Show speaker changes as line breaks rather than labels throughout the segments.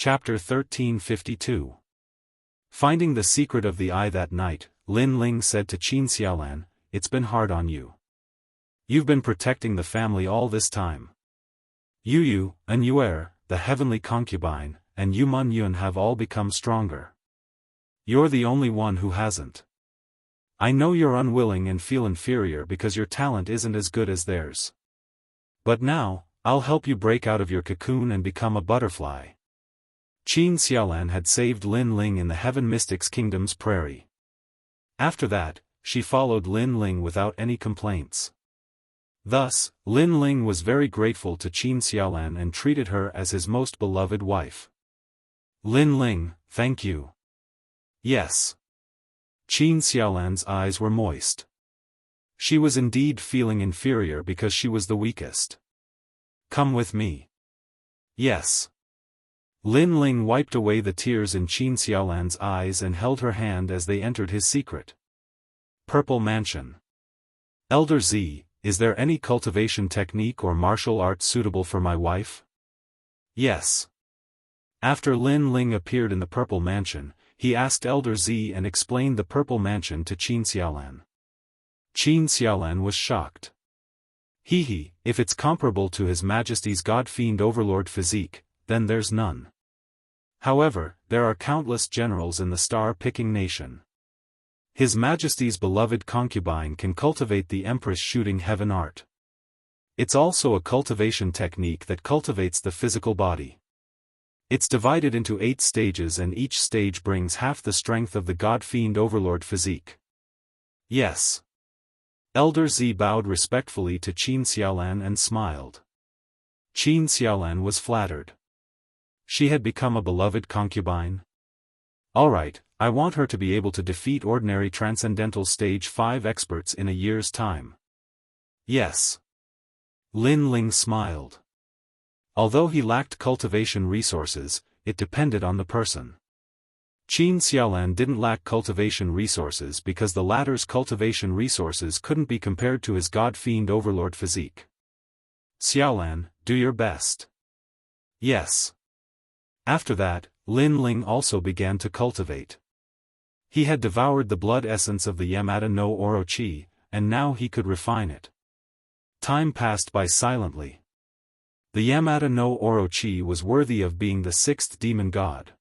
Chapter 1352. Finding the secret of the eye that night, Lin Ling said to Qin Xiaolan, "It's been hard on you. You've been protecting the family all this time. Yu, and Yuer, the heavenly concubine, and Yu Mun Yun have all become stronger. You're the only one who hasn't. I know you're unwilling and feel inferior because your talent isn't as good as theirs. But now, I'll help you break out of your cocoon and become a butterfly." Qin Xiaolan had saved Lin Ling in the Heaven Mystics Kingdom's prairie. After that, she followed Lin Ling without any complaints. Thus, Lin Ling was very grateful to Qin Xiaolan and treated her as his most beloved wife. "Lin Ling, thank you." "Yes." Qin Xiaolan's eyes were moist. She was indeed feeling inferior because she was the weakest. "Come with me." "Yes." Lin Ling wiped away the tears in Qin Xiaolan's eyes and held her hand as they entered his secret Purple Mansion. "Elder Z, is there any cultivation technique or martial art suitable for my wife?" "Yes." After Lin Ling appeared in the Purple Mansion, he asked Elder Z and explained the Purple Mansion to Qin Xiaolan. Qin Xiaolan was shocked. If it's comparable to His Majesty's God-Fiend Overlord physique, then there's none. However, there are countless generals in the star-picking nation. His Majesty's beloved concubine can cultivate the Empress shooting heaven art. It's also a cultivation technique that cultivates the physical body. It's divided into 8 stages and each stage brings half the strength of the God-Fiend Overlord physique. "Yes." Elder Z bowed respectfully to Qin Xiaolan and smiled. Qin Xiaolan was flattered. She had become a beloved concubine? "Alright, I want her to be able to defeat ordinary Transcendental Stage 5 experts in a year's time." "Yes." Lin Ling smiled. Although he lacked cultivation resources, it depended on the person. Qin Xiaolan didn't lack cultivation resources because the latter's cultivation resources couldn't be compared to his God-Fiend Overlord physique. "Xiaolan, do your best." "Yes." After that, Lin Ling also began to cultivate. He had devoured the blood essence of the Yamada no Orochi, and now he could refine it. Time passed by silently. The Yamada no Orochi was worthy of being the 6th demon god.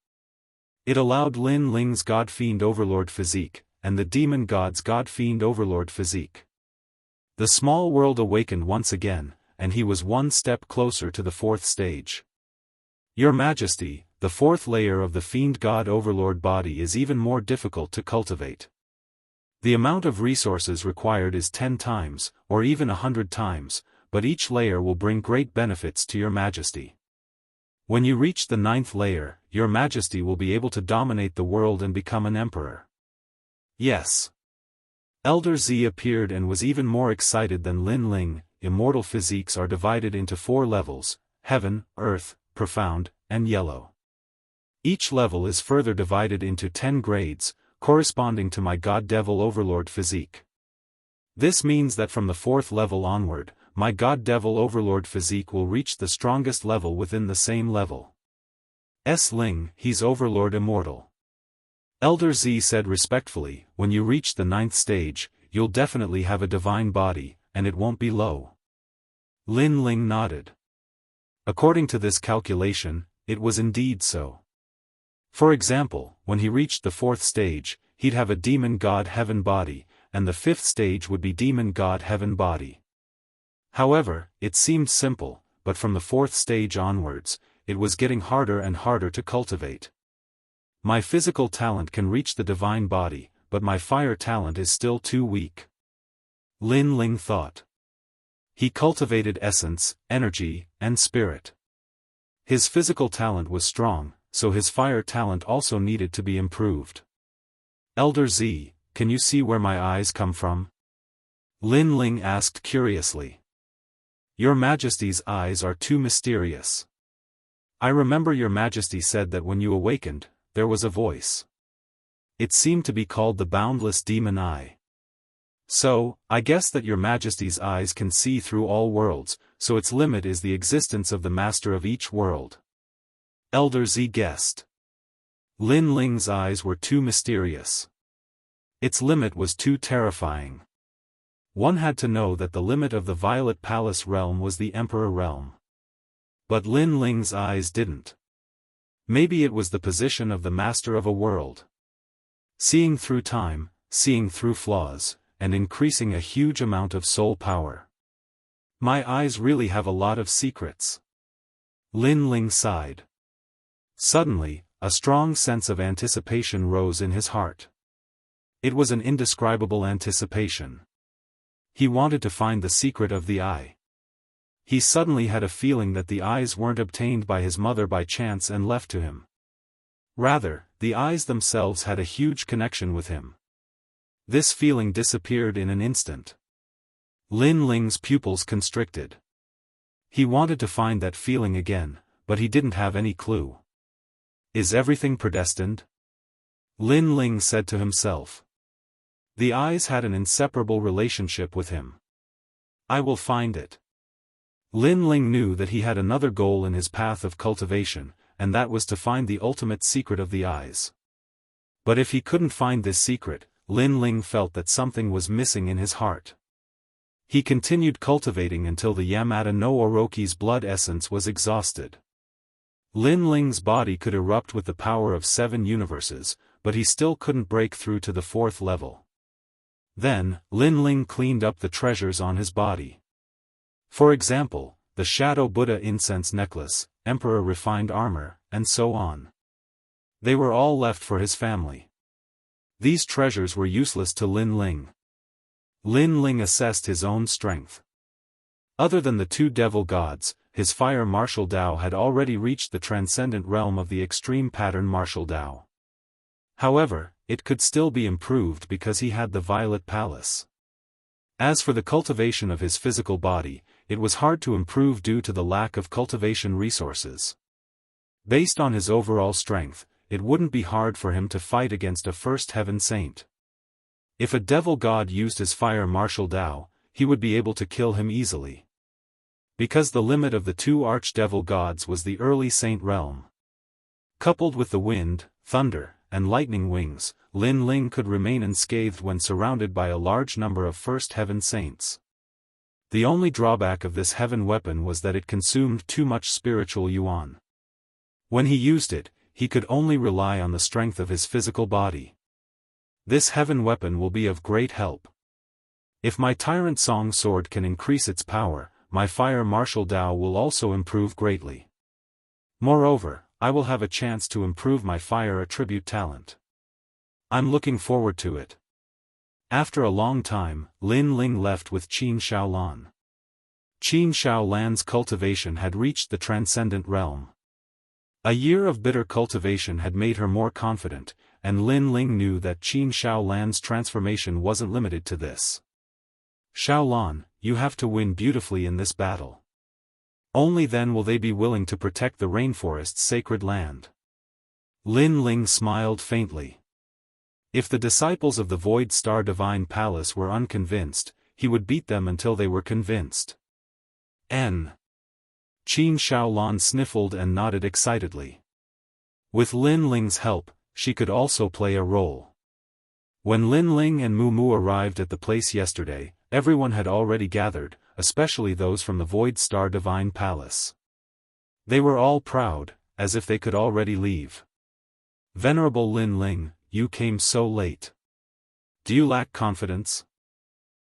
It allowed Lin Ling's God-Fiend Overlord physique, and the demon god's God-Fiend Overlord physique. The small world awakened once again, and he was one step closer to the 4th stage. "Your Majesty, the 4th layer of the Fiend God Overlord body is even more difficult to cultivate. The amount of resources required is 10 times, or even 100 times, but each layer will bring great benefits to your Majesty. When you reach the 9th layer, your Majesty will be able to dominate the world and become an emperor." "Yes." Elder Z appeared and was even more excited than Lin Ling. Immortal physiques are divided into 4 levels: Heaven, Earth, Profound, and Yellow. Each level is further divided into 10 grades, corresponding to my God Devil Overlord physique. This means that from the 4th level onward, my God Devil Overlord physique will reach the strongest level within the same level. Ling, he's Overlord Immortal." Elder Z said respectfully, "When you reach the 9th stage, you'll definitely have a divine body, and it won't be low." Lin Ling nodded. According to this calculation, it was indeed so. For example, when he reached the 4th stage, he'd have a Demon God Heaven body, and the 5th stage would be Demon God Heaven body. However, it seemed simple, but from the 4th stage onwards, it was getting harder and harder to cultivate. "My physical talent can reach the divine body, but my fire talent is still too weak," Lin Ling thought. He cultivated essence, energy, and spirit. His physical talent was strong, so his fire talent also needed to be improved. "Elder Z, can you see where my eyes come from?" Lin Ling asked curiously. "Your Majesty's eyes are too mysterious. I remember your Majesty said that when you awakened, there was a voice. It seemed to be called the Boundless Demon Eye. So, I guess that your Majesty's eyes can see through all worlds, so its limit is the existence of the master of each world." Elder Z guessed. Lin Ling's eyes were too mysterious. Its limit was too terrifying. One had to know that the limit of the Violet Palace realm was the Emperor realm. But Lin Ling's eyes didn't. Maybe it was the position of the master of a world. Seeing through time, seeing through flaws, and increasing a huge amount of soul power. My eyes really have a lot of secrets. Lin Ling sighed. Suddenly, a strong sense of anticipation rose in his heart. It was an indescribable anticipation. He wanted to find the secret of the eye. He suddenly had a feeling that the eyes weren't obtained by his mother by chance and left to him. Rather, the eyes themselves had a huge connection with him. This feeling disappeared in an instant. Lin Ling's pupils constricted. He wanted to find that feeling again, but he didn't have any clue. Is everything predestined? Lin Ling said to himself. The eyes had an inseparable relationship with him. I will find it. Lin Ling knew that he had another goal in his path of cultivation, and that was to find the ultimate secret of the eyes. But if he couldn't find this secret, Lin Ling felt that something was missing in his heart. He continued cultivating until the Yamata no Orochi's blood essence was exhausted. Lin Ling's body could erupt with the power of 7 universes, but he still couldn't break through to the 4th level. Then, Lin Ling cleaned up the treasures on his body. For example, the Shadow Buddha incense necklace, Emperor refined armor, and so on. They were all left for his family. These treasures were useless to Lin Ling. Lin Ling assessed his own strength. Other than the 2 devil gods, his fire martial Dao had already reached the transcendent realm of the extreme pattern martial Dao. However, it could still be improved because he had the Violet Palace. As for the cultivation of his physical body, it was hard to improve due to the lack of cultivation resources. Based on his overall strength, it wouldn't be hard for him to fight against a first heaven saint. If a devil god used his fire martial Dao, he would be able to kill him easily. Because the limit of the 2 archdevil gods was the early saint realm. Coupled with the wind, thunder, and lightning wings, Lin Ling could remain unscathed when surrounded by a large number of first heaven saints. The only drawback of this heaven weapon was that it consumed too much spiritual yuan. When he used it, he could only rely on the strength of his physical body. This heaven weapon will be of great help. If my Tyrant Song sword can increase its power, my fire martial Dao will also improve greatly. Moreover, I will have a chance to improve my fire attribute talent. I'm looking forward to it. After a long time, Lin Ling left with Qin Shaolan. Qin Shaolan's cultivation had reached the transcendent realm. A year of bitter cultivation had made her more confident, and Lin Ling knew that Qin Shaolan's transformation wasn't limited to this. Shaolan, you have to win beautifully in this battle. Only then will they be willing to protect the rainforest's sacred land. Lin Ling smiled faintly. If the disciples of the Void Star Divine Palace were unconvinced, he would beat them until they were convinced. Qin Shaolan sniffled and nodded excitedly. With Lin Ling's help, she could also play a role. When Lin Ling and Mu Mu arrived at the place yesterday, everyone had already gathered, especially those from the Void Star Divine Palace. They were all proud, as if they could already leave. Venerable Lin Ling, you came so late. Do you lack confidence?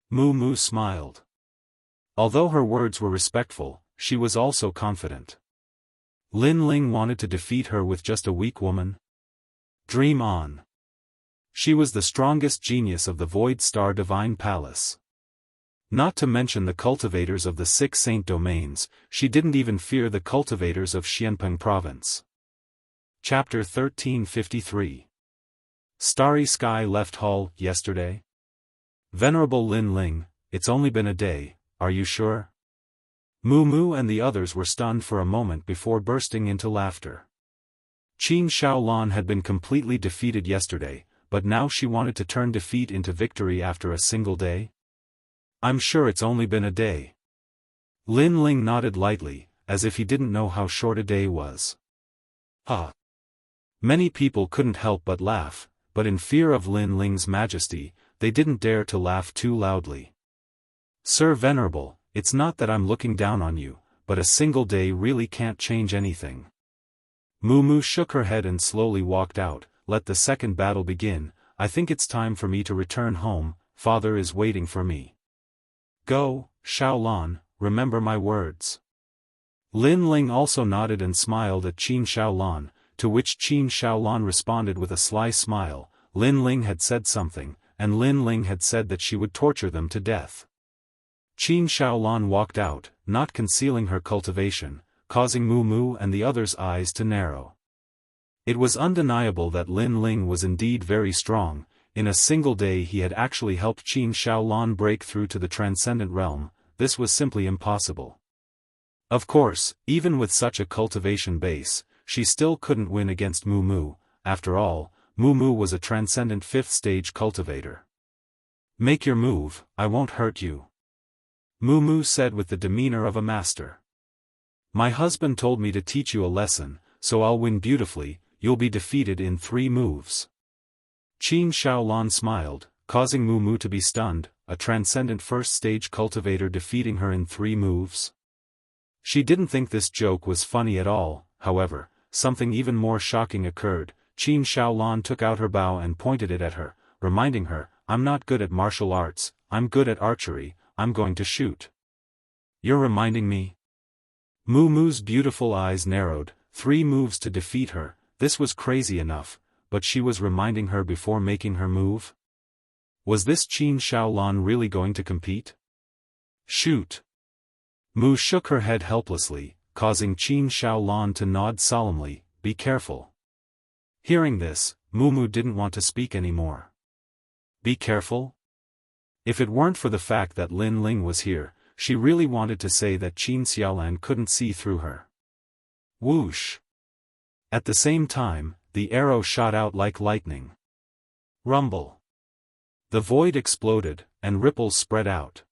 Mu Mu smiled. Although her words were respectful, she was also confident. Lin Ling wanted to defeat her with just a weak woman? Dream on. She was the strongest genius of the Void Star Divine Palace. Not to mention the cultivators of the 6 saint domains, she didn't even fear the cultivators of Xianpeng Province. Chapter 1353. Starry Sky left Hall yesterday? Venerable Lin Ling, it's only been a day, are you sure? Mu Mu and the others were stunned for a moment before bursting into laughter. Qin Shaolan had been completely defeated yesterday, but now she wanted to turn defeat into victory after a single day? I'm sure it's only been a day. Lin Ling nodded lightly, as if he didn't know how short a day was. Ha! Many people couldn't help but laugh, but in fear of Lin Ling's majesty, they didn't dare to laugh too loudly. Sir Venerable, it's not that I'm looking down on you, but a single day really can't change anything. Moo shook her head and slowly walked out. Let the second battle begin. I think it's time for me to return home. Father is waiting for me. Go, Xiaolan, remember my words. Lin Ling also nodded and smiled at Qin Xiaolan, to which Qin Xiaolan responded with a sly smile. Lin Ling had said something, and Lin Ling had said that she would torture them to death. Qin Xiaolan walked out, not concealing her cultivation, causing Moo and the others' eyes to narrow. It was undeniable that Lin Ling was indeed very strong. In a single day he had actually helped Qin Xiaolan break through to the transcendent realm. This was simply impossible. Of course, even with such a cultivation base, she still couldn't win against Moo. After all, Moo was a transcendent 5th stage cultivator. Make your move, I won't hurt you. Moo said with the demeanor of a master. My husband told me to teach you a lesson, so I'll win beautifully. You'll be defeated in 3 moves. Qin Xiaolan smiled, causing Moo to be stunned, a transcendent 1st stage cultivator defeating her in 3 moves. She didn't think this joke was funny at all. However, something even more shocking occurred. Qin Xiaolan took out her bow and pointed it at her, reminding her, I'm not good at martial arts, I'm good at archery, I'm going to shoot. You're reminding me? Moo's beautiful eyes narrowed. 3 moves to defeat her. This was crazy enough, but she was reminding her before making her move? Was this Qin Xiaolan really going to compete? Shoot! Moo shook her head helplessly, causing Qin Xiaolan to nod solemnly, be careful. Hearing this, Moo didn't want to speak anymore. Be careful? If it weren't for the fact that Lin Ling was here, she really wanted to say that Qin Xiaolan couldn't see through her. Whoosh! At the same time, the arrow shot out like lightning. Rumble! The void exploded, and ripples spread out.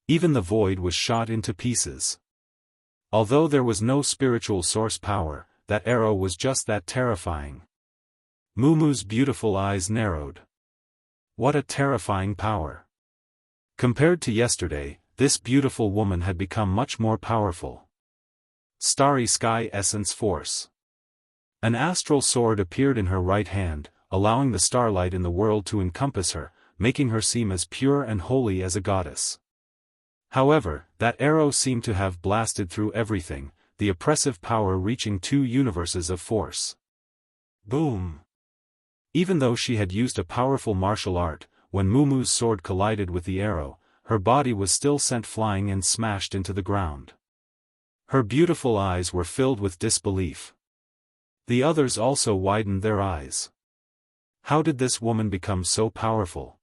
Even the void was shot into pieces. Although there was no spiritual source power, that arrow was just that terrifying. Moo's beautiful eyes narrowed. What a terrifying power! Compared to yesterday, this beautiful woman had become much more powerful. Starry Sky Essence Force. An astral sword appeared in her right hand, allowing the starlight in the world to encompass her, making her seem as pure and holy as a goddess. However, that arrow seemed to have blasted through everything, the oppressive power reaching 2 universes of force. Boom! Even though she had used a powerful martial art, when Moo's sword collided with the arrow, her body was still sent flying and smashed into the ground. Her beautiful eyes were filled with disbelief. The others also widened their eyes. How did this woman become so powerful?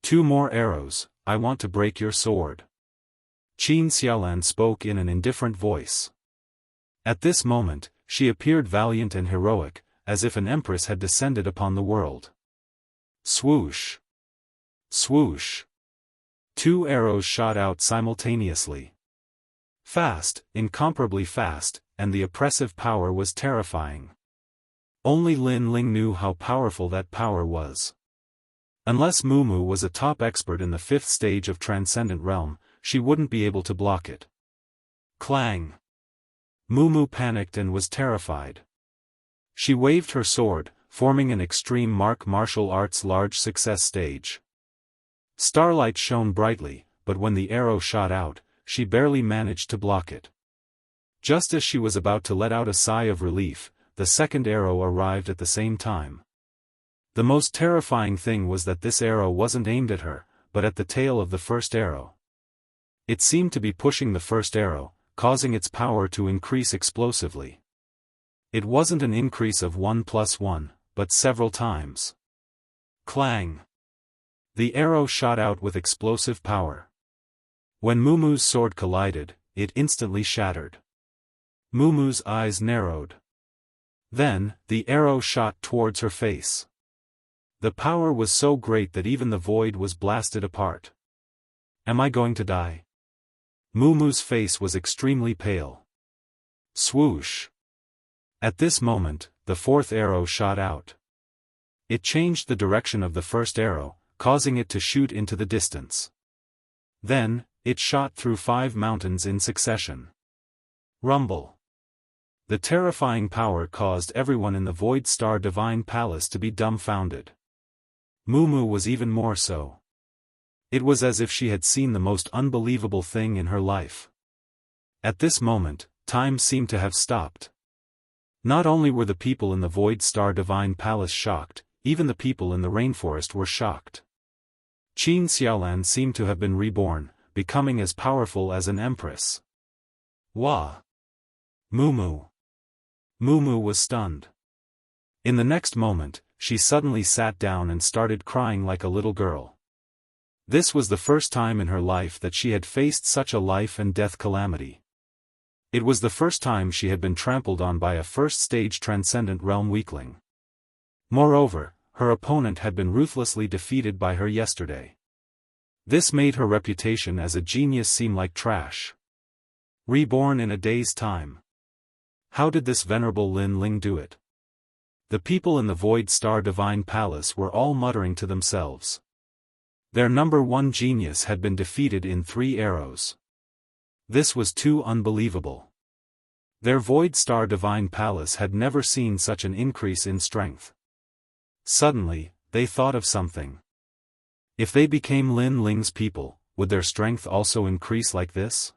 2 more arrows, I want to break your sword. Qin Xiaolan spoke in an indifferent voice. At this moment, she appeared valiant and heroic, as if an empress had descended upon the world. Swoosh! Swoosh! 2 arrows shot out simultaneously. Fast, incomparably fast, and the oppressive power was terrifying. Only Lin Ling knew how powerful that power was. Unless Moo was a top expert in the 5th stage of Transcendent Realm, she wouldn't be able to block it. Clang! Moo panicked and was terrified. She waved her sword, forming an extreme martial arts large success stage. Starlight shone brightly, but when the arrow shot out, she barely managed to block it. Just as she was about to let out a sigh of relief, the second arrow arrived at the same time. The most terrifying thing was that this arrow wasn't aimed at her, but at the tail of the first arrow. It seemed to be pushing the first arrow, causing its power to increase explosively. It wasn't an increase of 1 + 1, but several times. Clang! The arrow shot out with explosive power. When Moo's sword collided, it instantly shattered. Moo's eyes narrowed. Then, the arrow shot towards her face. The power was so great that even the void was blasted apart. Am I going to die? Moo's face was extremely pale. Swoosh! At this moment, the fourth arrow shot out. It changed the direction of the first arrow, causing it to shoot into the distance. Then, it shot through 5 mountains in succession. Rumble. The terrifying power caused everyone in the Void Star Divine Palace to be dumbfounded. Mumu was even more so. It was as if she had seen the most unbelievable thing in her life. At this moment, time seemed to have stopped. Not only were the people in the Void Star Divine Palace shocked, even the people in the rainforest were shocked. Xianxia seemed to have been reborn, becoming as powerful as an empress. Wah! Mumu. Mumu was stunned. In the next moment, she suddenly sat down and started crying like a little girl. This was the first time in her life that she had faced such a life-and-death calamity. It was the first time she had been trampled on by a first-stage transcendent realm weakling. Moreover, her opponent had been ruthlessly defeated by her yesterday. This made her reputation as a genius seem like trash. Reborn in a day's time. How did this venerable Lin Ling do it? The people in the Void Star Divine Palace were all muttering to themselves. Their number 1 genius had been defeated in 3 arrows. This was too unbelievable. Their Void Star Divine Palace had never seen such an increase in strength. Suddenly, they thought of something. If they became Lin Ling's people, would their strength also increase like this?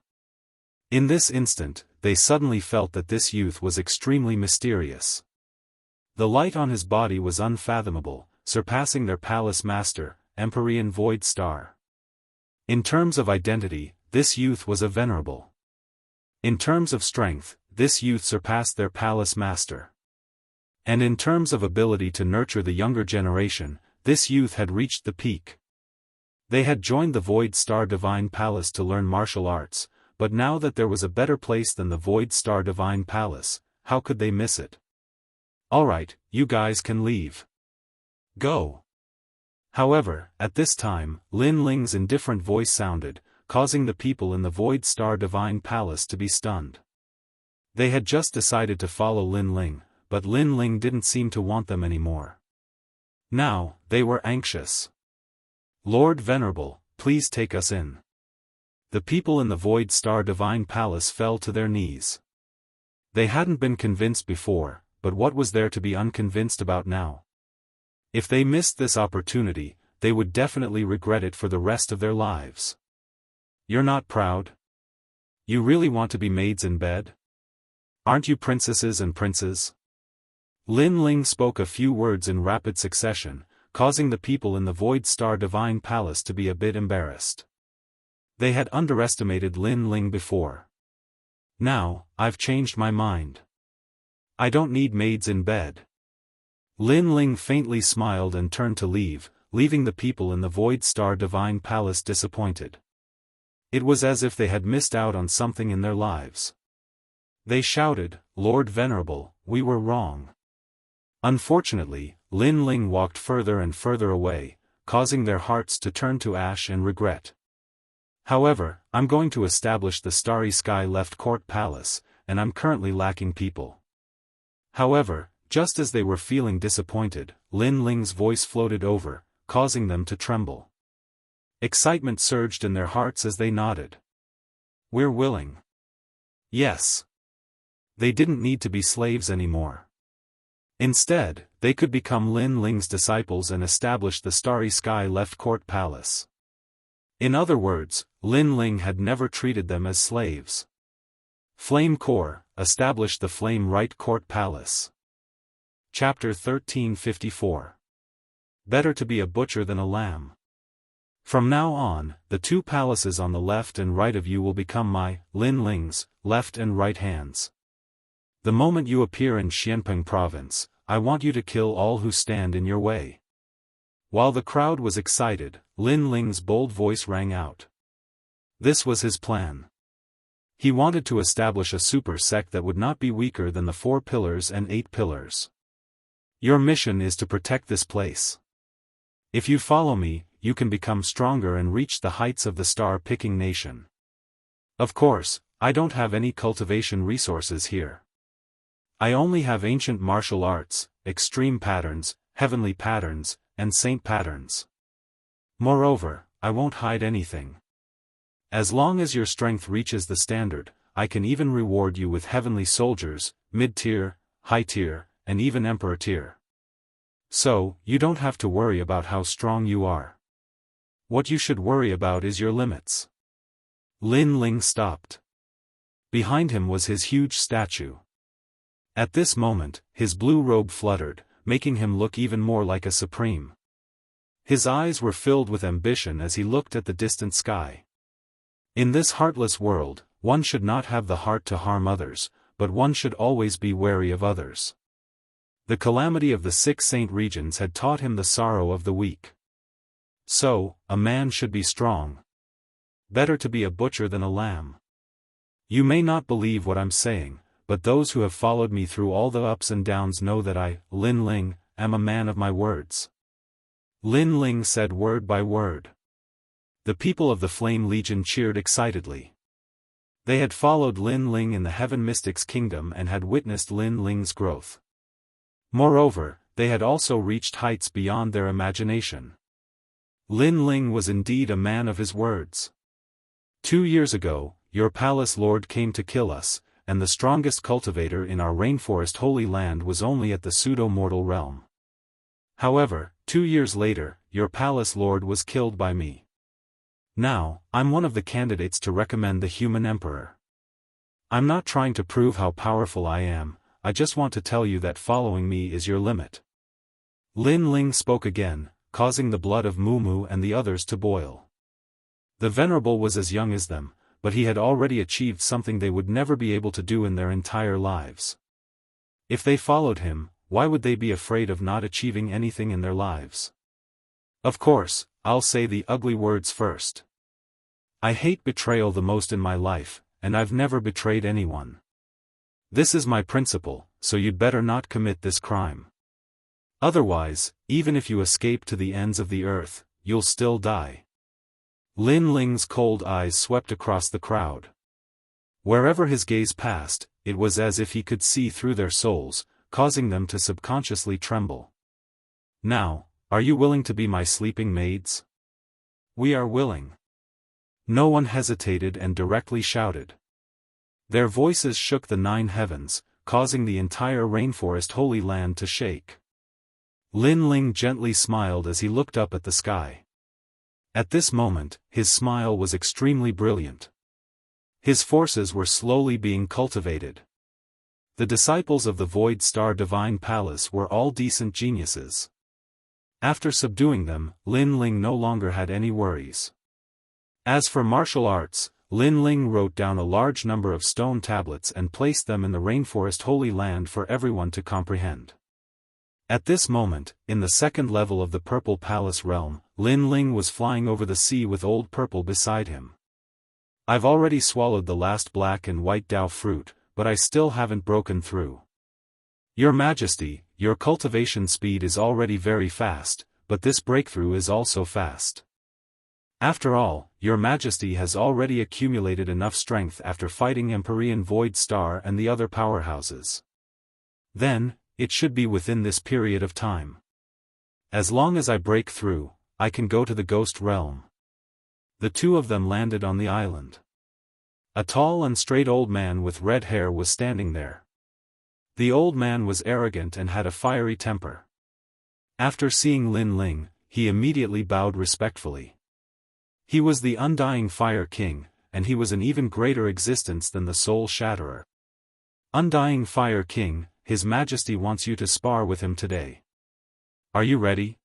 In this instant, they suddenly felt that this youth was extremely mysterious. The light on his body was unfathomable, surpassing their palace master, Empyrean Void Star. In terms of identity, this youth was a venerable. In terms of strength, this youth surpassed their palace master. And in terms of ability to nurture the younger generation, this youth had reached the peak. They had joined the Void Star Divine Palace to learn martial arts, but now that there was a better place than the Void Star Divine Palace, how could they miss it? Alright, you guys can leave. Go. However, at this time, Lin Ling's indifferent voice sounded, causing the people in the Void Star Divine Palace to be stunned. They had just decided to follow Lin Ling, but Lin Ling didn't seem to want them anymore. Now, they were anxious. Lord Venerable, please take us in. The people in the Void Star Divine Palace fell to their knees. They hadn't been convinced before, but what was there to be unconvinced about now? If they missed this opportunity, they would definitely regret it for the rest of their lives. You're not proud? You really want to be maids in bed? Aren't you princesses and princes? Lin Ling spoke a few words in rapid succession, causing the people in the Void Star Divine Palace to be a bit embarrassed. They had underestimated Lin Ling before. Now, I've changed my mind. I don't need maids in bed. Lin Ling faintly smiled and turned to leave, leaving the people in the Void Star Divine Palace disappointed. It was as if they had missed out on something in their lives. They shouted, "Lord Venerable, we were wrong." Unfortunately, Lin Ling walked further and further away, causing their hearts to turn to ash and regret. However, I'm going to establish the Starry Sky Left Court Palace, and I'm currently lacking people. However, just as they were feeling disappointed, Lin Ling's voice floated over, causing them to tremble. Excitement surged in their hearts as they nodded. We're willing. Yes. They didn't need to be slaves anymore. Instead, they could become Lin Ling's disciples and establish the Starry Sky Left Court Palace. In other words, Lin Ling had never treated them as slaves. Flame Core, established the Flame Right Court Palace. Chapter 1354. Better to be a butcher than a lamb. From now on, the 2 palaces on the left and right of you will become my, Lin Ling's, left and right hands. The moment you appear in Xianpeng province, I want you to kill all who stand in your way. While the crowd was excited, Lin Ling's bold voice rang out. This was his plan. He wanted to establish a super sect that would not be weaker than the 4 pillars and 8 pillars. Your mission is to protect this place. If you follow me, you can become stronger and reach the heights of the star-picking nation. Of course, I don't have any cultivation resources here. I only have ancient martial arts, extreme patterns, heavenly patterns, and saint patterns. Moreover, I won't hide anything. As long as your strength reaches the standard, I can even reward you with heavenly soldiers, mid-tier, high-tier, and even emperor tier. So, you don't have to worry about how strong you are. What you should worry about is your limits. Lin Ling stopped. Behind him was his huge statue. At this moment, his blue robe fluttered, making him look even more like a supreme. His eyes were filled with ambition as he looked at the distant sky. In this heartless world, one should not have the heart to harm others, but one should always be wary of others. The calamity of the 6 saint regions had taught him the sorrow of the weak. So, a man should be strong. Better to be a butcher than a lamb. You may not believe what I'm saying, but those who have followed me through all the ups and downs know that I, Lin Ling, am a man of my words. Lin Ling said word by word. The people of the Flame Legion cheered excitedly. They had followed Lin Ling in the Heaven Mystics Kingdom and had witnessed Lin Ling's growth. Moreover, they had also reached heights beyond their imagination. Lin Ling was indeed a man of his words. 2 years ago, your palace lord came to kill us, and the strongest cultivator in our rainforest holy land was only at the pseudo-mortal realm. However, 2 years later, your palace lord was killed by me. Now, I'm one of the candidates to recommend the human emperor. I'm not trying to prove how powerful I am, I just want to tell you that following me is your limit. Lin Ling spoke again, causing the blood of Mumu and the others to boil. The Venerable was as young as them, but he had already achieved something they would never be able to do in their entire lives. If they followed him, why would they be afraid of not achieving anything in their lives? Of course, I'll say the ugly words first. I hate betrayal the most in my life, and I've never betrayed anyone. This is my principle, so you'd better not commit this crime. Otherwise, even if you escape to the ends of the earth, you'll still die. Lin Ling's cold eyes swept across the crowd. Wherever his gaze passed, it was as if he could see through their souls, causing them to subconsciously tremble. Now, are you willing to be my sleeping maids? We are willing. No one hesitated and directly shouted. Their voices shook the 9 heavens, causing the entire rainforest holy land to shake. Lin Ling gently smiled as he looked up at the sky. At this moment, his smile was extremely brilliant. His forces were slowly being cultivated. The disciples of the Void Star Divine Palace were all decent geniuses. After subduing them, Lin Ling no longer had any worries. As for martial arts, Lin Ling wrote down a large number of stone tablets and placed them in the rainforest holy land for everyone to comprehend. At this moment, in the 2nd level of the Purple Palace realm, Lin Ling was flying over the sea with Old Purple beside him. I've already swallowed the last black and white Dao fruit, but I still haven't broken through. Your Majesty, your cultivation speed is already very fast, but this breakthrough is also fast. After all, your Majesty has already accumulated enough strength after fighting Empyrean Void Star and the other powerhouses. Then, it should be within this period of time. As long as I break through, I can go to the Ghost Realm. The 2 of them landed on the island. A tall and straight old man with red hair was standing there. The old man was arrogant and had a fiery temper. After seeing Lin Ling, he immediately bowed respectfully. He was the Undying Fire King, and he was an even greater existence than the Soul Shatterer. Undying Fire King, His Majesty wants you to spar with him today. Are you ready?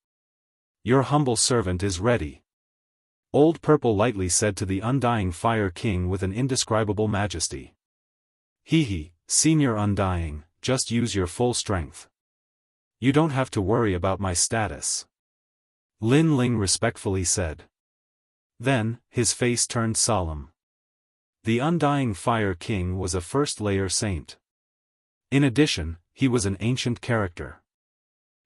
Your humble servant is ready. Old Purple lightly said to the Undying Fire King with an indescribable majesty. Hee, Senior Undying, just use your full strength. You don't have to worry about my status. Lin Ling respectfully said. Then, his face turned solemn. The Undying Fire King was a first-layer saint. In addition, he was an ancient character.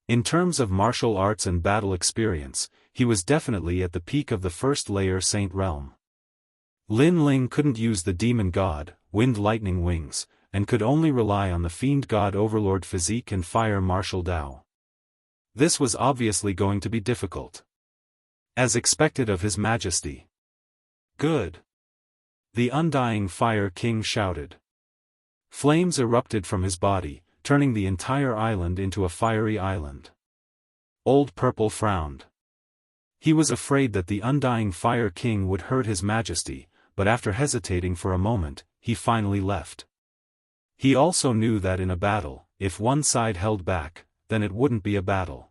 In terms of martial arts and battle experience, he was definitely at the peak of the first-layer saint realm. Lin Ling couldn't use the demon god, Wind Lightning Wings, and could only rely on the fiend god overlord physique and fire martial Dao. This was obviously going to be difficult. As expected of His Majesty. Good. The Undying Fire King shouted. Flames erupted from his body, turning the entire island into a fiery island. Old Purple frowned. He was afraid that the Undying Fire King would hurt His Majesty, but after hesitating for a moment, he finally left. He also knew that in a battle, if one side held back, then it wouldn't be a battle.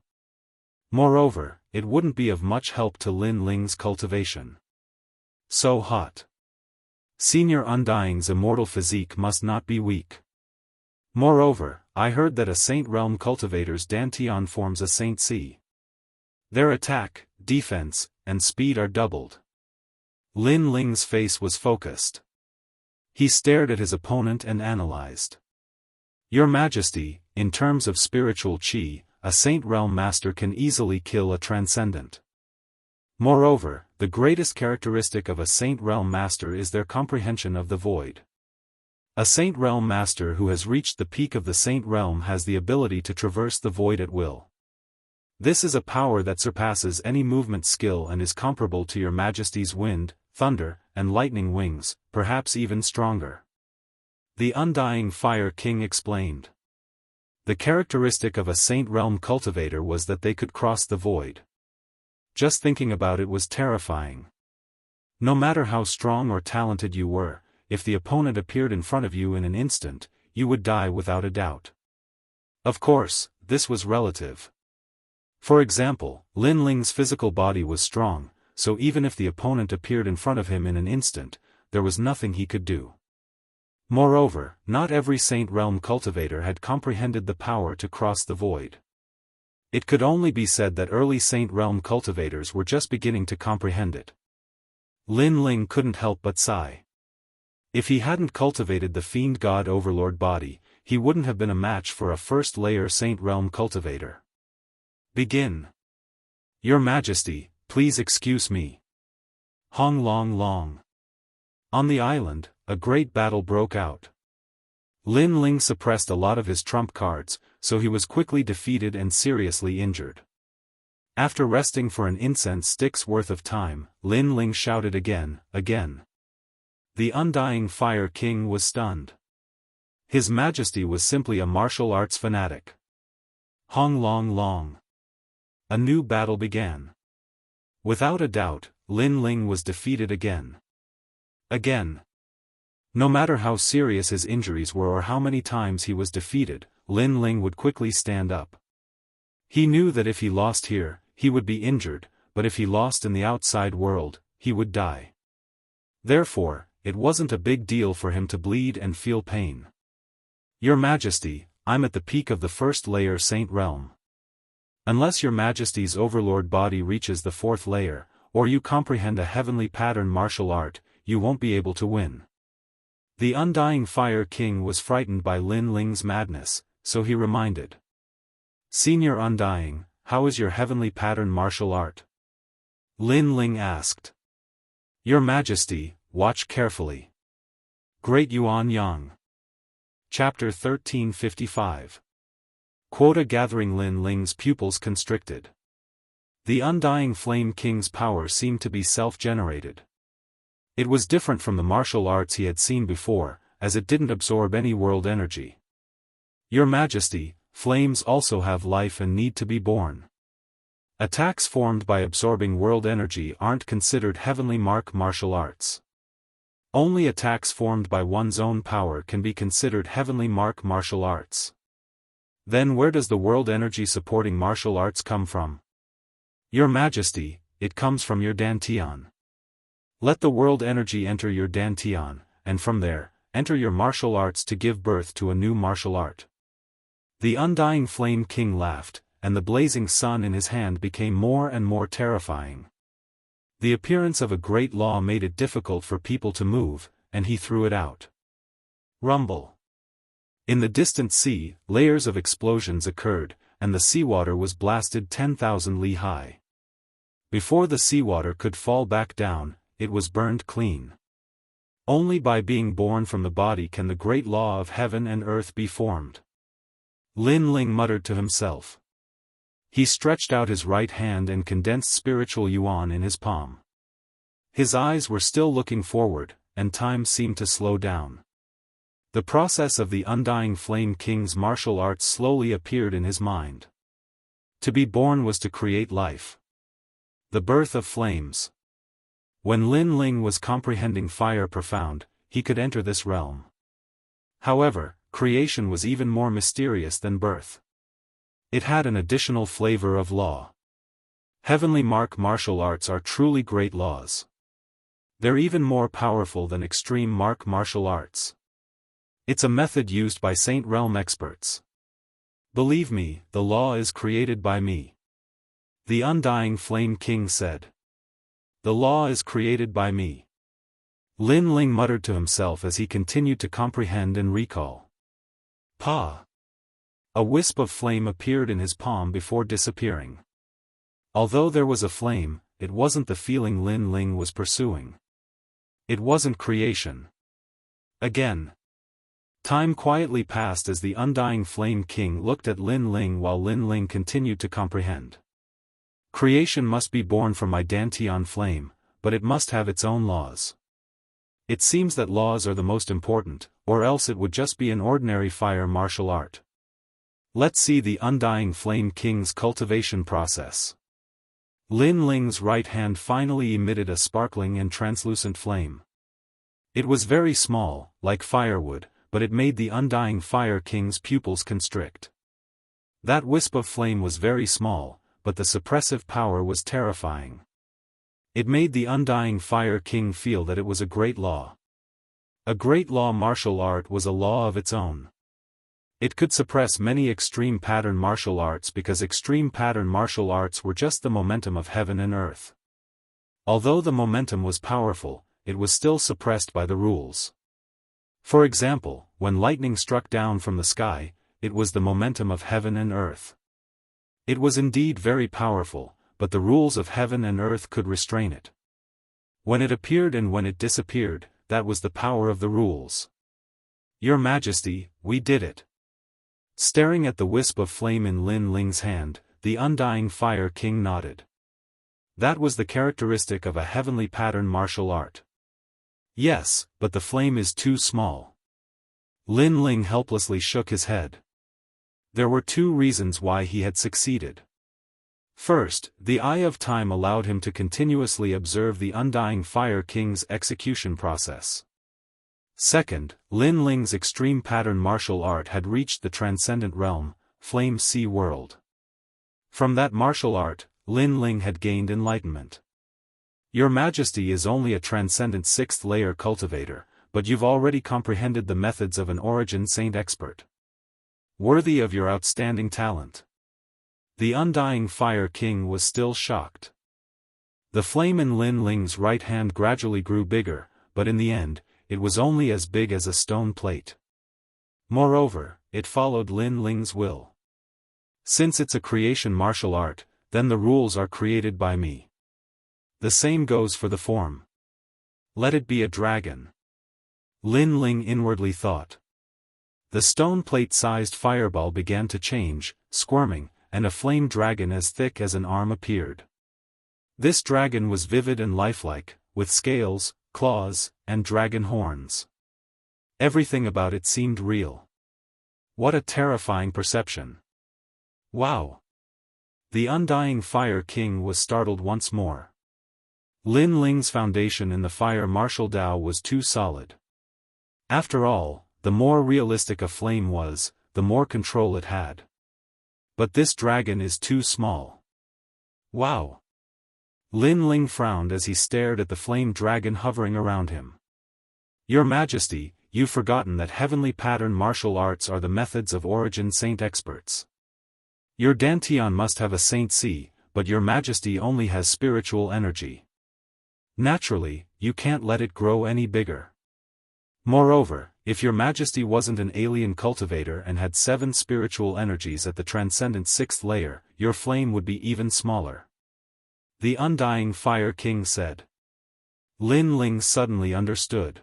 Moreover, it wouldn't be of much help to Lin Ling's cultivation. So hot. Senior Undying's immortal physique must not be weak. Moreover, I heard that a Saint Realm cultivator's Dantian forms a Saint C. Their attack, defense, and speed are doubled. Lin Ling's face was focused. He stared at his opponent and analyzed. Your Majesty, in terms of spiritual qi, a Saint Realm master can easily kill a transcendent. Moreover, the greatest characteristic of a Saint Realm master is their comprehension of the void. A Saint Realm master who has reached the peak of the Saint Realm has the ability to traverse the void at will. This is a power that surpasses any movement skill and is comparable to your Majesty's wind, thunder, and lightning wings, perhaps even stronger. The Undying Fire King explained. The characteristic of a Saint Realm cultivator was that they could cross the void. Just thinking about it was terrifying. No matter how strong or talented you were, if the opponent appeared in front of you in an instant, you would die without a doubt. Of course, this was relative. For example, Lin Ling's physical body was strong, so even if the opponent appeared in front of him in an instant, there was nothing he could do. Moreover, not every Saint Realm cultivator had comprehended the power to cross the void. It could only be said that early Saint Realm cultivators were just beginning to comprehend it. Lin Ling couldn't help but sigh. If he hadn't cultivated the Fiend God Overlord body, he wouldn't have been a match for a first-layer Saint Realm cultivator. Begin. Your Majesty, please excuse me. Hong Long Long. On the island, a great battle broke out. Lin Ling suppressed a lot of his trump cards, so he was quickly defeated and seriously injured. After resting for an incense stick's worth of time, Lin Ling shouted again. The Undying Fire King was stunned. His Majesty was simply a martial arts fanatic. Hong Long Long. A new battle began. Without a doubt, Lin Ling was defeated again. No matter how serious his injuries were or how many times he was defeated, Lin Ling would quickly stand up. He knew that if he lost here, he would be injured, but if he lost in the outside world, he would die. Therefore, it wasn't a big deal for him to bleed and feel pain. Your Majesty, I'm at the peak of the first layer Saint Realm. Unless your Majesty's Overlord body reaches the fourth layer, or you comprehend a heavenly pattern martial art, you won't be able to win. The Undying Fire King was frightened by Lin Ling's madness, so he reminded. Senior Undying, how is your heavenly pattern martial art? Lin Ling asked. Your Majesty, watch carefully. Great Yuan Yang. Chapter 1355. Quota gathering. Lin Ling's pupils constricted. The Undying Flame King's power seemed to be self-generated. It was different from the martial arts he had seen before, as it didn't absorb any world energy. Your Majesty, flames also have life and need to be born. Attacks formed by absorbing world energy aren't considered heavenly mark martial arts. Only attacks formed by one's own power can be considered heavenly mark martial arts. Then where does the world energy supporting martial arts come from? Your Majesty, it comes from your Dantian. Let the world energy enter your Dantian, and from there, enter your martial arts to give birth to a new martial art. The Undying Flame King laughed, and the blazing sun in his hand became more and more terrifying. The appearance of a great law made it difficult for people to move, and he threw it out. Rumble. In the distant sea, layers of explosions occurred, and the seawater was blasted 10,000 li high. Before the seawater could fall back down, it was burned clean. Only by being born from the body can the great law of heaven and earth be formed. Lin Ling muttered to himself. He stretched out his right hand and condensed spiritual yuan in his palm. His eyes were still looking forward, and time seemed to slow down. The process of the undying Flame King's martial arts slowly appeared in his mind. To be born was to create life. The birth of flames. When Lin Ling was comprehending fire profound, he could enter this realm. However, creation was even more mysterious than birth. It had an additional flavor of law. Heavenly martial arts are truly great laws. They're even more powerful than extreme martial arts. It's a method used by Saint Realm experts. Believe me, the law is created by me. The undying Flame King said. The law is created by me. Lin Ling muttered to himself as he continued to comprehend and recall. Pa! A wisp of flame appeared in his palm before disappearing. Although there was a flame, it wasn't the feeling Lin Ling was pursuing. It wasn't creation. Again. Time quietly passed as the undying Flame King looked at Lin Ling while Lin Ling continued to comprehend. Creation must be born from my Dantian flame, but it must have its own laws. It seems that laws are the most important, or else it would just be an ordinary fire martial art. Let's see the undying Flame King's cultivation process. Lin Ling's right hand finally emitted a sparkling and translucent flame. It was very small, like firewood, but it made the undying Fire King's pupils constrict. That wisp of flame was very small, but the suppressive power was terrifying. It made the undying Fire King feel that it was a great law. A great law martial art was a law of its own. It could suppress many extreme pattern martial arts because extreme pattern martial arts were just the momentum of heaven and earth. Although the momentum was powerful, it was still suppressed by the rules. For example, when lightning struck down from the sky, it was the momentum of heaven and earth. It was indeed very powerful, but the rules of heaven and earth could restrain it. When it appeared and when it disappeared, that was the power of the rules. Your Majesty, we did it. Staring at the wisp of flame in Lin Ling's hand, the undying Fire King nodded. That was the characteristic of a heavenly pattern martial art. Yes, but the flame is too small. Lin Ling helplessly shook his head. There were two reasons why he had succeeded. First, the Eye of Time allowed him to continuously observe the undying Fire King's execution process. Second, Lin Ling's extreme pattern martial art had reached the transcendent realm, Flame Sea World. From that martial art, Lin Ling had gained enlightenment. Your Majesty is only a transcendent 6th layer cultivator, but you've already comprehended the methods of an origin saint expert. Worthy of your outstanding talent. The undying Fire King was still shocked. The flame in Lin Ling's right hand gradually grew bigger, but in the end, it was only as big as a stone plate. Moreover, it followed Lin Ling's will. Since it's a creation martial art, then the rules are created by me. The same goes for the form. Let it be a dragon. Lin Ling inwardly thought. The stone plate-sized fireball began to change, squirming, and a flame dragon as thick as an arm appeared. This dragon was vivid and lifelike, with scales, claws, and dragon horns. Everything about it seemed real. What a terrifying perception. Wow! The undying Fire King was startled once more. Lin Ling's foundation in the fire martial Tao was too solid. After all, the more realistic a flame was, the more control it had. But this dragon is too small. Wow! Lin Ling frowned as he stared at the flame dragon hovering around him. Your Majesty, you've forgotten that heavenly pattern martial arts are the methods of origin saint experts. Your Dantian must have a saint C, but your Majesty only has spiritual energy. Naturally, you can't let it grow any bigger. Moreover, if your Majesty wasn't an alien cultivator and had 7 spiritual energies at the transcendent 6th layer, your flame would be even smaller. The undying Fire King said. Lin Ling suddenly understood.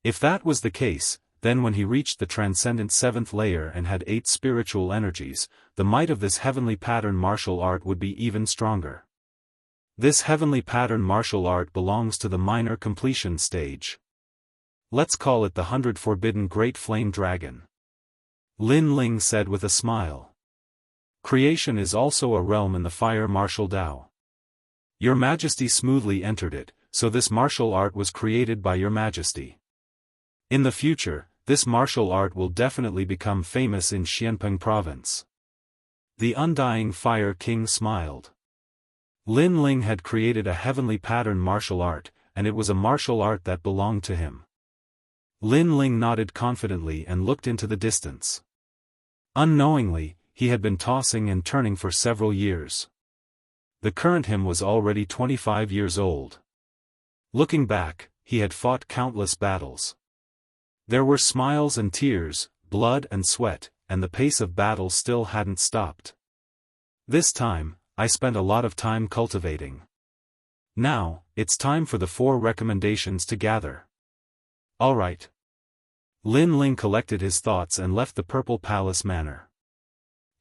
If that was the case, then when he reached the transcendent 7th layer and had 8 spiritual energies, the might of this heavenly pattern martial art would be even stronger. This heavenly pattern martial art belongs to the minor completion stage. Let's call it the 100 Forbidden Great Flame Dragon. Lin Ling said with a smile. Creation is also a realm in the fire martial Dao. Your Majesty smoothly entered it, so this martial art was created by Your Majesty. In the future, this martial art will definitely become famous in Xianpeng province. The Undying Fire King smiled. Lin Ling had created a heavenly pattern martial art, and it was a martial art that belonged to him. Lin Ling nodded confidently and looked into the distance. Unknowingly, he had been tossing and turning for several years. The current him was already 25 years old. Looking back, he had fought countless battles. There were smiles and tears, blood and sweat, and the pace of battle still hadn't stopped. This time, I spent a lot of time cultivating. Now, it's time for the 4 recommendations to gather. Alright. Lin Ling collected his thoughts and left the Purple Palace Manor.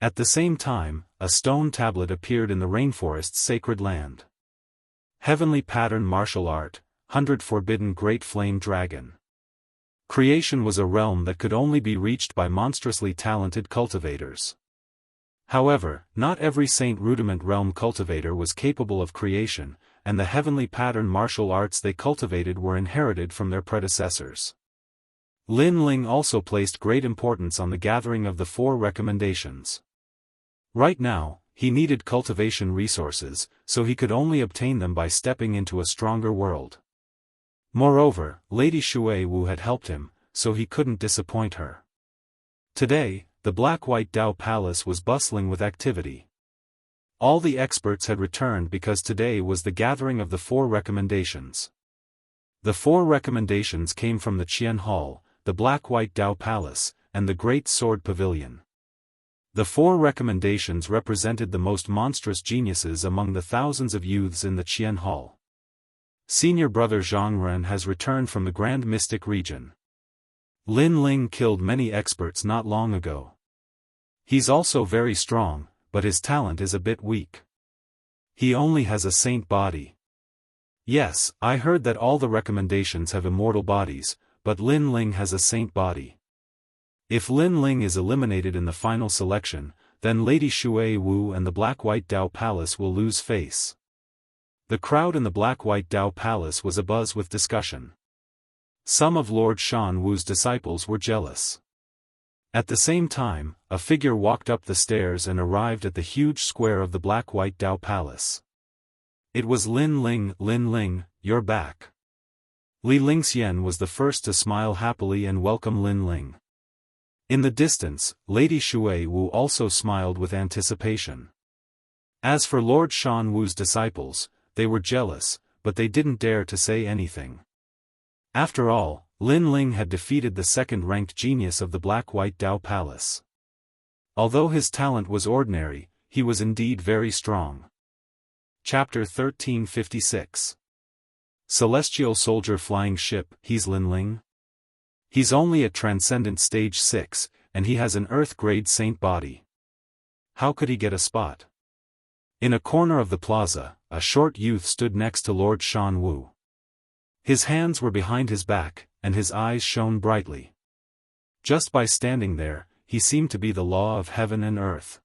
At the same time, a stone tablet appeared in the rainforest's sacred land. Heavenly Pattern Martial Art, 100 Forbidden Great Flame Dragon. Creation was a realm that could only be reached by monstrously talented cultivators. However, not every Saint Rudiment Realm cultivator was capable of creation, and the heavenly pattern martial arts they cultivated were inherited from their predecessors. Lin Ling also placed great importance on the gathering of the 4 recommendations. Right now, he needed cultivation resources, so he could only obtain them by stepping into a stronger world. Moreover, Lady Shui Wu had helped him, so he couldn't disappoint her. Today, the Black-White Dao Palace was bustling with activity. All the experts had returned because today was the gathering of the 4 recommendations. The 4 recommendations came from the Qian Hall, the Black-White Dao Palace, and the Great Sword Pavilion. The 4 recommendations represented the most monstrous geniuses among the thousands of youths in the Qian Hall. Senior brother Zhang Ren has returned from the Grand Mystic region. Lin Ling killed many experts not long ago. He's also very strong, but his talent is a bit weak. He only has a saint body. Yes, I heard that all the recommendations have immortal bodies, but Lin Ling has a saint body. If Lin Ling is eliminated in the final selection, then Lady Shui Wu and the Black-White Dao Palace will lose face. The crowd in the Black-White Dao Palace was abuzz with discussion. Some of Lord Shan Wu's disciples were jealous. At the same time, a figure walked up the stairs and arrived at the huge square of the Black-White Dao Palace. It was Lin Ling. Lin Ling, you're back. Li Lingxian was the first to smile happily and welcome Lin Ling. In the distance, Lady Shui Wu also smiled with anticipation. As for Lord Shan Wu's disciples, they were jealous, but they didn't dare to say anything. After all, Lin Ling had defeated the 2nd-ranked genius of the Black-White Dao Palace. Although his talent was ordinary, he was indeed very strong. Chapter 1356. Celestial Soldier Flying Ship. He's Lin Ling? He's only at Transcendent Stage 6, and he has an Earth-grade saint body. How could he get a spot? In a corner of the plaza, a short youth stood next to Lord Shan Wu. His hands were behind his back, and his eyes shone brightly. Just by standing there, he seemed to be the law of heaven and earth.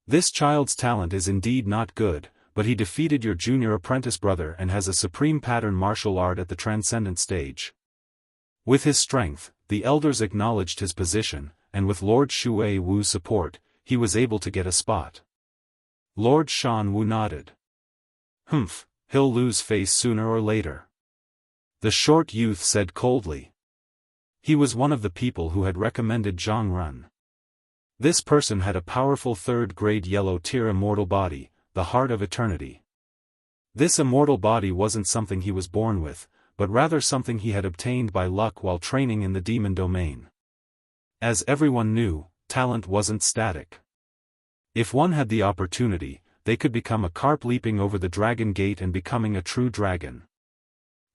This child's talent is indeed not good, but he defeated your junior apprentice brother and has a supreme pattern martial art at the transcendent stage. With his strength, the elders acknowledged his position, and with Lord Shui Wu's support, he was able to get a spot. Lord Shan Wu nodded. Humph, he'll lose face sooner or later. The short youth said coldly. He was one of the people who had recommended Zhang Ren. This person had a powerful 3rd-grade yellow-tier immortal body, the Heart of Eternity. This immortal body wasn't something he was born with, but rather something he had obtained by luck while training in the demon domain. As everyone knew, talent wasn't static. If one had the opportunity, they could become a carp leaping over the dragon gate and becoming a true dragon.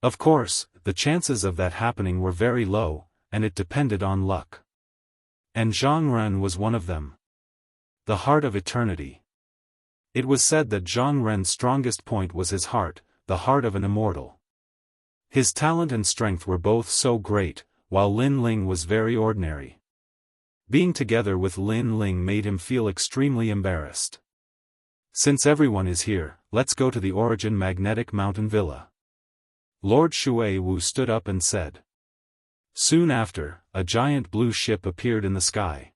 Of course, the chances of that happening were very low, and it depended on luck. And Zhang Ren was one of them. The heart of eternity. It was said that Zhang Ren's strongest point was his heart, the heart of an immortal. His talent and strength were both so great, while Lin Ling was very ordinary. Being together with Lin Ling made him feel extremely embarrassed. Since everyone is here, let's go to the Origin Magnetic Mountain Villa. Lord Shui Wu stood up and said. Soon after, a giant blue ship appeared in the sky.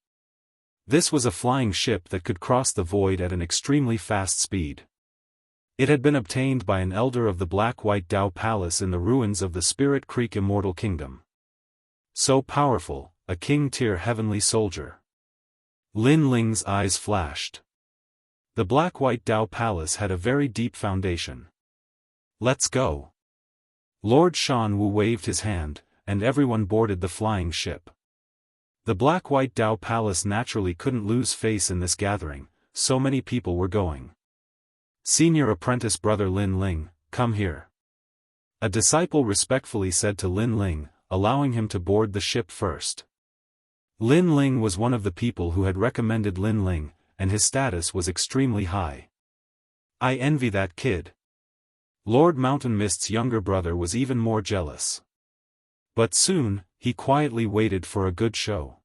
This was a flying ship that could cross the void at an extremely fast speed. It had been obtained by an elder of the Black-White Dao Palace in the ruins of the Spirit Creek Immortal Kingdom. So powerful, a king-tier heavenly soldier. Lin Ling's eyes flashed. The Black-White Dao Palace had a very deep foundation. Let's go. Lord Shan Wu waved his hand, and everyone boarded the flying ship. The Black-White Dao Palace naturally couldn't lose face in this gathering, so many people were going. Senior apprentice brother Lin Ling, come here. A disciple respectfully said to Lin Ling, allowing him to board the ship first. Lin Ling was one of the people who had recommended Lin Ling, and his status was extremely high. I envy that kid. Lord Mountain Mist's younger brother was even more jealous. But soon, he quietly waited for a good show.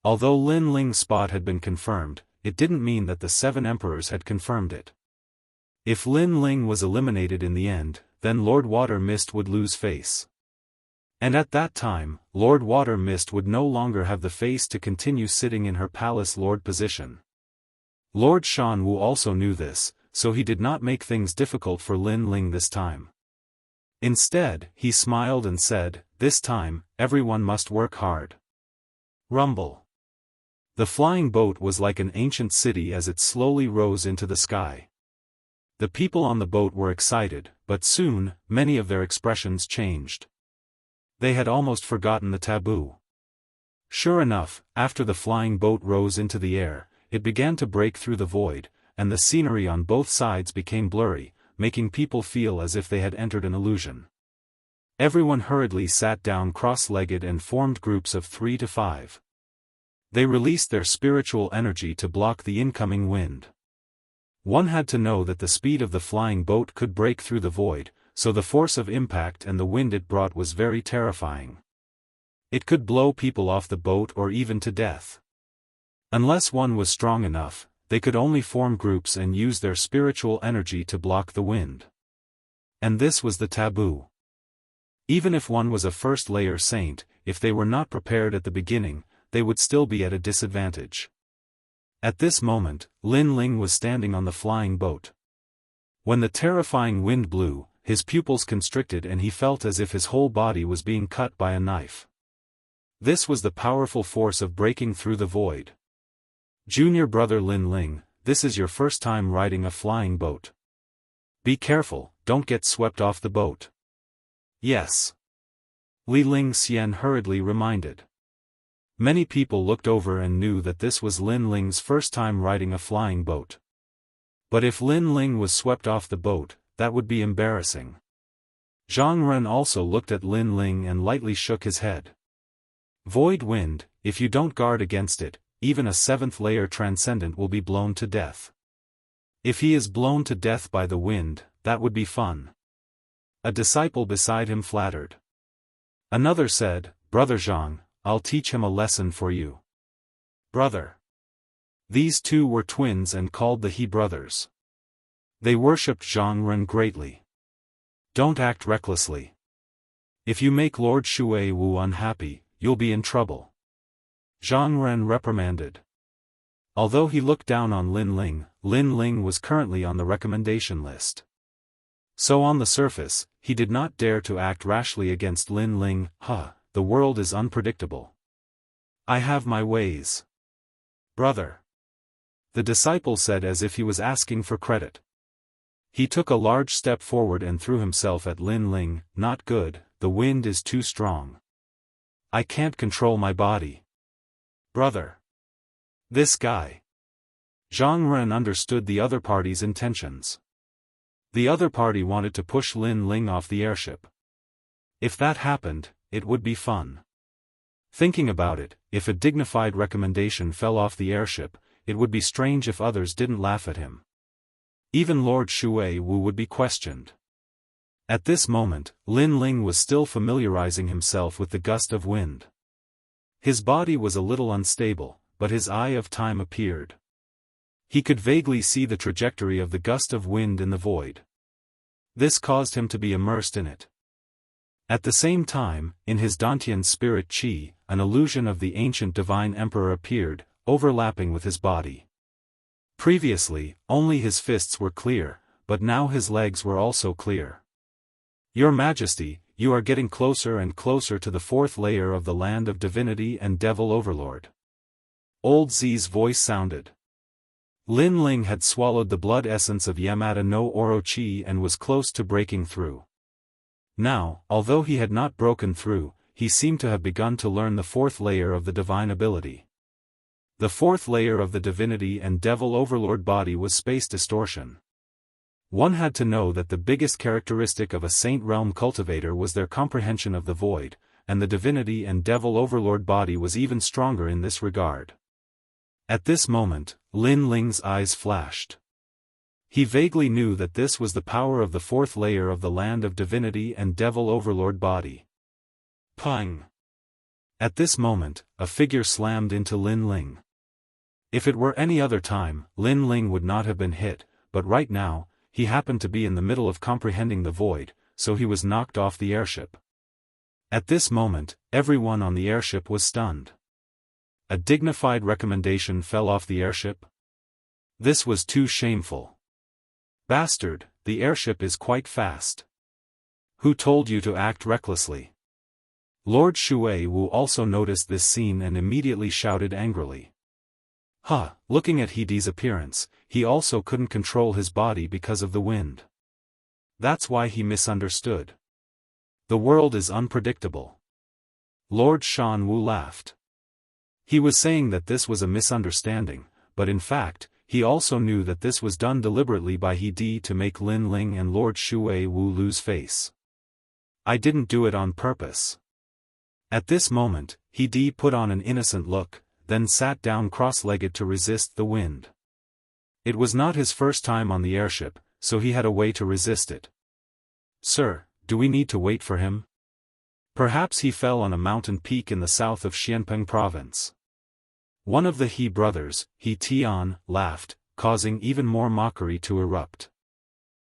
Although Lin Ling's spot had been confirmed, it didn't mean that the 7 emperors had confirmed it. If Lin Ling was eliminated in the end, then Lord Water Mist would lose face. And at that time, Lord Water Mist would no longer have the face to continue sitting in her palace lord position. Lord Shan Wu also knew this, so he did not make things difficult for Lin Ling this time. Instead, he smiled and said, this time, everyone must work hard. Rumble. The flying boat was like an ancient city as it slowly rose into the sky. The people on the boat were excited, but soon, many of their expressions changed. They had almost forgotten the taboo. Sure enough, after the flying boat rose into the air, it began to break through the void, and the scenery on both sides became blurry, making people feel as if they had entered an illusion. Everyone hurriedly sat down cross-legged and formed groups of 3 to 5. They released their spiritual energy to block the incoming wind. One had to know that the speed of the flying boat could break through the void, so the force of impact and the wind it brought was very terrifying. It could blow people off the boat or even to death. Unless one was strong enough, they could only form groups and use their spiritual energy to block the wind. And this was the taboo. Even if one was a first-layer saint, if they were not prepared at the beginning, they would still be at a disadvantage. At this moment, Lin Ling was standing on the flying boat. When the terrifying wind blew, his pupils constricted and he felt as if his whole body was being cut by a knife. This was the powerful force of breaking through the void. Junior brother Lin Ling, this is your first time riding a flying boat. Be careful, don't get swept off the boat. Yes. Li Ling Xian hurriedly reminded. Many people looked over and knew that this was Lin Ling's first time riding a flying boat. But if Lin Ling was swept off the boat, that would be embarrassing. Zhang Ren also looked at Lin Ling and lightly shook his head. Void wind, if you don't guard against it, even a 7th-layer transcendent will be blown to death. If he is blown to death by the wind, that would be fun. A disciple beside him flattered. Another said, Brother Zhang, I'll teach him a lesson for you. Brother. These two were twins and called the He brothers. They worshipped Zhang Ren greatly. Don't act recklessly. If you make Lord Shui Wu unhappy, you'll be in trouble. Zhang Ren reprimanded. Although he looked down on Lin Ling was currently on the recommendation list. So on the surface, he did not dare to act rashly against Lin Ling. The world is unpredictable. I have my ways. Brother. The disciple said as if he was asking for credit. He took a large step forward and threw himself at Lin Ling. Not good, the wind is too strong. I can't control my body. Brother. This guy. Zhang Ren understood the other party's intentions. The other party wanted to push Lin Ling off the airship. If that happened, it would be fun. Thinking about it, if a dignified recommendation fell off the airship, it would be strange if others didn't laugh at him. Even Lord Shui Wu would be questioned. At this moment, Lin Ling was still familiarizing himself with the gust of wind. His body was a little unstable, but his eye of time appeared. He could vaguely see the trajectory of the gust of wind in the void. This caused him to be immersed in it. At the same time, in his Dantian spirit qi, an illusion of the ancient divine emperor appeared, overlapping with his body. Previously, only his fists were clear, but now his legs were also clear. Your Majesty, you are getting closer and closer to the fourth layer of the land of divinity and devil overlord. Old Z's voice sounded. Lin Ling had swallowed the blood essence of Yamada no Orochi and was close to breaking through. Now, although he had not broken through, he seemed to have begun to learn the fourth layer of the divine ability. The fourth layer of the divinity and devil overlord body was space distortion. One had to know that the biggest characteristic of a Saint Realm cultivator was their comprehension of the void, and the divinity and devil overlord body was even stronger in this regard. At this moment, Lin Ling's eyes flashed. He vaguely knew that this was the power of the fourth layer of the land of divinity and devil overlord body. Pang! At this moment, a figure slammed into Lin Ling. If it were any other time, Lin Ling would not have been hit, but right now, he happened to be in the middle of comprehending the void, so he was knocked off the airship. At this moment, everyone on the airship was stunned. A dignified recommendation fell off the airship? This was too shameful. Bastard, the airship is quite fast. Who told you to act recklessly? Lord Shui Wu also noticed this scene and immediately shouted angrily. Looking at Hede's appearance, he also couldn't control his body because of the wind. That's why he misunderstood. The world is unpredictable. Lord Shan Wu laughed. He was saying that this was a misunderstanding, but in fact, he also knew that this was done deliberately by Hede to make Lin Ling and Lord Shui Wu lose face. I didn't do it on purpose. At this moment, Hede put on an innocent look, then sat down cross-legged to resist the wind. It was not his first time on the airship, so he had a way to resist it. Sir, do we need to wait for him? Perhaps he fell on a mountain peak in the south of Xianpeng province. One of the He brothers, He Tian, laughed, causing even more mockery to erupt.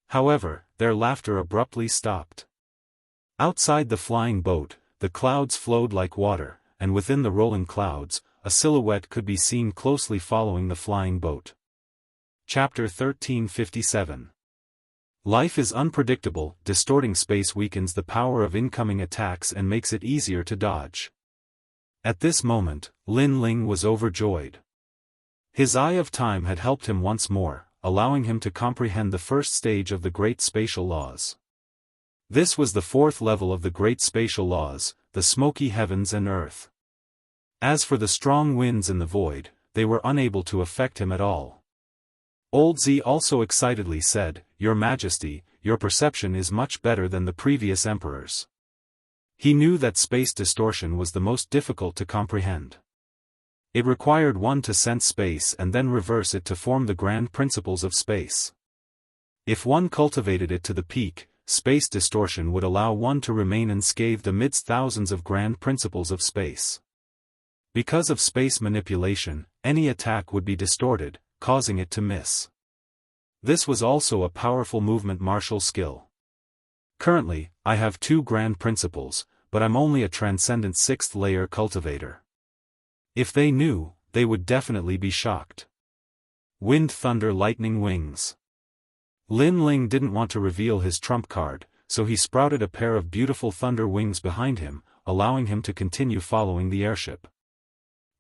However, their laughter abruptly stopped. Outside the flying boat, the clouds flowed like water, and within the rolling clouds, a silhouette could be seen closely following the flying boat. Chapter 1357. Life is unpredictable, distorting space weakens the power of incoming attacks and makes it easier to dodge. At this moment, Lin Ling was overjoyed. His eye of time had helped him once more, allowing him to comprehend the first stage of the Great Spatial Laws. This was the fourth level of the Great Spatial Laws, the smoky heavens and earth. As for the strong winds in the void, they were unable to affect him at all. Old Z also excitedly said, Your Majesty, your perception is much better than the previous emperors. He knew that space distortion was the most difficult to comprehend. It required one to sense space and then reverse it to form the grand principles of space. If one cultivated it to the peak, space distortion would allow one to remain unscathed amidst thousands of grand principles of space. Because of space manipulation, any attack would be distorted, causing it to miss. This was also a powerful movement martial skill. Currently, I have 2 grand principles, but I'm only a transcendent 6th layer cultivator. If they knew, they would definitely be shocked. Wind, thunder, lightning, wings. Lin Ling didn't want to reveal his trump card, so he sprouted a pair of beautiful thunder wings behind him, allowing him to continue following the airship.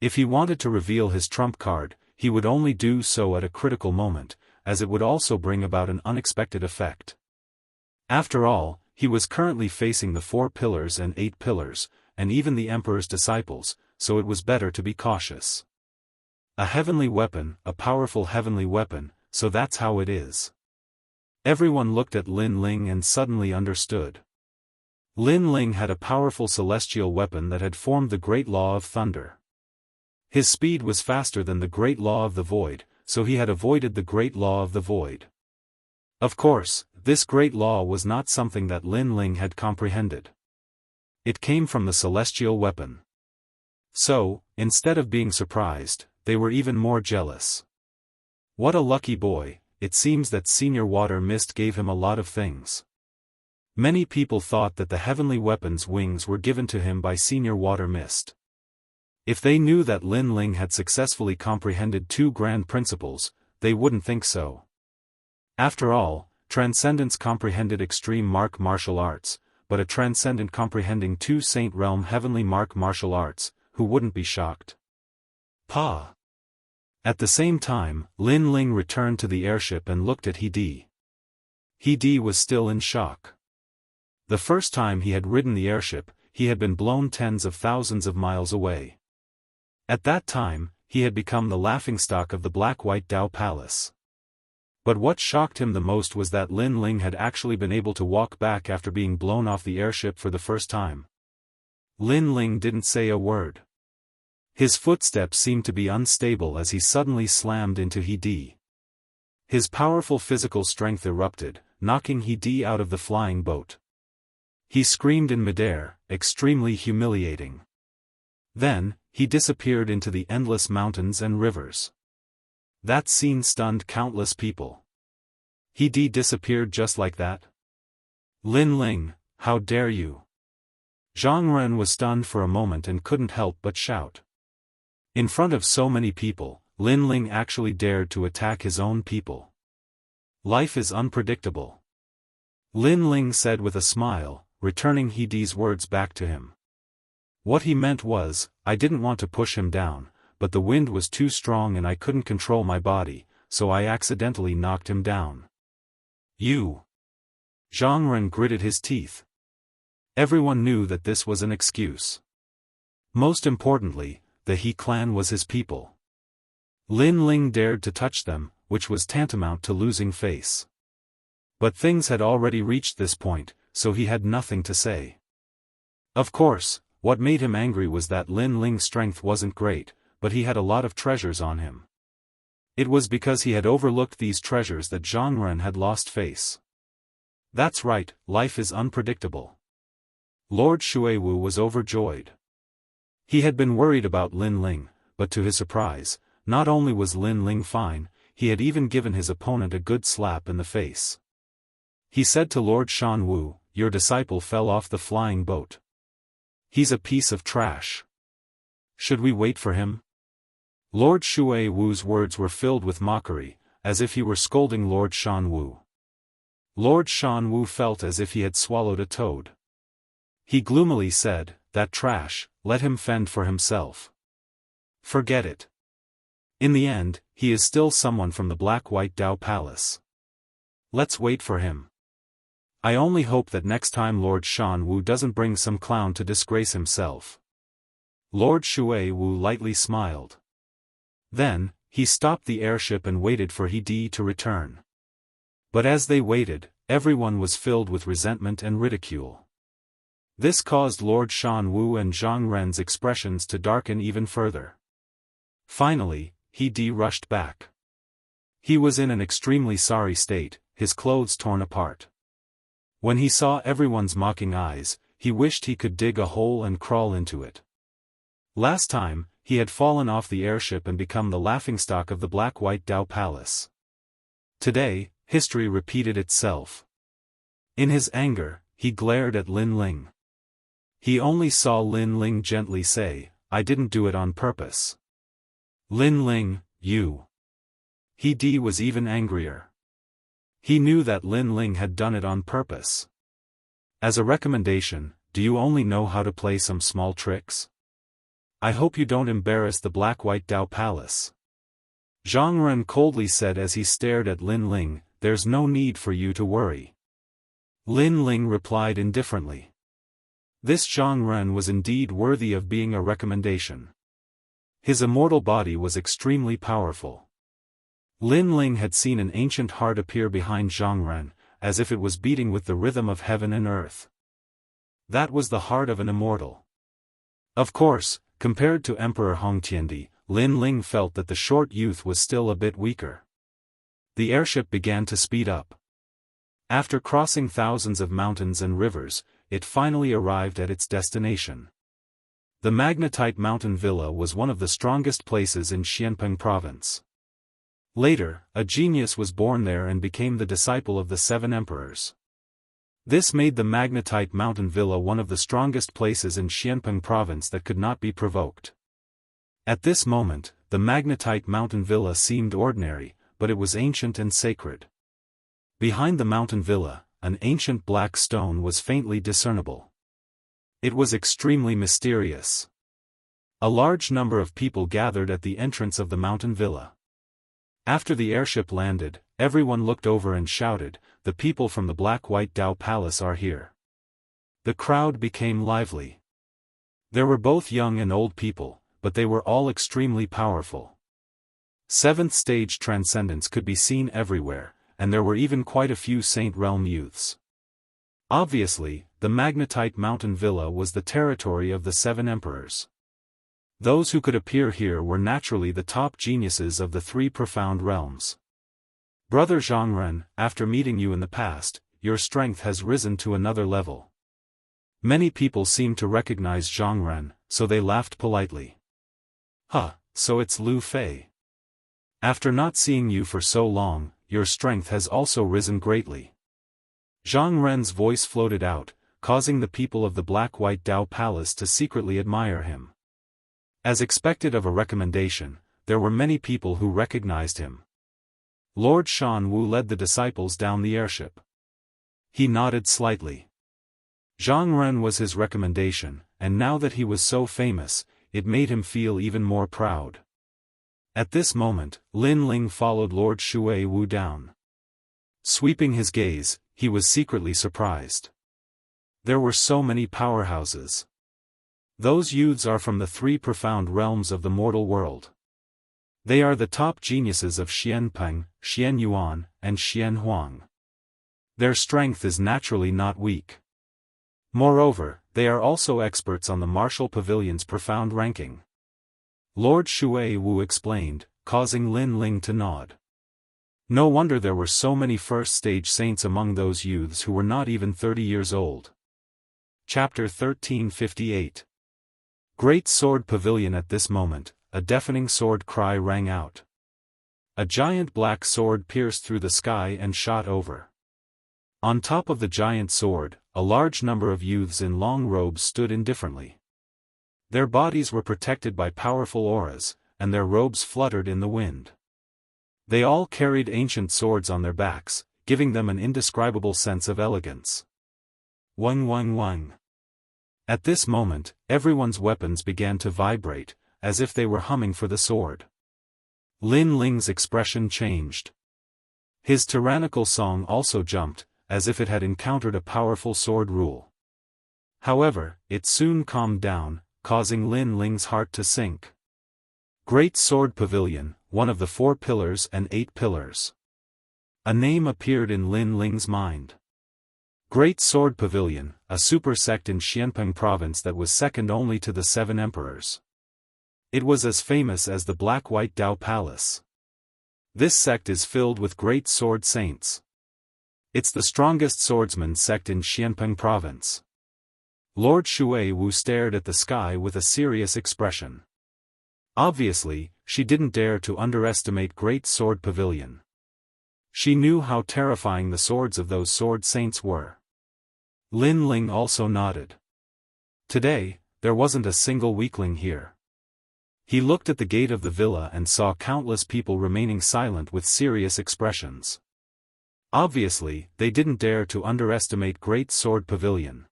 If he wanted to reveal his trump card, he would only do so at a critical moment, as it would also bring about an unexpected effect. After all, he was currently facing the 4 pillars and 8 pillars, and even the Emperor's disciples, so it was better to be cautious. A heavenly weapon, a powerful heavenly weapon, so that's how it is. Everyone looked at Lin Ling and suddenly understood. Lin Ling had a powerful celestial weapon that had formed the Great Law of Thunder. His speed was faster than the Great Law of the Void, so he had avoided the Great Law of the Void. Of course, this Great Law was not something that Lin Ling had comprehended. It came from the celestial weapon. So, instead of being surprised, they were even more jealous. What a lucky boy, it seems that Senior Water Mist gave him a lot of things. Many people thought that the heavenly weapon's wings were given to him by Senior Water Mist. If they knew that Lin Ling had successfully comprehended 2 grand principles, they wouldn't think so. After all, Transcendence comprehended extreme martial arts, but a Transcendent comprehending 2 Saint Realm heavenly martial arts, who wouldn't be shocked? Pa! At the same time, Lin Ling returned to the airship and looked at He Di was still in shock. The first time he had ridden the airship, he had been blown tens of thousands of miles away. At that time, he had become the laughingstock of the Black-White Dao Palace. But what shocked him the most was that Lin Ling had actually been able to walk back after being blown off the airship for the first time. Lin Ling didn't say a word. His footsteps seemed to be unstable as he suddenly slammed into He Di. His powerful physical strength erupted, knocking He Di out of the flying boat. He screamed in midair, extremely humiliating. Then, he disappeared into the endless mountains and rivers. That scene stunned countless people. He Di disappeared just like that? Lin Ling, how dare you? Zhang Ren was stunned for a moment and couldn't help but shout. In front of so many people, Lin Ling actually dared to attack his own people. Life is unpredictable. Lin Ling said with a smile, returning He Di's words back to him. What he meant was, I didn't want to push him down, but the wind was too strong and I couldn't control my body, so I accidentally knocked him down. You! Zhang Ren gritted his teeth. Everyone knew that this was an excuse. Most importantly, the He clan was his people. Lin Ling dared to touch them, which was tantamount to losing face. But things had already reached this point, so he had nothing to say. Of course, what made him angry was that Lin Ling's strength wasn't great, but he had a lot of treasures on him. It was because he had overlooked these treasures that Zhang Ren had lost face. That's right, life is unpredictable. Lord Shuiwu was overjoyed. He had been worried about Lin Ling, but to his surprise, not only was Lin Ling fine, he had even given his opponent a good slap in the face. He said to Lord Shanwu, your disciple fell off the flying boat. He's a piece of trash. Should we wait for him? Lord Shuiwu's words were filled with mockery, as if he were scolding Lord Shanwu. Lord Shanwu felt as if he had swallowed a toad. He gloomily said, that trash, let him fend for himself. Forget it. In the end, he is still someone from the Black-White Dao Palace. Let's wait for him. I only hope that next time Lord Shanwu doesn't bring some clown to disgrace himself. Lord Shuiwu lightly smiled. Then, he stopped the airship and waited for He Di to return. But as they waited, everyone was filled with resentment and ridicule. This caused Lord Shanwu and Zhang Ren's expressions to darken even further. Finally, He Di rushed back. He was in an extremely sorry state, his clothes torn apart. When he saw everyone's mocking eyes, he wished he could dig a hole and crawl into it. Last time, he had fallen off the airship and become the laughingstock of the Black-White Dao Palace. Today, history repeated itself. In his anger, he glared at Lin Ling. He only saw Lin Ling gently say, I didn't do it on purpose. Lin Ling, you. He Di was even angrier. He knew that Lin Ling had done it on purpose. As a recommendation, do you only know how to play some small tricks? I hope you don't embarrass the Black-White Dao Palace. Zhang Ren coldly said as he stared at Lin Ling, there's no need for you to worry. Lin Ling replied indifferently. This Zhang Ren was indeed worthy of being a recommendation. His immortal body was extremely powerful. Lin Ling had seen an ancient heart appear behind Zhang Ren, as if it was beating with the rhythm of heaven and earth. That was the heart of an immortal. Of course, compared to Emperor Hongtiandi, Lin Ling felt that the short youth was still a bit weaker. The airship began to speed up. After crossing thousands of mountains and rivers, it finally arrived at its destination. The magnetite mountain villa was one of the strongest places in Xianpeng province. Later, a genius was born there and became the disciple of the 7 emperors. This made the magnetite mountain villa one of the strongest places in Xianpeng province that could not be provoked. At this moment, the magnetite mountain villa seemed ordinary, but it was ancient and sacred. Behind the mountain villa, an ancient black stone was faintly discernible. It was extremely mysterious. A large number of people gathered at the entrance of the mountain villa. After the airship landed, everyone looked over and shouted, "The people from the Black-White Dao Palace are here." The crowd became lively. There were both young and old people, but they were all extremely powerful. 7th stage transcendence could be seen everywhere, and there were even quite a few Saint Realm youths. Obviously, the magnetite mountain villa was the territory of the 7 emperors. Those who could appear here were naturally the top geniuses of the 3 profound realms. Brother Zhongren, after meeting you in the past, your strength has risen to another level. Many people seemed to recognize Zhongren, so they laughed politely. Huh, so it's Lu Fei. After not seeing you for so long, your strength has also risen greatly. Zhang Ren's voice floated out, causing the people of the Black-White Dao Palace to secretly admire him. As expected of a recommendation, there were many people who recognized him. Lord Shan Wu led the disciples down the airship. He nodded slightly. Zhang Ren was his recommendation, and now that he was so famous, it made him feel even more proud. At this moment, Lin Ling followed Lord Shui Wu down. Sweeping his gaze, he was secretly surprised. There were so many powerhouses. Those youths are from the 3 profound realms of the mortal world. They are the top geniuses of Xianpeng, Xianyuan, and Xianhuang. Their strength is naturally not weak. Moreover, they are also experts on the martial pavilion's profound ranking. Lord Shui Wu explained, causing Lin Ling to nod. No wonder there were so many first-stage saints among those youths who were not even 30 years old. Chapter 1358. Great Sword Pavilion. At this moment, a deafening sword cry rang out. A giant black sword pierced through the sky and shot over. On top of the giant sword, a large number of youths in long robes stood indifferently. Their bodies were protected by powerful auras, and their robes fluttered in the wind. They all carried ancient swords on their backs, giving them an indescribable sense of elegance. Wang wang wang. At this moment, everyone's weapons began to vibrate, as if they were humming for the sword. Lin Ling's expression changed. His tyrannical song also jumped, as if it had encountered a powerful sword rule. However, it soon calmed down, causing Lin Ling's heart to sink. Great Sword Pavilion, one of the 4 pillars and 8 pillars. A name appeared in Lin Ling's mind. Great Sword Pavilion, a super sect in Xianpeng province that was second only to the 7 emperors. It was as famous as the Black-White Dao Palace. This sect is filled with great sword saints. It's the strongest swordsman sect in Xianpeng province. Lord Shui Wu stared at the sky with a serious expression. Obviously, she didn't dare to underestimate Great Sword Pavilion. She knew how terrifying the swords of those sword saints were. Lin Ling also nodded. Today, there wasn't a single weakling here. He looked at the gate of the villa and saw countless people remaining silent with serious expressions. Obviously, they didn't dare to underestimate Great Sword Pavilion.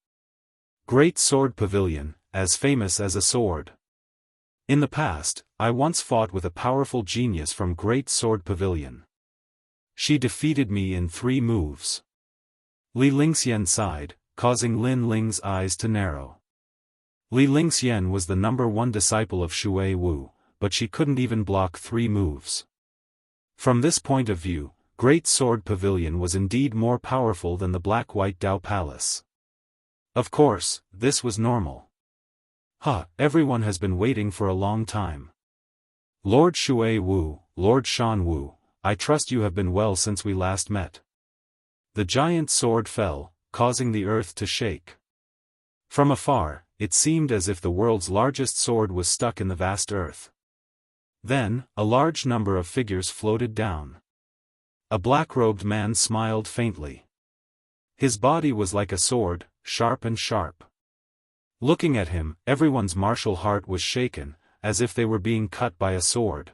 Great Sword Pavilion, as famous as a sword. In the past, I once fought with a powerful genius from Great Sword Pavilion. She defeated me in 3 moves. Li Lingxian sighed, causing Lin Ling's eyes to narrow. Li Lingxian was the #1 disciple of Shui Wu, but she couldn't even block 3 moves. From this point of view, Great Sword Pavilion was indeed more powerful than the Black-White Dao Palace. Of course, this was normal. Everyone has been waiting for a long time. Lord Shui Wu, Lord Shan Wu, I trust you have been well since we last met. The giant sword fell, causing the earth to shake. From afar, it seemed as if the world's largest sword was stuck in the vast earth. Then, a large number of figures floated down. A black-robed man smiled faintly. His body was like a sword, sharp and sharp. Looking at him, everyone's martial heart was shaken, as if they were being cut by a sword.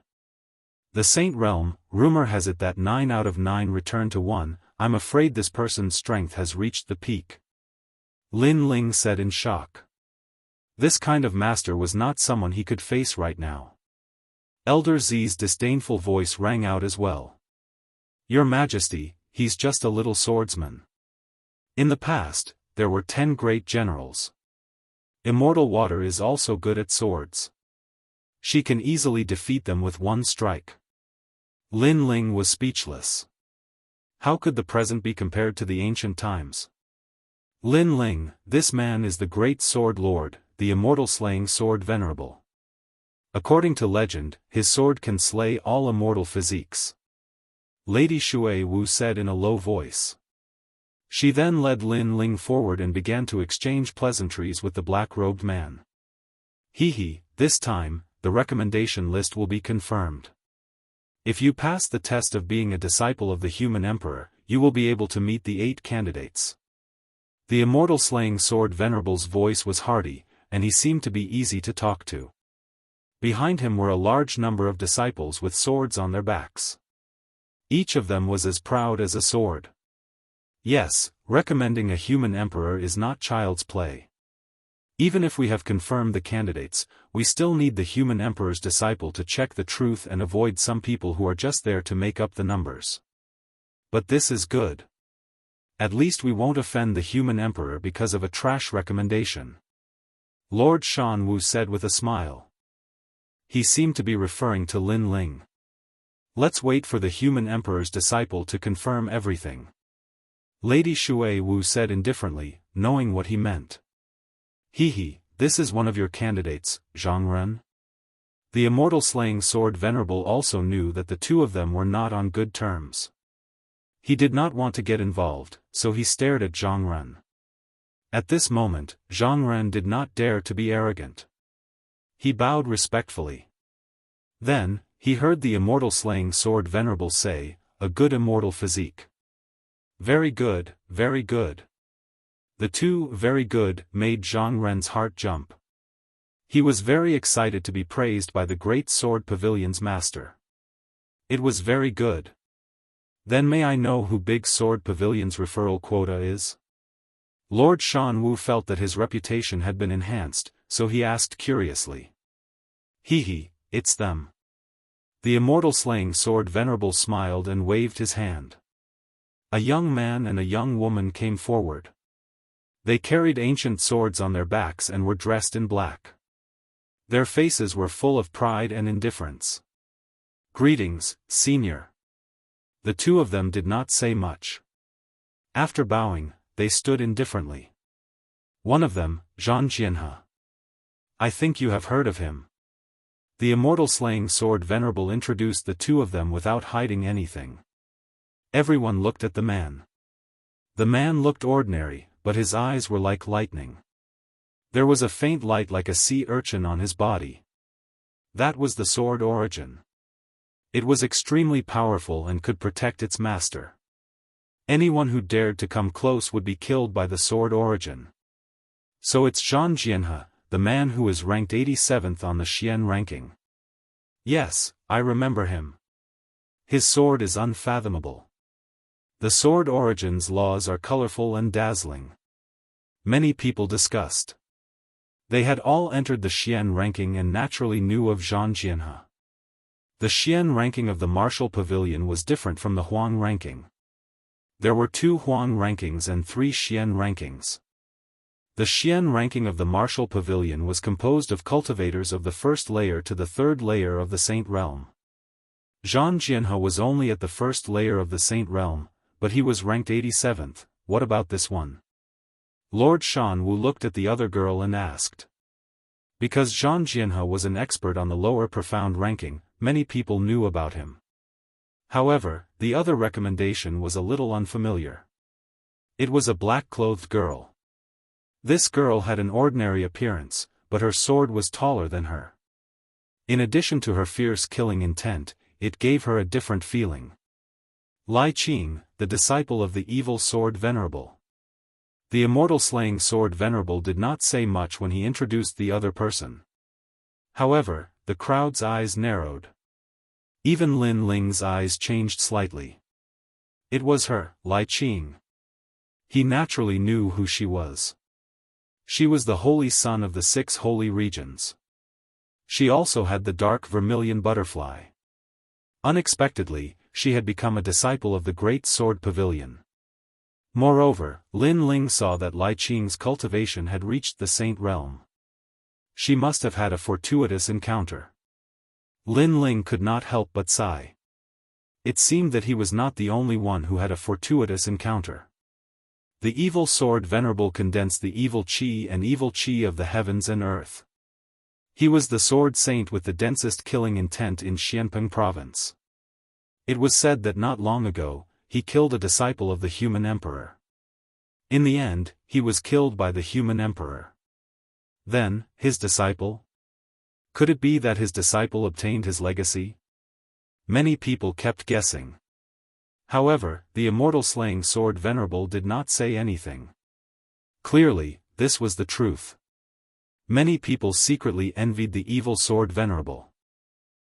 The Saint Realm, rumor has it that 9 out of 9 return to 1, I'm afraid this person's strength has reached the peak. Lin Ling said in shock. This kind of master was not someone he could face right now. Elder Z's disdainful voice rang out as well. Your Majesty, he's just a little swordsman. In the past, there were 10 great generals. Immortal Water is also good at swords. She can easily defeat them with one strike. Lin Ling was speechless. How could the present be compared to the ancient times? Lin Ling, this man is the great sword lord, the immortal slaying sword venerable. According to legend, his sword can slay all immortal physiques. Lady Shui Wu said in a low voice. She then led Lin Ling forward and began to exchange pleasantries with the black-robed man. This time, the recommendation list will be confirmed. If you pass the test of being a disciple of the human emperor, you will be able to meet the 8 candidates. The immortal slaying sword venerable's voice was hearty, and he seemed to be easy to talk to. Behind him were a large number of disciples with swords on their backs. Each of them was as proud as a sword. Yes, recommending a human emperor is not child's play. Even if we have confirmed the candidates, we still need the human emperor's disciple to check the truth and avoid some people who are just there to make up the numbers. But this is good. At least we won't offend the human emperor because of a trash recommendation. Lord Shan Wu said with a smile. He seemed to be referring to Lin Ling. Let's wait for the human emperor's disciple to confirm everything. Lady Shui Wu said indifferently, knowing what he meant. This is one of your candidates, Zhang Ren? The immortal slaying sword venerable also knew that the two of them were not on good terms. He did not want to get involved, so he stared at Zhang Ren. At this moment, Zhang Ren did not dare to be arrogant. He bowed respectfully. Then, he heard the immortal slaying sword venerable say, a good immortal physique. Very good, very good. The two very good made Zhang Ren's heart jump. He was very excited to be praised by the great sword pavilion's master. It was very good. Then may I know who Big Sword Pavilion's referral quota is? Lord Shan Wu felt that his reputation had been enhanced, so he asked curiously. It's them. The immortal slaying sword venerable smiled and waved his hand. A young man and a young woman came forward. They carried ancient swords on their backs and were dressed in black. Their faces were full of pride and indifference. Greetings, Senior. The two of them did not say much. After bowing, they stood indifferently. One of them, Zhang Jianhe. I think you have heard of him. The immortal slaying sword venerable introduced the two of them without hiding anything. Everyone looked at the man. The man looked ordinary, but his eyes were like lightning. There was a faint light like a sea urchin on his body. That was the sword origin. It was extremely powerful and could protect its master. Anyone who dared to come close would be killed by the sword origin. So it's Zhang Jianhe, the man who is ranked 87th on the Xian ranking. Yes, I remember him. His sword is unfathomable. The sword origin's laws are colorful and dazzling. Many people discussed. They had all entered the Xian ranking and naturally knew of Zhang Jianhe. The Xian ranking of the Martial Pavilion was different from the Huang ranking. There were 2 Huang rankings and 3 Xian rankings. The Xian ranking of the Martial Pavilion was composed of cultivators of the first layer to the 3rd layer of the Saint Realm. Zhang Jianhe was only at the 1st layer of the Saint Realm, but he was ranked 87th. What about this one? Lord Shan Wu looked at the other girl and asked. Because Zhang Jianhe was an expert on the lower profound ranking, many people knew about him. However, the other recommendation was a little unfamiliar. It was a black-clothed girl. This girl had an ordinary appearance, but her sword was taller than her. In addition to her fierce killing intent, it gave her a different feeling. Lai Qing, the disciple of the evil sword Venerable. The immortal slaying sword Venerable did not say much when he introduced the other person. However, the crowd's eyes narrowed. Even Lin Ling's eyes changed slightly. It was her, Lai Qing. He naturally knew who she was. She was the holy son of the 6 holy regions. She also had the dark vermilion butterfly. Unexpectedly, she had become a disciple of the Great Sword Pavilion. Moreover, Lin Ling saw that Lai Qing's cultivation had reached the saint realm. She must have had a fortuitous encounter. Lin Ling could not help but sigh. It seemed that he was not the only one who had a fortuitous encounter. The evil sword Venerable condensed the evil qi and evil qi of the heavens and earth. He was the sword saint with the densest killing intent in Xianpeng province. It was said that not long ago, he killed a disciple of the human emperor. In the end, he was killed by the human emperor. Then, his disciple? Could it be that his disciple obtained his legacy? Many people kept guessing. However, the immortal slaying sword Venerable did not say anything. Clearly, this was the truth. Many people secretly envied the evil sword Venerable.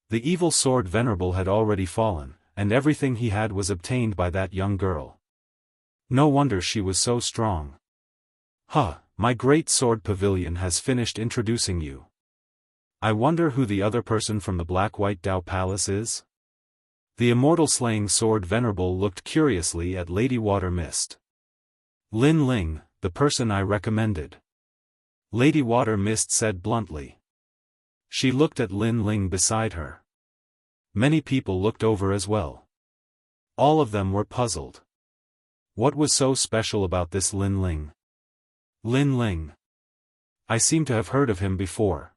The evil sword Venerable had already fallen, and everything he had was obtained by that young girl. No wonder she was so strong. My great sword pavilion has finished introducing you. I wonder who the other person from the Black-White Dao Palace is? The immortal slaying sword Venerable looked curiously at Lady Water Mist. Lin Ling, the person I recommended. Lady Water Mist said bluntly. She looked at Lin Ling beside her. Many people looked over as well. All of them were puzzled. What was so special about this Lin Ling? Lin Ling. I seem to have heard of him before.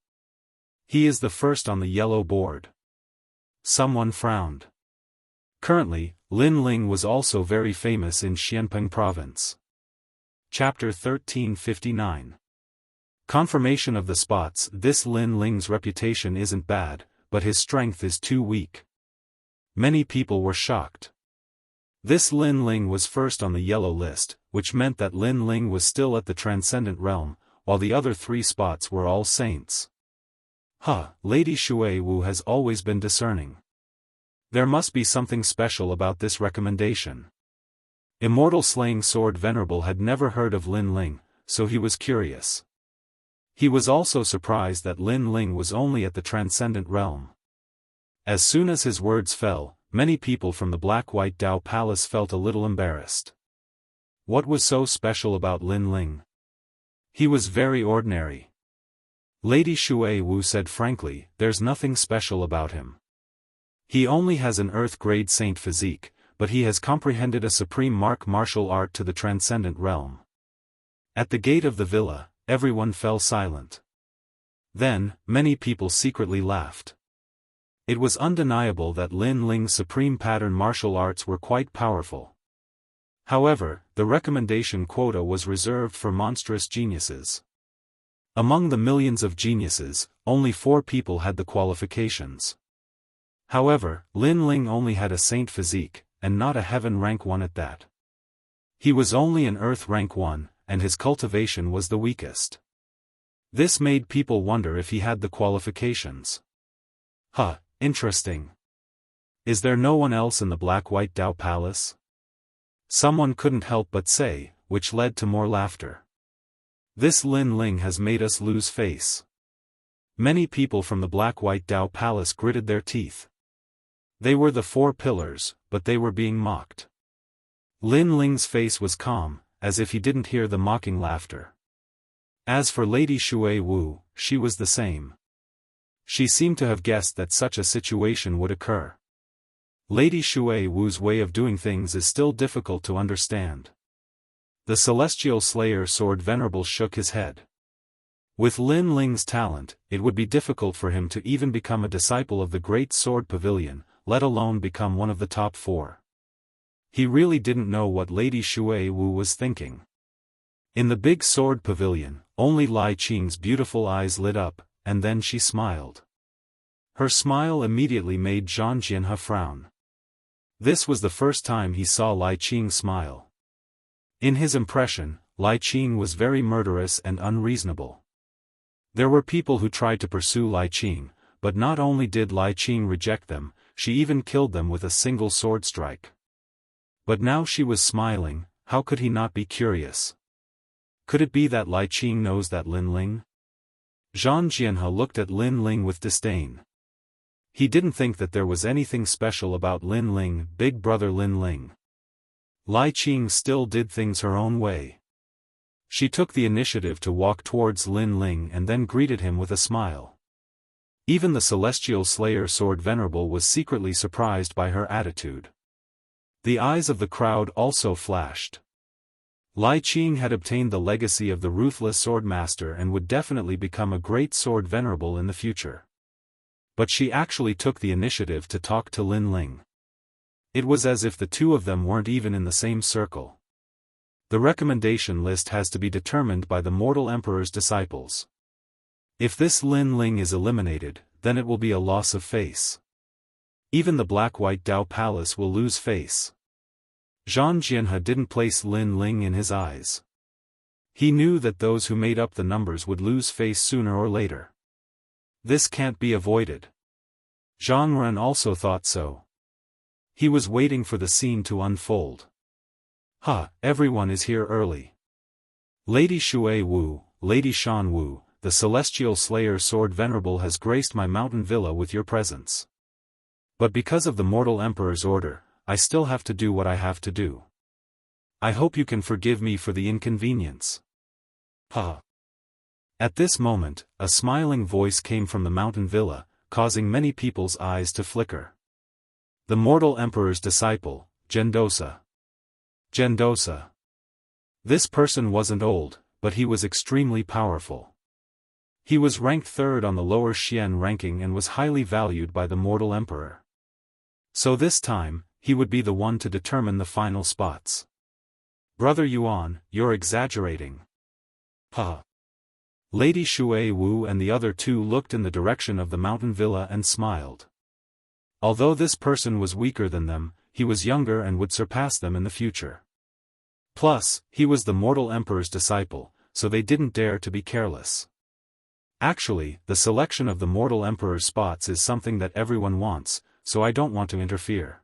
He is the first on the yellow board. Someone frowned. Currently, Lin Ling was also very famous in Xianpeng province. Chapter 1359. Confirmation of the spots. This Lin Ling's reputation isn't bad, but his strength is too weak. Many people were shocked. This Lin Ling was first on the yellow list, which meant that Lin Ling was still at the transcendent realm, while the other 3 spots were all saints. Lady Shui Wu has always been discerning. There must be something special about this recommendation. Immortal slaying sword Venerable had never heard of Lin Ling, so he was curious. He was also surprised that Lin Ling was only at the transcendent realm. As soon as his words fell, many people from the Black-White Dao Palace felt a little embarrassed. What was so special about Lin Ling? He was very ordinary. Lady Shui Wu said frankly, there's nothing special about him. He only has an earth-grade saint physique, but he has comprehended a supreme martial art to the transcendent realm. At the gate of the villa, everyone fell silent. Then, many people secretly laughed. It was undeniable that Lin Ling's supreme pattern martial arts were quite powerful. However, the recommendation quota was reserved for monstrous geniuses. Among the millions of geniuses, only 4 people had the qualifications. However, Lin Ling only had a saint physique, and not a heaven rank 1 at that. He was only an earth rank 1, and his cultivation was the weakest. This made people wonder if he had the qualifications. Interesting. Is there no one else in the Black-White Dao Palace? Someone couldn't help but say, which led to more laughter. This Lin Ling has made us lose face. Many people from the Black-White Dao Palace gritted their teeth. They were the 4 pillars, but they were being mocked. Lin Ling's face was calm, as if he didn't hear the mocking laughter. As for Lady Shui Wu, she was the same. She seemed to have guessed that such a situation would occur. Lady Shui Wu's way of doing things is still difficult to understand. The celestial slayer Sword Venerable shook his head. With Lin Ling's talent, it would be difficult for him to even become a disciple of the Great Sword Pavilion, let alone become one of the top 4. He really didn't know what Lady Shui Wu was thinking. In the big sword pavilion, only Lai Qing's beautiful eyes lit up, and then she smiled. Her smile immediately made Zhang Jianhe frown. This was the first time he saw Lai Qing smile. In his impression, Lai Qing was very murderous and unreasonable. There were people who tried to pursue Lai Qing, but not only did Lai Qing reject them, she even killed them with a single sword strike. But now she was smiling, how could he not be curious? Could it be that Lai Qing knows that Lin Ling? Zhang Jianhe looked at Lin Ling with disdain. He didn't think that there was anything special about Lin Ling, big brother Lin Ling. Lai Qing still did things her own way. She took the initiative to walk towards Lin Ling and then greeted him with a smile. Even the celestial slayer Sword Venerable was secretly surprised by her attitude. The eyes of the crowd also flashed. Lai Qing had obtained the legacy of the ruthless sword master and would definitely become a great sword venerable in the future. But she actually took the initiative to talk to Lin Ling. It was as if the two of them weren't even in the same circle. The recommendation list has to be determined by the mortal emperor's disciples. If this Lin Ling is eliminated, then it will be a loss of face. Even the black-white Dao Palace will lose face. Zhang Jianhe didn't place Lin Ling in his eyes. He knew that those who made up the numbers would lose face sooner or later. This can't be avoided. Zhang Ren also thought so. He was waiting for the scene to unfold. Everyone is here early. Lady Shui Wu, Lady Shan Wu, the celestial slayer Sword Venerable has graced my mountain villa with your presence. But because of the mortal emperor's order, I still have to do what I have to do. I hope you can forgive me for the inconvenience. At this moment, a smiling voice came from the mountain villa, causing many people's eyes to flicker. The mortal emperor's disciple, Gendosa. Gendosa. This person wasn't old, but he was extremely powerful. He was ranked 3rd on the lower Xian ranking and was highly valued by the mortal emperor. So this time, he would be the one to determine the final spots. Brother Yuan, you're exaggerating. Lady Shui Wu and the other two looked in the direction of the mountain villa and smiled. Although this person was weaker than them, he was younger and would surpass them in the future. Plus, he was the mortal emperor's disciple, so they didn't dare to be careless. Actually, the selection of the mortal emperor's spots is something that everyone wants, so I don't want to interfere.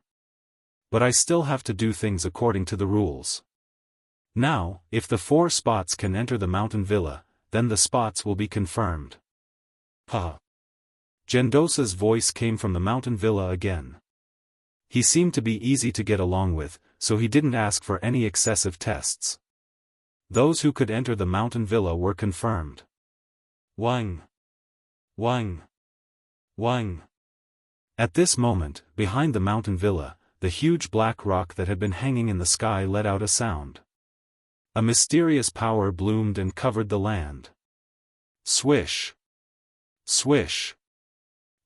But I still have to do things according to the rules. Now, if the 4 spots can enter the mountain villa, then the spots will be confirmed. Gendosa's voice came from the mountain villa again. He seemed to be easy to get along with, so he didn't ask for any excessive tests. Those who could enter the mountain villa were confirmed. Wang. Wang. Wang. At this moment, behind the mountain villa, the huge black rock that had been hanging in the sky let out a sound. A mysterious power bloomed and covered the land. Swish. Swish.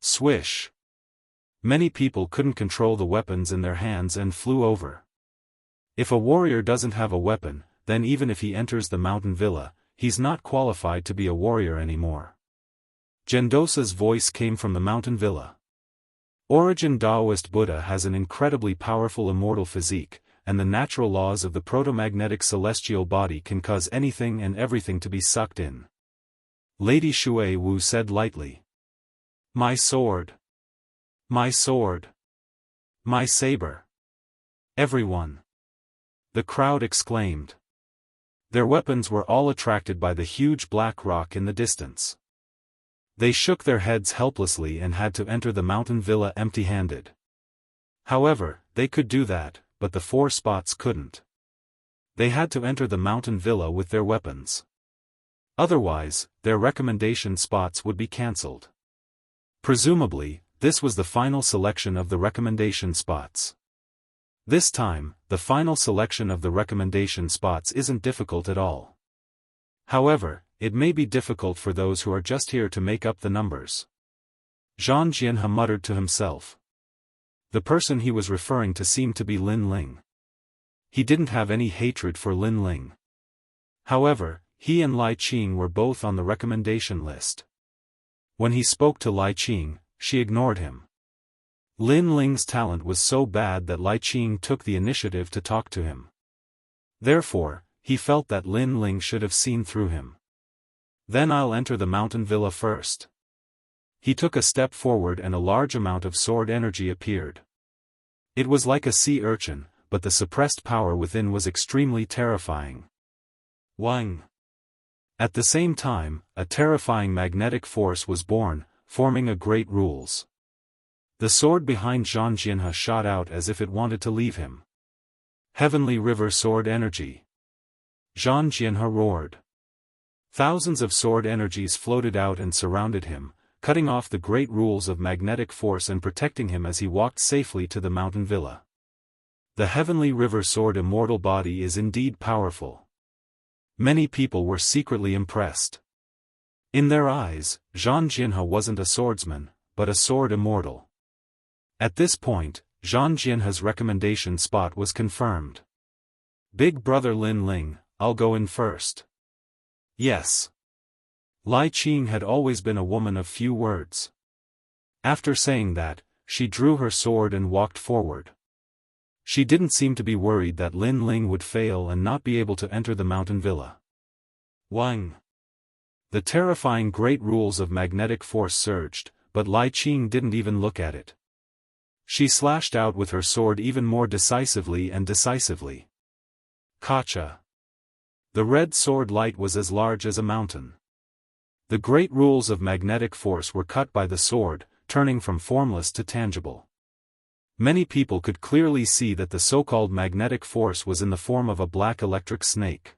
Swish. Many people couldn't control the weapons in their hands and flew over. If a warrior doesn't have a weapon, then even if he enters the mountain villa, he's not qualified to be a warrior anymore. Gendosa's voice came from the mountain villa. Origin Daoist Buddha has an incredibly powerful immortal physique, and the natural laws of the protomagnetic celestial body can cause anything and everything to be sucked in. Lady Shui Wu said lightly. My sword. My sword. My saber. Everyone. The crowd exclaimed. Their weapons were all attracted by the huge black rock in the distance. They shook their heads helplessly and had to enter the mountain villa empty-handed. However, they could do that, but the 4 spots couldn't. They had to enter the mountain villa with their weapons. Otherwise, their recommendation spots would be cancelled. Presumably, this was the final selection of the recommendation spots. This time, the final selection of the recommendation spots isn't difficult at all. However, it may be difficult for those who are just here to make up the numbers. Xianxia muttered to himself. The person he was referring to seemed to be Lin Ling. He didn't have any hatred for Lin Ling. However, he and Lai Qing were both on the recommendation list. When he spoke to Lai Qing, she ignored him. Lin Ling's talent was so bad that Lai Qing took the initiative to talk to him. Therefore, he felt that Lin Ling should have seen through him. Then I'll enter the mountain villa first. He took a step forward and a large amount of sword energy appeared. It was like a sea urchin, but the suppressed power within was extremely terrifying. Wang. At the same time, a terrifying magnetic force was born, forming a great rules. The sword behind Xianxia shot out as if it wanted to leave him. Heavenly River Sword Energy. Xianxia roared. Thousands of sword energies floated out and surrounded him, cutting off the great rules of magnetic force and protecting him as he walked safely to the mountain villa. The Heavenly River Sword Immortal body is indeed powerful. Many people were secretly impressed. In their eyes, Xianxia wasn't a swordsman, but a sword immortal. At this point, Xianxia's recommendation spot was confirmed. Big brother Lin Ling, I'll go in first. Yes. Lai Qing had always been a woman of few words. After saying that, she drew her sword and walked forward. She didn't seem to be worried that Lin Ling would fail and not be able to enter the mountain villa. Wang. The terrifying great rules of magnetic force surged, but Lai Qing didn't even look at it. She slashed out with her sword even more decisively and decisively. Kacha. The red sword light was as large as a mountain. The great rules of magnetic force were cut by the sword, turning from formless to tangible. Many people could clearly see that the so-called magnetic force was in the form of a black electric snake.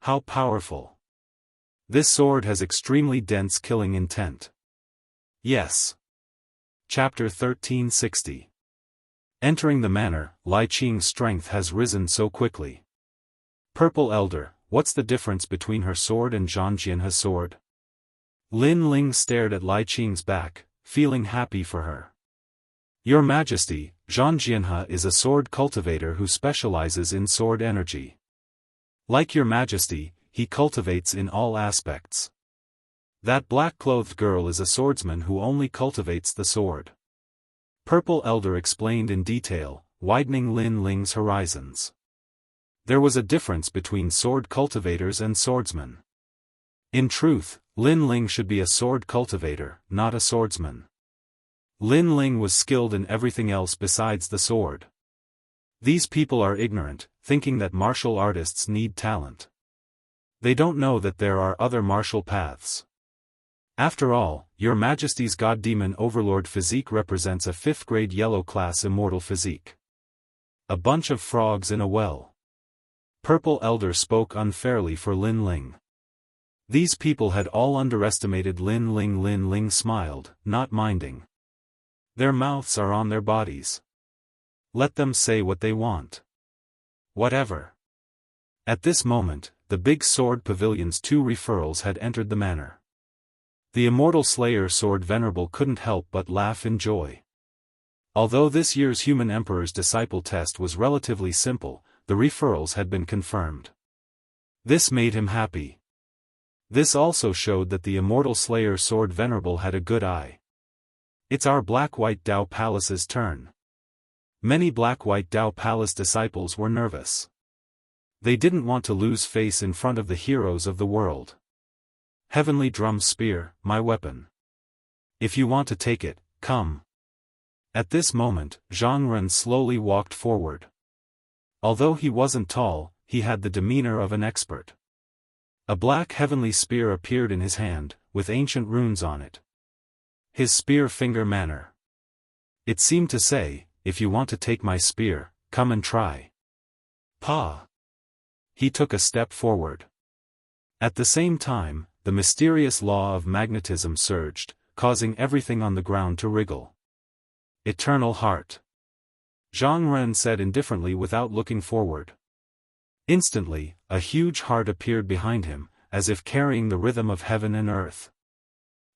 How powerful! This sword has extremely dense killing intent. Yes. Chapter 1360. Entering the manor, Lai Qing's strength has risen so quickly. Purple Elder, what's the difference between her sword and Xianxia's sword? Lin Ling stared at Lai Qing's back, feeling happy for her. Your Majesty, Xianxia is a sword cultivator who specializes in sword energy. Like Your Majesty, he cultivates in all aspects. That black-clothed girl is a swordsman who only cultivates the sword. Purple Elder explained in detail, widening Lin Ling's horizons. There was a difference between sword cultivators and swordsmen. In truth, Lin Ling should be a sword cultivator, not a swordsman. Lin Ling was skilled in everything else besides the sword. These people are ignorant, thinking that martial artists need talent. They don't know that there are other martial paths. After all, Your Majesty's God Demon Overlord physique represents a 5th grade yellow class immortal physique. A bunch of frogs in a well. Purple Elder spoke unfairly for Lin Ling. These people had all underestimated Lin Ling. Lin Ling smiled, not minding. Their mouths are on their bodies. Let them say what they want. Whatever. At this moment, the big sword pavilion's 2 referrals had entered the manor. The Immortal Slayer Sword Venerable couldn't help but laugh in joy. Although this year's Human Emperor's Disciple test was relatively simple, the referrals had been confirmed. This made him happy. This also showed that the Immortal Slayer Sword Venerable had a good eye. It's our Black-White Dao Palace's turn. Many Black-White Dao Palace disciples were nervous. They didn't want to lose face in front of the heroes of the world. Heavenly Drum Spear, my weapon. If you want to take it, come. At this moment, Zhang Ren slowly walked forward. Although he wasn't tall, he had the demeanor of an expert. A black heavenly spear appeared in his hand, with ancient runes on it. His spear finger manner. It seemed to say, if you want to take my spear, come and try. Pa. He took a step forward. At the same time, the mysterious law of magnetism surged, causing everything on the ground to wriggle. Eternal Heart. Zhang Ren said indifferently without looking forward. Instantly, a huge heart appeared behind him, as if carrying the rhythm of heaven and earth.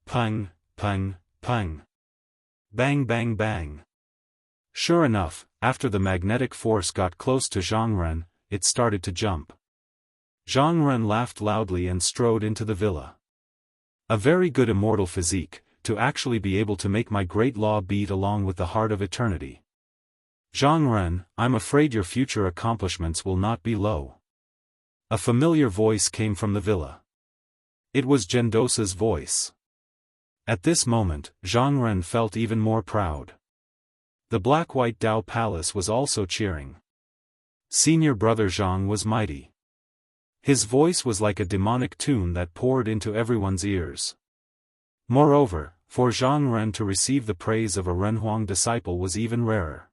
Pung, pung, pung. Bang bang bang. Sure enough, after the magnetic force got close to Zhang Ren, it started to jump. Zhang Ren laughed loudly and strode into the villa. A very good immortal physique, to actually be able to make my great law beat along with the heart of eternity. Zhang Ren, I'm afraid your future accomplishments will not be low. A familiar voice came from the villa. It was Gendosa's voice. At this moment, Zhang Ren felt even more proud. The black-white Dao Palace was also cheering. Senior brother Zhang was mighty. His voice was like a demonic tune that poured into everyone's ears. Moreover, for Zhang Ren to receive the praise of a Renhuang disciple was even rarer.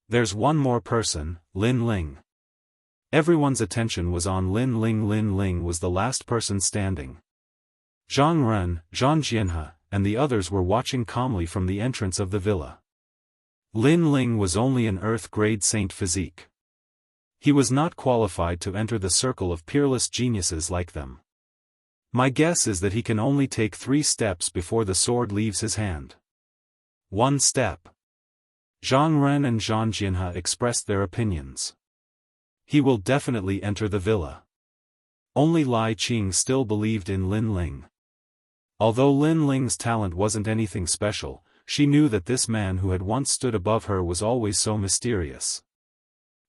There's one more person, Lin Ling. Everyone's attention was on Lin Ling. Lin Ling was the last person standing. Zhang Ren, Zhang Jianhe, and the others were watching calmly from the entrance of the villa. Lin Ling was only an earth-grade saint physique. He was not qualified to enter the circle of peerless geniuses like them. My guess is that he can only take 3 steps before the sword leaves his hand. 1 step. Zhang Ren and Zhang Jianhe expressed their opinions. He will definitely enter the villa. Only Lai Qing still believed in Lin Ling. Although Lin Ling's talent wasn't anything special, she knew that this man who had once stood above her was always so mysterious.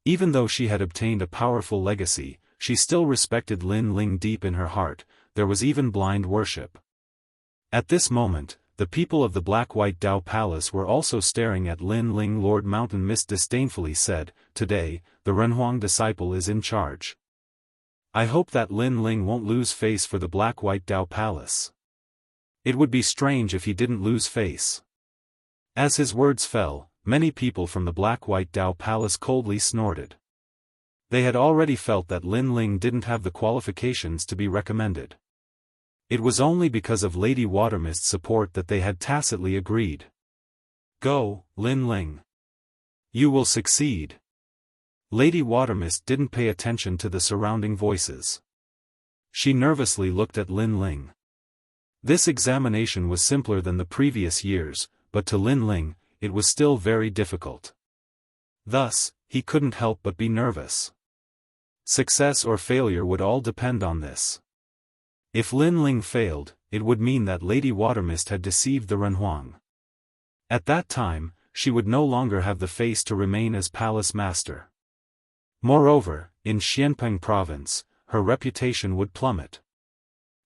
Even though she had obtained a powerful legacy, she still respected Lin Ling deep in her heart. There was even blind worship. At this moment, the people of the black-white Dao Palace were also staring at Lin Ling. Lord Mountain Mist disdainfully said, "Today, the Renhuang disciple is in charge. I hope that Lin Ling won't lose face for the black-white Dao Palace. It would be strange if he didn't lose face." As his words fell, many people from the black-white Dao Palace coldly snorted. They had already felt that Lin Ling didn't have the qualifications to be recommended. It was only because of Lady Watermist's support that they had tacitly agreed. Go, Lin Ling. You will succeed. Lady Watermist didn't pay attention to the surrounding voices. She nervously looked at Lin Ling. This examination was simpler than the previous years, but to Lin Ling, it was still very difficult. Thus, he couldn't help but be nervous. Success or failure would all depend on this. If Lin Ling failed, it would mean that Lady Watermist had deceived the Renhuang. At that time, she would no longer have the face to remain as palace master. Moreover, in Xianpeng province, her reputation would plummet.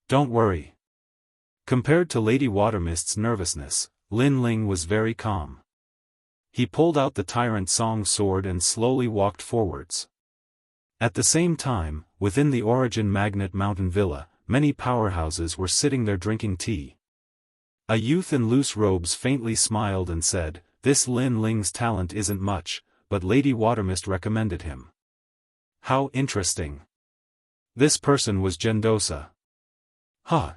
Don't worry. Compared to Lady Watermist's nervousness, Lin Ling was very calm. He pulled out the Tyrant Song sword and slowly walked forwards. At the same time, within the Origin Magnet Mountain Villa, many powerhouses were sitting there drinking tea. A youth in loose robes faintly smiled and said, "This Lin Ling's talent isn't much, but Lady Watermist recommended him." How interesting. This person was Gendosa.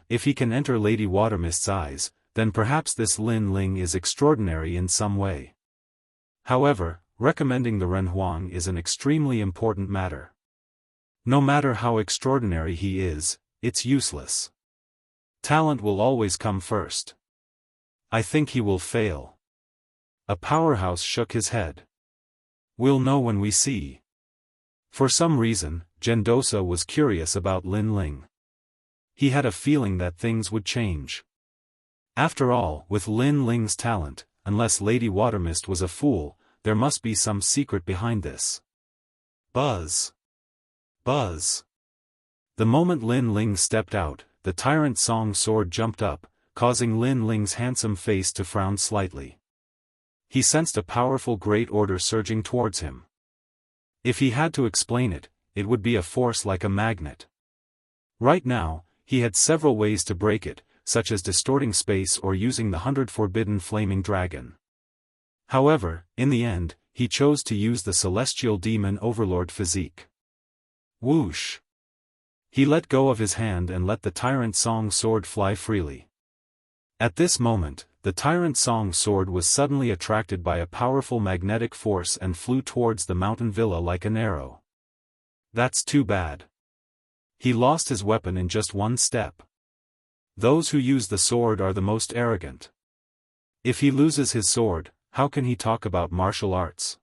If he can enter Lady Watermist's eyes, then perhaps this Lin Ling is extraordinary in some way. However, recommending the Renhuang is an extremely important matter. No matter how extraordinary he is, it's useless. Talent will always come first. I think he will fail. A powerhouse shook his head. We'll know when we see. For some reason, Gendosa was curious about Lin Ling. He had a feeling that things would change. After all, with Lin Ling's talent, unless Lady Watermist was a fool, there must be some secret behind this. Buzz. Buzz. The moment Lin Ling stepped out, the Tyrant Song sword jumped up, causing Lin Ling's handsome face to frown slightly. He sensed a powerful great order surging towards him. If he had to explain it, it would be a force like a magnet. Right now, he had several ways to break it, such as distorting space or using the 100 forbidden flaming dragon. However, in the end, he chose to use the celestial demon overlord physique. Whoosh! He let go of his hand and let the Tyrant Song sword fly freely. At this moment, the Tyrant Song sword was suddenly attracted by a powerful magnetic force and flew towards the mountain villa like an arrow. That's too bad. He lost his weapon in just one step. Those who use the sword are the most arrogant. If he loses his sword, how can he talk about martial arts?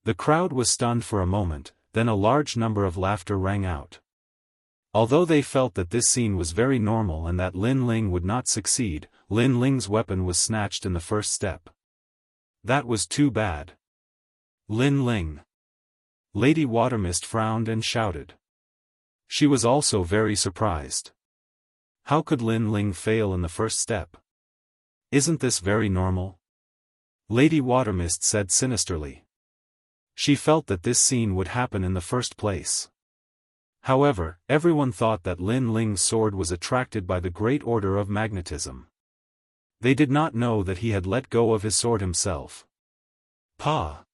The crowd was stunned for a moment, then a large number of laughter rang out. Although they felt that this scene was very normal and that Lin Ling would not succeed, Lin Ling's weapon was snatched in the first step. That was too bad. Lin Ling. Lady Watermist frowned and shouted. She was also very surprised. How could Lin Ling fail in the first step? Isn't this very normal? Lady Watermist said sinisterly. She felt that this scene would happen in the first place. However, everyone thought that Lin Ling's sword was attracted by the great order of magnetism. They did not know that he had let go of his sword himself. Pa!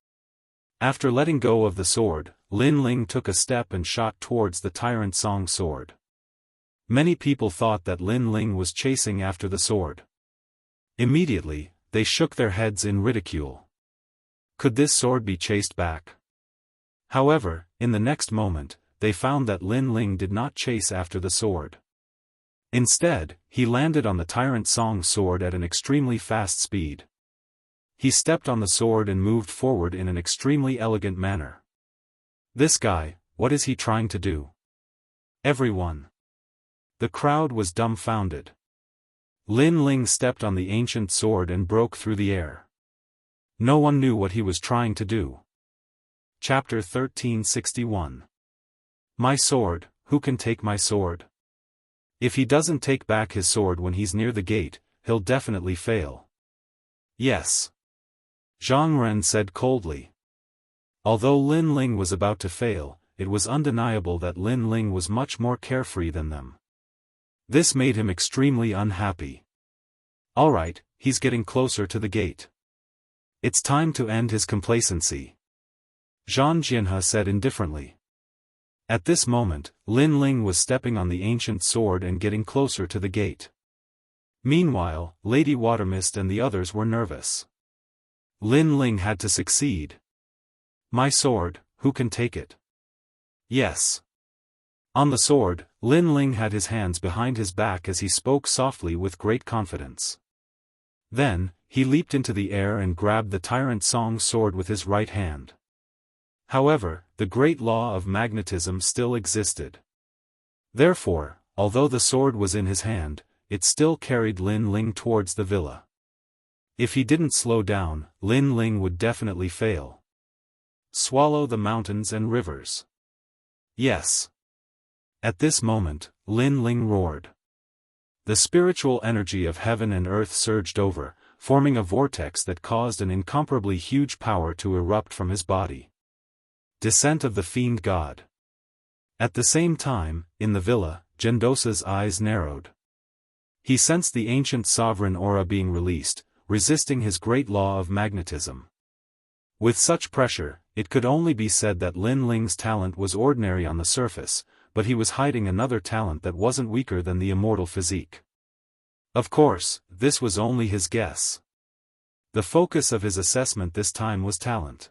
After letting go of the sword, Lin Ling took a step and shot towards the Tyrant Song sword. Many people thought that Lin Ling was chasing after the sword. Immediately, they shook their heads in ridicule. Could this sword be chased back? However, in the next moment, they found that Lin Ling did not chase after the sword. Instead, he landed on the Tyrant Song sword at an extremely fast speed. He stepped on the sword and moved forward in an extremely elegant manner. This guy, what is he trying to do? Everyone. The crowd was dumbfounded. Lin Ling stepped on the ancient sword and broke through the air. No one knew what he was trying to do. Chapter 1361. My sword, who can take my sword? If he doesn't take back his sword when he's near the gate, he'll definitely fail. Yes. Zhang Ren said coldly. Although Lin Ling was about to fail, it was undeniable that Lin Ling was much more carefree than them. This made him extremely unhappy. Alright, he's getting closer to the gate. It's time to end his complacency. Zhang Jianhe said indifferently. At this moment, Lin Ling was stepping on the ancient sword and getting closer to the gate. Meanwhile, Lady Watermist and the others were nervous. Lin Ling had to succeed. My sword, who can take it? Yes. On the sword, Lin Ling had his hands behind his back as he spoke softly with great confidence. Then, he leaped into the air and grabbed the Tyrant Song sword with his right hand. However, the great law of magnetism still existed. Therefore, although the sword was in his hand, it still carried Lin Ling towards the villa. If he didn't slow down, Lin Ling would definitely fail. Swallow the mountains and rivers. Yes. At this moment, Lin Ling roared. The spiritual energy of heaven and earth surged over, forming a vortex that caused an incomparably huge power to erupt from his body. Descent of the Fiend God. At the same time, in the villa, Gendosa's eyes narrowed. He sensed the ancient sovereign aura being released, resisting his great law of magnetism. With such pressure, it could only be said that Lin Ling's talent was ordinary on the surface, but he was hiding another talent that wasn't weaker than the immortal physique. Of course, this was only his guess. The focus of his assessment this time was talent.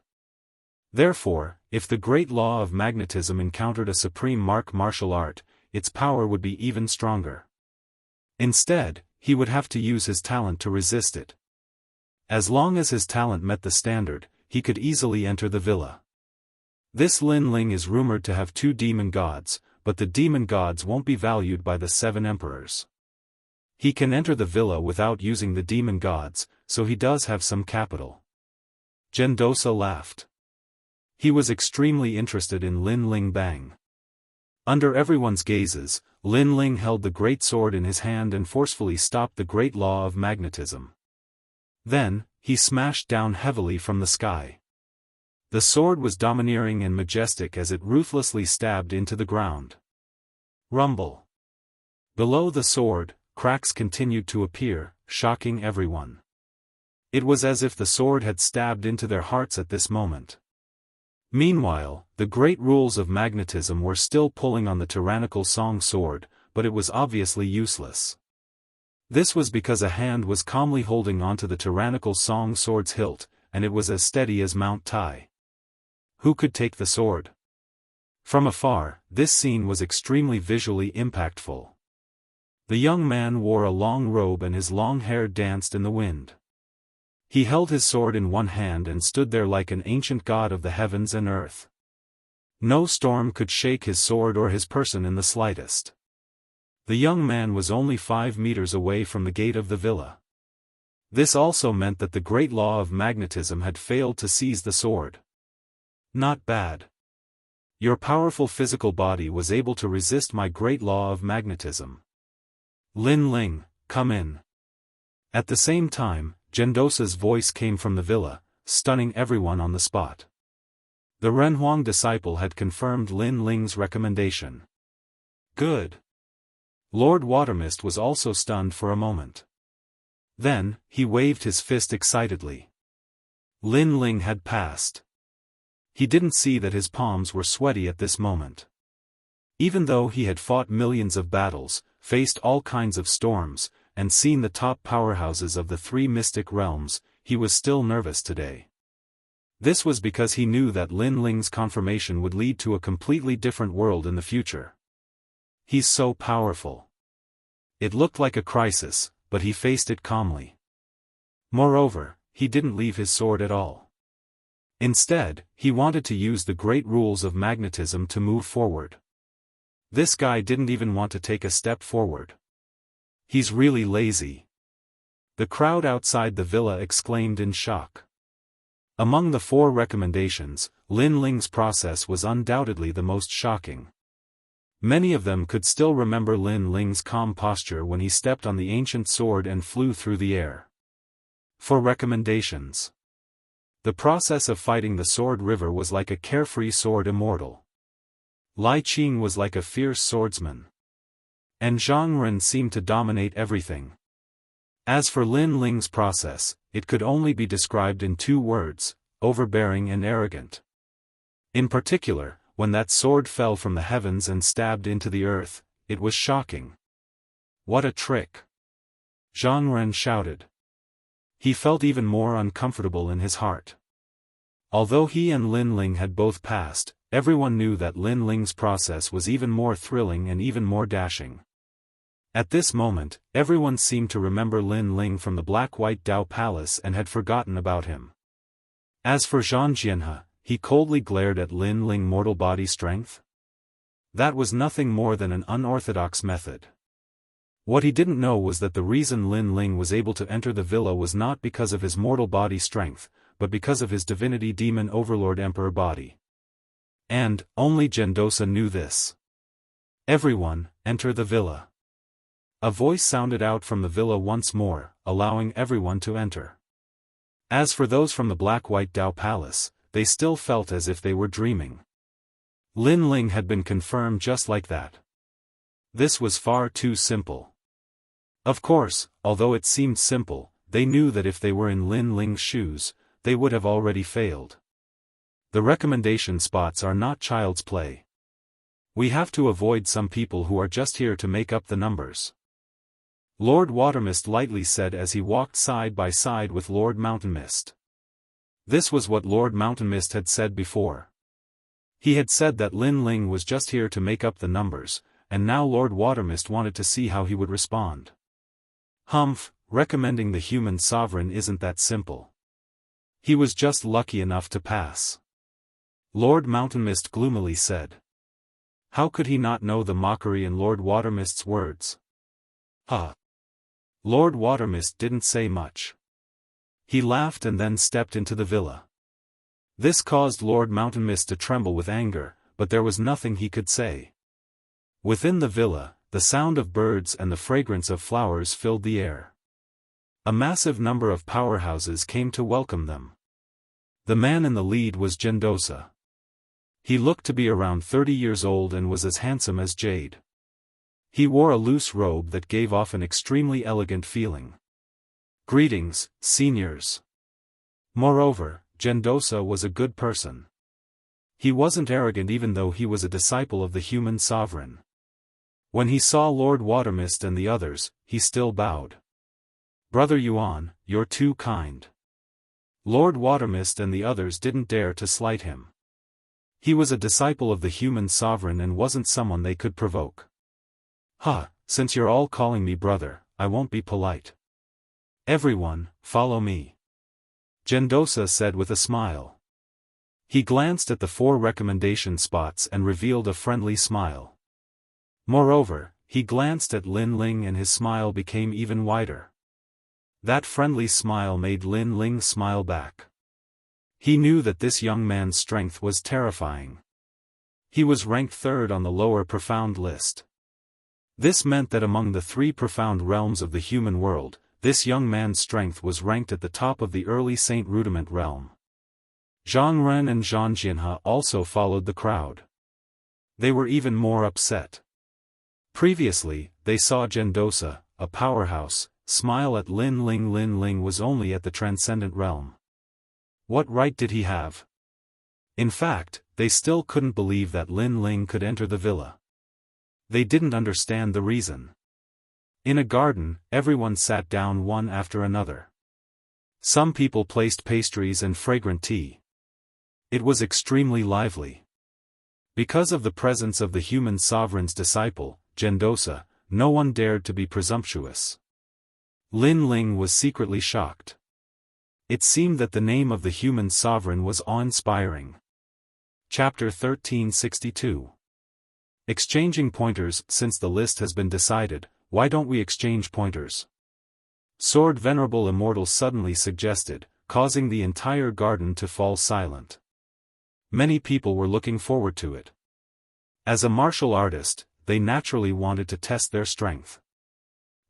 Therefore, if the great law of magnetism encountered a supreme martial art, its power would be even stronger. Instead, he would have to use his talent to resist it. As long as his talent met the standard, he could easily enter the villa. This Lin Ling is rumored to have 2 demon gods, but the demon gods won't be valued by the 7 emperors. He can enter the villa without using the demon gods, so he does have some capital. Gendosa laughed. He was extremely interested in Lin Ling Bang. Under everyone's gazes, Lin Ling held the great sword in his hand and forcefully stopped the great law of magnetism. Then, he smashed down heavily from the sky. The sword was domineering and majestic as it ruthlessly stabbed into the ground. Rumble. Below the sword, cracks continued to appear, shocking everyone. It was as if the sword had stabbed into their hearts at this moment. Meanwhile, the great rules of magnetism were still pulling on the tyrannical Song sword, but it was obviously useless. This was because a hand was calmly holding onto the tyrannical Song sword's hilt, and it was as steady as Mount Tai. Who could take the sword? From afar, this scene was extremely visually impactful. The young man wore a long robe and his long hair danced in the wind. He held his sword in one hand and stood there like an ancient god of the heavens and earth. No storm could shake his sword or his person in the slightest. The young man was only 5 meters away from the gate of the villa. This also meant that the great law of magnetism had failed to seize the sword. Not bad. Your powerful physical body was able to resist my great law of magnetism. Lin Ling, come in. At the same time, Gendosa's voice came from the villa, stunning everyone on the spot. The Renhuang disciple had confirmed Lin Ling's recommendation. Good. Lord Watermist was also stunned for a moment. Then, he waved his fist excitedly. Lin Ling had passed. He didn't see that his palms were sweaty at this moment. Even though he had fought millions of battles, faced all kinds of storms, and seen the top powerhouses of the 3 mystic realms, he was still nervous today. This was because he knew that Lin Ling's confirmation would lead to a completely different world in the future. He's so powerful. It looked like a crisis, but he faced it calmly. Moreover, he didn't leave his sword at all. Instead, he wanted to use the great rules of magnetism to move forward. This guy didn't even want to take a step forward. He's really lazy. The crowd outside the villa exclaimed in shock. Among the 4 recommendations, Lin Ling's process was undoubtedly the most shocking. Many of them could still remember Lin Ling's calm posture when he stepped on the ancient sword and flew through the air. For recommendations. The process of fighting the sword river was like a carefree sword immortal. Lai Qing was like a fierce swordsman. And Zhang Ren seemed to dominate everything. As for Lin Ling's process, it could only be described in 2 words, overbearing and arrogant. In particular, when that sword fell from the heavens and stabbed into the earth, it was shocking. What a trick! Zhang Ren shouted. He felt even more uncomfortable in his heart. Although he and Lin Ling had both passed, everyone knew that Lin Ling's process was even more thrilling and even more dashing. At this moment, everyone seemed to remember Lin Ling from the Black-White Dao Palace and had forgotten about him. As for Zhang Jianhe, he coldly glared at Lin Ling's mortal body strength. That was nothing more than an unorthodox method. What he didn't know was that the reason Lin Ling was able to enter the villa was not because of his mortal body strength, but because of his divinity demon overlord emperor body. And, only Gendosa knew this. Everyone, enter the villa. A voice sounded out from the villa once more, allowing everyone to enter. As for those from the Black-White Dao Palace, they still felt as if they were dreaming. Lin Ling had been confirmed just like that. This was far too simple. Of course, although it seemed simple, they knew that if they were in Lin Ling's shoes, they would have already failed. The recommendation spots are not child's play. We have to avoid some people who are just here to make up the numbers. Lord Watermist lightly said as he walked side by side with Lord Mountainmist. This was what Lord Mountainmist had said before. He had said that Lin Ling was just here to make up the numbers, and now Lord Watermist wanted to see how he would respond. Humph, recommending the human sovereign isn't that simple. He was just lucky enough to pass. Lord Mountainmist gloomily said. How could he not know the mockery in Lord Watermist's words? Lord Watermist didn't say much. He laughed and then stepped into the villa. This caused Lord Mountainmist to tremble with anger, but there was nothing he could say. Within the villa, the sound of birds and the fragrance of flowers filled the air. A massive number of powerhouses came to welcome them. The man in the lead was Gendosa. He looked to be around 30 years old and was as handsome as jade. He wore a loose robe that gave off an extremely elegant feeling. Greetings, seniors. Moreover, Gendosa was a good person. He wasn't arrogant even though he was a disciple of the human sovereign. When he saw Lord Watermist and the others, he still bowed. "Brother Yuan, you're too kind." Lord Watermist and the others didn't dare to slight him. He was a disciple of the human sovereign and wasn't someone they could provoke. "Huh, since you're all calling me brother, I won't be polite. Everyone, follow me," Gendosa said with a smile. He glanced at the 4 recommendation spots and revealed a friendly smile. Moreover, he glanced at Lin Ling and his smile became even wider. That friendly smile made Lin Ling smile back. He knew that this young man's strength was terrifying. He was ranked 3rd on the lower profound list. This meant that among the 3 profound realms of the human world, this young man's strength was ranked at the top of the early Saint Rudiment realm. Zhang Ren and Zhang Jianhe also followed the crowd. They were even more upset. Previously, they saw Gendosa, a powerhouse, smile at Lin Ling. Lin Ling was only at the transcendent realm. What right did he have? In fact, they still couldn't believe that Lin Ling could enter the villa. They didn't understand the reason. In a garden, everyone sat down one after another. Some people placed pastries and fragrant tea. It was extremely lively. Because of the presence of the human sovereign's disciple, Gendosa, no one dared to be presumptuous. Lin Ling was secretly shocked. It seemed that the name of the human sovereign was awe-inspiring. Chapter 1362. Exchanging pointers. Since the list has been decided, why don't we exchange pointers? Sword Venerable Immortal suddenly suggested, causing the entire garden to fall silent. Many people were looking forward to it. As a martial artist, they naturally wanted to test their strength.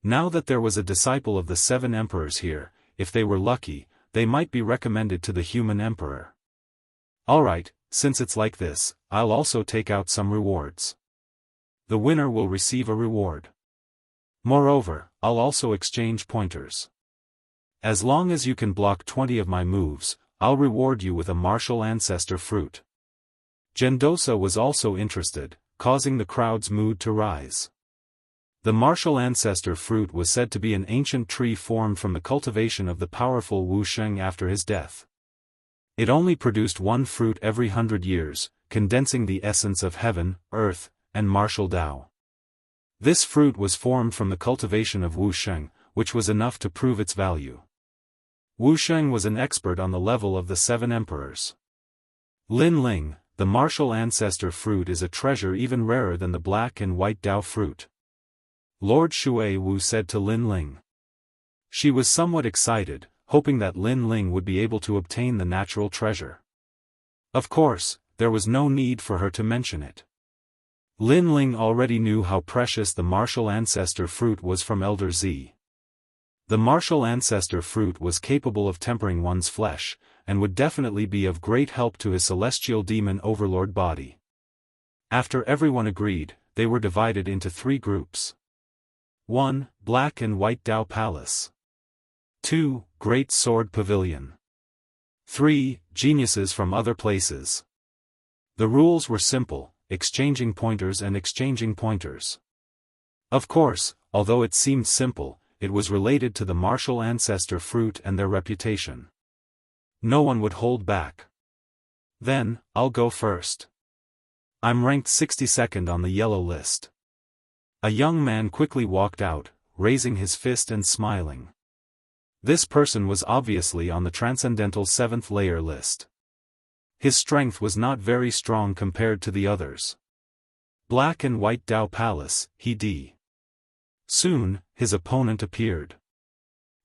Now that there was a disciple of the 7 emperors here, if they were lucky, they might be recommended to the human emperor. Alright, since it's like this, I'll also take out some rewards. The winner will receive a reward. Moreover, I'll also exchange pointers. As long as you can block 20 of my moves, I'll reward you with a martial ancestor fruit. Gendosa was also interested, causing the crowd's mood to rise. The martial ancestor fruit was said to be an ancient tree formed from the cultivation of the powerful Wuxia after his death. It only produced 1 fruit every 100 years, condensing the essence of heaven, earth, and martial Tao. This fruit was formed from the cultivation of Wuxia, which was enough to prove its value. Wuxia was an expert on the level of the 7 emperors. Lin Ling, the martial ancestor fruit, is a treasure even rarer than the black and white Tao fruit. Lord Shui Wu said to Lin Ling. She was somewhat excited, hoping that Lin Ling would be able to obtain the natural treasure. Of course, there was no need for her to mention it. Lin Ling already knew how precious the martial ancestor fruit was from Elder Z. The martial ancestor fruit was capable of tempering one's flesh, and would definitely be of great help to his celestial demon overlord body. After everyone agreed, they were divided into 3 groups. 1. Black and White Tao Palace. 2. Great Sword Pavilion. 3. Geniuses from other places. The rules were simple, exchanging pointers and exchanging pointers. Of course, although it seemed simple, it was related to the martial ancestor fruit and their reputation. No one would hold back. Then, I'll go first. I'm ranked 62nd on the yellow list. A young man quickly walked out, raising his fist and smiling. This person was obviously on the transcendental 7th layer list. His strength was not very strong compared to the others. Black and White Tao Palace, He Di. Soon, his opponent appeared.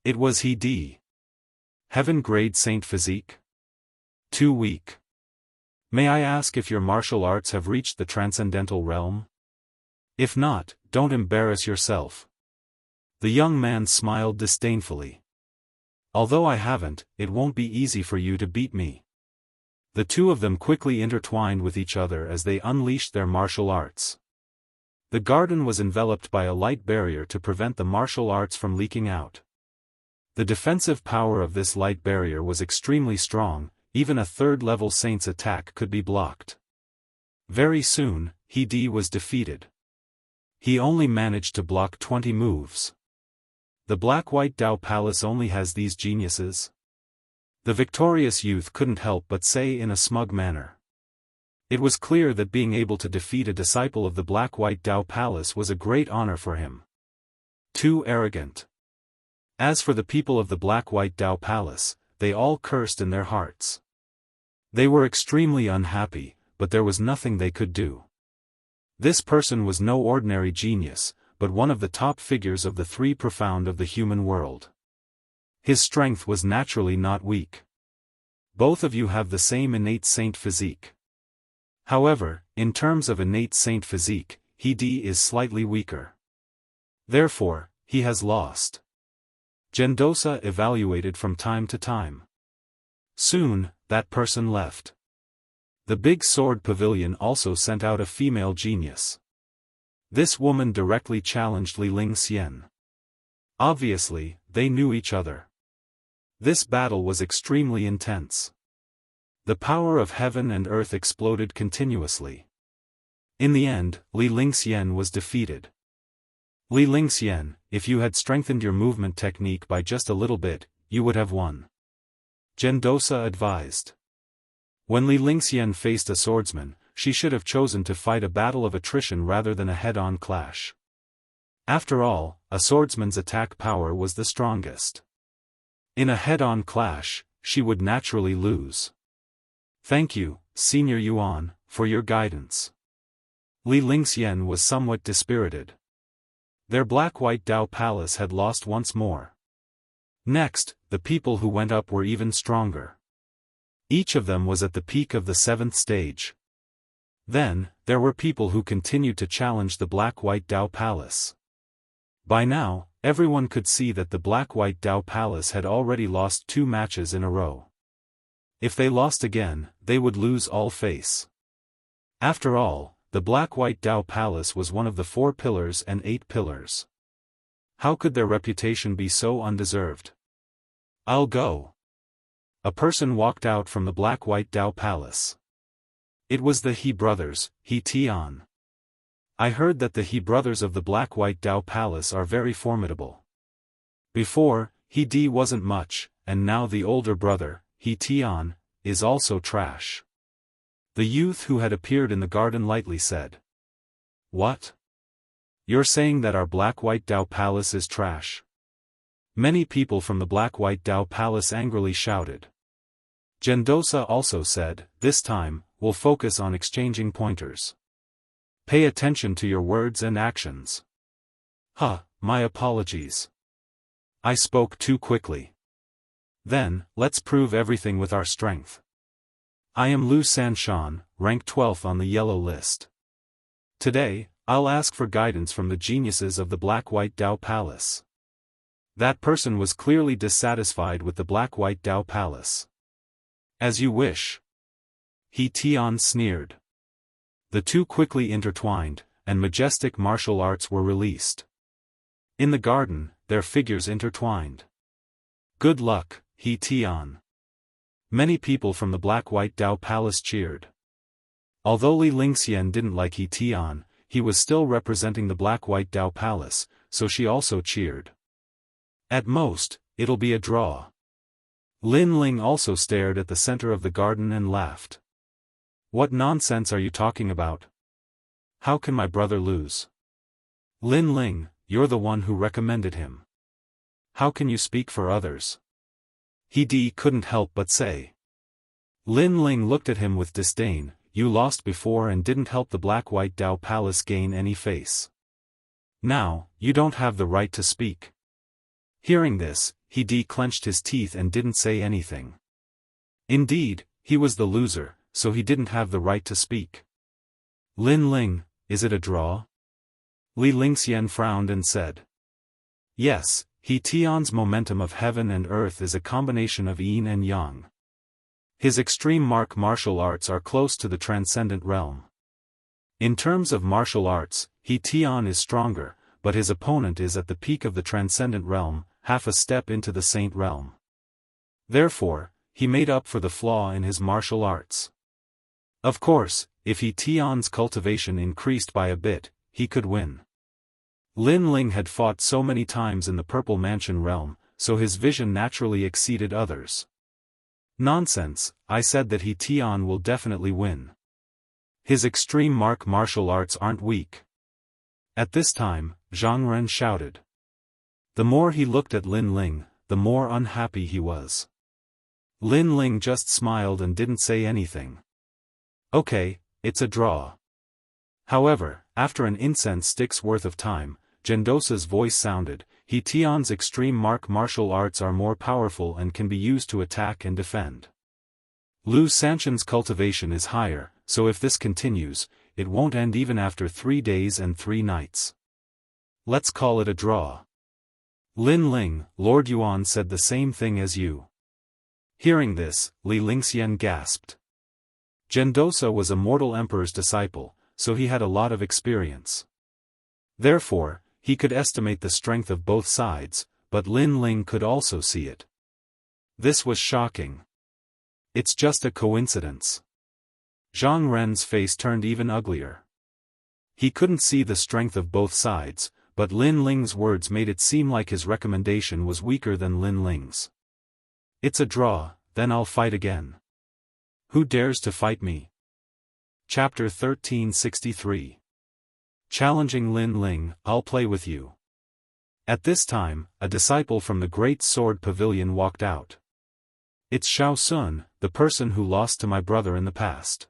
It was He Di. Heaven grade Saint Physique? Too weak. May I ask if your martial arts have reached the transcendental realm? If not, don't embarrass yourself. The young man smiled disdainfully. Although I haven't, it won't be easy for you to beat me. The 2 of them quickly intertwined with each other as they unleashed their martial arts. The garden was enveloped by a light barrier to prevent the martial arts from leaking out. The defensive power of this light barrier was extremely strong, even a 3rd-level saint's attack could be blocked. Very soon, He Di was defeated. He only managed to block 20 moves. The Black-White Dao Palace only has these geniuses? The victorious youth couldn't help but say in a smug manner. It was clear that being able to defeat a disciple of the Black-White Dao Palace was a great honor for him. Too arrogant. As for the people of the Black-White Dao Palace, they all cursed in their hearts. They were extremely unhappy, but there was nothing they could do. This person was no ordinary genius, but one of the top figures of the three profound of the human world. His strength was naturally not weak. Both of you have the same innate saint physique. However, in terms of innate saint physique, he is slightly weaker. Therefore, he has lost. Gendosa evaluated from time to time. Soon, that person left. The big sword pavilion also sent out a female genius. This woman directly challenged Li Lingxian. Obviously, they knew each other. This battle was extremely intense. The power of heaven and earth exploded continuously. In the end, Li Lingxian was defeated. Li Lingxian, if you had strengthened your movement technique by just a little bit, you would have won. Gendosa advised. When Li Lingxian faced a swordsman, she should have chosen to fight a battle of attrition rather than a head-on clash. After all, a swordsman's attack power was the strongest. In a head-on clash, she would naturally lose. Thank you, Senior Yuan, for your guidance. Li Lingxian was somewhat dispirited. Their Black-White Dao Palace had lost once more. Next, the people who went up were even stronger. Each of them was at the peak of the 7th stage. Then, there were people who continued to challenge the Black-White Dao Palace. By now, everyone could see that the Black-White Dao Palace had already lost 2 matches in a row. If they lost again, they would lose all face. After all, the Black-White Dao Palace was one of the 4 pillars and 8 pillars. How could their reputation be so undeserved? I'll go. A person walked out from the Black-White Dao Palace. It was the He brothers, He Tian. I heard that the He brothers of the Black-White Dao Palace are very formidable. Before, He Di wasn't much, and now the older brother, He Tian, is also trash. The youth who had appeared in the garden lightly said. What? You're saying that our Black-White Dao Palace is trash? Many people from the Black-White Dao Palace angrily shouted. Gendosa also said, this time, we'll focus on exchanging pointers. Pay attention to your words and actions. My apologies. I spoke too quickly. Then, let's prove everything with our strength. I am Lu Sanshan, rank 12th on the yellow list. Today, I'll ask for guidance from the geniuses of the Black-White Dao Palace. That person was clearly dissatisfied with the Black-White Dao Palace. As you wish. He Tian sneered. The two quickly intertwined, and majestic martial arts were released. In the garden, their figures intertwined. Good luck, He Tian. Many people from the Black-White Dao Palace cheered. Although Li Lingxian didn't like He Tian, he was still representing the Black-White Dao Palace, so she also cheered. At most, it'll be a draw. Lin Ling also stared at the center of the garden and laughed. What nonsense are you talking about? How can my brother lose? Lin Ling, you're the one who recommended him. How can you speak for others? He Di couldn't help but say. Lin Ling looked at him with disdain. You lost before and didn't help the Black-White Dao Palace gain any face. Now, you don't have the right to speak. Hearing this, He Di clenched his teeth and didn't say anything. Indeed, he was the loser, so he didn't have the right to speak. Lin Ling, is it a draw? Li Lingxian frowned and said. Yes, He Tian's momentum of heaven and earth is a combination of yin and yang. His extreme martial arts are close to the transcendent realm. In terms of martial arts, He Tian is stronger, but his opponent is at the peak of the transcendent realm, half a step into the saint realm. Therefore, he made up for the flaw in his martial arts. Of course, if He Tian's cultivation increased by a bit, he could win. Lin Ling had fought so many times in the Purple Mansion realm, so his vision naturally exceeded others. Nonsense, I said that He Tian will definitely win. His extreme martial arts aren't weak. At this time, Zhang Ren shouted. The more he looked at Lin Ling, the more unhappy he was. Lin Ling just smiled and didn't say anything. Okay, it's a draw. However, after an incense stick's worth of time, Gendosa's voice sounded, He Tian's extreme martial arts are more powerful and can be used to attack and defend. Lu Sanqian's cultivation is higher, so if this continues, it won't end even after 3 days and 3 nights. Let's call it a draw. Lin Ling, Lord Yuan said the same thing as you. Hearing this, Li Lingxian gasped. Gendosa was a mortal emperor's disciple, so he had a lot of experience. Therefore, he could estimate the strength of both sides, but Lin Ling could also see it. This was shocking. It's just a coincidence. Zhang Ren's face turned even uglier. He couldn't see the strength of both sides, but Lin Ling's words made it seem like his recommendation was weaker than Lin Ling's. It's a draw, then I'll fight again. Who dares to fight me? Chapter 1363. Challenging Lin Ling, I'll play with you. At this time, a disciple from the Great Sword Pavilion walked out. It's Xiao Sun, the person who lost to my brother in the past.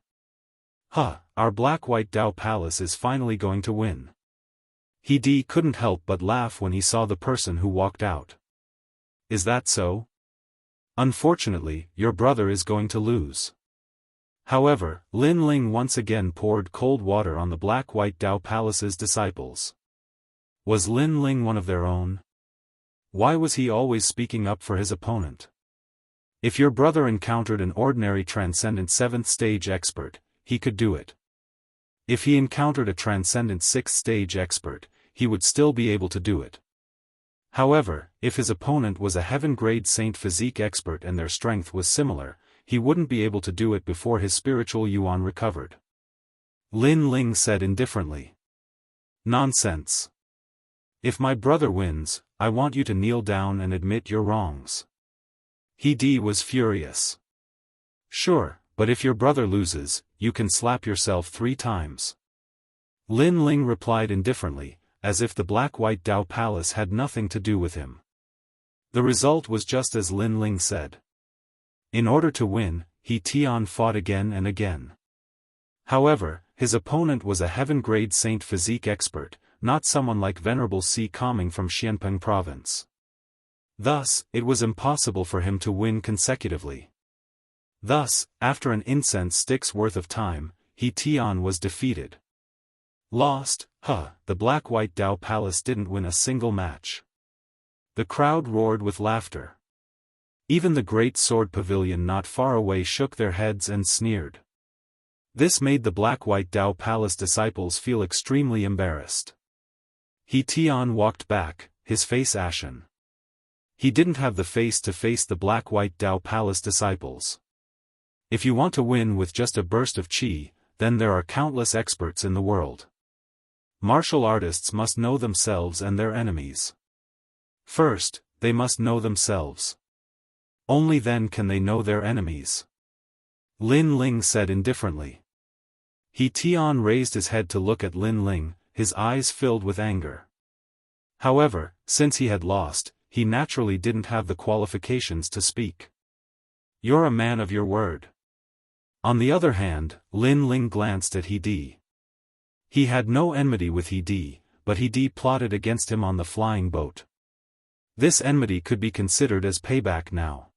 Our black-white Dao Palace is finally going to win. He couldn't help but laugh when he saw the person who walked out. Is that so? Unfortunately, your brother is going to lose. However, Lin Ling once again poured cold water on the black-white Dao Palace's disciples. Was Lin Ling one of their own? Why was he always speaking up for his opponent? If your brother encountered an ordinary transcendent 7th stage expert, he could do it. If he encountered a transcendent 6th stage expert, he would still be able to do it. However, if his opponent was a heaven-grade Saint Physique expert and their strength was similar, he wouldn't be able to do it before his spiritual yuan recovered. Lin Ling said indifferently. Nonsense. If my brother wins, I want you to kneel down and admit your wrongs. He was furious. Sure, but if your brother loses, you can slap yourself 3 times. Lin Ling replied indifferently, as if the black-white Dao Palace had nothing to do with him. The result was just as Lin Ling said. In order to win, He Tian fought again and again. However, his opponent was a heaven-grade Saint Physique expert, not someone like Venerable Si coming from Xianpeng province. Thus, it was impossible for him to win consecutively. Thus, after an incense stick's worth of time, He Tian was defeated. Lost, the black-white Dao Palace didn't win a single match. The crowd roared with laughter. Even the Great Sword Pavilion not far away shook their heads and sneered. This made the black-white Dao Palace disciples feel extremely embarrassed. He Tian walked back, his face ashen. He didn't have the face to face the black-white Dao Palace disciples. If you want to win with just a burst of qi, then there are countless experts in the world. Martial artists must know themselves and their enemies. First, they must know themselves. Only then can they know their enemies. Lin Ling said indifferently. He Tian raised his head to look at Lin Ling, his eyes filled with anger. However, since he had lost, he naturally didn't have the qualifications to speak. You're a man of your word. On the other hand, Lin Ling glanced at He. He had no enmity with He, but He plotted against him on the flying boat. This enmity could be considered as payback now.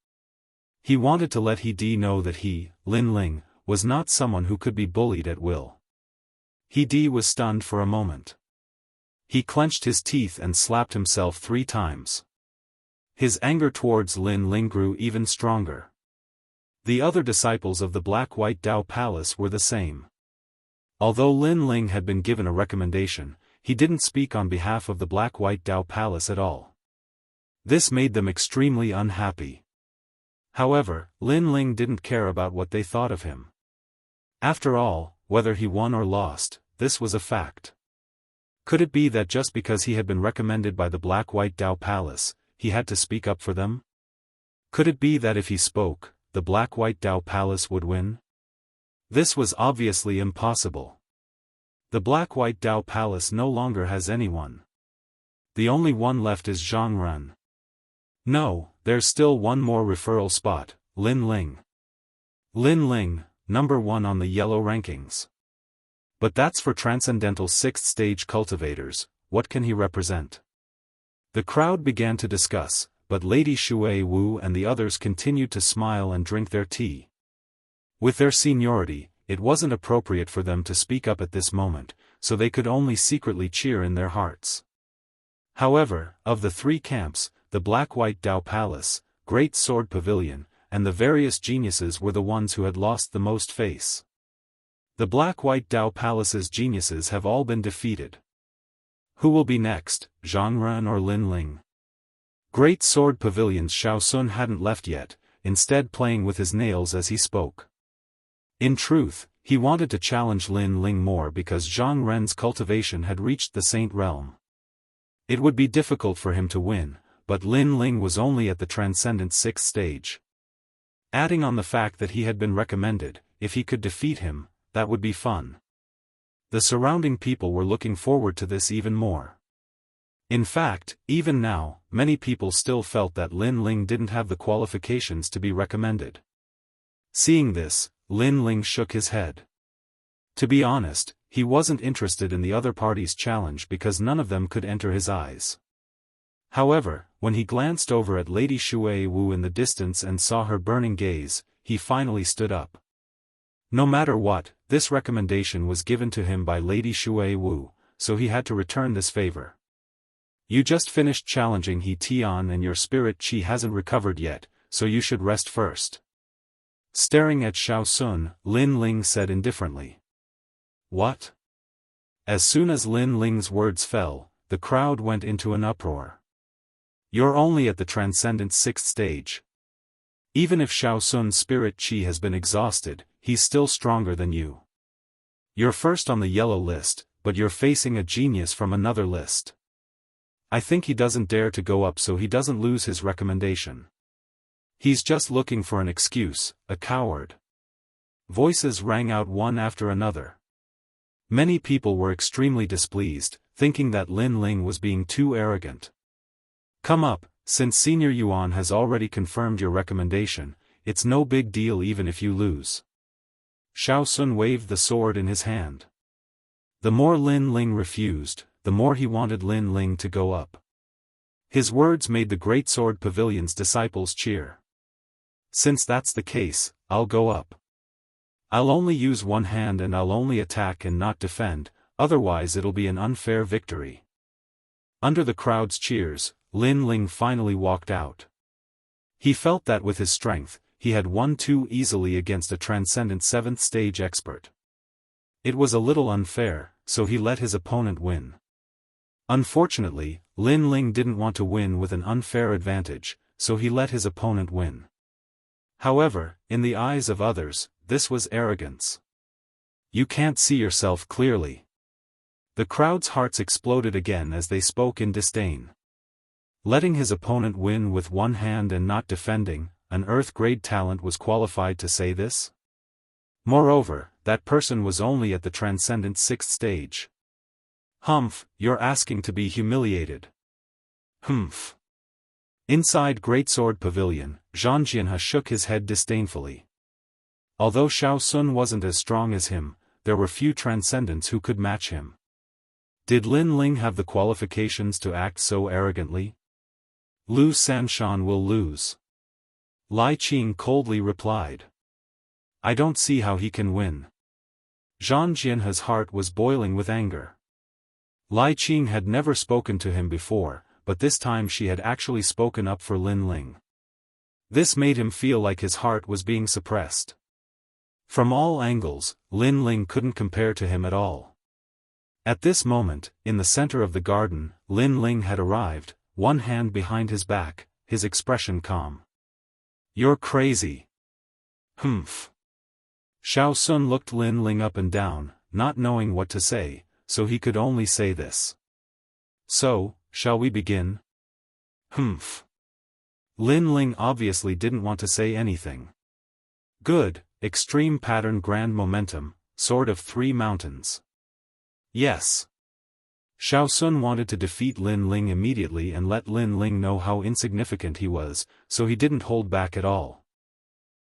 He wanted to let He know that he, Lin Ling, was not someone who could be bullied at will. He was stunned for a moment. He clenched his teeth and slapped himself 3 times. His anger towards Lin Ling grew even stronger. The other disciples of the black-white Dao Palace were the same. Although Lin Ling had been given a recommendation, he didn't speak on behalf of the black-white Dao Palace at all. This made them extremely unhappy. However, Lin Ling didn't care about what they thought of him. After all, whether he won or lost, this was a fact. Could it be that just because he had been recommended by the Black-White Dao Palace, he had to speak up for them? Could it be that if he spoke, the Black-White Dao Palace would win? This was obviously impossible. The Black-White Dao Palace no longer has anyone. The only one left is Zhang Ren. No, there's still one more referral spot, Lin Ling. Lin Ling, number 1 on the yellow rankings. But that's for Transcendental 6th Stage cultivators. What can he represent? The crowd began to discuss, but Lady Shui Wu and the others continued to smile and drink their tea. With their seniority, it wasn't appropriate for them to speak up at this moment, so they could only secretly cheer in their hearts. However, of the 3 camps, the Black-White Dao Palace, Great Sword Pavilion, and the various geniuses were the ones who had lost the most face. The Black-White Dao Palace's geniuses have all been defeated. Who will be next, Zhang Ren or Lin Ling? Great Sword Pavilion's Xiao Sun hadn't left yet, instead playing with his nails as he spoke. In truth, he wanted to challenge Lin Ling more because Zhang Ren's cultivation had reached the Saint Realm. It would be difficult for him to win, but Lin Ling was only at the Transcendent 6th stage. Adding on the fact that he had been recommended, if he could defeat him, that would be fun. The surrounding people were looking forward to this even more. In fact, even now, many people still felt that Lin Ling didn't have the qualifications to be recommended. Seeing this, Lin Ling shook his head. To be honest, he wasn't interested in the other party's challenge because none of them could enter his eyes. However, when he glanced over at Lady Shui Wu in the distance and saw her burning gaze, he finally stood up. No matter what, this recommendation was given to him by Lady Shui Wu, so he had to return this favor. You just finished challenging He Tian and your spirit chi hasn't recovered yet, so you should rest first. Staring at Xiao Sun, Lin Ling said indifferently. What? As soon as Lin Ling's words fell, the crowd went into an uproar. You're only at the Transcendent 6th stage. Even if Xiao Sun's spirit chi has been exhausted, he's still stronger than you. You're first on the yellow list, but you're facing a genius from another list. I think he doesn't dare to go up so he doesn't lose his recommendation. He's just looking for an excuse, a coward. Voices rang out one after another. Many people were extremely displeased, thinking that Lin Ling was being too arrogant. Come up, since Senior Yuan has already confirmed your recommendation, it's no big deal even if you lose. Xiao Sun waved the sword in his hand. The more Lin Ling refused, the more he wanted Lin Ling to go up. His words made the Great Sword Pavilion's disciples cheer. Since that's the case, I'll go up. I'll only use one hand and I'll only attack and not defend, otherwise it'll be an unfair victory. Under the crowd's cheers, Lin Ling finally walked out. He felt that with his strength, he had won too easily against a Transcendent 7th stage expert. It was a little unfair, so he let his opponent win. Unfortunately, Lin Ling didn't want to win with an unfair advantage, so he let his opponent win. However, in the eyes of others, this was arrogance. You can't see yourself clearly. The crowd's hearts exploded again as they spoke in disdain. Letting his opponent win with one hand and not defending, an Earth-grade talent was qualified to say this? Moreover, that person was only at the Transcendent 6th stage. Humph, you're asking to be humiliated. Humph. Inside Great Sword Pavilion, Zhang Jianhe shook his head disdainfully. Although Xiao Sun wasn't as strong as him, there were few Transcendents who could match him. Did Lin Ling have the qualifications to act so arrogantly? Lu Sanshan will lose. Lai Qing coldly replied. I don't see how he can win. Zhang Jianhe's heart was boiling with anger. Lai Qing had never spoken to him before, but this time she had actually spoken up for Lin Ling. This made him feel like his heart was being suppressed. From all angles, Lin Ling couldn't compare to him at all. At this moment, in the center of the garden, Lin Ling had arrived, one hand behind his back, his expression calm. You're crazy. Humph. Xiao Sun looked Lin Ling up and down, not knowing what to say, so he could only say this. So, shall we begin? Humph. Lin Ling obviously didn't want to say anything. Good, extreme pattern grand momentum, sword of three mountains. Yes. Xiaosun wanted to defeat Lin Ling immediately and let Lin Ling know how insignificant he was, so he didn't hold back at all.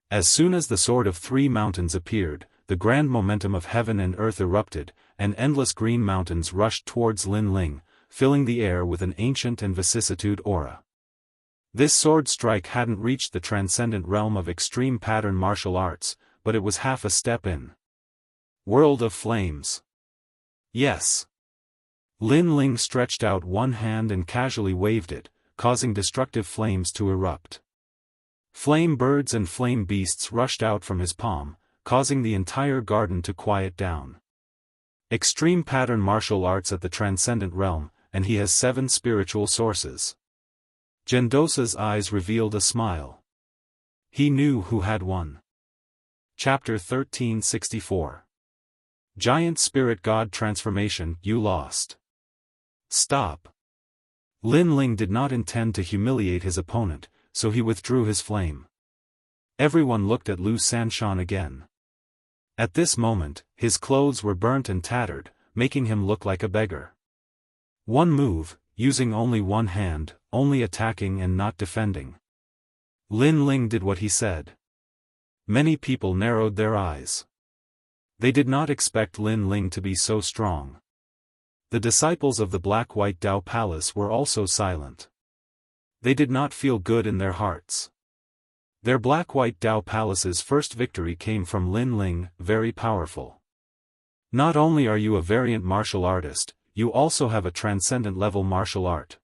As soon as the sword of three mountains appeared, the grand momentum of heaven and earth erupted, and endless green mountains rushed towards Lin Ling, filling the air with an ancient and vicissitude aura. This sword strike hadn't reached the transcendent realm of extreme pattern martial arts, but it was half a step in. World of flames. Yes. Lin Ling stretched out one hand and casually waved it, causing destructive flames to erupt. Flame birds and flame beasts rushed out from his palm, causing the entire garden to quiet down. Extreme pattern martial arts at the transcendent realm, and he has 7 spiritual sources. Gendosa's eyes revealed a smile. He knew who had won. Chapter 1364. Giant Spirit God Transformation. You lost. Stop. Lin Ling did not intend to humiliate his opponent, so he withdrew his flame. Everyone looked at Lu Sanshan again. At this moment, his clothes were burnt and tattered, making him look like a beggar. One move, using only one hand, only attacking and not defending. Lin Ling did what he said. Many people narrowed their eyes. They did not expect Lin Ling to be so strong. The disciples of the Black-White Dao Palace were also silent. They did not feel good in their hearts. Their Black-White Dao Palace's first victory came from Lin Ling, very powerful. Not only are you a variant martial artist, you also have a transcendent level martial art.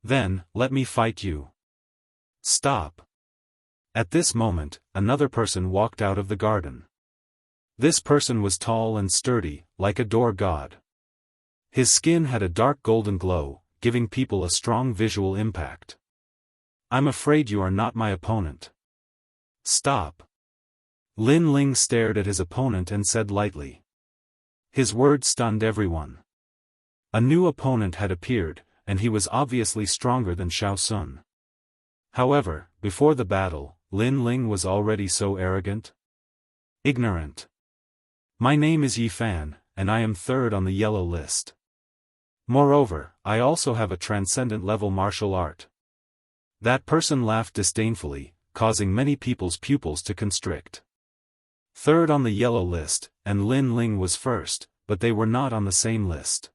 Then, let me fight you. Stop. At this moment, another person walked out of the garden. This person was tall and sturdy, like a door god. His skin had a dark golden glow, giving people a strong visual impact. I'm afraid you are not my opponent. Stop. Lin Ling stared at his opponent and said lightly. His words stunned everyone. A new opponent had appeared, and he was obviously stronger than Xiaosun. However, before the battle, Lin Ling was already so arrogant. Ignorant. My name is Yi Fan, and I am 3rd on the yellow list. Moreover, I also have a transcendent level martial art. That person laughed disdainfully, causing many people's pupils to constrict. 3rd on the yellow list, and Lin Ling was 1st, but they were not on the same list.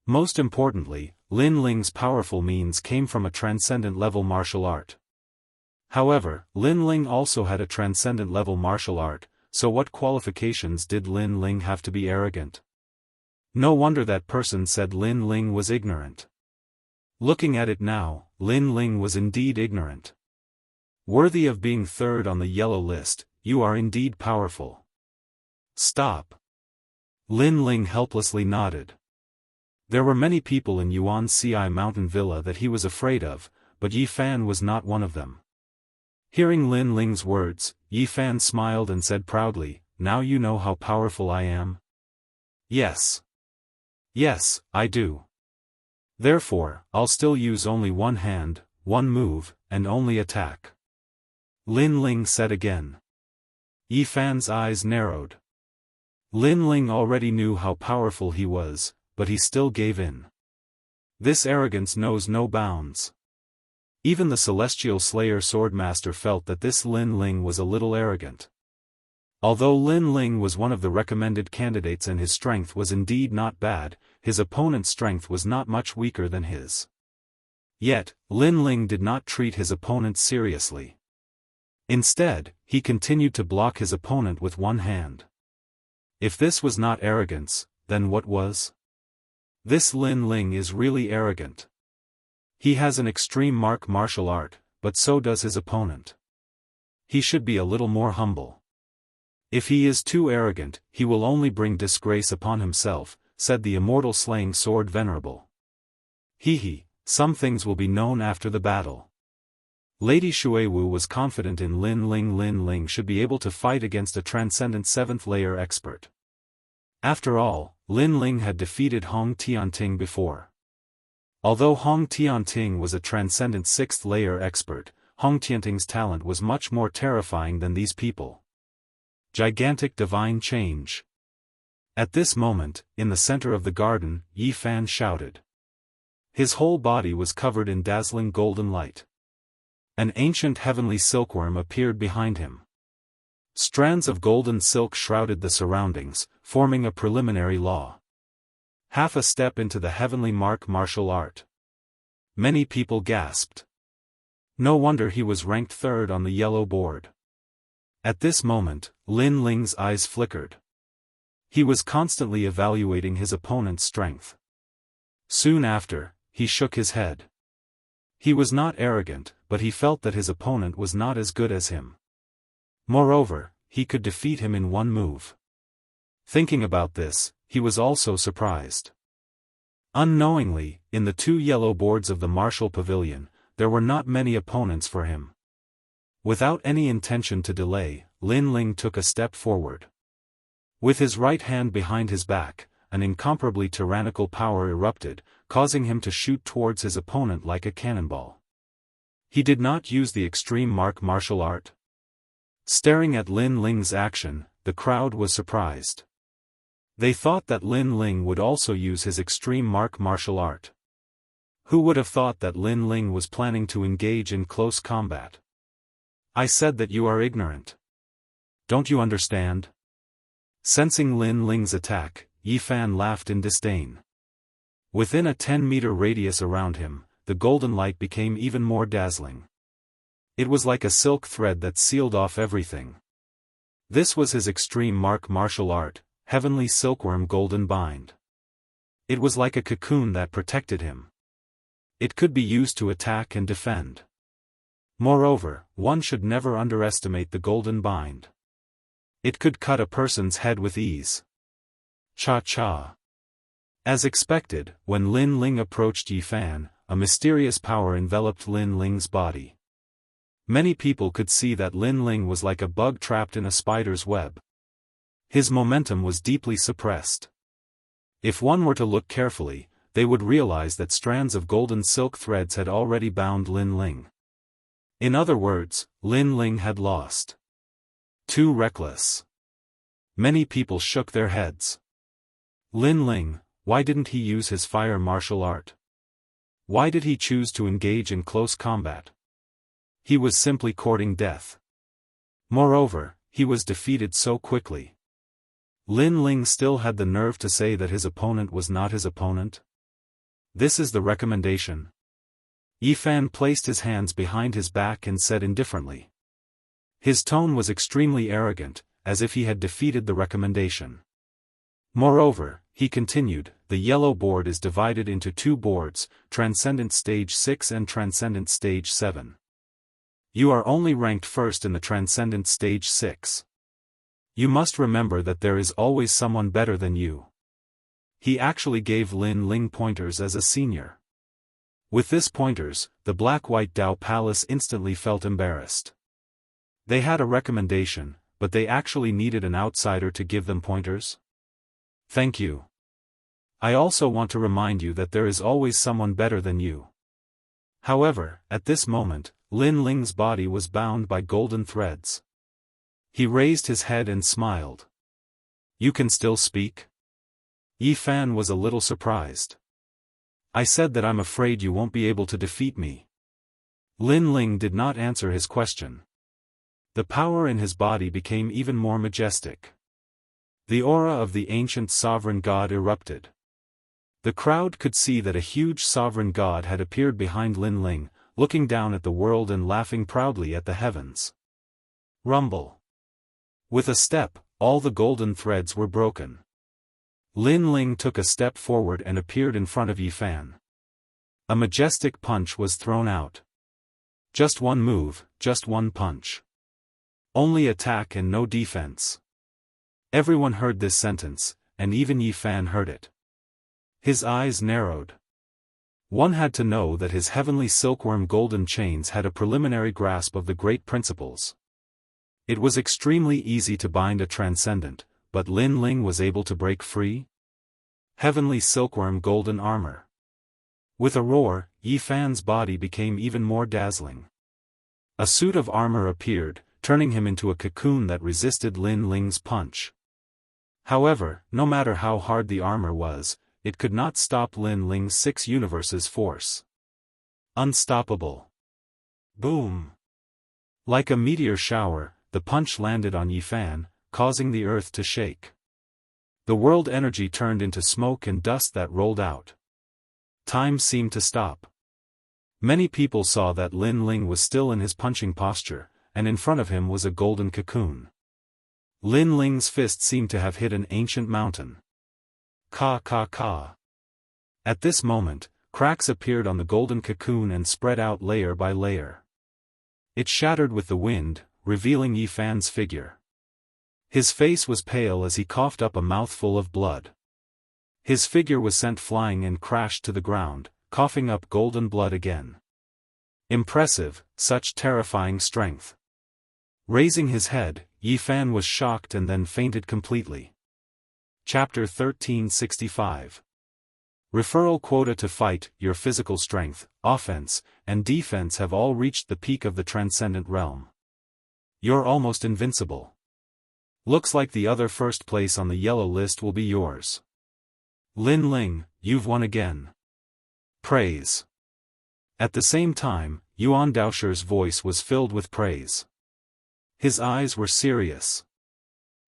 Most importantly, Lin Ling's powerful means came from a transcendent level martial art. However, Lin Ling also had a transcendent level martial art, so what qualifications did Lin Ling have to be arrogant? No wonder that person said Lin Ling was ignorant. Looking at it now, Lin Ling was indeed ignorant. Worthy of being 3rd on the yellow list, you are indeed powerful. Stop. Lin Ling helplessly nodded. There were many people in Yuan Ci Mountain Villa that he was afraid of, but Yi Fan was not one of them. Hearing Lin Ling's words, Yi Fan smiled and said proudly, now you know how powerful I am? Yes. Yes, I do. Therefore, I'll still use only one hand, one move, and only attack. Lin Ling said again. Yi Fan's eyes narrowed. Lin Ling already knew how powerful he was, but he still gave in. This arrogance knows no bounds. Even the Celestial Slayer Swordmaster felt that this Lin Ling was a little arrogant. Although Lin Ling was one of the recommended candidates and his strength was indeed not bad, his opponent's strength was not much weaker than his. Yet, Lin Ling did not treat his opponent seriously. Instead, he continued to block his opponent with one hand. If this was not arrogance, then what was? This Lin Ling is really arrogant. He has an extreme martial art, but so does his opponent. He should be a little more humble. If he is too arrogant, he will only bring disgrace upon himself, said the immortal slaying sword venerable. Some things will be known after the battle. Lady Xuewu was confident in Lin Ling. Lin Ling should be able to fight against a transcendent 7th layer expert. After all, Lin Ling had defeated Hong Tianting before. Although Hong Tianting was a transcendent 6th-layer expert, Hong Tianting's talent was much more terrifying than these people. Gigantic divine change. At this moment, in the center of the garden, Yi Fan shouted. His whole body was covered in dazzling golden light. An ancient heavenly silkworm appeared behind him. Strands of golden silk shrouded the surroundings, forming a preliminary law. Half a step into the heavenly martial art. Many people gasped. No wonder he was ranked 3rd on the yellow board. At this moment, Lin Ling's eyes flickered. He was constantly evaluating his opponent's strength. Soon after, he shook his head. He was not arrogant, but he felt that his opponent was not as good as him. Moreover, he could defeat him in one move. Thinking about this, he was also surprised. Unknowingly, in the 2 yellow boards of the martial pavilion, there were not many opponents for him. Without any intention to delay, Lin Ling took a step forward. With his right hand behind his back, an incomparably tyrannical power erupted, causing him to shoot towards his opponent like a cannonball. He did not use the extreme martial art. Staring at Lin Ling's action, the crowd was surprised. They thought that Lin Ling would also use his extreme martial art. Who would have thought that Lin Ling was planning to engage in close combat? I said that you are ignorant. Don't you understand? Sensing Lin Ling's attack, Yi Fan laughed in disdain. Within a 10-meter radius around him, the golden light became even more dazzling. It was like a silk thread that sealed off everything. This was his extreme martial art, heavenly silkworm golden bind. It was like a cocoon that protected him. It could be used to attack and defend. Moreover, one should never underestimate the golden bind. It could cut a person's head with ease. Cha-cha. As expected, when Lin Ling approached Yi Fan, a mysterious power enveloped Lin Ling's body. Many people could see that Lin Ling was like a bug trapped in a spider's web. His momentum was deeply suppressed. If one were to look carefully, they would realize that strands of golden silk threads had already bound Lin Ling. In other words, Lin Ling had lost. Too reckless. Many people shook their heads. Lin Ling, why didn't he use his fire martial art? Why did he choose to engage in close combat? He was simply courting death. Moreover, he was defeated so quickly. Lin Ling still had the nerve to say that his opponent was not his opponent. This is the recommendation. Yi Fan placed his hands behind his back and said indifferently. His tone was extremely arrogant, as if he had defeated the recommendation. Moreover, he continued, the yellow board is divided into 2 boards, Transcendent Stage 6 and Transcendent Stage 7. You are only ranked 1st in the Transcendent Stage 6. You must remember that there is always someone better than you. He actually gave Lin Ling pointers as a senior. With this pointers, the Black-White Dao Palace instantly felt embarrassed. They had a recommendation, but they actually needed an outsider to give them pointers? Thank you. I also want to remind you that there is always someone better than you. However, at this moment, Lin Ling's body was bound by golden threads. He raised his head and smiled. You can still speak? Yi Fan was a little surprised. I said that I'm afraid you won't be able to defeat me. Lin Ling did not answer his question. The power in his body became even more majestic. The aura of the ancient sovereign god erupted. The crowd could see that a huge sovereign god had appeared behind Lin Ling, looking down at the world and laughing proudly at the heavens. Rumble. With a step, all the golden threads were broken. Lin Ling took a step forward and appeared in front of Yi Fan. A majestic punch was thrown out. Just one move, just one punch. Only attack and no defense. Everyone heard this sentence, and even Yi Fan heard it. His eyes narrowed. One had to know that his heavenly silkworm golden chains had a preliminary grasp of the great principles. It was extremely easy to bind a transcendent, but Lin Ling was able to break free? Heavenly silkworm golden armor. With a roar, Yi Fan's body became even more dazzling. A suit of armor appeared, turning him into a cocoon that resisted Lin Ling's punch. However, no matter how hard the armor was, it could not stop Lin Ling's 6 universes' force. Unstoppable. Boom! Like a meteor shower, the punch landed on Yi Fan, causing the earth to shake. The world energy turned into smoke and dust that rolled out. Time seemed to stop. Many people saw that Lin Ling was still in his punching posture, and in front of him was a golden cocoon. Lin Ling's fist seemed to have hit an ancient mountain. Ka ka ka. At this moment, cracks appeared on the golden cocoon and spread out layer by layer. It shattered with the wind, revealing Yi Fan's figure. His face was pale as he coughed up a mouthful of blood. His figure was sent flying and crashed to the ground, coughing up golden blood again. Impressive, such terrifying strength. Raising his head, Yi Fan was shocked and then fainted completely. Chapter 1365. Referral quota to fight. Your physical strength, offense, and defense have all reached the peak of the transcendent realm. You're almost invincible. Looks like the other first place on the yellow list will be yours. Lin Ling, you've won again. Praise. At the same time, Yuan Daoshi's voice was filled with praise. His eyes were serious.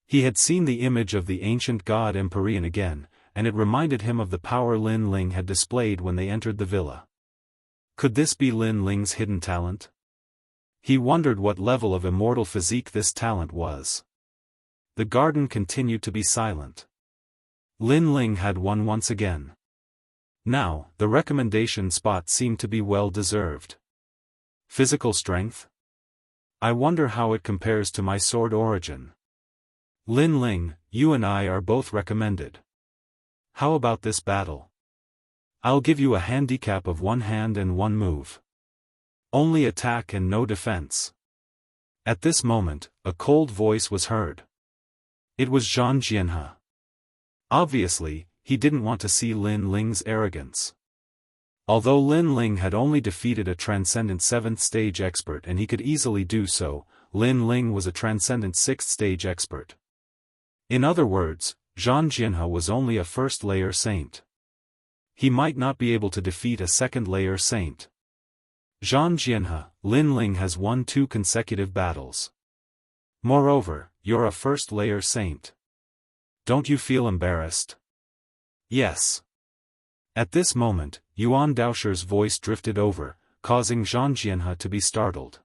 He had seen the image of the ancient god Empyrean again, and it reminded him of the power Lin Ling had displayed when they entered the villa. Could this be Lin Ling's hidden talent? He wondered what level of immortal physique this talent was. The garden continued to be silent. Lin Ling had won once again. Now, the recommendation spot seemed to be well deserved. Physical strength? I wonder how it compares to my sword origin. Lin Ling, you and I are both recommended. How about this battle? I'll give you a handicap of 1 hand and 1 move. Only attack and no defense. At this moment, a cold voice was heard. It was Zhang Jianhe. Obviously, he didn't want to see Lin Ling's arrogance. Although Lin Ling had only defeated a transcendent 7th stage expert and he could easily do so, Lin Ling was a transcendent 6th stage expert. In other words, Zhang Jianhe was only a first-layer saint. He might not be able to defeat a second-layer saint. Zhang Jianhe, Lin Ling has won 2 consecutive battles. Moreover, you're a first-layer saint. Don't you feel embarrassed? Yes. At this moment, Yuan Daoshi's voice drifted over, causing Zhang Jianhe to be startled.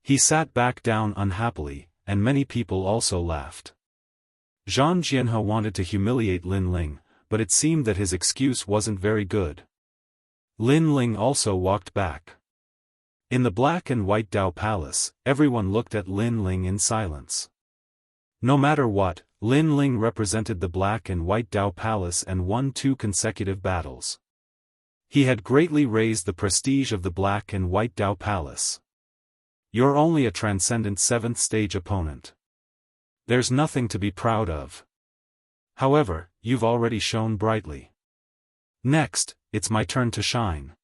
He sat back down unhappily, and many people also laughed. Zhang Jianhe wanted to humiliate Lin Ling, but it seemed that his excuse wasn't very good. Lin Ling also walked back. In the black and white Dao Palace, everyone looked at Lin Ling in silence. No matter what, Lin Ling represented the black and white Dao Palace and won 2 consecutive battles. He had greatly raised the prestige of the black and white Dao Palace. You're only a transcendent 7th stage opponent. There's nothing to be proud of. However, you've already shone brightly. Next, it's my turn to shine.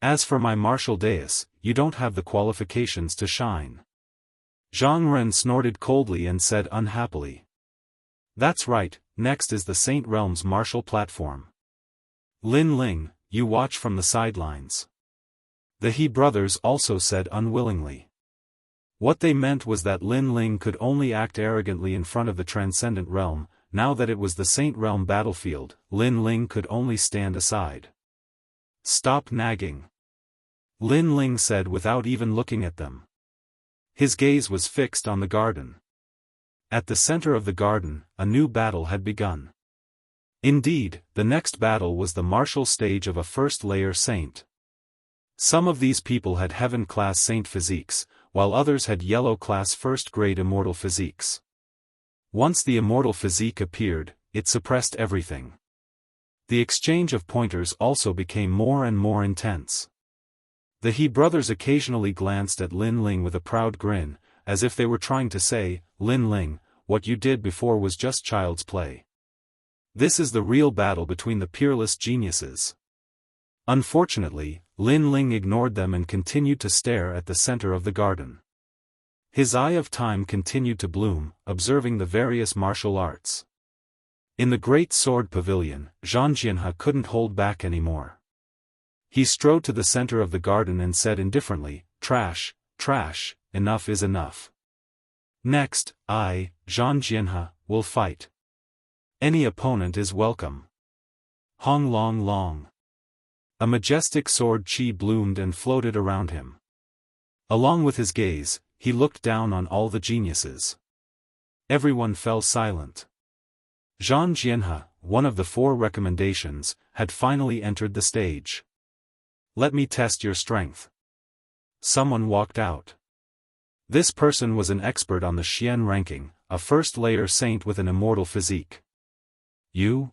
As for my martial dais, you don't have the qualifications to shine. Zhang Ren snorted coldly and said unhappily. That's right, next is the Saint Realm's martial platform. Lin Ling, you watch from the sidelines. The He brothers also said unwillingly. What they meant was that Lin Ling could only act arrogantly in front of the Transcendent Realm. Now that it was the Saint Realm battlefield, Lin Ling could only stand aside. Stop nagging. Lin Ling said without even looking at them. His gaze was fixed on the garden. At the center of the garden, a new battle had begun. Indeed, the next battle was the martial stage of a first-layer saint. Some of these people had heaven-class saint physiques, while others had yellow-class first-grade immortal physiques. Once the immortal physique appeared, it suppressed everything. The exchange of pointers also became more and more intense. The He brothers occasionally glanced at Lin Ling with a proud grin, as if they were trying to say, Lin Ling, what you did before was just child's play. This is the real battle between the peerless geniuses. Unfortunately, Lin Ling ignored them and continued to stare at the center of the garden. His eye of time continued to bloom, observing the various martial arts. In the great sword pavilion, Xianxia couldn't hold back anymore. He strode to the center of the garden and said indifferently, "Trash, trash, enough is enough. Next, I, Xianxia, will fight. Any opponent is welcome." Hong long long. A majestic sword chi bloomed and floated around him. Along with his gaze, he looked down on all the geniuses. Everyone fell silent. Xianxia, one of the 4 recommendations, had finally entered the stage. "Let me test your strength." Someone walked out. This person was an expert on the Xian ranking, a first-layer saint with an immortal physique. "You?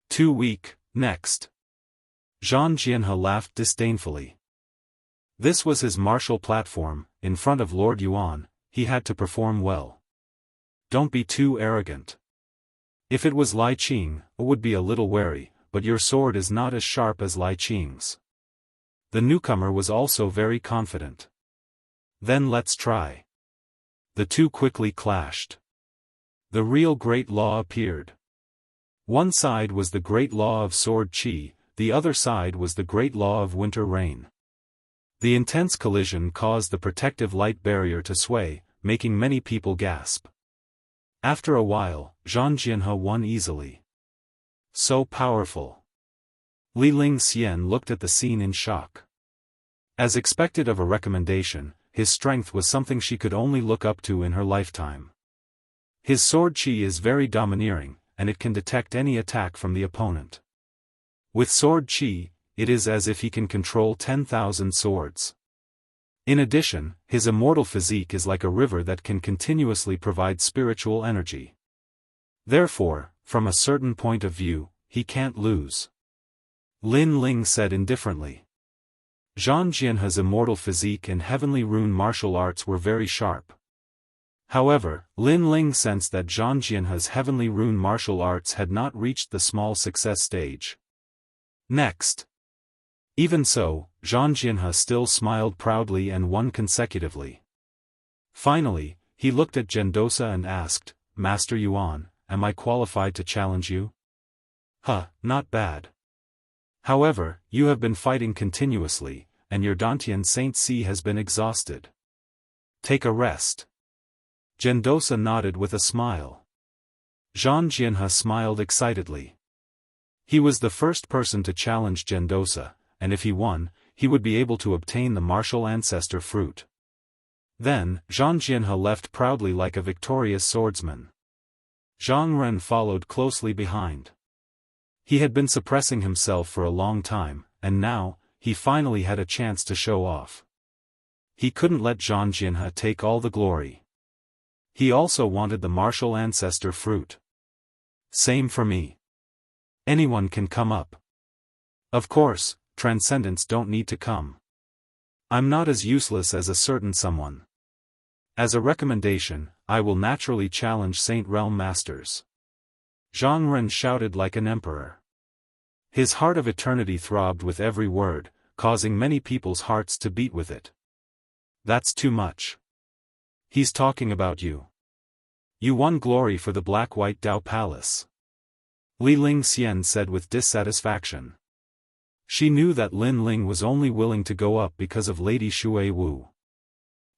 Too weak, next." Xianxia laughed disdainfully. This was his martial platform, in front of Lord Yuan, he had to perform well. "Don't be too arrogant. If it was Lai Qing, I would be a little wary, but your sword is not as sharp as Lai Qing's." The newcomer was also very confident. "Then let's try." The two quickly clashed. The real great law appeared. One side was the great law of sword chi, the other side was the great law of winter rain. The intense collision caused the protective light barrier to sway, making many people gasp. After a while, Xianxia won easily. So powerful. Li Ling Xian looked at the scene in shock. As expected of a recommendation, his strength was something she could only look up to in her lifetime. His sword chi is very domineering, and it can detect any attack from the opponent. With sword chi, it is as if he can control 10,000 swords. In addition, his immortal physique is like a river that can continuously provide spiritual energy. Therefore, from a certain point of view, he can't lose. Lin Ling said indifferently. Xianxia's immortal physique and heavenly rune martial arts were very sharp. However, Lin Ling sensed that Xianxia's heavenly rune martial arts had not reached the small success stage. Next. Even so, Xianxia still smiled proudly and won consecutively. Finally, he looked at Gendosa and asked, "Master Yuan, am I qualified to challenge you?" Not bad. However, you have been fighting continuously, and your Dantian Saint C has been exhausted. Take a rest." Gendosa nodded with a smile. Xianxia smiled excitedly. He was the first person to challenge Gendosa, and if he won, he would be able to obtain the martial ancestor fruit. Then, Xianxia left proudly like a victorious swordsman. Zhang Ren followed closely behind. He had been suppressing himself for a long time, and now, he finally had a chance to show off. He couldn't let Xianxia take all the glory. He also wanted the martial ancestor fruit. Same for me. Anyone can come up. Of course, transcendents don't need to come. I'm not as useless as a certain someone. As a recommendation, I will naturally challenge Saint Realm Masters. Zhang Ren shouted like an emperor. His heart of eternity throbbed with every word, causing many people's hearts to beat with it. That's too much. He's talking about you. You won glory for the Black-White Dao Palace. Li Ling Xian said with dissatisfaction. She knew that Lin Ling was only willing to go up because of Lady Shui Wu.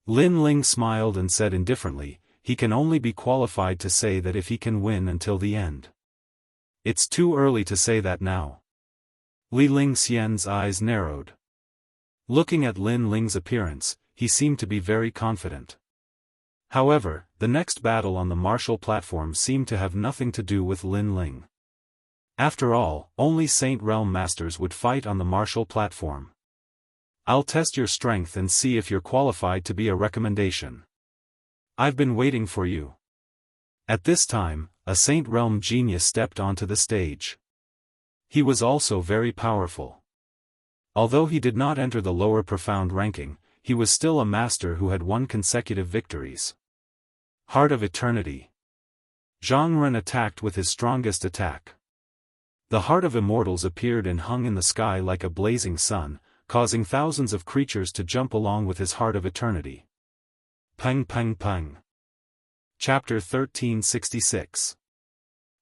Lin Ling smiled and said indifferently, he can only be qualified to say that if he can win until the end. It's too early to say that now. Li Ling Xian's eyes narrowed. Looking at Lin Ling's appearance, he seemed to be very confident. However, the next battle on the martial platform seemed to have nothing to do with Lin Ling. After all, only Saint Realm Masters would fight on the martial platform. I'll test your strength and see if you're qualified to be a recommendation. I've been waiting for you. At this time, a Saint Realm genius stepped onto the stage. He was also very powerful. Although he did not enter the lower profound ranking, he was still a master who had won consecutive victories. Heart of Eternity. Zhang Ren attacked with his strongest attack. The heart of immortals appeared and hung in the sky like a blazing sun, causing thousands of creatures to jump along with his heart of eternity. Peng peng peng. Chapter 1366.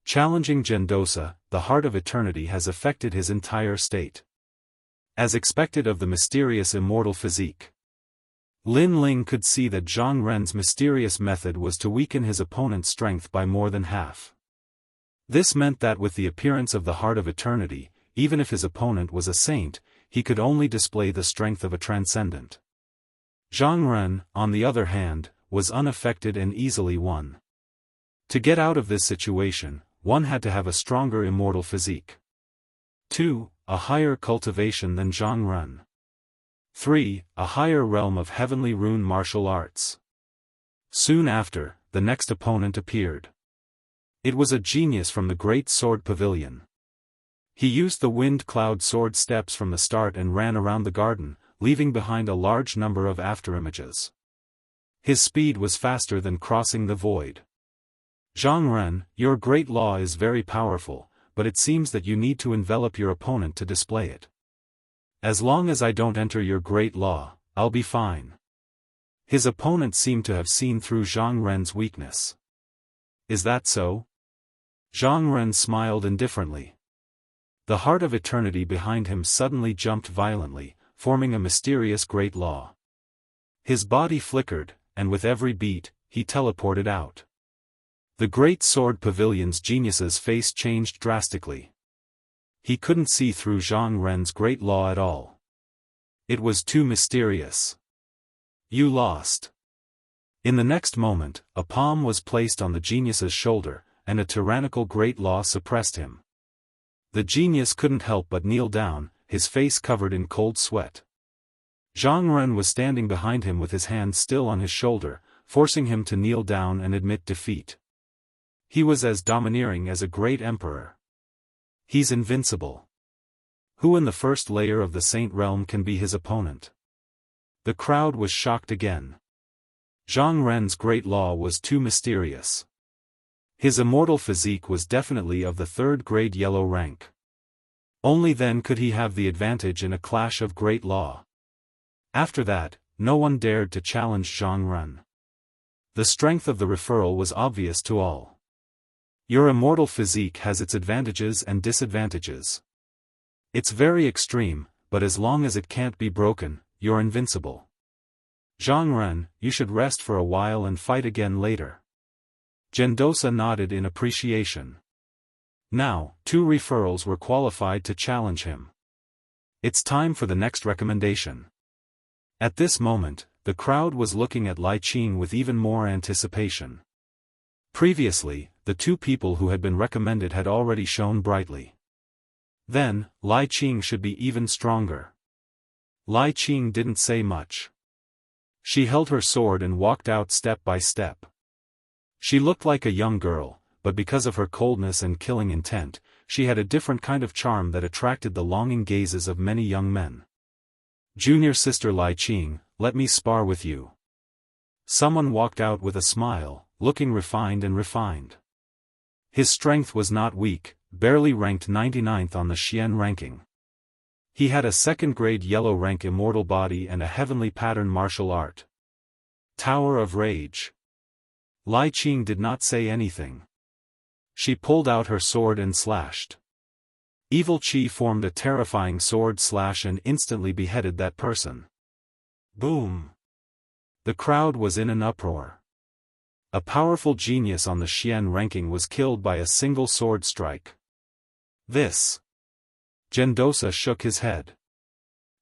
Challenging Gendosa, the heart of eternity has affected his entire state. As expected of the mysterious immortal physique, Lin Ling could see that Zhang Ren's mysterious method was to weaken his opponent's strength by more than half. This meant that with the appearance of the Heart of Eternity, even if his opponent was a saint, he could only display the strength of a transcendent. Zhang Ren, on the other hand, was unaffected and easily won. To get out of this situation, one had to have a stronger immortal physique. 2. A higher cultivation than Zhang Ren. 3. A higher realm of heavenly rune martial arts. Soon after, the next opponent appeared. It was a genius from the Great Sword Pavilion. He used the wind cloud sword steps from the start and ran around the garden, leaving behind a large number of afterimages. His speed was faster than crossing the void. Zhang Ren, your great law is very powerful, but it seems that you need to envelop your opponent to display it. As long as I don't enter your great law, I'll be fine. His opponent seemed to have seen through Zhang Ren's weakness. Is that so? Zhang Ren smiled indifferently. The heart of eternity behind him suddenly jumped violently, forming a mysterious great law. His body flickered, and with every beat, he teleported out. The Great Sword Pavilion's genius's face changed drastically. He couldn't see through Zhang Ren's great law at all. It was too mysterious. You lost. In the next moment, a palm was placed on the genius's shoulder, and a tyrannical great law suppressed him. The genius couldn't help but kneel down, his face covered in cold sweat. Zhang Ren was standing behind him with his hand still on his shoulder, forcing him to kneel down and admit defeat. He was as domineering as a great emperor. He's invincible. Who in the first layer of the Saint Realm can be his opponent? The crowd was shocked again. Zhang Ren's great law was too mysterious. His immortal physique was definitely of the third-grade yellow rank. Only then could he have the advantage in a clash of great law. After that, no one dared to challenge Zhang Ren. The strength of the referral was obvious to all. Your immortal physique has its advantages and disadvantages. It's very extreme, but as long as it can't be broken, you're invincible. Zhang Ren, you should rest for a while and fight again later. Gendosa nodded in appreciation. Now, 2 referrals were qualified to challenge him. It's time for the next recommendation. At this moment, the crowd was looking at Lai Qing with even more anticipation. Previously, the 2 people who had been recommended had already shone brightly. Then, Lai Qing should be even stronger. Lai Qing didn't say much. She held her sword and walked out step by step. She looked like a young girl, but because of her coldness and killing intent, she had a different kind of charm that attracted the longing gazes of many young men. Junior sister Lai Qing, let me spar with you. Someone walked out with a smile, looking refined and refined. His strength was not weak, barely ranked 99th on the Xian ranking. He had a second-grade yellow rank immortal body and a heavenly pattern martial art. Tower of Rage. Lai Qing did not say anything. She pulled out her sword and slashed. Evil Qi formed a terrifying sword slash and instantly beheaded that person. Boom! The crowd was in an uproar. A powerful genius on the Xian ranking was killed by a single sword strike. This. Gendosa shook his head.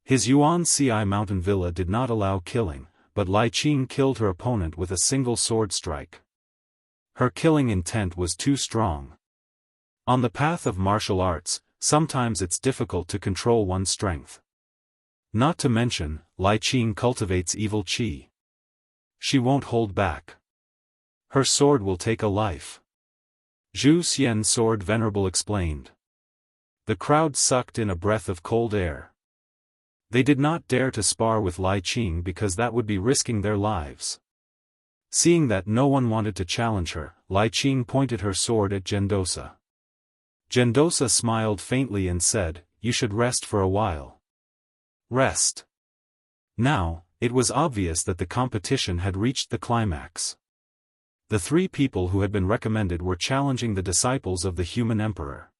His Yuan Ci mountain villa did not allow killing, but Lai Qing killed her opponent with a single sword strike. Her killing intent was too strong. On the path of martial arts, sometimes it's difficult to control one's strength. Not to mention, Lai Qing cultivates evil qi. She won't hold back. Her sword will take a life. Zhu Xian's sword venerable explained. The crowd sucked in a breath of cold air. They did not dare to spar with Lai Qing because that would be risking their lives. Seeing that no one wanted to challenge her, Lai Qing pointed her sword at Gendosa. Gendosa smiled faintly and said, "You should rest for a while." Rest. Now, it was obvious that the competition had reached the climax. The three people who had been recommended were challenging the disciples of the human emperor.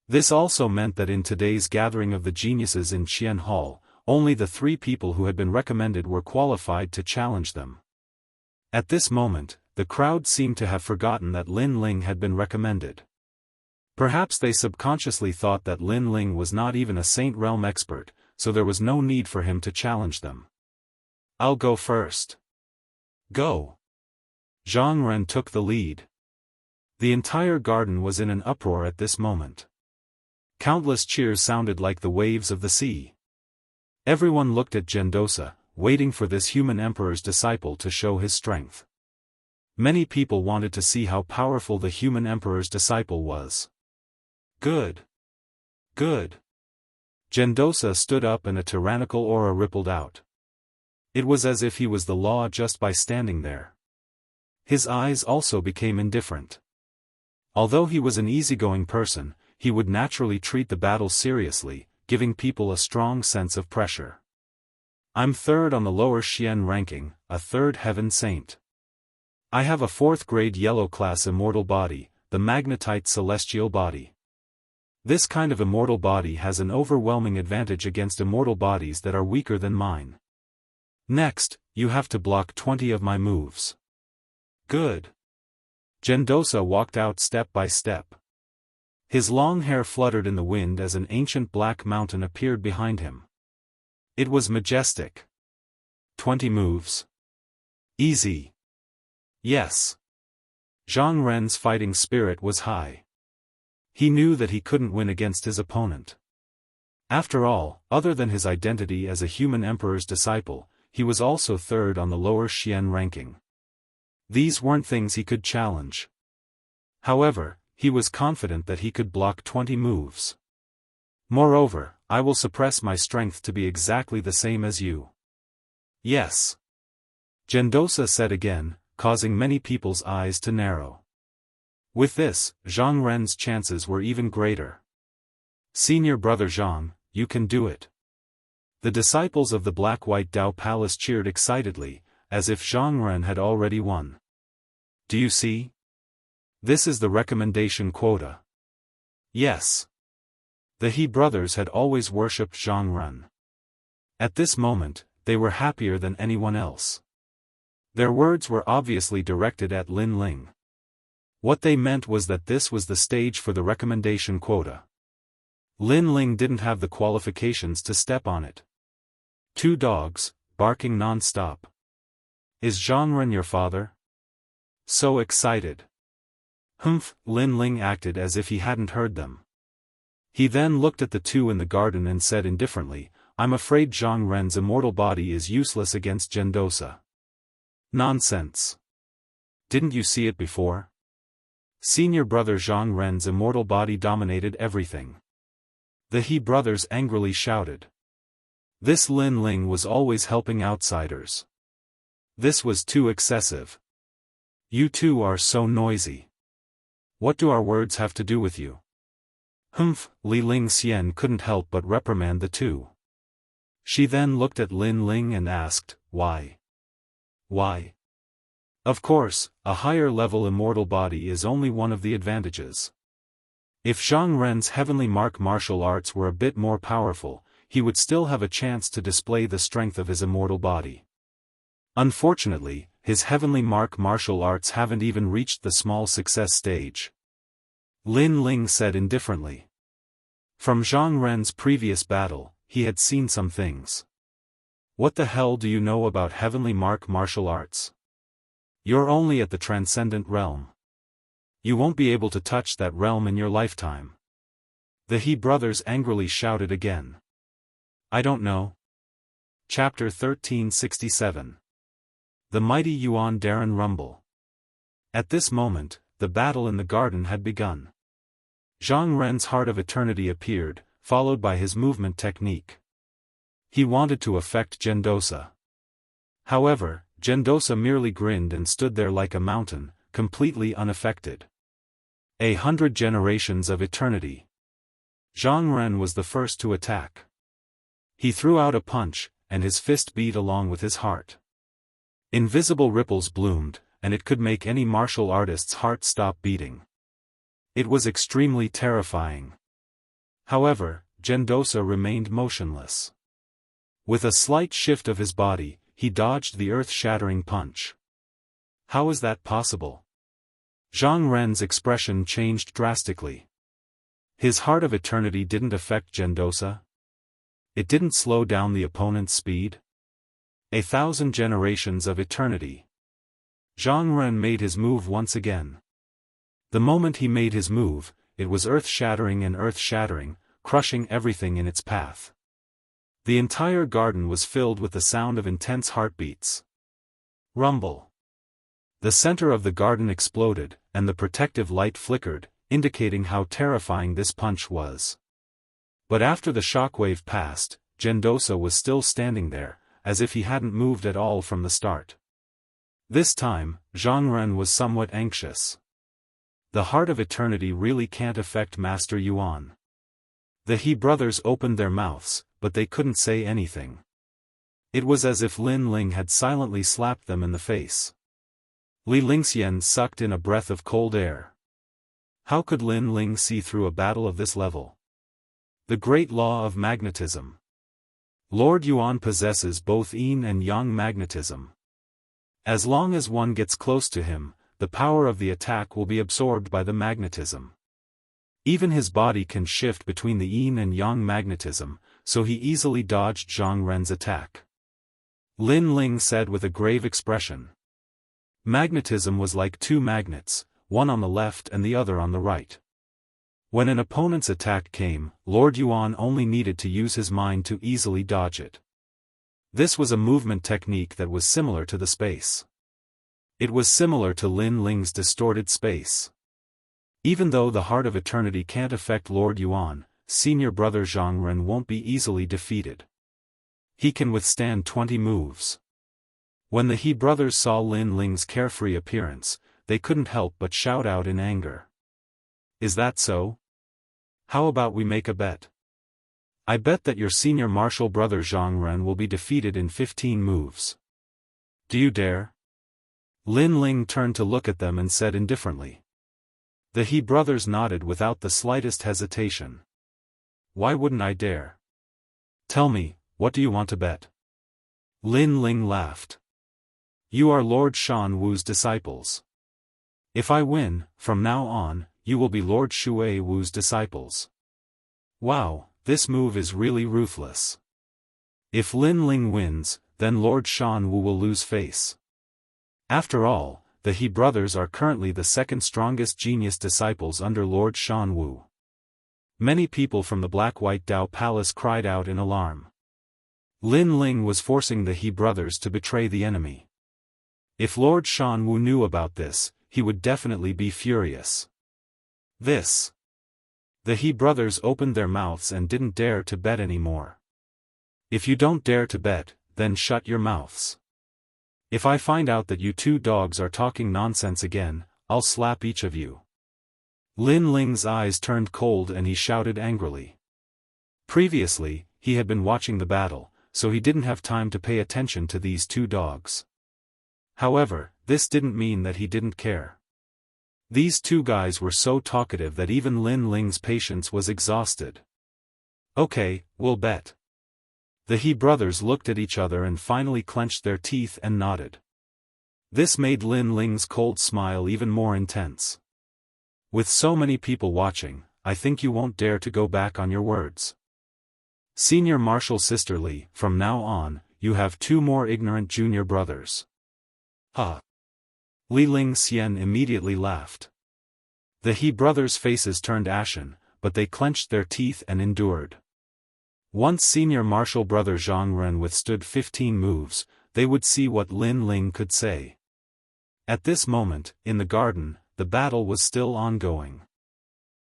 This also meant that in today's gathering of the geniuses in Qian Hall, only the three people who had been recommended were qualified to challenge them. At this moment, the crowd seemed to have forgotten that Lin Ling had been recommended. Perhaps they subconsciously thought that Lin Ling was not even a Saint Realm expert, so there was no need for him to challenge them. "I'll go first." "Go." Zhang Ren took the lead. The entire garden was in an uproar at this moment. Countless cheers sounded like the waves of the sea. Everyone looked at Gendosa, waiting for this human emperor's disciple to show his strength. Many people wanted to see how powerful the human emperor's disciple was. Good. Good. Gendosa stood up and a tyrannical aura rippled out. It was as if he was the law just by standing there. His eyes also became indifferent. Although he was an easygoing person, he would naturally treat the battle seriously, giving people a strong sense of pressure. "I'm third on the lower Xian ranking, a third heaven saint. I have a 4th grade yellow class immortal body, the magnetite celestial body. This kind of immortal body has an overwhelming advantage against immortal bodies that are weaker than mine. Next, you have to block 20 of my moves." "Good." Gendosa walked out step by step. His long hair fluttered in the wind as an ancient black mountain appeared behind him. It was majestic. 20 moves. Easy. Yes. Zhang Ren's fighting spirit was high. He knew that he couldn't win against his opponent. After all, other than his identity as a human emperor's disciple, he was also third on the lower Xian ranking. These weren't things he could challenge. However, he was confident that he could block 20 moves. "Moreover, I will suppress my strength to be exactly the same as you." "Yes." Gendosa said again, causing many people's eyes to narrow. With this, Zhang Ren's chances were even greater. "Senior brother Zhang, you can do it." The disciples of the Black-White Dao Palace cheered excitedly, as if Zhang Ren had already won. "Do you see? This is the recommendation quota." Yes. The He brothers had always worshipped Zhang Ren. At this moment, they were happier than anyone else. Their words were obviously directed at Lin Ling. What they meant was that this was the stage for the recommendation quota. Lin Ling didn't have the qualifications to step on it. 2 dogs, barking non-stop. "Is Zhang Ren your father?" So excited. "Humph," Lin Ling acted as if he hadn't heard them. He then looked at the two in the garden and said indifferently, "I'm afraid Zhang Ren's immortal body is useless against Gendosa." "Nonsense. Didn't you see it before? Senior brother Zhang Ren's immortal body dominated everything." The He brothers angrily shouted. This Lin Ling was always helping outsiders. This was too excessive. "You two are so noisy. What do our words have to do with you?" "Humph," Li Ling Xian couldn't help but reprimand the two. She then looked at Lin Ling and asked, "Why?" "Why?" Of course, a higher-level immortal body is only one of the advantages. If Zhang Ren's heavenly mark martial arts were a bit more powerful, he would still have a chance to display the strength of his immortal body. Unfortunately, his heavenly mark martial arts haven't even reached the small success stage. Lin Ling said indifferently. From Zhang Ren's previous battle, he had seen some things. "What the hell do you know about heavenly mark martial arts? You're only at the transcendent realm. You won't be able to touch that realm in your lifetime." The He brothers angrily shouted again. "I don't know." Chapter 1367. The Mighty Yuan Darren Rumble. At this moment, the battle in the garden had begun. Zhang Ren's Heart of Eternity appeared, followed by his movement technique. He wanted to affect Gendosa. However, Gendosa merely grinned and stood there like a mountain, completely unaffected. 100 generations of eternity. Zhang Ren was the first to attack. He threw out a punch, and his fist beat along with his heart. Invisible ripples bloomed, and it could make any martial artist's heart stop beating. It was extremely terrifying. However, Gendosa remained motionless. With a slight shift of his body, he dodged the earth-shattering punch. How is that possible? Zhang Ren's expression changed drastically. His heart of eternity didn't affect Gendosa? It didn't slow down the opponent's speed? 1,000 generations of eternity. Zhang Ren made his move once again. The moment he made his move, it was earth-shattering and earth-shattering, crushing everything in its path. The entire garden was filled with the sound of intense heartbeats. Rumble. The center of the garden exploded, and the protective light flickered, indicating how terrifying this punch was. But after the shockwave passed, Gendosa was still standing there, as if he hadn't moved at all from the start. This time, Zhang Ren was somewhat anxious. The heart of eternity really can't affect Master Yuan. The He brothers opened their mouths, but they couldn't say anything. It was as if Lin Ling had silently slapped them in the face. Li Lingxian sucked in a breath of cold air. How could Lin Ling see through a battle of this level? The great law of magnetism. Lord Yuan possesses both yin and yang magnetism. As long as one gets close to him, the power of the attack will be absorbed by the magnetism. Even his body can shift between the yin and yang magnetism, so he easily dodged Zhang Ren's attack. Lin Ling said with a grave expression. Magnetism was like two magnets, one on the left and the other on the right. When an opponent's attack came, Lord Yuan only needed to use his mind to easily dodge it. This was a movement technique that was similar to the space. It was similar to Lin Ling's distorted space. Even though the Heart of Eternity can't affect Lord Yuan, senior brother Zhang Ren won't be easily defeated. He can withstand 20 moves. When the He brothers saw Lin Ling's carefree appearance, they couldn't help but shout out in anger. Is that so? How about we make a bet? I bet that your senior martial brother Zhang Ren will be defeated in 15 moves. Do you dare? Lin Ling turned to look at them and said indifferently. The He brothers nodded without the slightest hesitation. Why wouldn't I dare? Tell me, what do you want to bet? Lin Ling laughed. You are Lord Shan Wu's disciples. If I win, from now on, you will be Lord Shui Wu's disciples. Wow, this move is really ruthless. If Lin Ling wins, then Lord Shan Wu will lose face. After all, the He brothers are currently the second strongest genius disciples under Lord Shan Wu. Many people from the Black-White Dao Palace cried out in alarm. Lin Ling was forcing the He brothers to betray the enemy. If Lord Shan Wu knew about this, he would definitely be furious. This. The He brothers opened their mouths and didn't dare to bet anymore. If you don't dare to bet, then shut your mouths. If I find out that you two dogs are talking nonsense again, I'll slap each of you. Lin Ling's eyes turned cold and he shouted angrily. Previously, he had been watching the battle, so he didn't have time to pay attention to these two dogs. However, this didn't mean that he didn't care. These two guys were so talkative that even Lin Ling's patience was exhausted. Okay, we'll bet. The He brothers looked at each other and finally clenched their teeth and nodded. This made Lin Ling's cold smile even more intense. With so many people watching, I think you won't dare to go back on your words. Senior Martial Sister Li, from now on, you have two more ignorant junior brothers. Ha! Li Lingxian immediately laughed. The He brothers' faces turned ashen, but they clenched their teeth and endured. Once senior martial brother Zhang Ren withstood 15 moves, they would see what Lin Ling could say. At this moment, in the garden, the battle was still ongoing.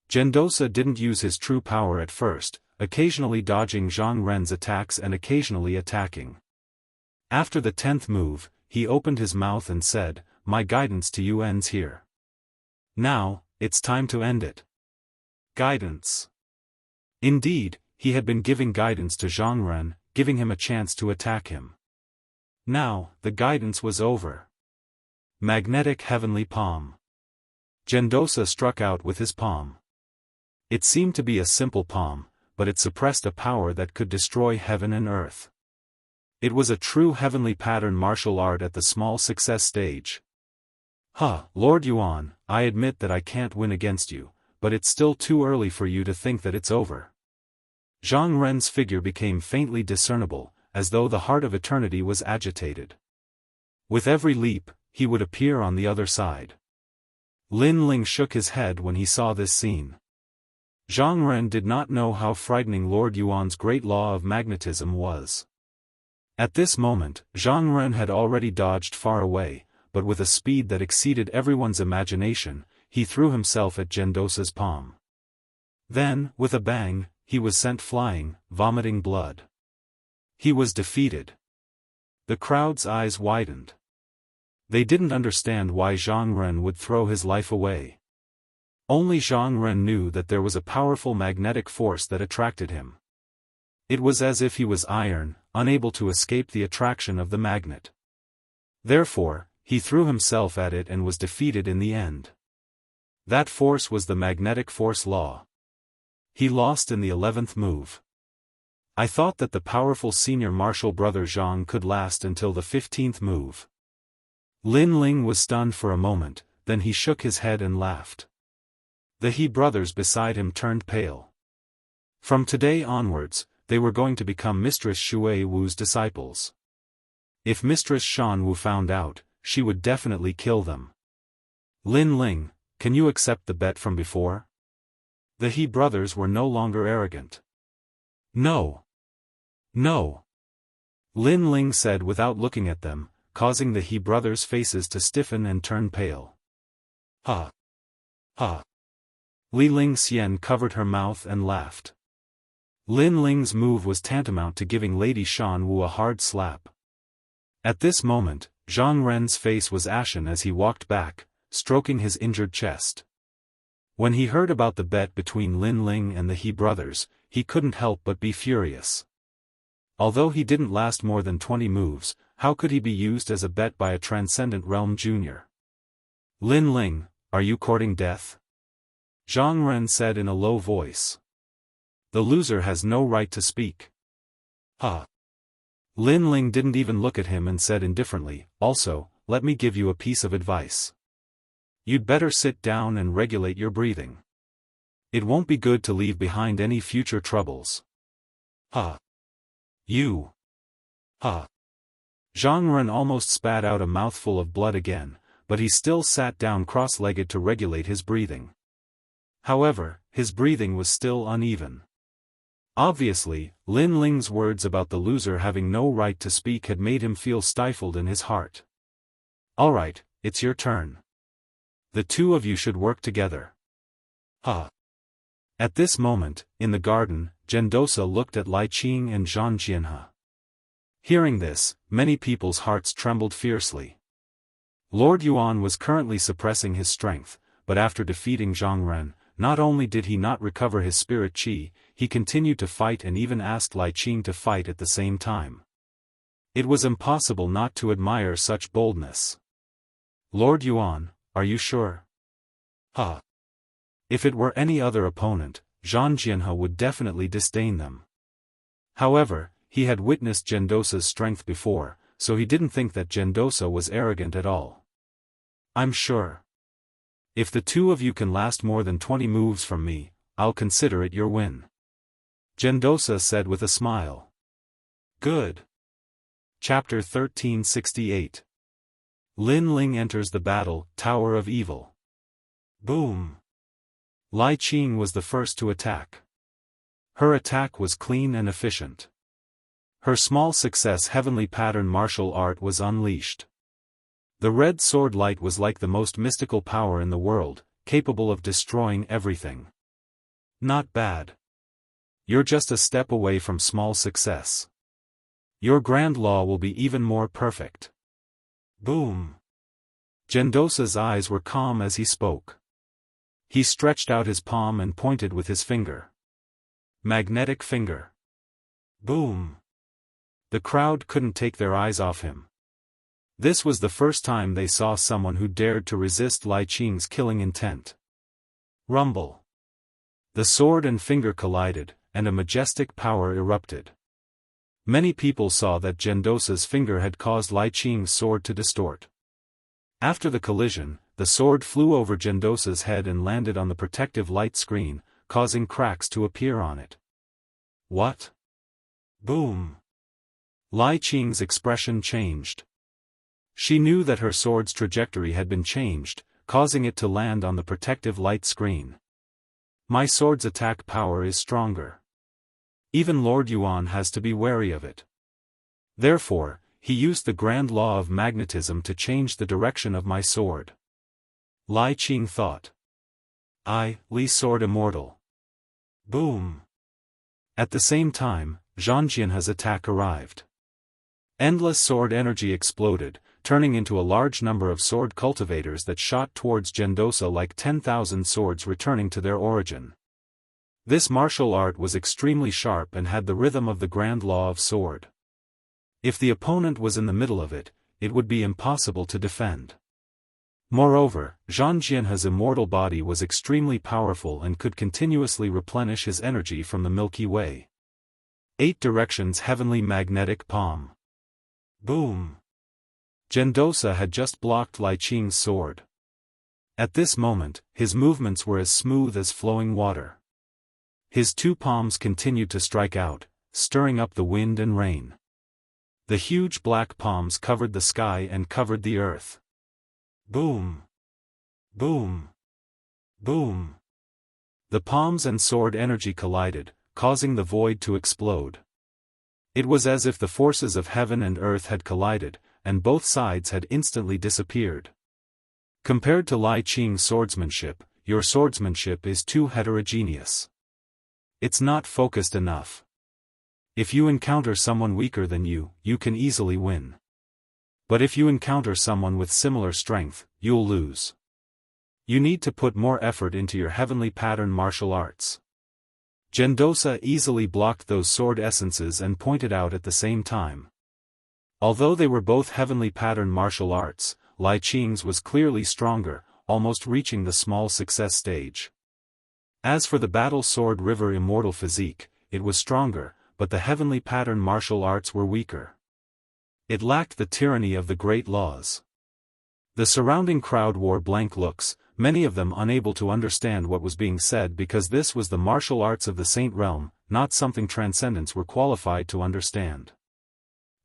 Gendosa didn't use his true power at first, occasionally dodging Zhang Ren's attacks and occasionally attacking. After the 10th move, he opened his mouth and said, "My guidance to you ends here. Now, it's time to end it." Guidance. Indeed, he had been giving guidance to Zhang Ren, giving him a chance to attack him. Now, the guidance was over. Magnetic Heavenly Palm. Gendosa struck out with his palm. It seemed to be a simple palm, but it suppressed a power that could destroy heaven and earth. It was a true heavenly pattern martial art at the small success stage. Lord Yuan, I admit that I can't win against you, but it's still too early for you to think that it's over. Zhang Ren's figure became faintly discernible, as though the heart of eternity was agitated. With every leap, he would appear on the other side. Lin Ling shook his head when he saw this scene. Zhang Ren did not know how frightening Lord Yuan's great law of magnetism was. At this moment, Zhang Ren had already dodged far away, but with a speed that exceeded everyone's imagination, he threw himself at Gendosa's palm. Then, with a bang, he was sent flying, vomiting blood. He was defeated. The crowd's eyes widened. They didn't understand why Zhang Ren would throw his life away. Only Zhang Ren knew that there was a powerful magnetic force that attracted him. It was as if he was iron, unable to escape the attraction of the magnet. Therefore, he threw himself at it and was defeated in the end. That force was the magnetic force law. He lost in the 11th move. I thought that the powerful senior martial brother Zhang could last until the 15th move. Lin Ling was stunned for a moment, then he shook his head and laughed. The He brothers beside him turned pale. From today onwards, they were going to become Mistress Shui Wu's disciples. If Mistress Shan Wu found out, she would definitely kill them. Lin Ling, can you accept the bet from before? The He brothers were no longer arrogant. No. No. Lin Ling said without looking at them, causing the He brothers' faces to stiffen and turn pale. Ha. Ha. Li Ling Xian covered her mouth and laughed. Lin Ling's move was tantamount to giving Lady Shan Wu a hard slap. At this moment, Zhang Ren's face was ashen as he walked back, stroking his injured chest. When he heard about the bet between Lin Ling and the He brothers, he couldn't help but be furious. Although he didn't last more than 20 moves, how could he be used as a bet by a Transcendent Realm Junior? Lin Ling, are you courting death? Zhang Ren said in a low voice. The loser has no right to speak. Lin Ling didn't even look at him and said indifferently, also, let me give you a piece of advice. You'd better sit down and regulate your breathing. It won't be good to leave behind any future troubles. You. Zhang Ren almost spat out a mouthful of blood again, but he still sat down cross-legged to regulate his breathing. However, his breathing was still uneven. Obviously, Lin Ling's words about the loser having no right to speak had made him feel stifled in his heart. Alright, it's your turn. The two of you should work together. At this moment, in the garden, Gendosa looked at Lai Qing and Zhan Jianhe. Hearing this, many people's hearts trembled fiercely. Lord Yuan was currently suppressing his strength, but after defeating Zhang Ren, not only did he not recover his spirit qi, he continued to fight and even asked Lai Qing to fight at the same time. It was impossible not to admire such boldness. Lord Yuan, are you sure? If it were any other opponent, Zhan Jianhe would definitely disdain them. However, he had witnessed Gendosa's strength before, so he didn't think that Gendosa was arrogant at all. I'm sure. If the two of you can last more than 20 moves from me, I'll consider it your win. Gendosa said with a smile. Good. Chapter 1368. Lin Ling enters the battle, Tower of Evil. Boom. Lai Qing was the first to attack. Her attack was clean and efficient. Her small success heavenly pattern martial art was unleashed. The red sword light was like the most mystical power in the world, capable of destroying everything. Not bad. You're just a step away from small success. Your grand law will be even more perfect. Boom! Gendosa's eyes were calm as he spoke. He stretched out his palm and pointed with his finger. Magnetic finger. Boom! The crowd couldn't take their eyes off him. This was the first time they saw someone who dared to resist Lai Qing's killing intent. Rumble. The sword and finger collided, and a majestic power erupted. Many people saw that Gendosa's finger had caused Lai Qing's sword to distort. After the collision, the sword flew over Gendosa's head and landed on the protective light screen, causing cracks to appear on it. What? Boom! Lai Qing's expression changed. She knew that her sword's trajectory had been changed, causing it to land on the protective light screen. My sword's attack power is stronger. Even Lord Yuan has to be wary of it. Therefore, he used the grand law of magnetism to change the direction of my sword. Lai Qing thought. Li's sword immortal. Boom! At the same time, Xianxian's attack arrived. Endless sword energy exploded, turning into a large number of sword cultivators that shot towards Gendosa like 10,000 swords returning to their origin. This martial art was extremely sharp and had the rhythm of the grand law of sword. If the opponent was in the middle of it, it would be impossible to defend. Moreover, Xianxian's immortal body was extremely powerful and could continuously replenish his energy from the Milky Way. 8 directions heavenly magnetic palm. Boom! Gendosa had just blocked Lai Qing's sword. At this moment, his movements were as smooth as flowing water. His 2 palms continued to strike out, stirring up the wind and rain. The huge black palms covered the sky and covered the earth. Boom! Boom! Boom! The palms and sword energy collided, causing the void to explode. It was as if the forces of heaven and earth had collided, and both sides had instantly disappeared. Compared to Lai Qing's swordsmanship, your swordsmanship is too heterogeneous. It's not focused enough. If you encounter someone weaker than you, you can easily win. But if you encounter someone with similar strength, you'll lose. You need to put more effort into your heavenly pattern martial arts. Gendosa easily blocked those sword essences and pointed out at the same time. Although they were both heavenly pattern martial arts, Lai Qing's was clearly stronger, almost reaching the small success stage. As for the battle sword river immortal physique, it was stronger, but the heavenly pattern martial arts were weaker. It lacked the tyranny of the great laws. The surrounding crowd wore blank looks, many of them unable to understand what was being said because this was the martial arts of the Saint Realm, not something transcendents were qualified to understand.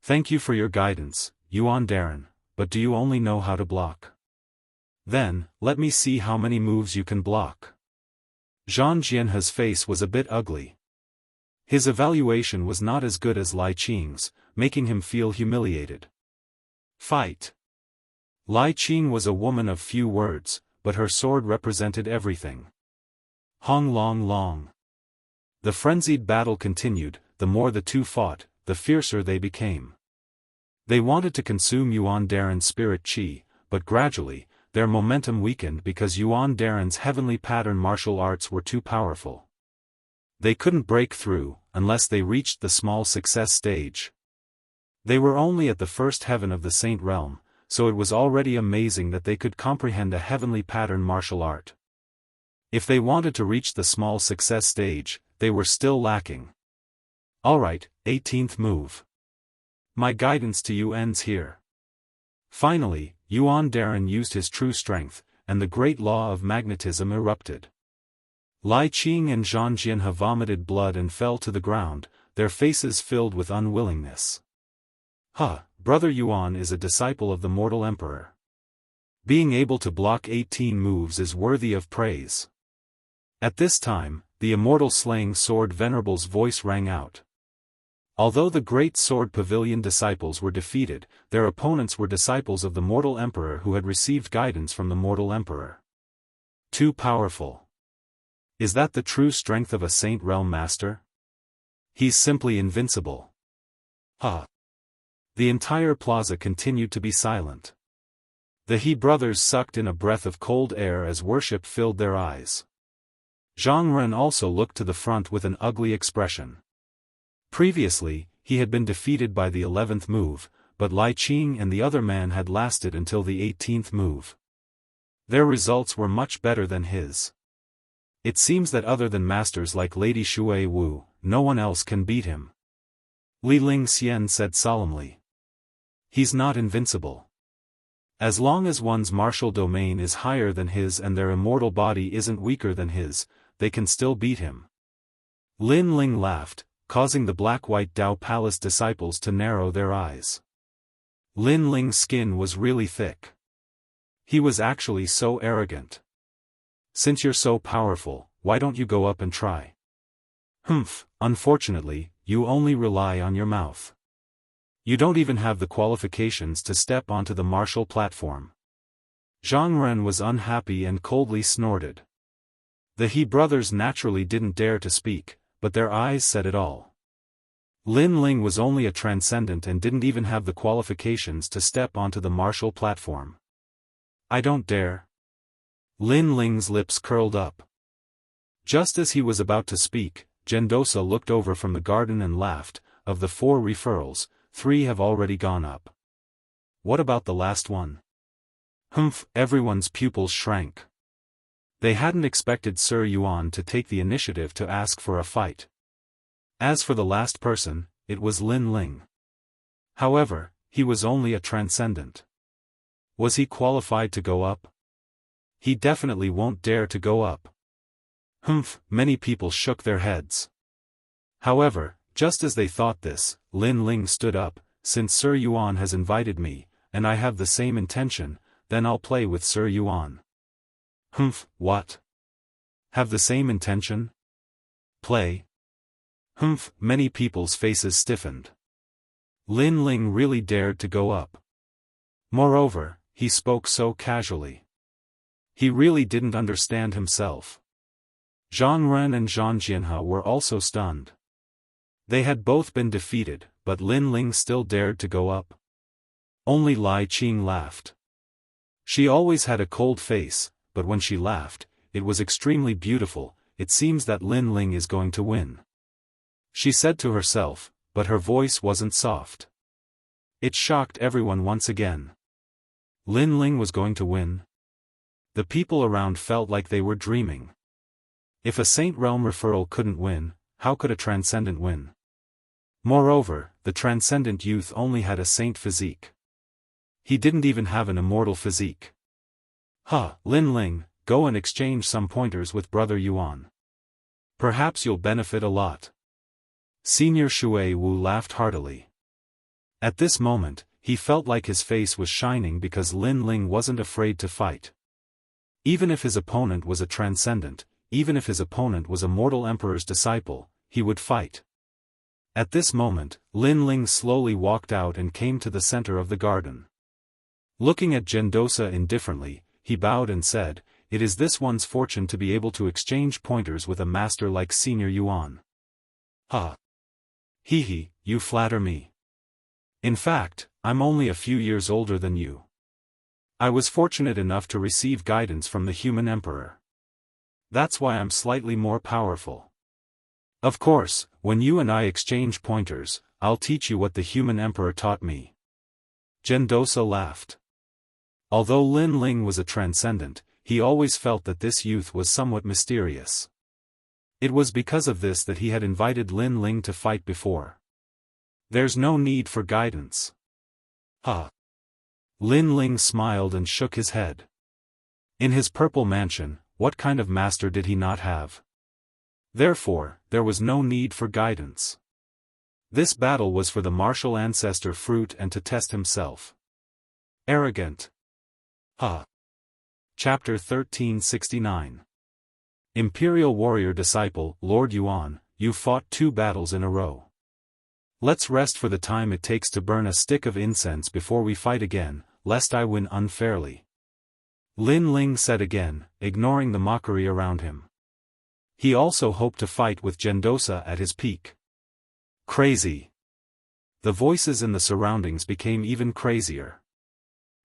Thank you for your guidance, Yuan Darren, but do you only know how to block? Then, let me see how many moves you can block. Xianxian's face was a bit ugly. His evaluation was not as good as Lai Qing's, making him feel humiliated. Fight. Lai Qing was a woman of few words, but her sword represented everything. Hong Long Long. The frenzied battle continued, the more the two fought, the fiercer they became. They wanted to consume Yuan Darren's spirit chi, but gradually, their momentum weakened because Yuan Darren's heavenly pattern martial arts were too powerful. They couldn't break through, unless they reached the small success stage. They were only at the first heaven of the Saint Realm, so it was already amazing that they could comprehend a heavenly pattern martial art. If they wanted to reach the small success stage, they were still lacking. Alright, 18th move. My guidance to you ends here. Finally, Yuan Darren used his true strength, and the great law of magnetism erupted. Lai Qing and Xianxian vomited blood and fell to the ground, their faces filled with unwillingness. Brother Yuan is a disciple of the mortal emperor. Being able to block 18 moves is worthy of praise. At this time, the immortal slaying sword venerable's voice rang out. Although the great sword pavilion disciples were defeated, their opponents were disciples of the mortal emperor who had received guidance from the mortal emperor. Too powerful. Is that the true strength of a Saint Realm master? He's simply invincible. The entire plaza continued to be silent. The He brothers sucked in a breath of cold air as worship filled their eyes. Zhang Ren also looked to the front with an ugly expression. Previously, he had been defeated by the 11th move, but Lai Qing and the other man had lasted until the 18th move. Their results were much better than his. It seems that other than masters like Lady Shui Wu, no one else can beat him. Li Ling Xian said solemnly. He's not invincible. As long as one's martial domain is higher than his and their immortal body isn't weaker than his, they can still beat him. Lin Ling laughed, causing the black-white Dao Palace disciples to narrow their eyes. Lin Ling's skin was really thick. He was actually so arrogant. Since you're so powerful, why don't you go up and try? Humph, unfortunately, you only rely on your mouth. You don't even have the qualifications to step onto the martial platform. Zhang Ren was unhappy and coldly snorted. The He brothers naturally didn't dare to speak, but their eyes said it all. Lin Ling was only a transcendent and didn't even have the qualifications to step onto the martial platform. I don't dare. Lin Ling's lips curled up. Just as he was about to speak, Gendosa looked over from the garden and laughed. Of the 4 referrals, 3 have already gone up. What about the last one? Humph, everyone's pupils shrank. They hadn't expected Sir Yuan to take the initiative to ask for a fight. As for the last person, it was Lin Ling. However, he was only a transcendent. Was he qualified to go up? He definitely won't dare to go up. Humph, many people shook their heads. However, just as they thought this, Lin Ling stood up. Since Sir Yuan has invited me, and I have the same intention, then I'll play with Sir Yuan. Humph, what? Have the same intention? Play? Humph, many people's faces stiffened. Lin Ling really dared to go up. Moreover, he spoke so casually. He really didn't understand himself. Zhang Ren and Zhang Jianhe were also stunned. They had both been defeated, but Lin Ling still dared to go up. Only Lai Qing laughed. She always had a cold face, but when she laughed, it was extremely beautiful. It seems that Lin Ling is going to win. She said to herself, but her voice wasn't soft. It shocked everyone once again. Lin Ling was going to win? The people around felt like they were dreaming. If a Saint Realm referral couldn't win, how could a transcendent win? Moreover, the transcendent youth only had a saint physique. He didn't even have an immortal physique. Lin Ling, go and exchange some pointers with Brother Yuan. Perhaps you'll benefit a lot. Senior Shui Wu laughed heartily. At this moment, he felt like his face was shining because Lin Ling wasn't afraid to fight. Even if his opponent was a transcendent, even if his opponent was a mortal emperor's disciple, he would fight. At this moment, Lin Ling slowly walked out and came to the center of the garden. Looking at Gendosa indifferently, he bowed and said, "It is this one's fortune to be able to exchange pointers with a master like Senior Yuan." Hee, you flatter me. In fact, I'm only a few years older than you. I was fortunate enough to receive guidance from the human emperor. That's why I'm slightly more powerful. Of course, when you and I exchange pointers, I'll teach you what the human emperor taught me. Gendosa laughed. Although Lin Ling was a transcendent, he always felt that this youth was somewhat mysterious. It was because of this that he had invited Lin Ling to fight before. There's no need for guidance. Lin Ling smiled and shook his head. In his purple mansion, what kind of master did he not have? Therefore, there was no need for guidance. This battle was for the martial ancestor fruit and to test himself. Arrogant. Chapter 1369. Imperial warrior disciple, Lord Yuan, you fought 2 battles in a row. Let's rest for the time it takes to burn a stick of incense before we fight again, lest I win unfairly. Lin Ling said again, ignoring the mockery around him. He also hoped to fight with Gendosa at his peak. Crazy. The voices in the surroundings became even crazier.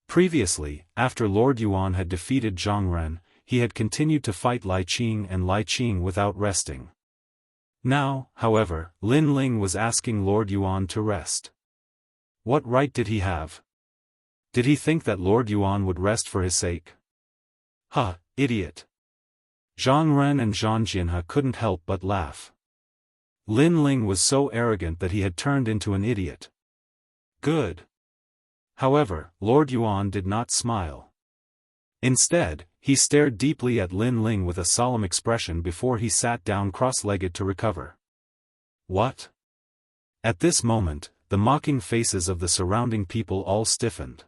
Previously, after Lord Yuan had defeated Zhang Ren, he had continued to fight Lai Qing and Lai Qing without resting. Now, however, Lin Ling was asking Lord Yuan to rest. What right did he have? Did he think that Lord Yuan would rest for his sake? Huh, idiot. Zhang Ren and Zhang Jianhe couldn't help but laugh. Lin Ling was so arrogant that he had turned into an idiot. Good. However, Lord Yuan did not smile. Instead, he stared deeply at Lin Ling with a solemn expression before he sat down cross-legged to recover. What? At this moment, the mocking faces of the surrounding people all stiffened.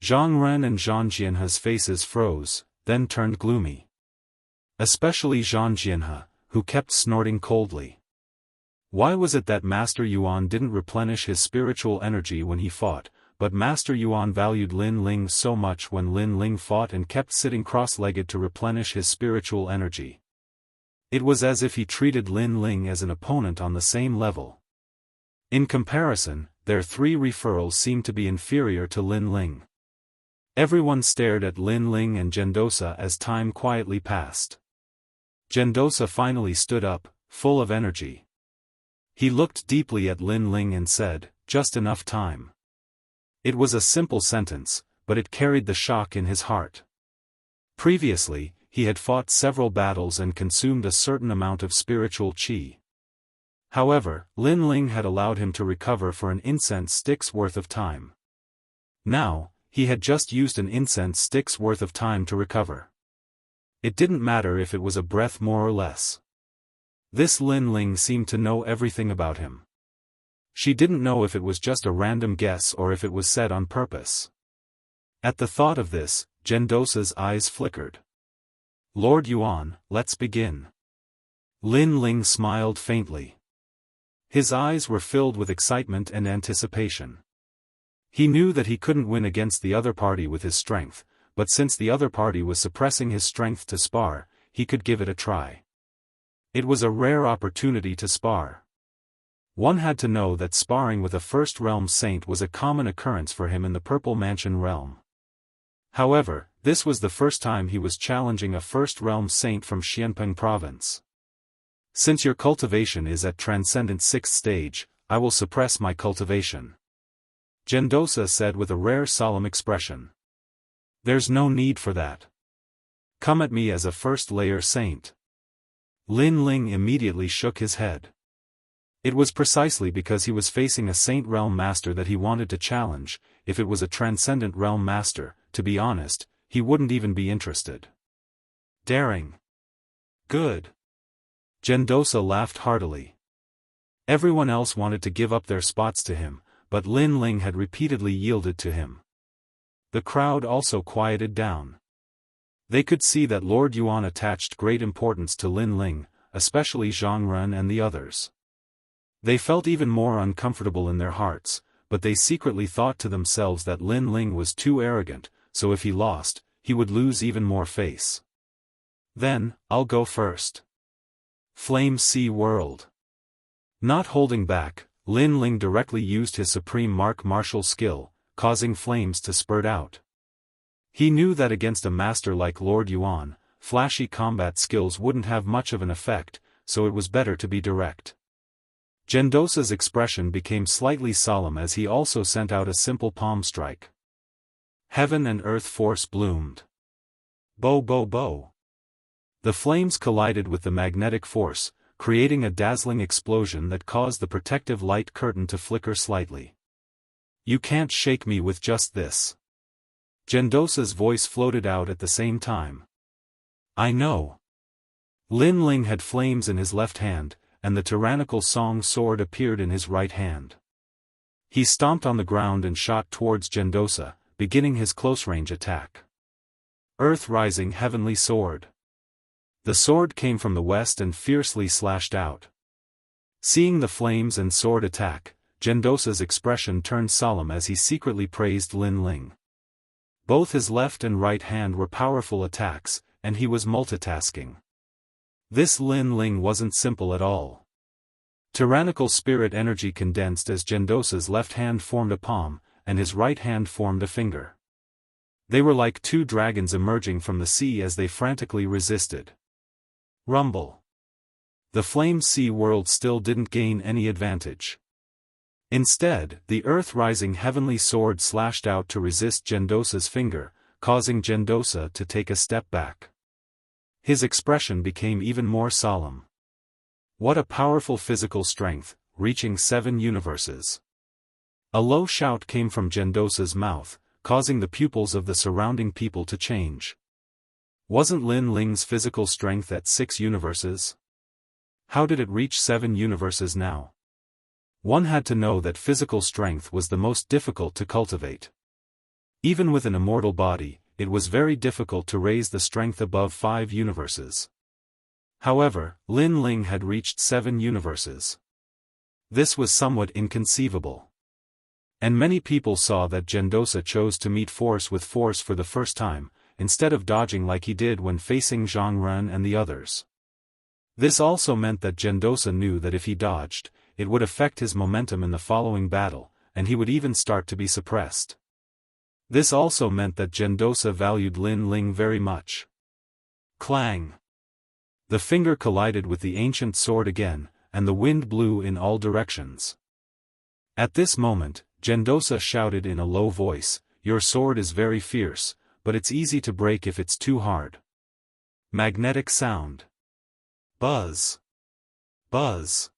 Zhang Ren and Zhang Jianhe's faces froze, then turned gloomy. Especially Zhang Jianhe, who kept snorting coldly. Why was it that Master Yuan didn't replenish his spiritual energy when he fought, but Master Yuan valued Lin Ling so much when Lin Ling fought and kept sitting cross-legged to replenish his spiritual energy? It was as if he treated Lin Ling as an opponent on the same level. In comparison, their 3 referrals seemed to be inferior to Lin Ling. Everyone stared at Lin Ling and Gendosa as time quietly passed. Gendosa finally stood up, full of energy. He looked deeply at Lin Ling and said, "Just enough time." It was a simple sentence, but it carried the shock in his heart. Previously, he had fought several battles and consumed a certain amount of spiritual qi. However, Lin Ling had allowed him to recover for an incense stick's worth of time. Now, he had just used an incense stick's worth of time to recover. It didn't matter if it was a breath more or less. This Lin Ling seemed to know everything about him. She didn't know if it was just a random guess or if it was said on purpose. At the thought of this, Gendosa's eyes flickered. "Lord Yuan, let's begin." Lin Ling smiled faintly. His eyes were filled with excitement and anticipation. He knew that he couldn't win against the other party with his strength, but since the other party was suppressing his strength to spar, he could give it a try. It was a rare opportunity to spar. One had to know that sparring with a First Realm Saint was a common occurrence for him in the Purple Mansion realm. However, this was the first time he was challenging a First Realm Saint from Xianpeng Province. "Since your cultivation is at Transcendent 6th stage, I will suppress my cultivation," Gendosa said with a rare solemn expression. "There's no need for that. Come at me as a first-layer saint." Lin Ling immediately shook his head. It was precisely because he was facing a Saint Realm Master that he wanted to challenge. If it was a Transcendent Realm Master, to be honest, he wouldn't even be interested. Daring. Good. Gendosa laughed heartily. Everyone else wanted to give up their spots to him, but Lin Ling had repeatedly yielded to him. The crowd also quieted down. They could see that Lord Yuan attached great importance to Lin Ling, especially Zhang Ren and the others. They felt even more uncomfortable in their hearts, but they secretly thought to themselves that Lin Ling was too arrogant, so if he lost, he would lose even more face. "Then, I'll go first." Flame Sea World. Not holding back, Lin Ling directly used his supreme martial skill, causing flames to spurt out. He knew that against a master like Lord Yuan, flashy combat skills wouldn't have much of an effect, so it was better to be direct. Gendosa's expression became slightly solemn as he also sent out a simple palm strike. Heaven and earth force bloomed. Bo bo bo. The flames collided with the magnetic force, creating a dazzling explosion that caused the protective light curtain to flicker slightly. "You can't shake me with just this." Gendosa's voice floated out at the same time. "I know." Lin Ling had flames in his left hand, and the tyrannical song sword appeared in his right hand. He stomped on the ground and shot towards Gendosa, beginning his close-range attack. Earth Rising Heavenly Sword. The sword came from the west and fiercely slashed out. Seeing the flames and sword attack, Gendosa's expression turned solemn as he secretly praised Lin Ling. Both his left and right hand were powerful attacks, and he was multitasking. This Lin Ling wasn't simple at all. Tyrannical spirit energy condensed as Gendosa's left hand formed a palm, and his right hand formed a finger. They were like two dragons emerging from the sea as they frantically resisted. Rumble. The flame sea world still didn't gain any advantage. Instead, the earth-rising heavenly sword slashed out to resist Gendosa's finger, causing Gendosa to take a step back. His expression became even more solemn. What a powerful physical strength, reaching 7 universes. A low shout came from Gendosa's mouth, causing the pupils of the surrounding people to change. Wasn't Lin Ling's physical strength at 6 universes? How did it reach 7 universes now? One had to know that physical strength was the most difficult to cultivate. Even with an immortal body, it was very difficult to raise the strength above 5 universes. However, Lin Ling had reached 7 universes. This was somewhat inconceivable. And many people saw that Gendosa chose to meet force with force for the first time, instead of dodging like he did when facing Zhang Ren and the others. This also meant that Gendosa knew that if he dodged, it would affect his momentum in the following battle, and he would even start to be suppressed. This also meant that Gendosa valued Lin Ling very much. Clang! The finger collided with the ancient sword again, and the wind blew in all directions. At this moment, Gendosa shouted in a low voice, "Your sword is very fierce, but it's easy to break if it's too hard." Magnetic sound. Buzz. Buzz.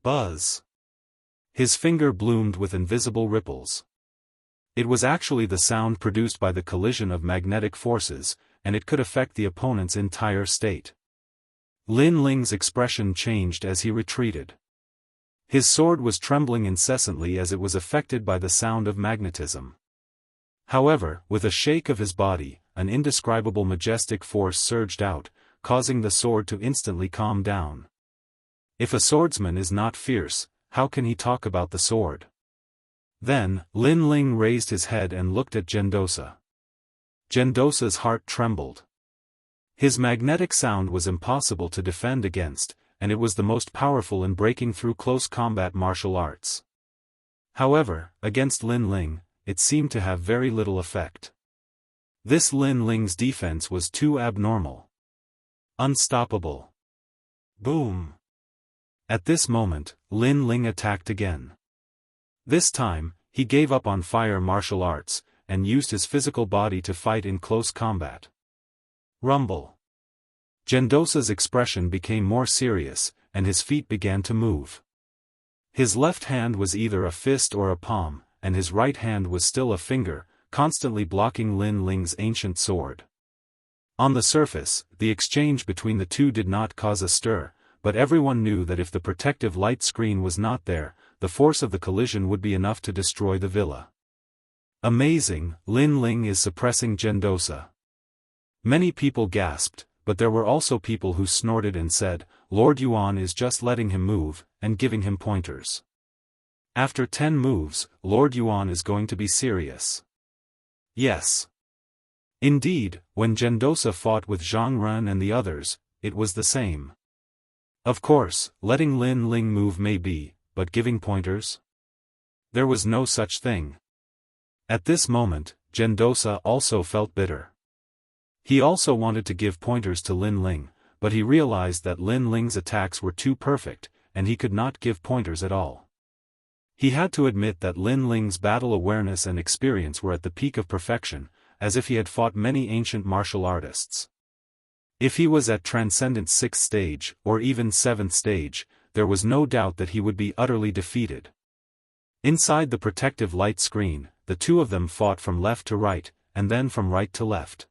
Buzz. His finger bloomed with invisible ripples. It was actually the sound produced by the collision of magnetic forces, and it could affect the opponent's entire state. Lin Ling's expression changed as he retreated. His sword was trembling incessantly as it was affected by the sound of magnetism. However, with a shake of his body, an indescribable majestic force surged out, causing the sword to instantly calm down. If a swordsman is not fierce, how can he talk about the sword? Then, Lin Ling raised his head and looked at Gendosa. Gendosa's heart trembled. His magnetic sound was impossible to defend against, and it was the most powerful in breaking through close combat martial arts. However, against Lin Ling, it seemed to have very little effect. This Lin Ling's defense was too abnormal. Unstoppable. Boom! At this moment, Lin Ling attacked again. This time, he gave up on fire martial arts, and used his physical body to fight in close combat. Rumble. Gendosa's expression became more serious, and his feet began to move. His left hand was either a fist or a palm, and his right hand was still a finger, constantly blocking Lin Ling's ancient sword. On the surface, the exchange between the two did not cause a stir, but everyone knew that if the protective light screen was not there, the force of the collision would be enough to destroy the villa. Amazing, Lin Ling is suppressing Gendosa. Many people gasped, but there were also people who snorted and said, Lord Yuan is just letting him move, and giving him pointers. After 10 moves, Lord Yuan is going to be serious. Yes. Indeed, when Gendosa fought with Zhang Ren and the others, it was the same. Of course, letting Lin Ling move may be, but giving pointers? There was no such thing. At this moment, Gendosa also felt bitter. He also wanted to give pointers to Lin Ling, but he realized that Lin Ling's attacks were too perfect, and he could not give pointers at all. He had to admit that Lin Ling's battle awareness and experience were at the peak of perfection, as if he had fought many ancient martial artists. If he was at Transcendent 6th stage, or even 7th stage, there was no doubt that he would be utterly defeated. Inside the protective light screen, the two of them fought from left to right, and then from right to left.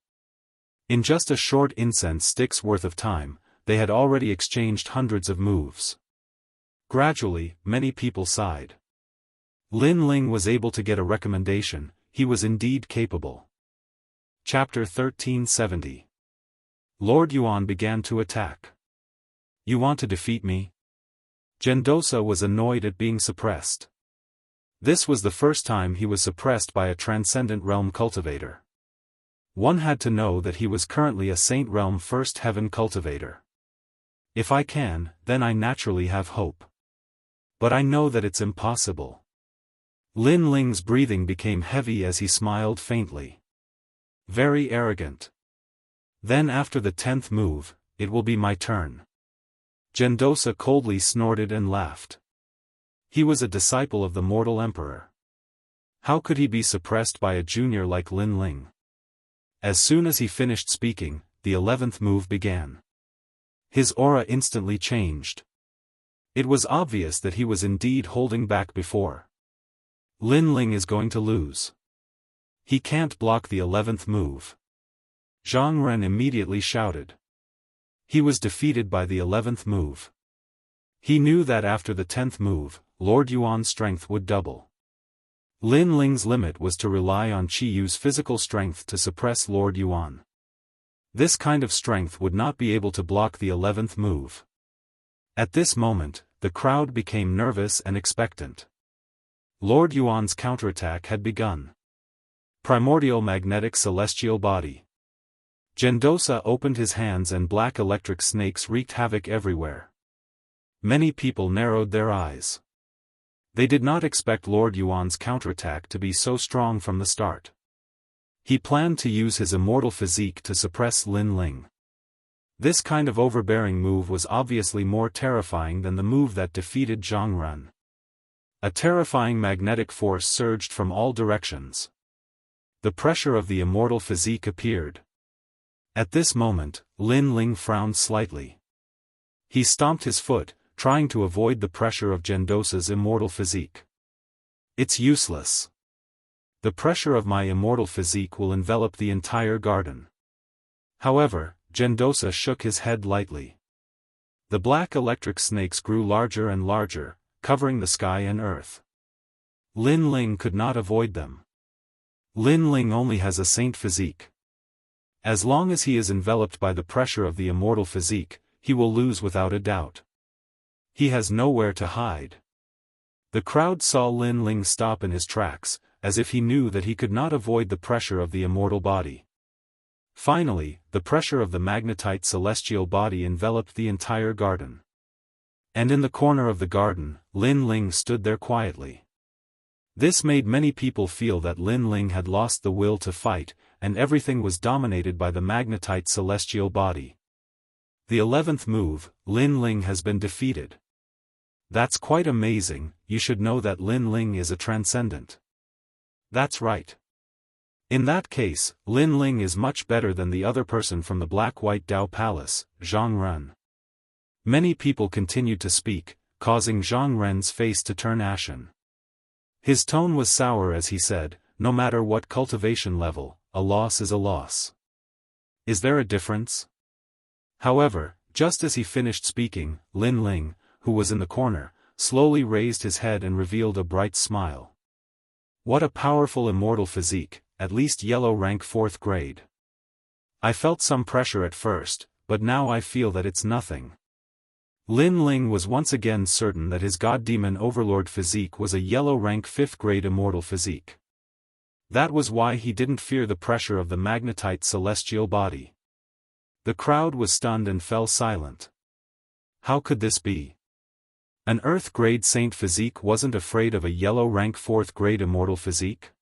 In just a short incense stick's worth of time, they had already exchanged hundreds of moves. Gradually, many people sighed. Lin Ling was able to get a recommendation, he was indeed capable. Chapter 1370. Lord Yuan began to attack. You want to defeat me? Gendosa was annoyed at being suppressed. This was the first time he was suppressed by a Transcendent Realm cultivator. One had to know that he was currently a Saint Realm First Heaven cultivator. If I can, then I naturally have hope. But I know that it's impossible. Lin Ling's breathing became heavy as he smiled faintly. Very arrogant. Then after the 10th move, it will be my turn. Gendosa coldly snorted and laughed. He was a disciple of the mortal emperor. How could he be suppressed by a junior like Lin Ling? As soon as he finished speaking, the 11th move began. His aura instantly changed. It was obvious that he was indeed holding back before. Lin Ling is going to lose. He can't block the 11th move. Zhang Ren immediately shouted. He was defeated by the 11th move. He knew that after the 10th move, Lord Yuan's strength would double. Lin Ling's limit was to rely on Qi Yu's physical strength to suppress Lord Yuan. This kind of strength would not be able to block the 11th move. At this moment, the crowd became nervous and expectant. Lord Yuan's counterattack had begun. Primordial magnetic celestial body. Gendosa opened his hands and black electric snakes wreaked havoc everywhere. Many people narrowed their eyes. They did not expect Lord Yuan's counterattack to be so strong from the start. He planned to use his immortal physique to suppress Lin Ling. This kind of overbearing move was obviously more terrifying than the move that defeated Zhang Ren. A terrifying magnetic force surged from all directions. The pressure of the immortal physique appeared. At this moment, Lin Ling frowned slightly. He stomped his foot, trying to avoid the pressure of Gendosa's immortal physique. It's useless. The pressure of my immortal physique will envelop the entire garden. However, Gendosa shook his head lightly. The black electric snakes grew larger and larger, covering the sky and earth. Lin Ling could not avoid them. Lin Ling only has a saint physique. As long as he is enveloped by the pressure of the immortal physique, he will lose without a doubt. He has nowhere to hide. The crowd saw Lin Ling stop in his tracks, as if he knew that he could not avoid the pressure of the immortal body. Finally, the pressure of the magnetite celestial body enveloped the entire garden. And in the corner of the garden, Lin Ling stood there quietly. This made many people feel that Lin Ling had lost the will to fight, and everything was dominated by the magnetite celestial body. The 11th move, Lin Ling has been defeated. That's quite amazing. You should know that Lin Ling is a transcendent. That's right. In that case, Lin Ling is much better than the other person from the Black-White Dao Palace, Zhang Ren. Many people continued to speak, causing Zhang Ren's face to turn ashen. His tone was sour as he said, no matter what cultivation level, a loss is a loss. Is there a difference? However, just as he finished speaking, Lin Ling, who was in the corner, slowly raised his head and revealed a bright smile. What a powerful immortal physique, at least yellow rank 4th grade. I felt some pressure at first, but now I feel that it's nothing. Lin Ling was once again certain that his God-Demon Overlord physique was a yellow rank 5th grade immortal physique. That was why he didn't fear the pressure of the magnetite celestial body. The crowd was stunned and fell silent. How could this be? An Earth grade saint physique wasn't afraid of a yellow rank 4th grade immortal physique?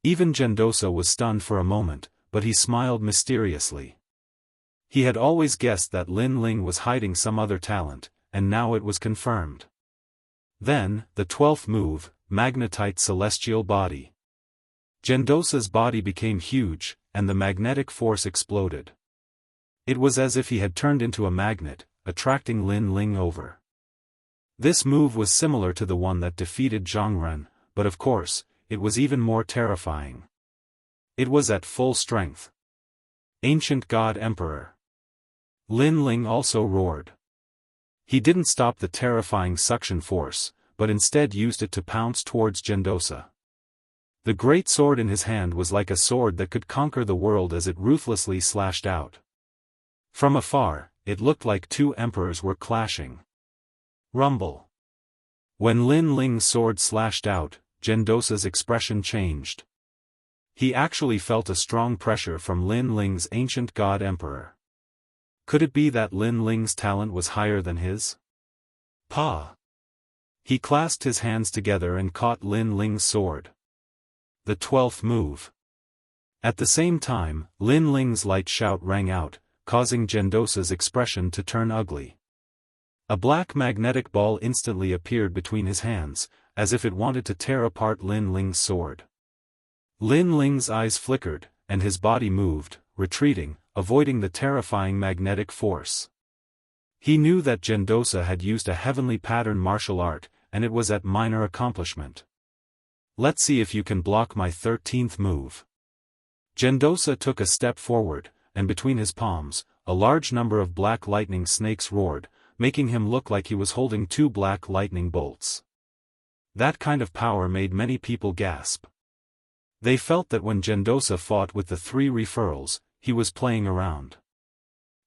Even Gendosa was stunned for a moment, but he smiled mysteriously. He had always guessed that Lin Ling was hiding some other talent, and now it was confirmed. Then, the 12th move, magnetite celestial body. Gendosa's body became huge, and the magnetic force exploded. It was as if he had turned into a magnet, attracting Lin Ling over. This move was similar to the one that defeated Zhang Ren, but of course, it was even more terrifying. It was at full strength. Ancient God Emperor. Lin Ling also roared. He didn't stop the terrifying suction force, but instead used it to pounce towards Gendosa. The great sword in his hand was like a sword that could conquer the world as it ruthlessly slashed out. From afar, it looked like two emperors were clashing. Rumble. When Lin Ling's sword slashed out, Gendosa's expression changed. He actually felt a strong pressure from Lin Ling's ancient god emperor. Could it be that Lin Ling's talent was higher than his? Pa! He clasped his hands together and caught Lin Ling's sword. The 12th move. At the same time, Lin Ling's light shout rang out, causing Gendosa's expression to turn ugly. A black magnetic ball instantly appeared between his hands, as if it wanted to tear apart Lin Ling's sword. Lin Ling's eyes flickered, and his body moved, retreating, avoiding the terrifying magnetic force. He knew that Gendosa had used a heavenly pattern martial art, and it was at minor accomplishment. Let's see if you can block my 13th move. Gendosa took a step forward, and between his palms, a large number of black lightning snakes roared, making him look like he was holding 2 black lightning bolts. That kind of power made many people gasp. They felt that when Gendosa fought with the 3 referrals, he was playing around.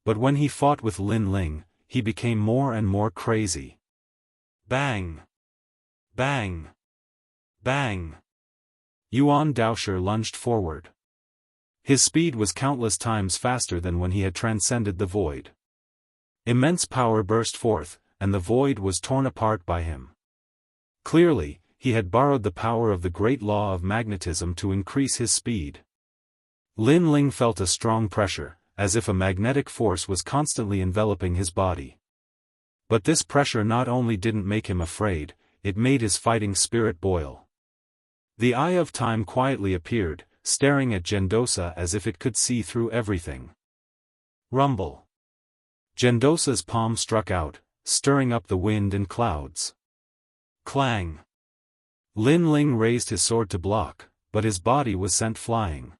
But when he fought with Lin Ling, he became more and more crazy. Bang! Bang! Bang! Yuan Daoshi lunged forward. His speed was countless times faster than when he had transcended the void. Immense power burst forth, and the void was torn apart by him. Clearly, he had borrowed the power of the great law of magnetism to increase his speed. Lin Ling felt a strong pressure, as if a magnetic force was constantly enveloping his body. But this pressure not only didn't make him afraid, it made his fighting spirit boil. The Eye of Time quietly appeared, staring at Gendosa as if it could see through everything. Rumble. Gendosa's palm struck out, stirring up the wind and clouds. Clang. Lin Ling raised his sword to block, but his body was sent flying.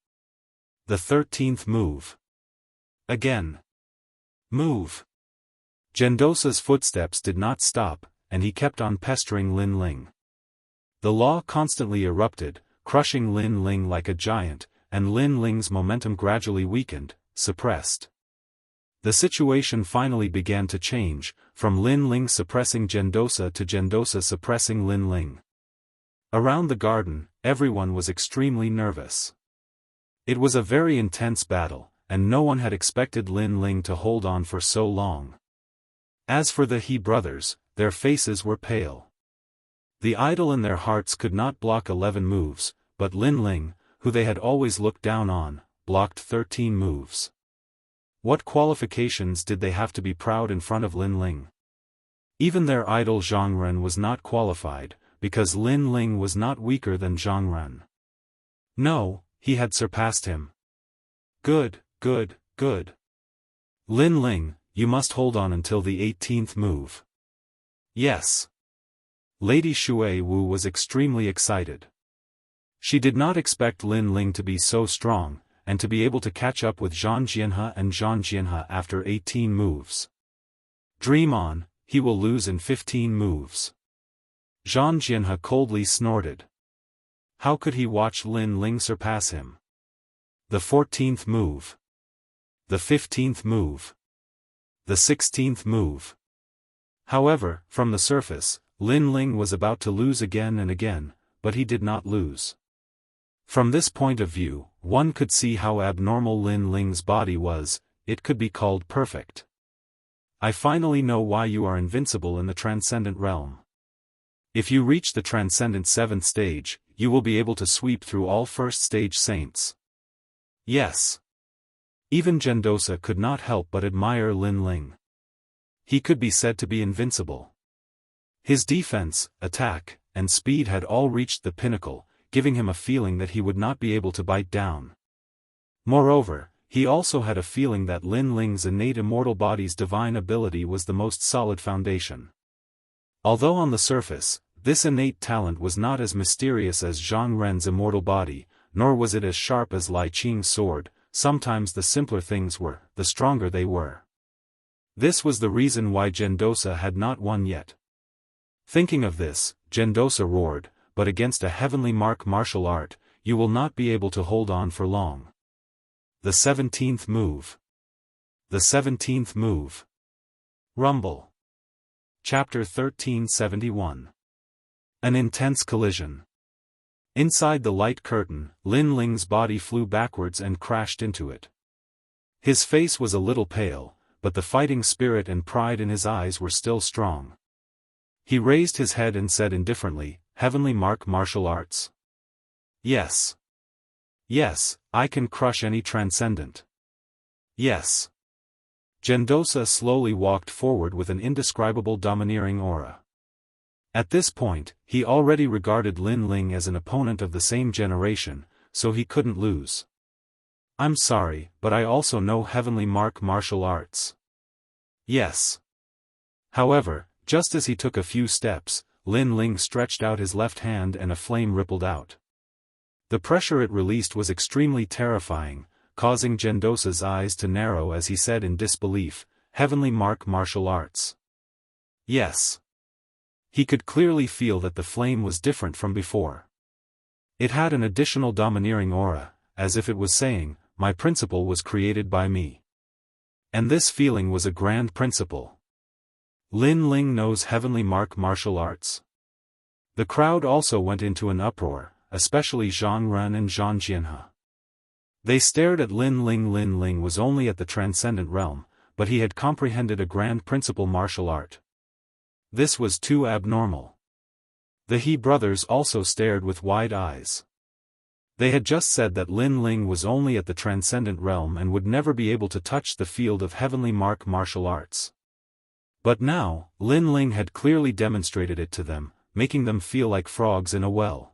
The 13th move. Again. Move. Gendosa's footsteps did not stop, and he kept on pestering Lin Ling. The law constantly erupted, crushing Lin Ling like a giant, and Lin Ling's momentum gradually weakened, suppressed. The situation finally began to change, from Lin Ling suppressing Gendosa to Gendosa suppressing Lin Ling. Around the garden, everyone was extremely nervous. It was a very intense battle, and no one had expected Lin Ling to hold on for so long. As for the He brothers, their faces were pale. The idol in their hearts could not block 11 moves, but Lin Ling, who they had always looked down on, blocked 13 moves. What qualifications did they have to be proud in front of Lin Ling? Even their idol Zhang Ren was not qualified, because Lin Ling was not weaker than Zhang Ren. No, he had surpassed him. Good, good, good. Lin Ling, you must hold on until the 18th move. Yes. Lady Shui Wu was extremely excited. She did not expect Lin Ling to be so strong, and to be able to catch up with Zhang Jianhe and Zhang Jianhe after 18 moves. Dream on, he will lose in 15 moves. Zhang Jianhe coldly snorted. How could he watch Lin Ling surpass him? The 14th move. The 15th move. The 16th move. However, from the surface, Lin Ling was about to lose again and again, but he did not lose. From this point of view, one could see how abnormal Lin Ling's body was. It could be called perfect. I finally know why you are invincible in the transcendent realm. If you reach the transcendent 7th stage, you will be able to sweep through all first stage saints. Yes. Even Gendosa could not help but admire Lin Ling. He could be said to be invincible. His defense, attack, and speed had all reached the pinnacle, giving him a feeling that he would not be able to bite down. Moreover, he also had a feeling that Lin Ling's innate immortal body's divine ability was the most solid foundation. Although on the surface, this innate talent was not as mysterious as Zhang Ren's immortal body, nor was it as sharp as Lai Qing's sword, sometimes the simpler things were, the stronger they were. This was the reason why Gendosa had not won yet. Thinking of this, Gendosa roared, but against a heavenly martial art, you will not be able to hold on for long. The 17th move. The 17th move. Rumble. Chapter 1371. An intense collision. Inside the light curtain, Lin Ling's body flew backwards and crashed into it. His face was a little pale, but the fighting spirit and pride in his eyes were still strong. He raised his head and said indifferently, Heavenly martial arts? Yes. Yes, I can crush any transcendent. Yes. Gendosa slowly walked forward with an indescribable domineering aura. At this point, he already regarded Lin Ling as an opponent of the same generation, so he couldn't lose. I'm sorry, but I also know heavenly martial arts. Yes. However, just as he took a few steps, Lin Ling stretched out his left hand and a flame rippled out. The pressure it released was extremely terrifying, causing Gendosa's eyes to narrow as he said in disbelief, heavenly martial arts. Yes. He could clearly feel that the flame was different from before. It had an additional domineering aura, as if it was saying, my principle was created by me. And this feeling was a grand principle. Lin Ling knows heavenly martial arts. The crowd also went into an uproar, especially Zhang Ren and Zhang Jianhe. They stared at Lin Ling. Lin Ling was only at the transcendent realm, but he had comprehended a grand principle martial art. This was too abnormal. The He brothers also stared with wide eyes. They had just said that Lin Ling was only at the transcendent realm and would never be able to touch the field of heavenly martial arts. But now, Lin Ling had clearly demonstrated it to them, making them feel like frogs in a well.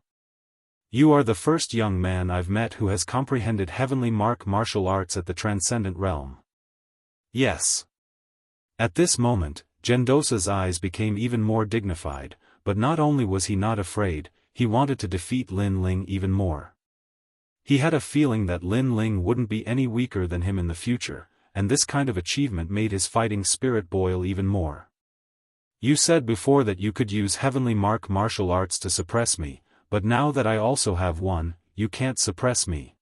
You are the first young man I've met who has comprehended heavenly martial arts at the transcendent realm. Yes. At this moment, Gendosa's eyes became even more dignified, but not only was he not afraid, he wanted to defeat Lin Ling even more. He had a feeling that Lin Ling wouldn't be any weaker than him in the future, and this kind of achievement made his fighting spirit boil even more. You said before that you could use heavenly martial arts to suppress me, but now that I also have one, you can't suppress me.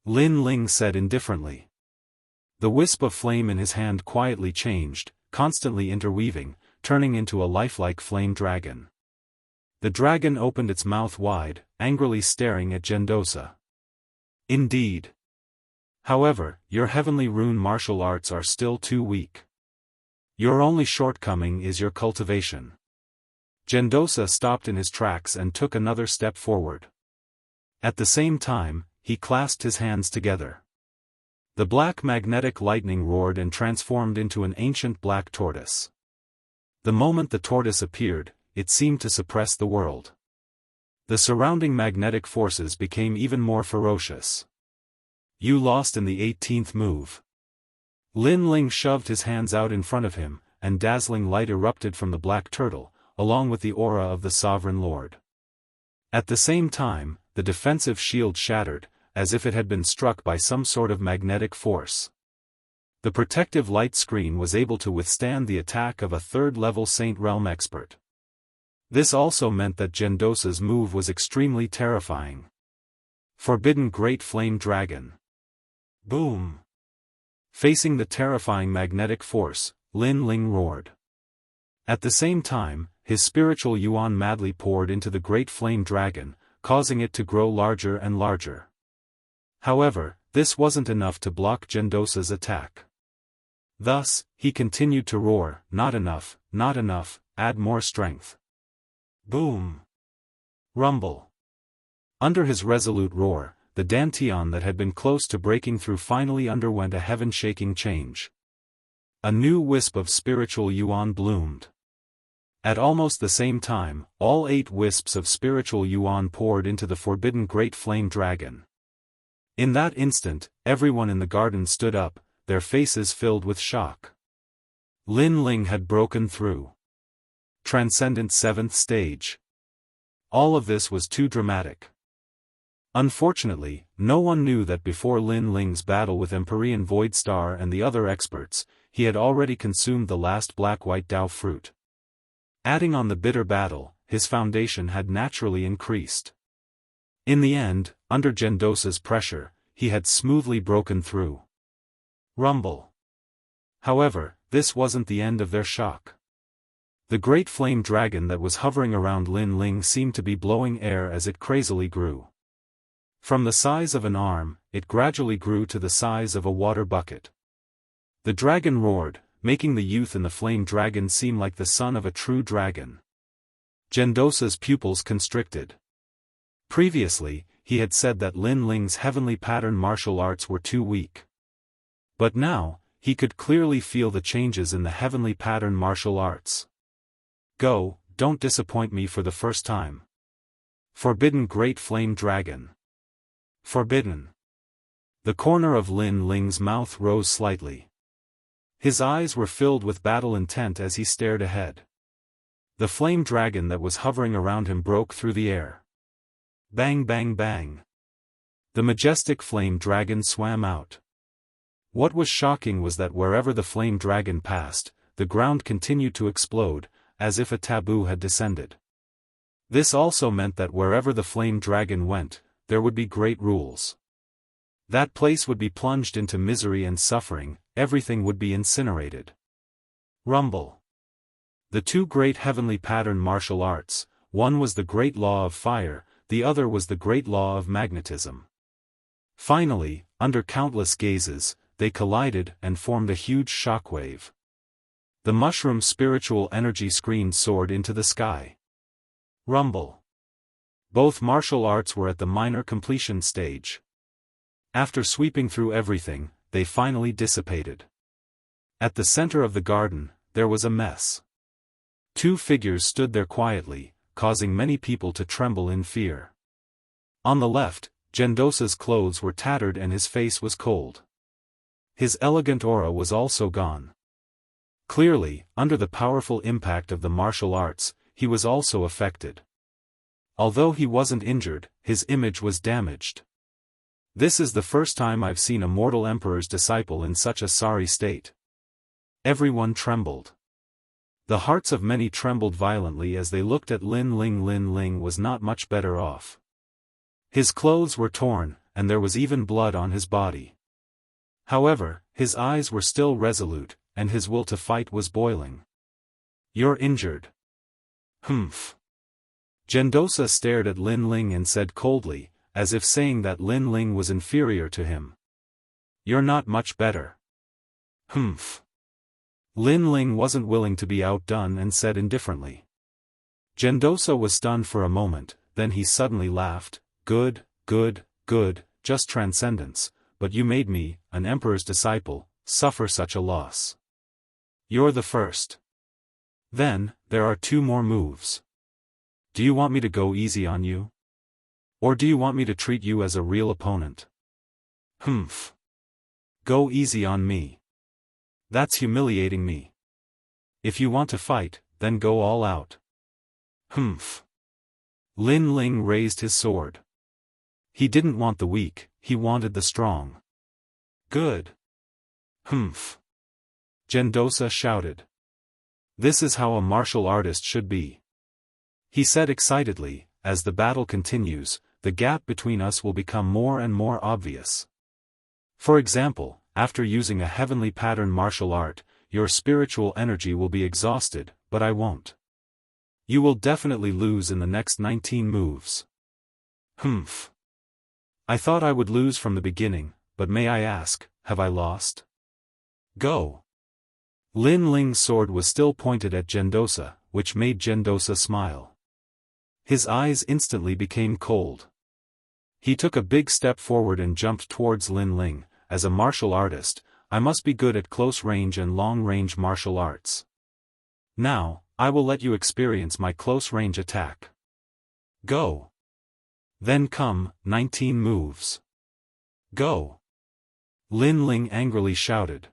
Lin Ling said indifferently. The wisp of flame in his hand quietly changed, constantly interweaving, turning into a lifelike flame dragon. The dragon opened its mouth wide, angrily staring at Gendosa. Indeed. However, your heavenly rune martial arts are still too weak. Your only shortcoming is your cultivation. Gendosa stopped in his tracks and took another step forward. At the same time, he clasped his hands together. The black magnetic lightning roared and transformed into an ancient black tortoise. The moment the tortoise appeared, it seemed to suppress the world. The surrounding magnetic forces became even more ferocious. You lost in the 18th move. Lin Ling shoved his hands out in front of him, and dazzling light erupted from the black turtle, along with the aura of the Sovereign Lord. At the same time, the defensive shield shattered, as if it had been struck by some sort of magnetic force. The protective light screen was able to withstand the attack of a third-level Saint Realm expert. This also meant that Gendosa's move was extremely terrifying. Forbidden Great Flame Dragon. Boom! Facing the terrifying magnetic force, Lin Ling roared. At the same time, his spiritual yuan madly poured into the Great Flame Dragon, causing it to grow larger and larger. However, this wasn't enough to block Gendosa's attack. Thus, he continued to roar, not enough, add more strength. Boom! Rumble! Under his resolute roar, the dantian that had been close to breaking through finally underwent a heaven-shaking change. A new wisp of spiritual yuan bloomed. At almost the same time, all 8 wisps of spiritual yuan poured into the forbidden Great Flame Dragon. In that instant, everyone in the garden stood up, their faces filled with shock. Lin Ling had broken through. Transcendent 7th stage. All of this was too dramatic. Unfortunately, no one knew that before Lin Ling's battle with Empyrean Void Star and the other experts, he had already consumed the last black-white Dao fruit. Adding on the bitter battle, his foundation had naturally increased. In the end, under Gendosa's pressure, he had smoothly broken through. Rumble. However, this wasn't the end of their shock. The Great Flame Dragon that was hovering around Lin Ling seemed to be blowing air as it crazily grew. From the size of an arm, it gradually grew to the size of a water bucket. The dragon roared, making the youth in the flame dragon seem like the son of a true dragon. Gendosa's pupils constricted. Previously, he had said that Lin Ling's heavenly pattern martial arts were too weak. But now, he could clearly feel the changes in the heavenly pattern martial arts. Go, don't disappoint me for the first time. Forbidden Great Flame Dragon. Forbidden. The corner of Lin Ling's mouth rose slightly. His eyes were filled with battle intent as he stared ahead. The flame dragon that was hovering around him broke through the air. Bang bang bang. The majestic flame dragon swam out. What was shocking was that wherever the flame dragon passed, the ground continued to explode, as if a taboo had descended. This also meant that wherever the flame dragon went, there would be great rules. That place would be plunged into misery and suffering, everything would be incinerated. Rumble. The two great heavenly pattern martial arts, one was the great law of fire, the other was the great law of magnetism. Finally, under countless gazes, they collided and formed a huge shockwave. The mushroom spiritual energy screen soared into the sky. Rumble. Both martial arts were at the minor completion stage. After sweeping through everything, they finally dissipated. At the center of the garden, there was a mess. Two figures stood there quietly, causing many people to tremble in fear. On the left, Gendosa's clothes were tattered and his face was cold. His elegant aura was also gone. Clearly, under the powerful impact of the martial arts, he was also affected. Although he wasn't injured, his image was damaged. This is the first time I've seen a mortal emperor's disciple in such a sorry state. Everyone trembled. The hearts of many trembled violently as they looked at Lin Ling. Lin Ling was not much better off. His clothes were torn, and there was even blood on his body. However, his eyes were still resolute, and his will to fight was boiling. You're injured. Humph. Gendosa stared at Lin Ling and said coldly, as if saying that Lin Ling was inferior to him. You're not much better. Humph. Lin Ling wasn't willing to be outdone and said indifferently. Gendosa was stunned for a moment, then he suddenly laughed. Good, good, good, just transcendence, but you made me, an emperor's disciple, suffer such a loss. You're the first. Then, there are two more moves. Do you want me to go easy on you? Or do you want me to treat you as a real opponent? Humph. Go easy on me. That's humiliating me. If you want to fight, then go all out. Humph. Lin Ling raised his sword. He didn't want the weak, he wanted the strong. Good. Humph. Gendosa shouted. This is how a martial artist should be. He said excitedly, as the battle continues, the gap between us will become more and more obvious. For example, after using a heavenly pattern martial art, your spiritual energy will be exhausted, but I won't. You will definitely lose in the next 19 moves. Humph. I thought I would lose from the beginning, but may I ask, have I lost? Go. Lin Ling's sword was still pointed at Gendosa, which made Gendosa smile. His eyes instantly became cold. He took a big step forward and jumped towards Lin Ling. As a martial artist, I must be good at close range and long range martial arts. Now, I will let you experience my close range attack. Go. Then come, 19 moves. Go. Lin Ling angrily shouted.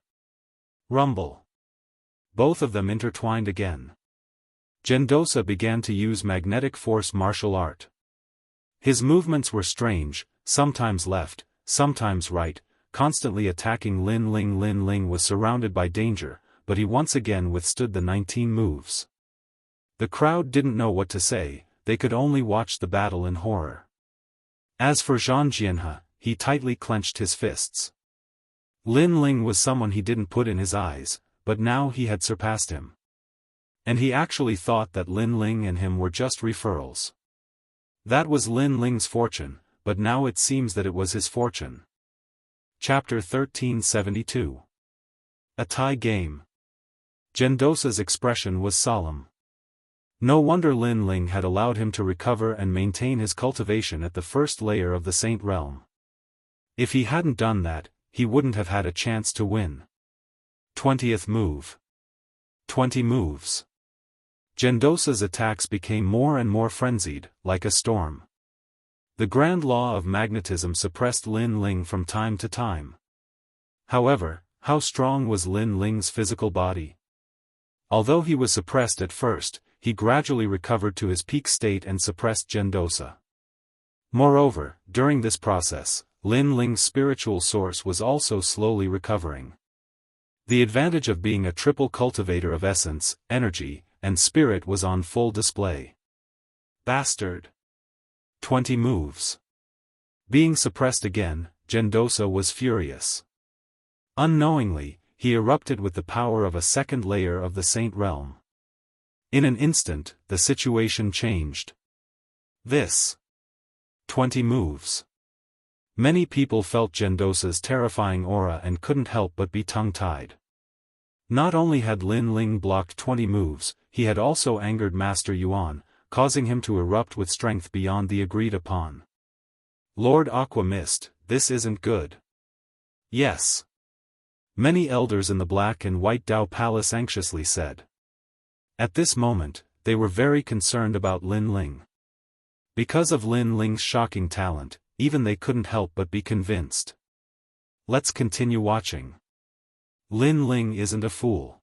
Rumble. Both of them intertwined again. Gendosa began to use magnetic force martial art. His movements were strange, sometimes left, sometimes right, constantly attacking Lin Ling. Lin Ling was surrounded by danger, but he once again withstood the 19 moves. The crowd didn't know what to say, they could only watch the battle in horror. As for Xianxia, he tightly clenched his fists. Lin Ling was someone he didn't put in his eyes, but now he had surpassed him. And he actually thought that Lin Ling and him were just referrals. That was Lin Ling's fortune, but now it seems that it was his fortune. Chapter 1372. A tie game. Gendosa's expression was solemn. No wonder Lin Ling had allowed him to recover and maintain his cultivation at the first layer of the Saint Realm. If he hadn't done that, he wouldn't have had a chance to win. 20th move. 20 moves. Gendosa's attacks became more and more frenzied, like a storm. The grand law of magnetism suppressed Lin Ling from time to time. However, how strong was Lin Ling's physical body? Although he was suppressed at first, he gradually recovered to his peak state and suppressed Gendosa. Moreover, during this process, Lin Ling's spiritual source was also slowly recovering. The advantage of being a triple cultivator of essence, energy, and spirit was on full display. Bastard! 20 moves. Being suppressed again, Gendosa was furious. Unknowingly, he erupted with the power of a second layer of the Saint Realm. In an instant, the situation changed. This. 20 moves. Many people felt Gendosa's terrifying aura and couldn't help but be tongue-tied. Not only had Lin Ling blocked 20 moves, he had also angered Master Yuan, causing him to erupt with strength beyond the agreed upon. Lord Aqua Mist, this isn't good. Yes. Many elders in the Black and White Dao Palace anxiously said. At this moment, they were very concerned about Lin Ling. Because of Lin Ling's shocking talent, even they couldn't help but be convinced. Let's continue watching. Lin Ling isn't a fool.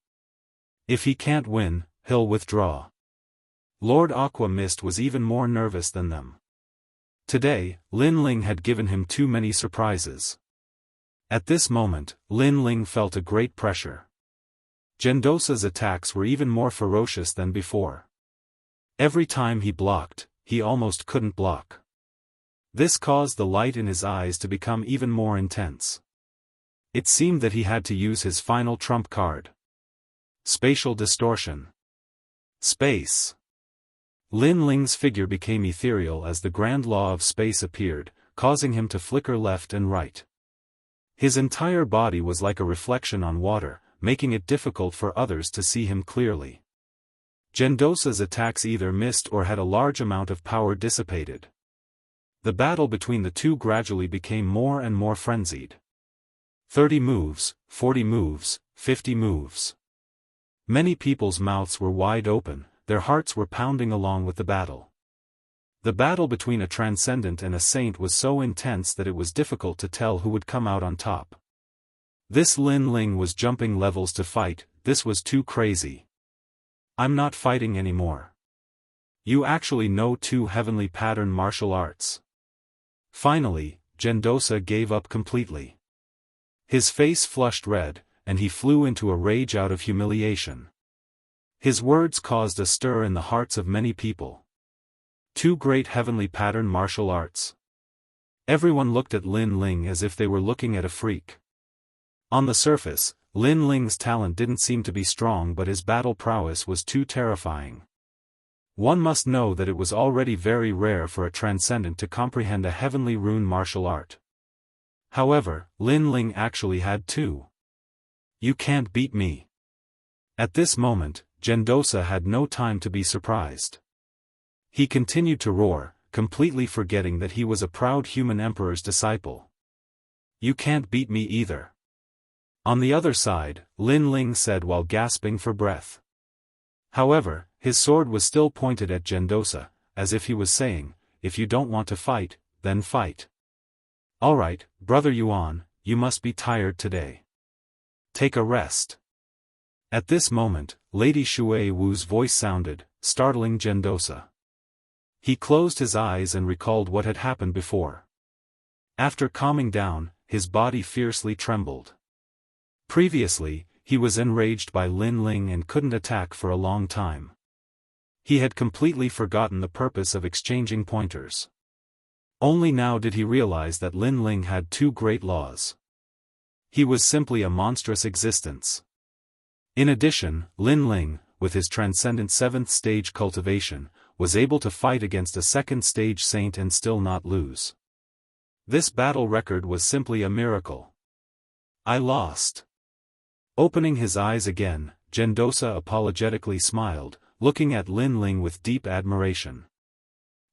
If he can't win, he'll withdraw. Lord Aqua Mist was even more nervous than them. Today, Lin Ling had given him too many surprises. At this moment, Lin Ling felt a great pressure. Gendosa's attacks were even more ferocious than before. Every time he blocked, he almost couldn't block. This caused the light in his eyes to become even more intense. It seemed that he had to use his final trump card. Spatial distortion. Space. Lin Ling's figure became ethereal as the grand law of space appeared, causing him to flicker left and right. His entire body was like a reflection on water, making it difficult for others to see him clearly. Gendosa's attacks either missed or had a large amount of power dissipated. The battle between the two gradually became more and more frenzied. 30 moves, 40 moves, 50 moves. Many people's mouths were wide open, their hearts were pounding along with the battle. The battle between a transcendent and a saint was so intense that it was difficult to tell who would come out on top. This Lin Ling was jumping levels to fight, this was too crazy. I'm not fighting anymore. You actually know 2 heavenly pattern martial arts. Finally, Gendosa gave up completely. His face flushed red, and he flew into a rage out of humiliation. His words caused a stir in the hearts of many people. 2 great heavenly pattern martial arts. Everyone looked at Lin Ling as if they were looking at a freak. On the surface, Lin Ling's talent didn't seem to be strong, but his battle prowess was too terrifying. One must know that it was already very rare for a transcendent to comprehend a heavenly rune martial art. However, Lin Ling actually had 2. You can't beat me. At this moment, Gendosa had no time to be surprised. He continued to roar, completely forgetting that he was a proud human emperor's disciple. You can't beat me either. On the other side, Lin Ling said while gasping for breath. However, his sword was still pointed at Gendosa, as if he was saying, if you don't want to fight, then fight. Alright, Brother Yuan, you must be tired today. Take a rest. At this moment, Lady Shui Wu's voice sounded, startling Gendosa. He closed his eyes and recalled what had happened before. After calming down, his body fiercely trembled. Previously, he was enraged by Lin Ling and couldn't attack for a long time. He had completely forgotten the purpose of exchanging pointers. Only now did he realize that Lin Ling had 2 great laws. He was simply a monstrous existence. In addition, Lin Ling, with his transcendent 7th stage cultivation, was able to fight against a 2nd stage saint and still not lose. This battle record was simply a miracle. I lost. Opening his eyes again, Gendosa apologetically smiled, looking at Lin Ling with deep admiration.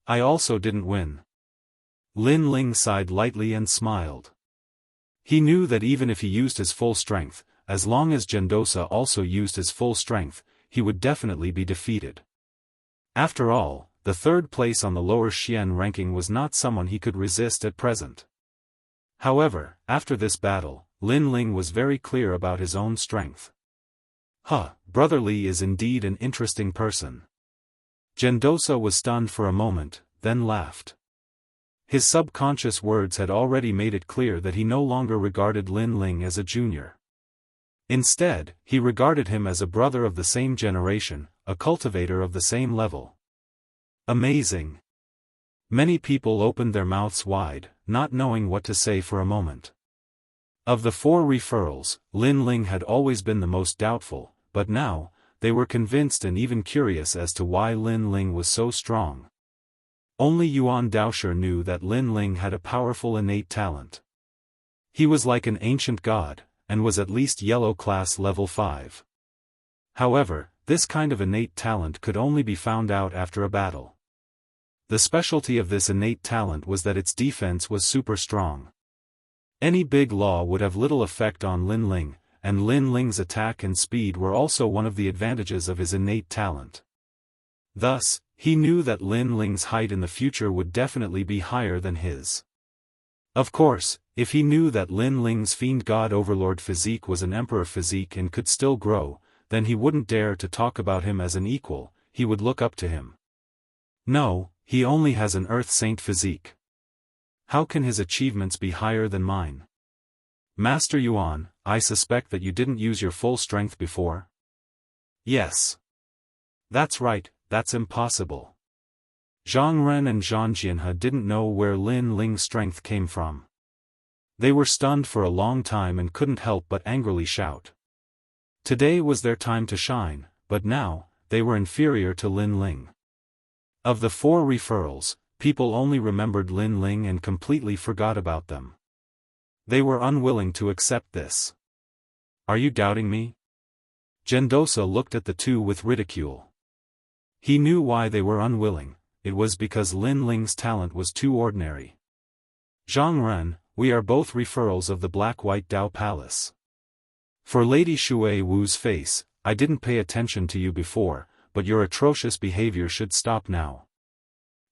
I also didn't win. Lin Ling sighed lightly and smiled. He knew that even if he used his full strength, as long as Gendosa also used his full strength, he would definitely be defeated. After all, the third place on the lower Xian ranking was not someone he could resist at present. However, after this battle, Lin Ling was very clear about his own strength. Brother Li is indeed an interesting person. Gendosa was stunned for a moment, then laughed. His subconscious words had already made it clear that he no longer regarded Lin Ling as a junior. Instead, he regarded him as a brother of the same generation, a cultivator of the same level. Amazing! Many people opened their mouths wide, not knowing what to say for a moment. Of the 4 referrals, Lin Ling had always been the most doubtful, but now, they were convinced and even curious as to why Lin Ling was so strong. Only Yuan Daoshi knew that Lin Ling had a powerful innate talent. He was like an ancient god, and was at least yellow class level 5. However, this kind of innate talent could only be found out after a battle. The specialty of this innate talent was that its defense was super strong. Any big law would have little effect on Lin Ling, and Lin Ling's attack and speed were also one of the advantages of his innate talent. Thus, he knew that Lin Ling's height in the future would definitely be higher than his. Of course, if he knew that Lin Ling's fiend god overlord physique was an emperor physique and could still grow, then he wouldn't dare to talk about him as an equal, he would look up to him. No, he only has an earth saint physique. How can his achievements be higher than mine? Master Yuan, I suspect that you didn't use your full strength before? Yes. That's right, that's impossible. Zhang Ren and Zhang Jianhe didn't know where Lin Ling's strength came from. They were stunned for a long time and couldn't help but angrily shout. Today was their time to shine, but now, they were inferior to Lin Ling. Of the 4 referrals, people only remembered Lin Ling and completely forgot about them. They were unwilling to accept this. Are you doubting me? Gendosa looked at the 2 with ridicule. He knew why they were unwilling, it was because Lin Ling's talent was too ordinary. Zhang Ren, we are both referrals of the Black-White Dao Palace. For Lady Shui Wu's face, I didn't pay attention to you before, but your atrocious behavior should stop now.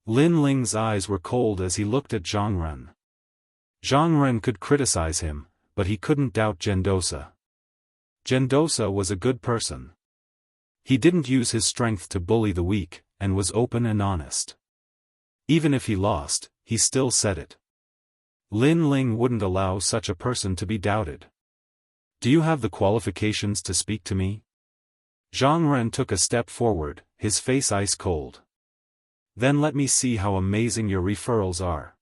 Lin Ling's eyes were cold as he looked at Zhang Ren. Zhang Ren could criticize him, but he couldn't doubt Gendosa. Gendosa was a good person. He didn't use his strength to bully the weak, and was open and honest. Even if he lost, he still said it. Lin Ling wouldn't allow such a person to be doubted. Do you have the qualifications to speak to me? Zhang Ren took a step forward, his face ice cold. Then let me see how amazing your referrals are.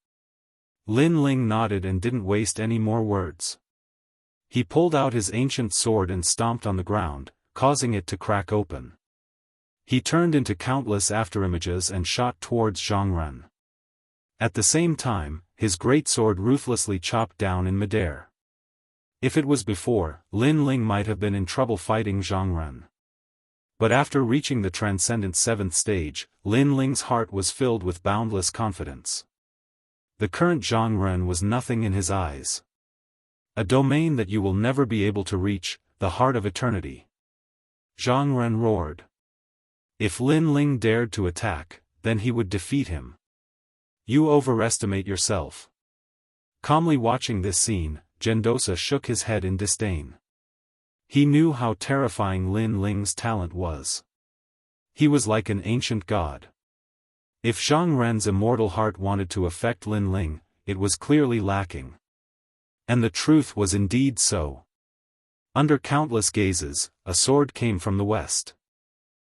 Lin Ling nodded and didn't waste any more words. He pulled out his ancient sword and stomped on the ground, causing it to crack open. He turned into countless afterimages and shot towards Zhang Ren. At the same time, his great sword ruthlessly chopped down in midair. If it was before, Lin Ling might have been in trouble fighting Zhang Ren. But after reaching the transcendent 7th stage, Lin Ling's heart was filled with boundless confidence. The current Zhang Ren was nothing in his eyes. A domain that you will never be able to reach, the heart of eternity. Zhang Ren roared. If Lin Ling dared to attack, then he would defeat him. You overestimate yourself. Calmly watching this scene, Gendosa shook his head in disdain. He knew how terrifying Lin Ling's talent was. He was like an ancient god. If Zhang Ren's immortal heart wanted to affect Lin Ling, it was clearly lacking. And the truth was indeed so. Under countless gazes, a sword came from the west.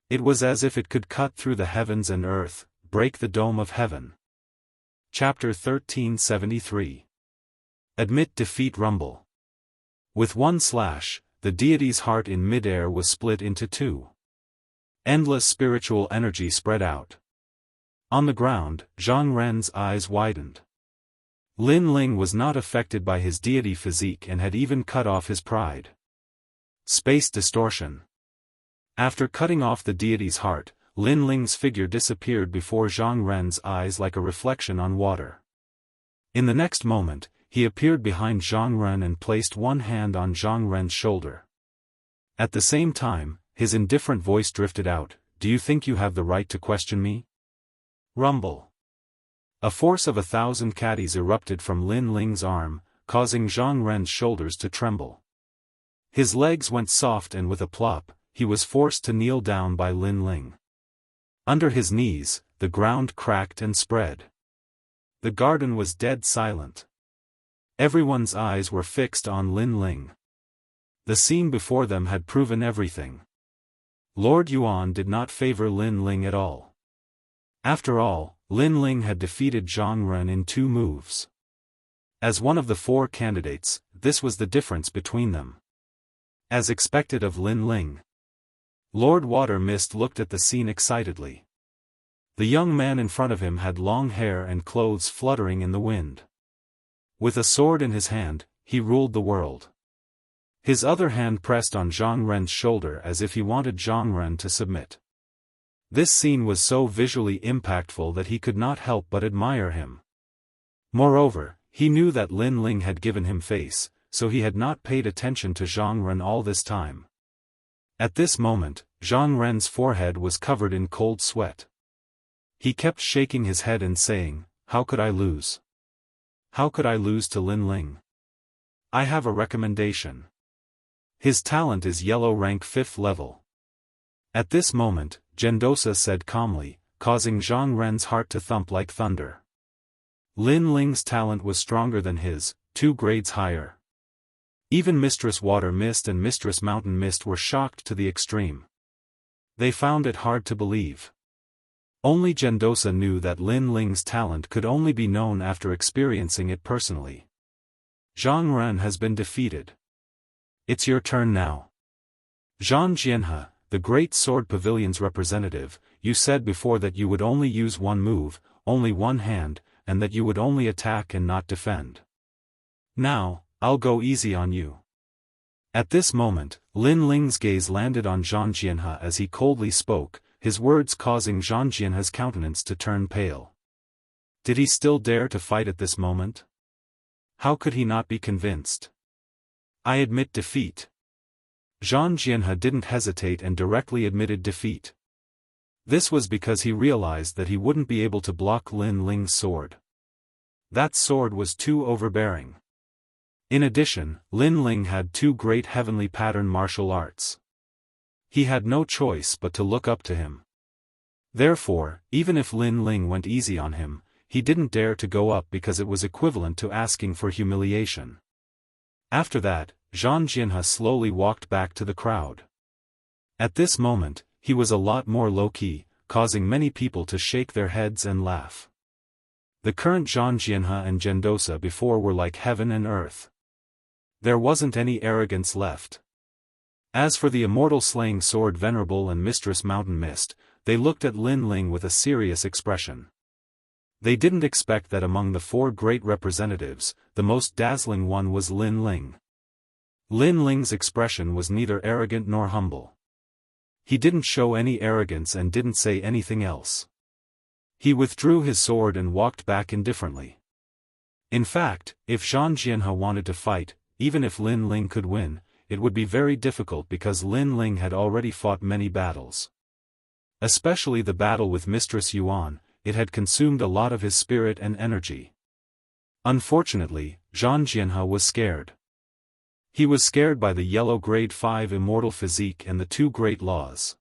It was as if it could cut through the heavens and earth, break the dome of heaven. Chapter 1373. Admit defeat rumble. With one slash, the deity's heart in midair was split into 2. Endless spiritual energy spread out. On the ground, Zhang Ren's eyes widened. Lin Ling was not affected by his deity physique and had even cut off his pride. Space distortion. After cutting off the deity's heart, Lin Ling's figure disappeared before Zhang Ren's eyes like a reflection on water. In the next moment, he appeared behind Zhang Ren and placed one hand on Zhang Ren's shoulder. At the same time, his indifferent voice drifted out, "Do you think you have the right to question me?" Rumble. A force of 1,000 caddies erupted from Lin Ling's arm, causing Zhang Ren's shoulders to tremble. His legs went soft and with a plop, he was forced to kneel down by Lin Ling. Under his knees, the ground cracked and spread. The garden was dead silent. Everyone's eyes were fixed on Lin Ling. The scene before them had proven everything. Lord Yuan did not favor Lin Ling at all. After all, Lin Ling had defeated Zhang Ren in 2 moves. As one of the 4 candidates, this was the difference between them. As expected of Lin Ling, Lord Water Mist looked at the scene excitedly. The young man in front of him had long hair and clothes fluttering in the wind. With a sword in his hand, he ruled the world. His other hand pressed on Zhang Ren's shoulder as if he wanted Zhang Ren to submit. This scene was so visually impactful that he could not help but admire him. Moreover, he knew that Lin Ling had given him face, so he had not paid attention to Zhang Ren all this time. At this moment, Zhang Ren's forehead was covered in cold sweat. He kept shaking his head and saying, "How could I lose? How could I lose to Lin Ling? I have a recommendation. His talent is yellow rank 5th level." At this moment, Gendosa said calmly, causing Zhang Ren's heart to thump like thunder. Lin Ling's talent was stronger than his, 2 grades higher. Even Mistress Water Mist and Mistress Mountain Mist were shocked to the extreme. They found it hard to believe. Only Gendosa knew that Lin Ling's talent could only be known after experiencing it personally. Zhang Ren has been defeated. It's your turn now. Zhang Jianhe, the Great Sword Pavilion's representative, you said before that you would only use 1 move, only 1 hand, and that you would only attack and not defend. Now, I'll go easy on you. At this moment, Lin Ling's gaze landed on Zhang Jianhe as he coldly spoke, his words causing Zhang Jianhe's countenance to turn pale. Did he still dare to fight at this moment? How could he not be convinced? I admit defeat. Zhang Jianhe didn't hesitate and directly admitted defeat. This was because he realized that he wouldn't be able to block Lin Ling's sword. That sword was too overbearing. In addition, Lin Ling had 2 great heavenly pattern martial arts. He had no choice but to look up to him. Therefore, even if Lin Ling went easy on him, he didn't dare to go up because it was equivalent to asking for humiliation. After that, Zhang Jianhe slowly walked back to the crowd. At this moment, he was a lot more low-key, causing many people to shake their heads and laugh. The current Zhang Jianhe and Gendosa before were like heaven and earth. There wasn't any arrogance left. As for the Immortal Slaying Sword Venerable and Mistress Mountain Mist, they looked at Lin Ling with a serious expression. They didn't expect that among the 4 great representatives, the most dazzling one was Lin Ling. Lin Ling's expression was neither arrogant nor humble. He didn't show any arrogance and didn't say anything else. He withdrew his sword and walked back indifferently. In fact, if Zhang Jianhe wanted to fight, even if Lin Ling could win, it would be very difficult because Lin Ling had already fought many battles. Especially the battle with Mistress Yuan, it had consumed a lot of his spirit and energy. Unfortunately, Zhang Jianhe was scared. He was scared by the yellow grade 5 immortal physique and the 2 great laws.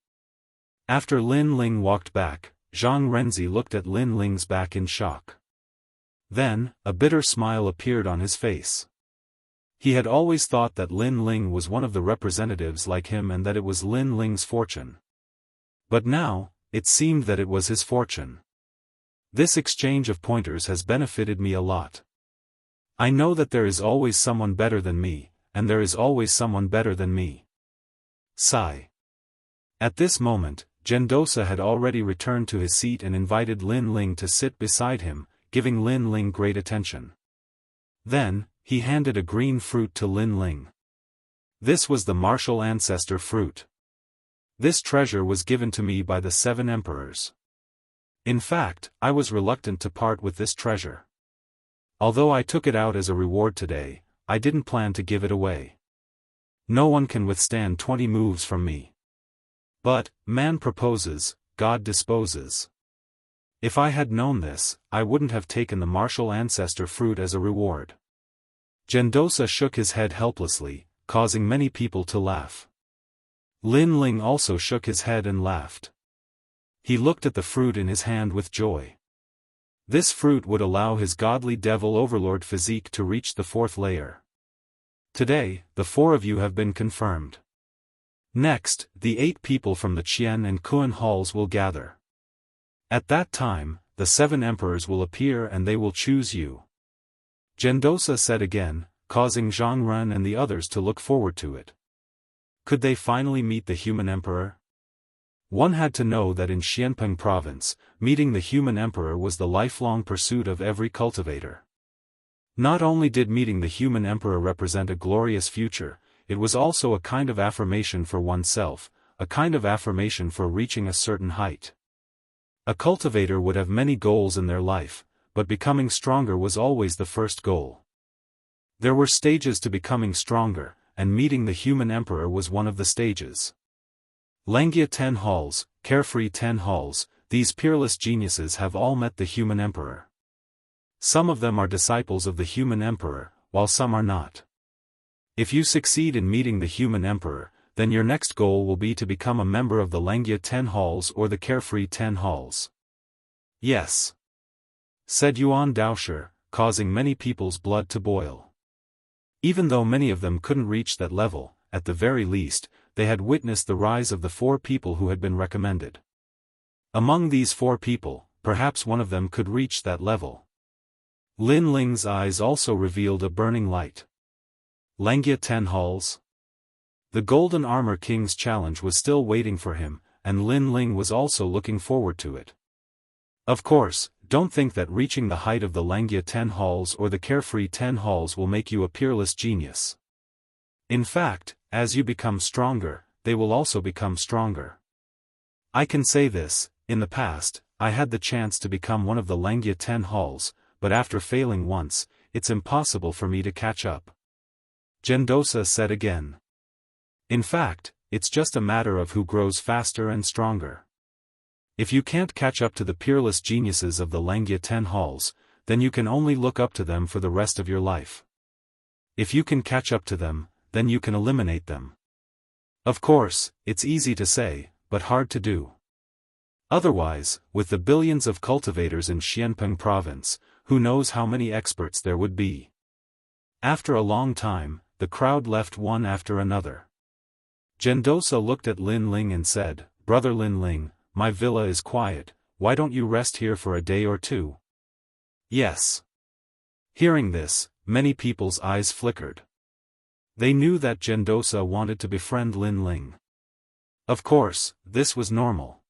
After Lin Ling walked back, Zhang Renzi looked at Lin Ling's back in shock. Then, a bitter smile appeared on his face. He had always thought that Lin Ling was one of the representatives like him and that it was Lin Ling's fortune. But now, it seemed that it was his fortune. This exchange of pointers has benefited me a lot. I know that there is always someone better than me, and there is always someone better than me. Sigh. At this moment, Gendosa had already returned to his seat and invited Lin Ling to sit beside him, giving Lin Ling great attention. Then, he handed a green fruit to Lin Ling. This was the martial ancestor fruit. This treasure was given to me by the 7 emperors. In fact, I was reluctant to part with this treasure. Although I took it out as a reward today, I didn't plan to give it away. No one can withstand 20 moves from me. But, man proposes, God disposes. If I had known this, I wouldn't have taken the martial ancestor fruit as a reward. Gendosa shook his head helplessly, causing many people to laugh. Lin Ling also shook his head and laughed. He looked at the fruit in his hand with joy. This fruit would allow his godly devil overlord physique to reach the 4th layer. Today, the 4 of you have been confirmed. Next, the 8 people from the Qian and Kuan halls will gather. At that time, the 7 emperors will appear and they will choose you. Gendosa said again, causing Zhang Ren and the others to look forward to it. Could they finally meet the human emperor? One had to know that in Xianpeng province, meeting the human emperor was the lifelong pursuit of every cultivator. Not only did meeting the human emperor represent a glorious future, it was also a kind of affirmation for oneself, a kind of affirmation for reaching a certain height. A cultivator would have many goals in their life, but becoming stronger was always the first goal. There were stages to becoming stronger, and meeting the human emperor was one of the stages. Langia 10 halls, Carefree 10 halls, these peerless geniuses have all met the human emperor. Some of them are disciples of the human emperor, while some are not. If you succeed in meeting the human emperor, then your next goal will be to become a member of the Langia 10 halls or the Carefree 10 halls. Yes, said Yuan Daoshi, causing many people's blood to boil. Even though many of them couldn't reach that level, at the very least, they had witnessed the rise of the 4 people who had been recommended. Among these 4 people, perhaps one of them could reach that level. Lin Ling's eyes also revealed a burning light. Langia 10 halls? The Golden Armor King's challenge was still waiting for him, and Lin Ling was also looking forward to it. Of course, don't think that reaching the height of the Langia 10 halls or the Carefree 10 halls will make you a peerless genius. In fact, as you become stronger, they will also become stronger. I can say this, in the past, I had the chance to become one of the Langia 10 halls, but after failing once, it's impossible for me to catch up. Gendosa said again. In fact, it's just a matter of who grows faster and stronger. If you can't catch up to the peerless geniuses of the Langia 10 halls, then you can only look up to them for the rest of your life. If you can catch up to them, then you can eliminate them. Of course, it's easy to say, but hard to do. Otherwise, with the billions of cultivators in Xianpeng province, who knows how many experts there would be. After a long time, the crowd left one after another. Gendosa looked at Lin Ling and said, "Brother Lin Ling, my villa is quiet, why don't you rest here for a day or 2? Yes. Hearing this, many people's eyes flickered. They knew that Gendosa wanted to befriend Lin Ling. Of course, this was normal.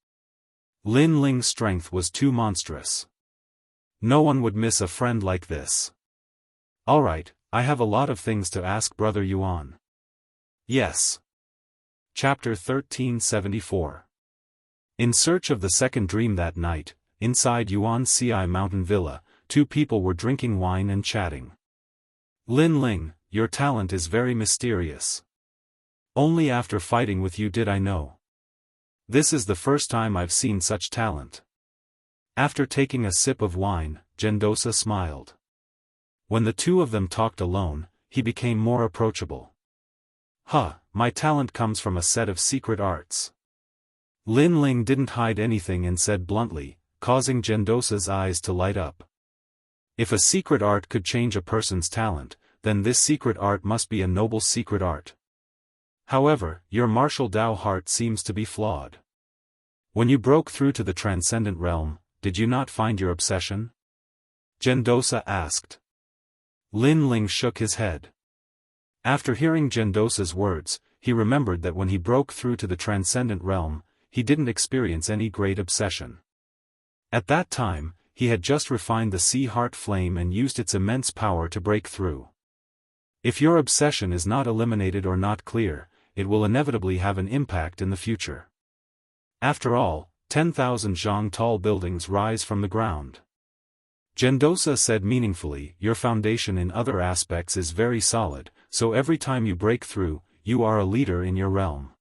Lin Ling's strength was too monstrous. No one would miss a friend like this. Alright, I have a lot of things to ask Brother Yuan. Yes. Chapter 1374. In search of the second dream that night, inside Yuan Ci Mountain Villa, 2 people were drinking wine and chatting. Lin Ling, your talent is very mysterious. Only after fighting with you did I know. This is the first time I've seen such talent. After taking a sip of wine, Gendosa smiled. When the 2 of them talked alone, he became more approachable. My talent comes from a set of secret arts. Lin Ling didn't hide anything and said bluntly, causing Gendosa's eyes to light up. If a secret art could change a person's talent, then this secret art must be a noble secret art. However, your martial Dao heart seems to be flawed. When you broke through to the transcendent realm, did you not find your obsession? Gendosa asked. Lin Ling shook his head. After hearing Gendosa's words, he remembered that when he broke through to the transcendent realm, he didn't experience any great obsession. At that time, he had just refined the sea heart flame and used its immense power to break through. If your obsession is not eliminated or not clear, it will inevitably have an impact in the future. After all, 10,000 zhang tall buildings rise from the ground. Gendosa said meaningfully, your foundation in other aspects is very solid, so every time you break through, you are a leader in your realm.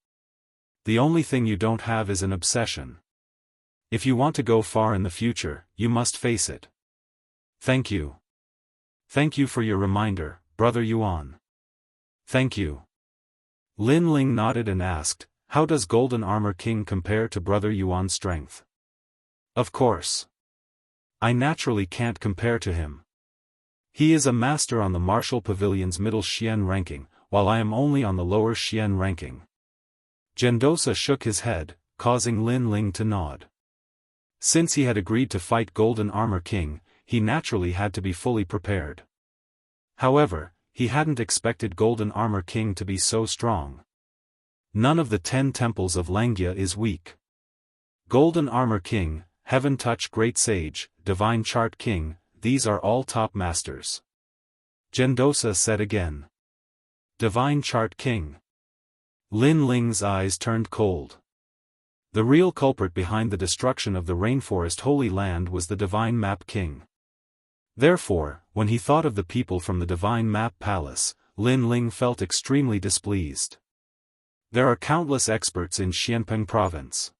The only thing you don't have is an obsession. If you want to go far in the future, you must face it. Thank you. Thank you for your reminder, Brother Yuan. Thank you. Lin Ling nodded and asked, how does Golden Armor King compare to Brother Yuan's strength? Of course. I naturally can't compare to him. He is a master on the Martial Pavilion's middle Xian ranking, while I am only on the lower Xian ranking. Gendosa shook his head, causing Lin Ling to nod. Since he had agreed to fight Golden Armor King, he naturally had to be fully prepared. However, he hadn't expected Golden Armor King to be so strong. None of the 10 temples of Langia is weak. Golden Armor King, Heaven Touch Great Sage, Divine Chart King, these are all top masters. Gendosa said again. Divine Chart King. Lin Ling's eyes turned cold. The real culprit behind the destruction of the Rainforest Holy Land was the Divine Map King. Therefore, when he thought of the people from the Divine Map Palace, Lin Ling felt extremely displeased. There are countless experts in Xianpeng Province.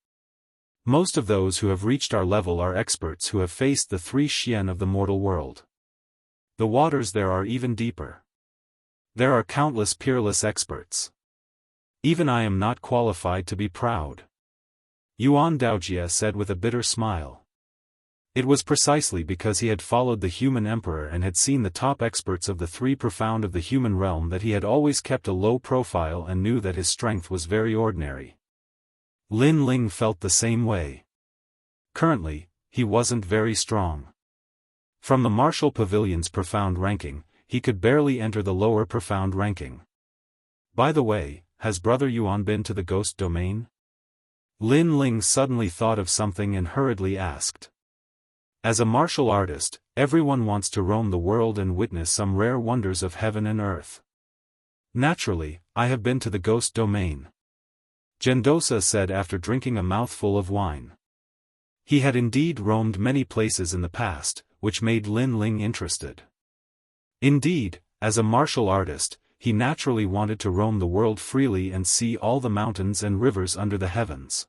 Most of those who have reached our level are experts who have faced the 3 Xian of the mortal world. The waters there are even deeper. There are countless peerless experts. Even I am not qualified to be proud. Yuan Daojia said with a bitter smile. It was precisely because he had followed the human emperor and had seen the top experts of the 3 profound of the human realm that he had always kept a low profile and knew that his strength was very ordinary. Lin Ling felt the same way. Currently, he wasn't very strong. From the Martial Pavilion's profound ranking, he could barely enter the lower profound ranking. By the way, has Brother Yuan been to the Ghost Domain? Lin Ling suddenly thought of something and hurriedly asked. As a martial artist, everyone wants to roam the world and witness some rare wonders of heaven and earth. Naturally, I have been to the Ghost Domain. Gendosa said after drinking a mouthful of wine. He had indeed roamed many places in the past, which made Lin Ling interested. Indeed, as a martial artist, he naturally wanted to roam the world freely and see all the mountains and rivers under the heavens.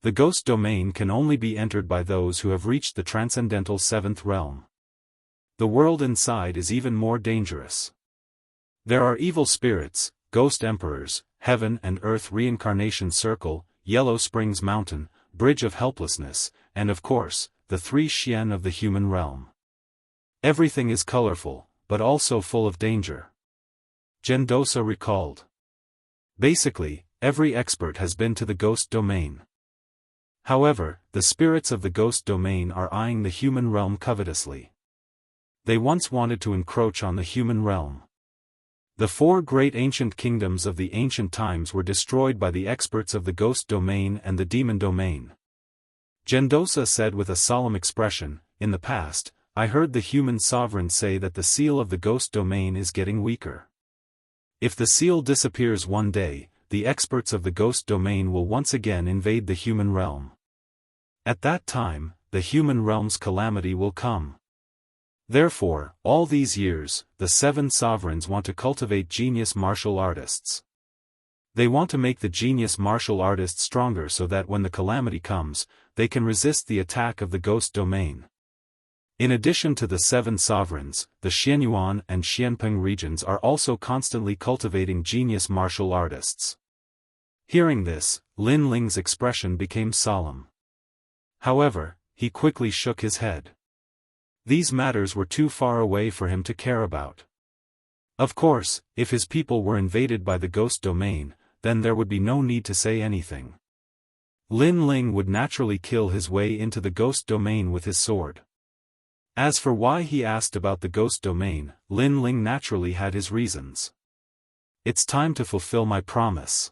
The Ghost Domain can only be entered by those who have reached the transcendental 7th realm. The world inside is even more dangerous. There are evil spirits, ghost emperors, heaven and earth reincarnation circle, Yellow Springs Mountain, Bridge of Helplessness, and of course, the 3 Xian of the human realm. Everything is colorful, but also full of danger. Gendosa recalled. Basically, every expert has been to the Ghost Domain. However, the spirits of the Ghost Domain are eyeing the human realm covetously. They once wanted to encroach on the human realm. The 4 great ancient kingdoms of the ancient times were destroyed by the experts of the Ghost Domain and the Demon Domain. Gendosa said with a solemn expression, in the past, I heard the human sovereign say that the seal of the Ghost Domain is getting weaker. If the seal disappears one day, the experts of the Ghost Domain will once again invade the human realm. At that time, the human realm's calamity will come. Therefore, all these years, the 7 sovereigns want to cultivate genius martial artists. They want to make the genius martial artists stronger so that when the calamity comes, they can resist the attack of the Ghost Domain. In addition to the 7 sovereigns, the Xianyuan and Xianpeng regions are also constantly cultivating genius martial artists. Hearing this, Lin Ling's expression became solemn. However, he quickly shook his head. These matters were too far away for him to care about. Of course, if his people were invaded by the Ghost Domain, then there would be no need to say anything. Lin Ling would naturally kill his way into the Ghost Domain with his sword. As for why he asked about the Ghost Domain, Lin Ling naturally had his reasons. It's time to fulfill my promise.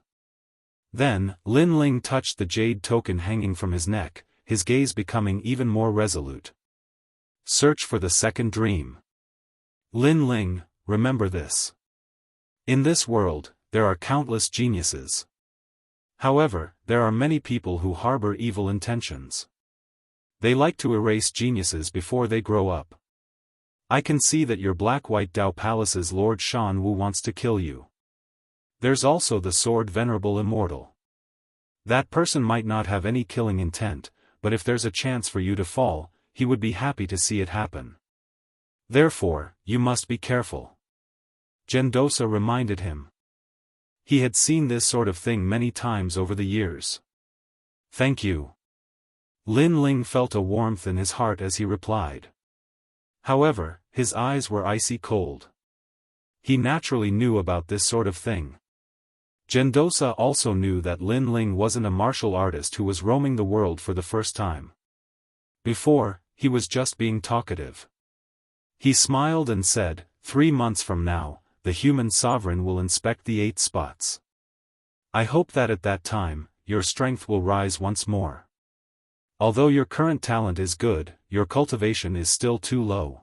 Then, Lin Ling touched the jade token hanging from his neck, his gaze becoming even more resolute. Search for the second dream. Lin Ling, remember this. In this world, there are countless geniuses. However, there are many people who harbor evil intentions. They like to erase geniuses before they grow up. I can see that your Black-White Dao Palace's Lord Shan Wu wants to kill you. There's also the sword Venerable Immortal. That person might not have any killing intent, but if there's a chance for you to fall, he would be happy to see it happen. Therefore, you must be careful. Gendosa reminded him. He had seen this sort of thing many times over the years. Thank you. Lin Ling felt a warmth in his heart as he replied. However, his eyes were icy cold. He naturally knew about this sort of thing. Gendosa also knew that Lin Ling wasn't a martial artist who was roaming the world for the first time. Before, he was just being talkative. He smiled and said, 3 months from now, the human sovereign will inspect the 8 spots. I hope that at that time, your strength will rise once more. Although your current talent is good, your cultivation is still too low.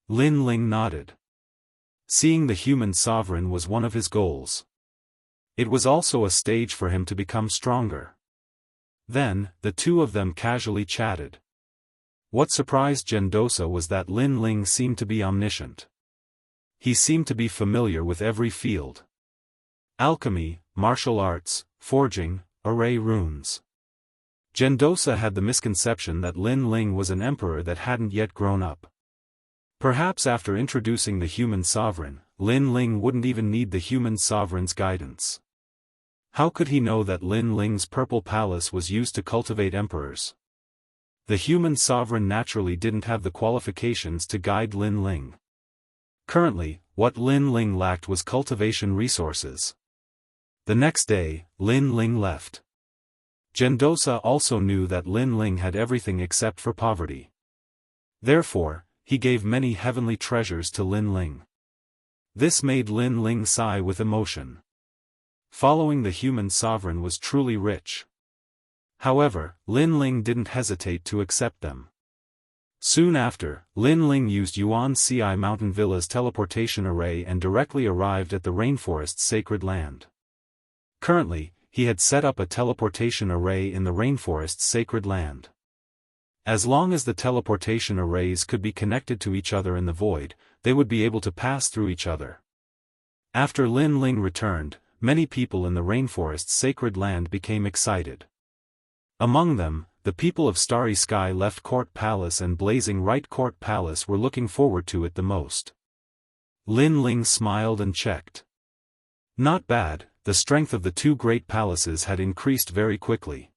Lin Ling nodded. Seeing the human sovereign was one of his goals. It was also a stage for him to become stronger. Then, the two of them casually chatted. What surprised Gendosa was that Lin Ling seemed to be omniscient. He seemed to be familiar with every field. Alchemy, martial arts, forging, array runes. Gendosa had the misconception that Lin Ling was an emperor that hadn't yet grown up. Perhaps after introducing the human sovereign, Lin Ling wouldn't even need the human sovereign's guidance. How could he know that Lin Ling's purple palace was used to cultivate emperors? The human sovereign naturally didn't have the qualifications to guide Lin Ling. Currently, what Lin Ling lacked was cultivation resources. The next day, Lin Ling left. Gendosa also knew that Lin Ling had everything except for poverty. Therefore, he gave many heavenly treasures to Lin Ling. This made Lin Ling sigh with emotion. Following the human sovereign was truly rich. However, Lin Ling didn't hesitate to accept them. Soon after, Lin Ling used Yuan Ci Mountain Villa's teleportation array and directly arrived at the rainforest's sacred land. Currently, he had set up a teleportation array in the rainforest's sacred land. As long as the teleportation arrays could be connected to each other in the void, they would be able to pass through each other. After Lin Ling returned, many people in the rainforest's sacred land became excited. Among them, the people of Starry Sky Left Court Palace and Blazing Right Court Palace were looking forward to it the most. Lin Ling smiled and checked. Not bad, the strength of the 2 great palaces had increased very quickly.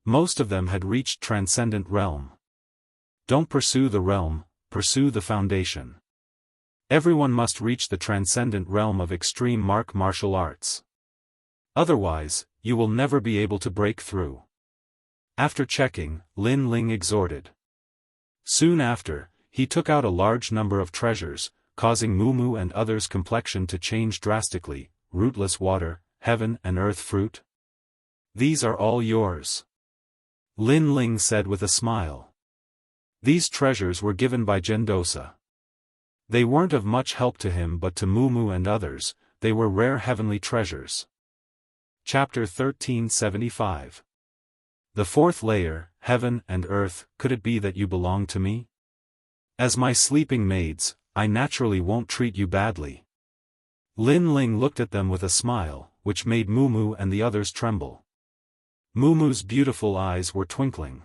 Most of them had reached Transcendent Realm. Don't pursue the realm, pursue the foundation. Everyone must reach the Transcendent Realm of extreme martial arts. Otherwise, you will never be able to break through. After checking, Lin Ling exhorted. Soon after, he took out a large number of treasures, causing Mumu and others' complexion to change drastically. Rootless water, heaven and earth fruit. These are all yours. Lin Ling said with a smile. These treasures were given by Gendosa. They weren't of much help to him, but to Mumu and others, they were rare heavenly treasures. Chapter 1375. The 4th layer, heaven and earth. Could it be that you belong to me? As my sleeping maids, I naturally won't treat you badly. Lin Ling looked at them with a smile, which made Mumu and the others tremble. Mumu's beautiful eyes were twinkling.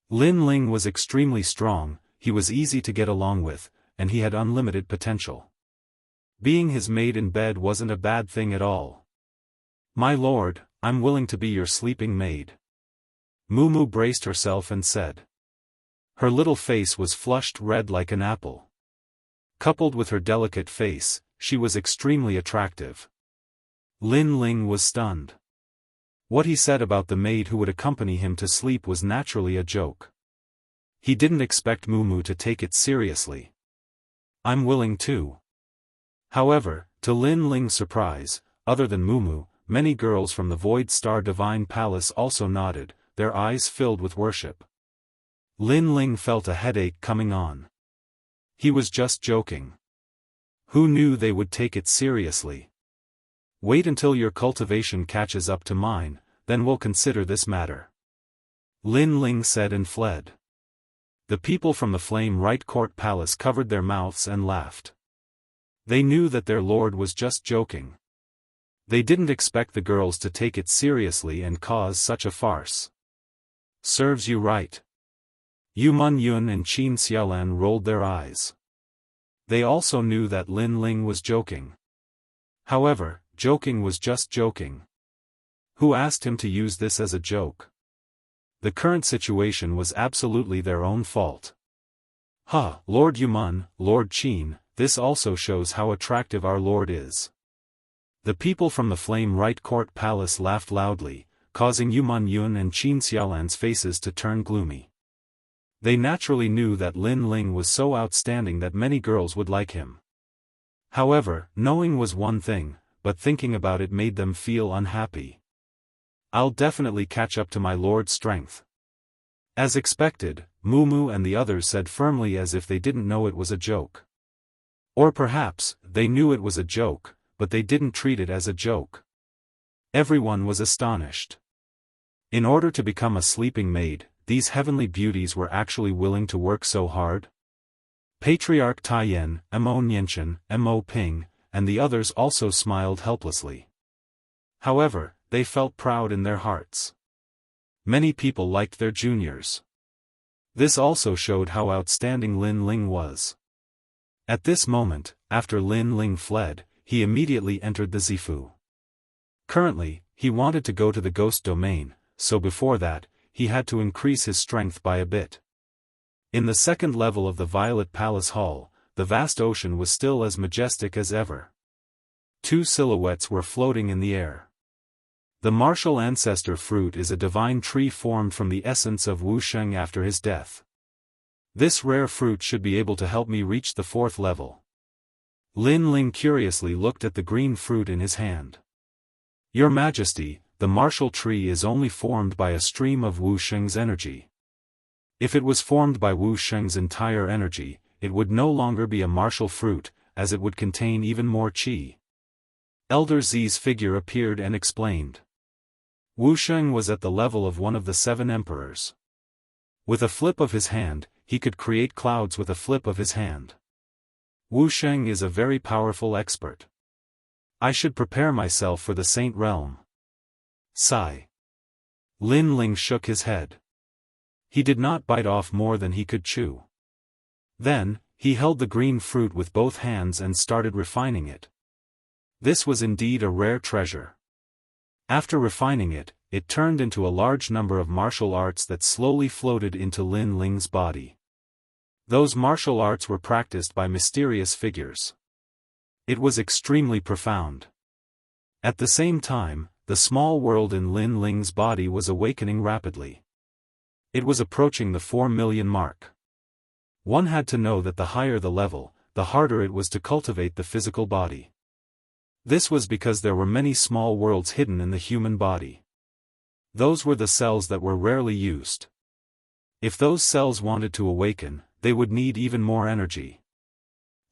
Lin Ling was extremely strong, he was easy to get along with, and he had unlimited potential. Being his maid in bed wasn't a bad thing at all. My lord, I'm willing to be your sleeping maid. Mumu braced herself and said. Her little face was flushed red like an apple. Coupled with her delicate face, she was extremely attractive. Lin Ling was stunned. What he said about the maid who would accompany him to sleep was naturally a joke. He didn't expect Mumu to take it seriously. I'm willing too. However, to Lin Ling's surprise, other than Mumu, many girls from the Void Star Divine Palace also nodded, their eyes filled with worship. Lin Ling felt a headache coming on. He was just joking. Who knew they would take it seriously? Wait until your cultivation catches up to mine, then we'll consider this matter. Lin Ling said and fled. The people from the Flame Right Court Palace covered their mouths and laughed. They knew that their lord was just joking. They didn't expect the girls to take it seriously and cause such a farce. Serves you right. Yu Man Yun and Qin Xiaolan rolled their eyes. They also knew that Lin Ling was joking. However, joking was just joking. Who asked him to use this as a joke? The current situation was absolutely their own fault. Lord Yuman, Lord Qin, this also shows how attractive our lord is. The people from the Flame Right Court Palace laughed loudly, causing Yuman Yun and Qin Xiaolan's faces to turn gloomy. They naturally knew that Lin Ling was so outstanding that many girls would like him. However, knowing was one thing, but thinking about it made them feel unhappy. I'll definitely catch up to my lord's strength. As expected, Mumu and the others said firmly as if they didn't know it was a joke. Or perhaps, they knew it was a joke, but they didn't treat it as a joke. Everyone was astonished. In order to become a sleeping maid, these heavenly beauties were actually willing to work so hard? Patriarch Taiyan, Mo Nianchen, Mo Ping, and the others also smiled helplessly. However, they felt proud in their hearts. Many people liked their juniors. This also showed how outstanding Lin Ling was. At this moment, after Lin Ling fled, he immediately entered the Zifu. Currently, he wanted to go to the ghost domain, so before that, he had to increase his strength by a bit. In the second level of the Violet Palace Hall, the vast ocean was still as majestic as ever. Two silhouettes were floating in the air. The martial ancestor fruit is a divine tree formed from the essence of Wu Sheng after his death. This rare fruit should be able to help me reach the fourth level. Lin Ling curiously looked at the green fruit in his hand. Your Majesty, the martial tree is only formed by a stream of Wu Sheng's energy. If it was formed by Wu Sheng's entire energy, it would no longer be a martial fruit, as it would contain even more qi. Elder Zi's figure appeared and explained. Wu Sheng was at the level of one of the 7 emperors. With a flip of his hand, he could create clouds with a flip of his hand. Wu Sheng is a very powerful expert. I should prepare myself for the Saint Realm. Sigh. Lin Ling shook his head. He did not bite off more than he could chew. Then, he held the green fruit with both hands and started refining it. This was indeed a rare treasure. After refining it, it turned into a large number of martial arts that slowly floated into Lin Ling's body. Those martial arts were practiced by mysterious figures. It was extremely profound. At the same time, the small world in Lin Ling's body was awakening rapidly. It was approaching the 4 million mark. One had to know that the higher the level, the harder it was to cultivate the physical body. This was because there were many small worlds hidden in the human body. Those were the cells that were rarely used. If those cells wanted to awaken, they would need even more energy.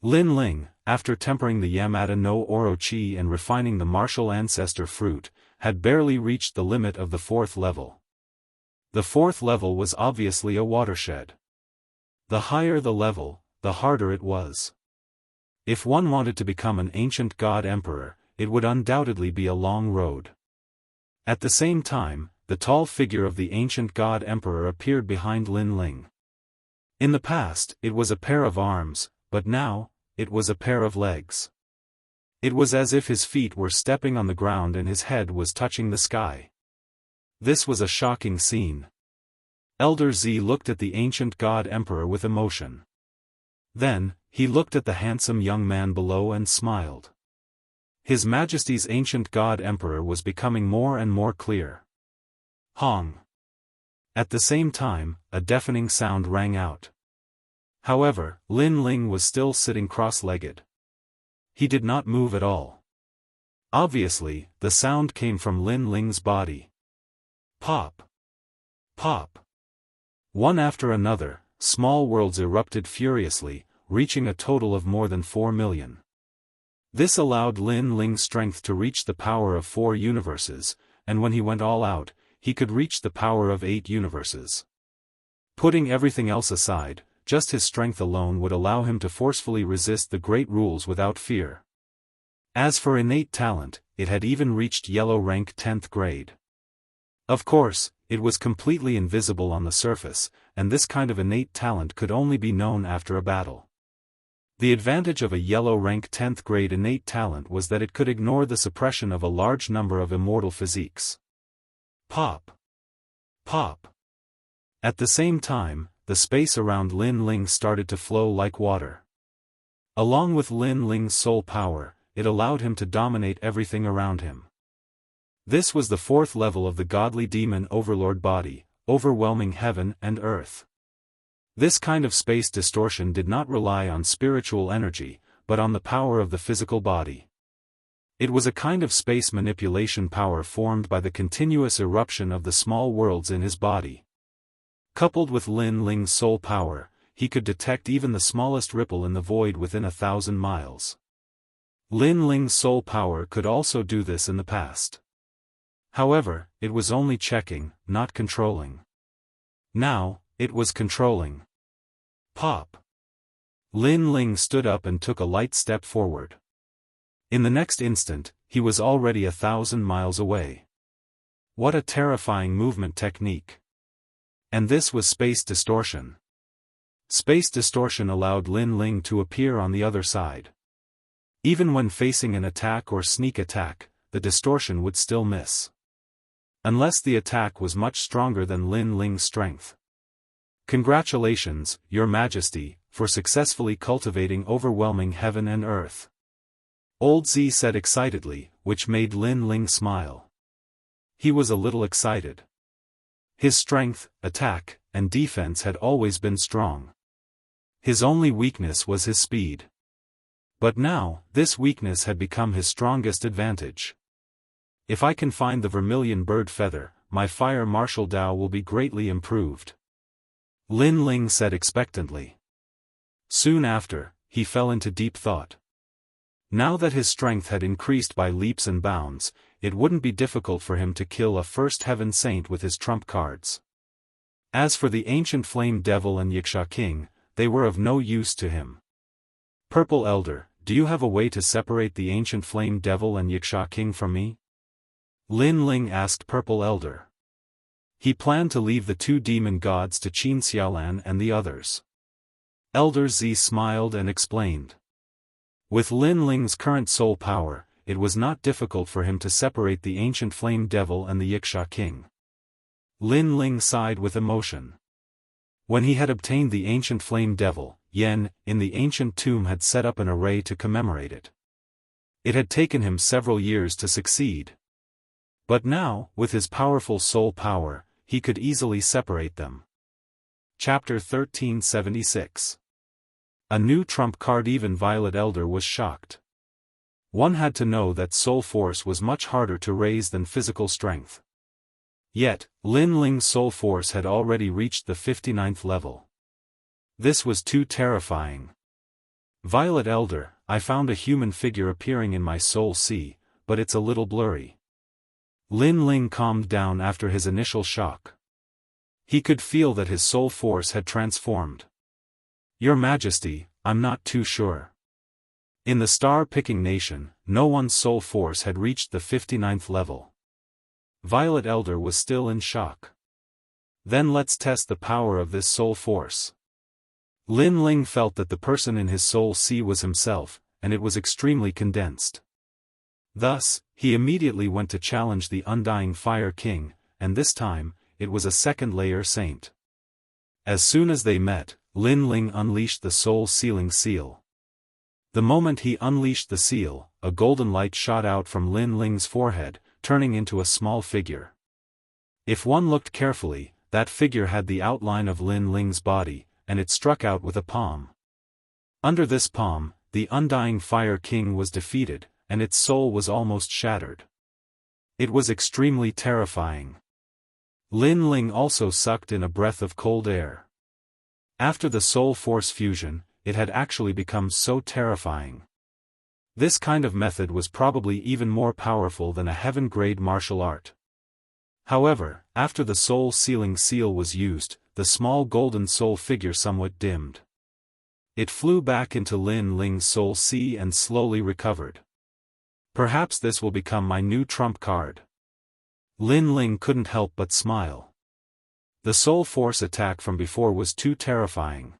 Lin Ling, after tempering the Yamata no Orochi and refining the martial ancestor fruit, had barely reached the limit of the 4th level. The 4th level was obviously a watershed. The higher the level, the harder it was. If one wanted to become an ancient god emperor, it would undoubtedly be a long road. At the same time, the tall figure of the ancient god emperor appeared behind Lin Ling. In the past, it was a pair of arms, but now, it was a pair of legs. It was as if his feet were stepping on the ground and his head was touching the sky. This was a shocking scene. Elder Z looked at the ancient god emperor with emotion. Then, he looked at the handsome young man below and smiled. His Majesty's ancient god emperor was becoming more and more clear. Hong. At the same time, a deafening sound rang out. However, Lin Ling was still sitting cross-legged. He did not move at all. Obviously, the sound came from Lin Ling's body. Pop. Pop. One after another, small worlds erupted furiously, reaching a total of more than 4 million. This allowed Lin Ling's strength to reach the power of 4 universes, and when he went all out, he could reach the power of 8 universes. Putting everything else aside, just his strength alone would allow him to forcefully resist the great rules without fear. As for innate talent, it had even reached yellow rank 10th grade. Of course, it was completely invisible on the surface, and this kind of innate talent could only be known after a battle. The advantage of a yellow rank 10th grade innate talent was that it could ignore the suppression of a large number of immortal physiques. Pop! Pop! At the same time, the space around Lin Ling started to flow like water. Along with Lin Ling's soul power, it allowed him to dominate everything around him. This was the 4th level of the godly demon overlord body, overwhelming heaven and earth. This kind of space distortion did not rely on spiritual energy, but on the power of the physical body. It was a kind of space manipulation power formed by the continuous eruption of the small worlds in his body. Coupled with Lin Ling's soul power, he could detect even the smallest ripple in the void within 1,000 miles. Lin Ling's soul power could also do this in the past. However, it was only checking, not controlling. Now, it was controlling. Pop! Lin Ling stood up and took a light step forward. In the next instant, he was already 1,000 miles away. What a terrifying movement technique! And this was space distortion. Space distortion allowed Lin Ling to appear on the other side. Even when facing an attack or sneak attack, the distortion would still miss. Unless the attack was much stronger than Lin Ling's strength. Congratulations, Your Majesty, for successfully cultivating overwhelming heaven and earth. Old Z said excitedly, which made Lin Ling smile. He was a little excited. His strength, attack, and defense had always been strong. His only weakness was his speed. But now, this weakness had become his strongest advantage. If I can find the vermilion bird feather, my fire martial Dao will be greatly improved. Lin Ling said expectantly. Soon after, he fell into deep thought. Now that his strength had increased by leaps and bounds, it wouldn't be difficult for him to kill a first heaven saint with his trump cards. As for the ancient flame devil and Yiksha king, they were of no use to him. Purple Elder, do you have a way to separate the ancient flame devil and Yiksha king from me? Lin Ling asked Purple Elder. He planned to leave the 2 demon gods to Qin Xiaolan and the others. Elder Z smiled and explained. With Lin Ling's current soul power, it was not difficult for him to separate the ancient flame devil and the Yiksha king. Lin Ling sighed with emotion. When he had obtained the ancient flame devil, Yen, in the ancient tomb had set up an array to commemorate it. It had taken him several years to succeed. But now, with his powerful soul power, he could easily separate them. Chapter 1376. A new trump card. Even Violet Elder was shocked. One had to know that soul force was much harder to raise than physical strength. Yet, Lin Ling's soul force had already reached the 59th level. This was too terrifying. Violet Elder, I found a human figure appearing in my soul sea, but it's a little blurry. Lin Ling calmed down after his initial shock. He could feel that his soul force had transformed. Your Majesty, I'm not too sure. In the star-picking nation, no one's soul force had reached the 59th level. Violet Elder was still in shock. Then let's test the power of this soul force. Lin Ling felt that the person in his soul sea was himself, and it was extremely condensed. Thus, he immediately went to challenge the Undying Fire King, and this time, it was a second-layer saint. As soon as they met, Lin Ling unleashed the soul-sealing seal. The moment he unleashed the seal, a golden light shot out from Lin Ling's forehead, turning into a small figure. If one looked carefully, that figure had the outline of Lin Ling's body, and it struck out with a palm. Under this palm, the Undying Fire King was defeated, and its soul was almost shattered. It was extremely terrifying. Lin Ling also sucked in a breath of cold air. After the soul force fusion, it had actually become so terrifying. This kind of method was probably even more powerful than a heaven-grade martial art. However, after the soul-sealing seal was used, the small golden soul figure somewhat dimmed. It flew back into Lin Ling's soul sea and slowly recovered. Perhaps this will become my new trump card. Lin Ling couldn't help but smile. The soul force attack from before was too terrifying.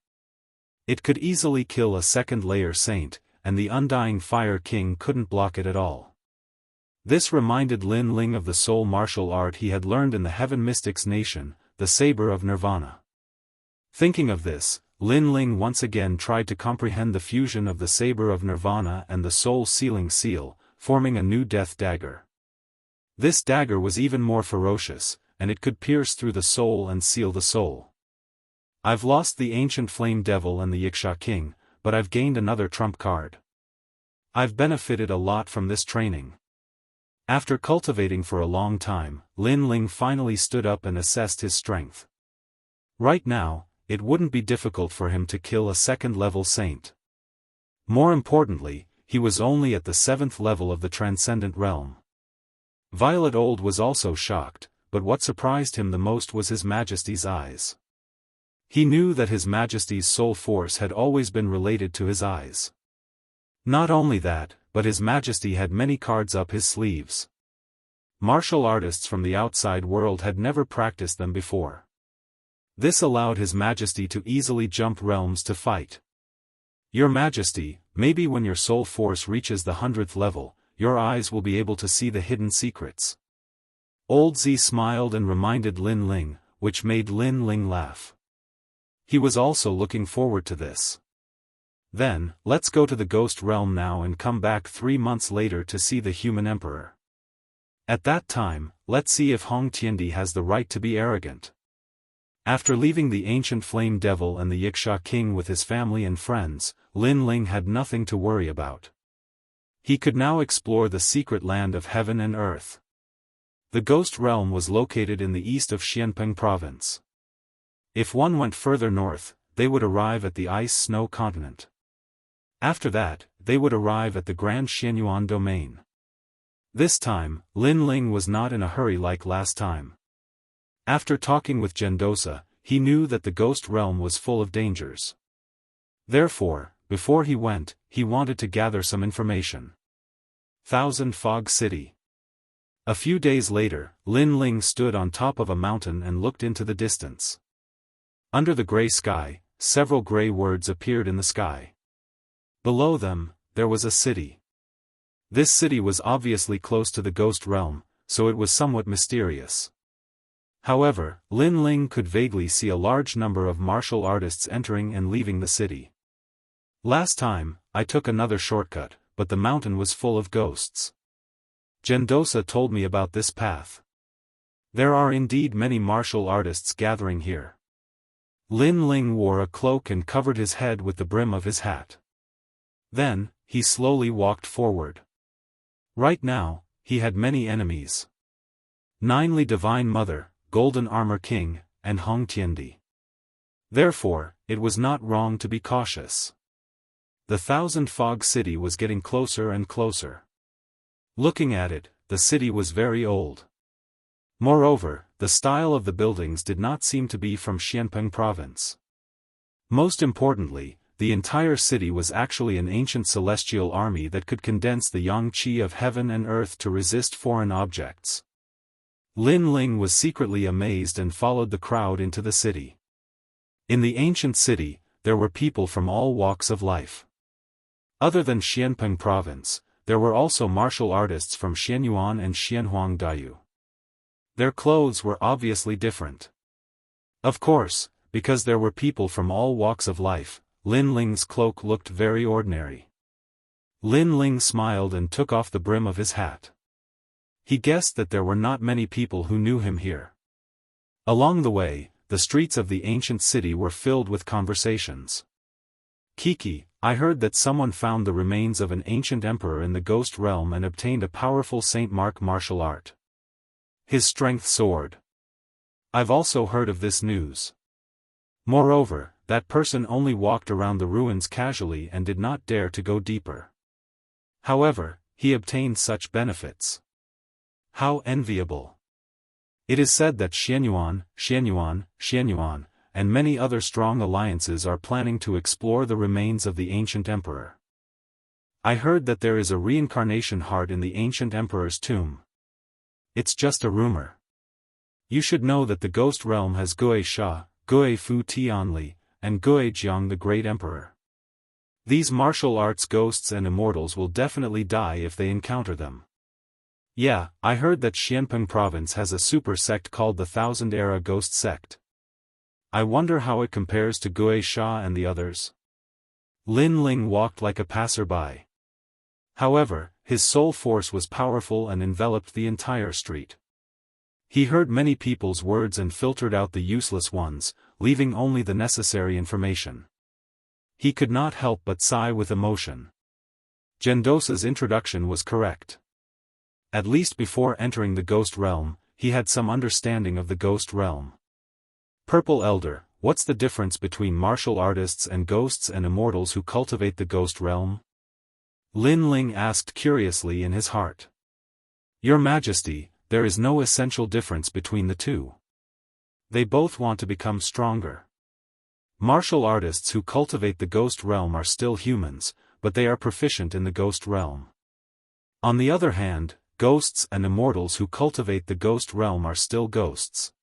It could easily kill a second-layer saint, and the Undying Fire King couldn't block it at all. This reminded Lin Ling of the soul martial art he had learned in the Heaven Mystics Nation, the Saber of Nirvana. Thinking of this, Lin Ling once again tried to comprehend the fusion of the Saber of Nirvana and the soul-sealing seal, forming a new death dagger. This dagger was even more ferocious, and it could pierce through the soul and seal the soul. I've lost the Ancient Flame Devil and the Wuxia King, but I've gained another trump card. I've benefited a lot from this training. After cultivating for a long time, Lin Ling finally stood up and assessed his strength. Right now, it wouldn't be difficult for him to kill a second-level saint. More importantly, he was only at the 7th level of the Transcendent Realm. Violet Old was also shocked, but what surprised him the most was His Majesty's eyes. He knew that His Majesty's soul force had always been related to his eyes. Not only that, but His Majesty had many cards up his sleeves. Martial artists from the outside world had never practiced them before. This allowed His Majesty to easily jump realms to fight. Your Majesty, maybe when your soul force reaches the 100th level, your eyes will be able to see the hidden secrets. Old Z smiled and reminded Lin Ling, which made Lin Ling laugh. He was also looking forward to this. Then, let's go to the Ghost Realm now and come back 3 months later to see the Human Emperor. At that time, let's see if Hong Tiandi has the right to be arrogant. After leaving the Ancient Flame Devil and the Wuxia King with his family and friends, Lin Ling had nothing to worry about. He could now explore the secret land of heaven and earth. The Ghost Realm was located in the east of Xianpeng Province. If one went further north, they would arrive at the ice-snow continent. After that, they would arrive at the Grand Xianyuan domain. This time, Lin Ling was not in a hurry like last time. After talking with Gendosa, he knew that the Ghost Realm was full of dangers. Therefore, before he went, he wanted to gather some information. Thousand Fog City. A few days later, Lin Ling stood on top of a mountain and looked into the distance. Under the gray sky, several gray words appeared in the sky. Below them, there was a city. This city was obviously close to the Ghost Realm, so it was somewhat mysterious. However, Lin Ling could vaguely see a large number of martial artists entering and leaving the city. Last time, I took another shortcut, but the mountain was full of ghosts. Gendosa told me about this path. There are indeed many martial artists gathering here. Lin Ling wore a cloak and covered his head with the brim of his hat. Then, he slowly walked forward. Right now, he had many enemies. Ninely Divine Mother, Golden Armor King, and Hong Tiandi. Therefore, it was not wrong to be cautious. The Thousand Fog City was getting closer and closer. Looking at it, the city was very old. Moreover, the style of the buildings did not seem to be from Xianpeng Province. Most importantly, the entire city was actually an ancient celestial army that could condense the yang qi of heaven and earth to resist foreign objects. Lin Ling was secretly amazed and followed the crowd into the city. In the ancient city, there were people from all walks of life. Other than Xianpeng Province, there were also martial artists from Xianyuan and Xianhuangdao. Their clothes were obviously different. Of course, because there were people from all walks of life, Lin Ling's cloak looked very ordinary. Lin Ling smiled and took off the brim of his hat. He guessed that there were not many people who knew him here. Along the way, the streets of the ancient city were filled with conversations. Kiki, I heard that someone found the remains of an ancient emperor in the Ghost Realm and obtained a powerful Saint Mark martial art. His strength soared. I've also heard of this news. Moreover, that person only walked around the ruins casually and did not dare to go deeper. However, he obtained such benefits. How enviable! It is said that Xianyuan, and many other strong alliances are planning to explore the remains of the ancient emperor. I heard that there is a reincarnation heart in the ancient emperor's tomb. It's just a rumor. You should know that the ghost realm has Gui Sha, Gui Fu Tianli, and Gui Jiang the great emperor. These martial arts ghosts and immortals will definitely die if they encounter them. Yeah, I heard that Xianpeng province has a super sect called the Thousand Era Ghost Sect. I wonder how it compares to Gui Sha and the others. Lin Ling walked like a passerby. However, his soul force was powerful and enveloped the entire street. He heard many people's words and filtered out the useless ones, leaving only the necessary information. He could not help but sigh with emotion. Gendosa's introduction was correct. At least before entering the ghost realm, he had some understanding of the ghost realm. Purple Elder, what's the difference between martial artists and ghosts and immortals who cultivate the ghost realm? Lin Ling asked curiously in his heart. Your Majesty, there is no essential difference between the two. They both want to become stronger. Martial artists who cultivate the ghost realm are still humans, but they are proficient in the ghost realm. On the other hand, ghosts and immortals who cultivate the ghost realm are still ghosts.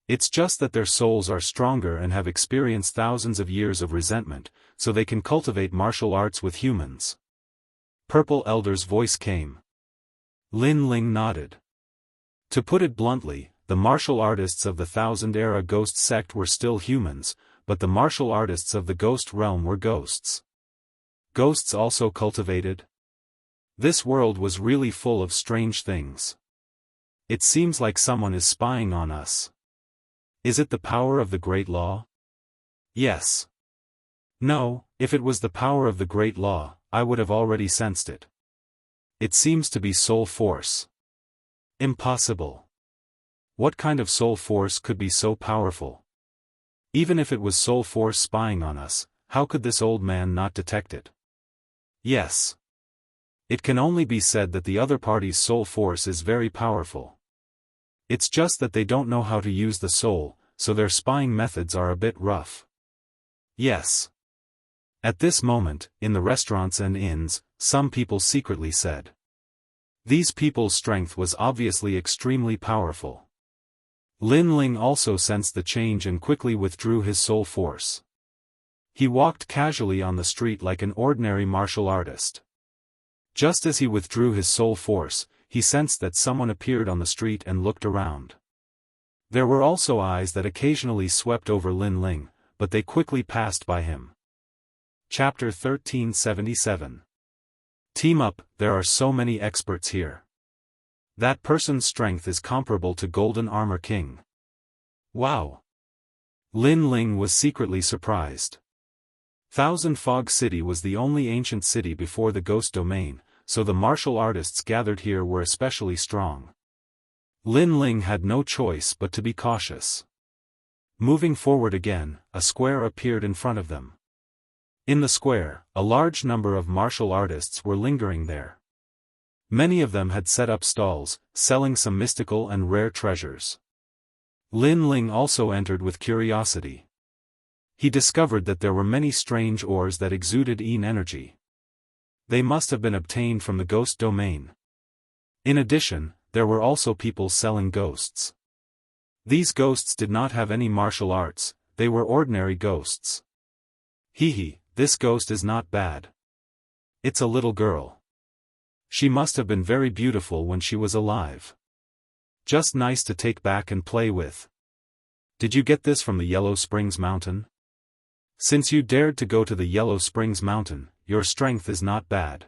It's just that their souls are stronger and have experienced thousands of years of resentment, so they can cultivate martial arts with humans. Purple Elder's voice came. Lin Ling nodded. To put it bluntly, the martial artists of the Thousand Era Ghost Sect were still humans, but the martial artists of the ghost realm were ghosts. Ghosts also cultivated? This world was really full of strange things. It seems like someone is spying on us. Is it the power of the Great Law? Yes. No, if it was the power of the Great Law, I would have already sensed it. It seems to be soul force. Impossible. What kind of soul force could be so powerful? Even if it was soul force spying on us, how could this old man not detect it? Yes. It can only be said that the other party's soul force is very powerful. It's just that they don't know how to use the soul, so their spying methods are a bit rough. Yes. At this moment, in the restaurants and inns, some people secretly said. These people's strength was obviously extremely powerful. Lin Ling also sensed the change and quickly withdrew his soul force. He walked casually on the street like an ordinary martial artist. Just as he withdrew his soul force, he sensed that someone appeared on the street and looked around. There were also eyes that occasionally swept over Lin Ling, but they quickly passed by him. Chapter 1377. Team up, there are so many experts here. That person's strength is comparable to Golden Armor King. Wow! Lin Ling was secretly surprised. Thousand Fog City was the only ancient city before the Ghost Domain, so the martial artists gathered here were especially strong. Lin Ling had no choice but to be cautious. Moving forward again, a square appeared in front of them. In the square, a large number of martial artists were lingering there. Many of them had set up stalls, selling some mystical and rare treasures. Lin Ling also entered with curiosity. He discovered that there were many strange ores that exuded Yin energy. They must have been obtained from the ghost domain. In addition, there were also people selling ghosts. These ghosts did not have any martial arts, they were ordinary ghosts. Hee, this ghost is not bad. It's a little girl. She must have been very beautiful when she was alive. Just nice to take back and play with. Did you get this from the Yellow Springs Mountain? Since you dared to go to the Yellow Springs Mountain, your strength is not bad.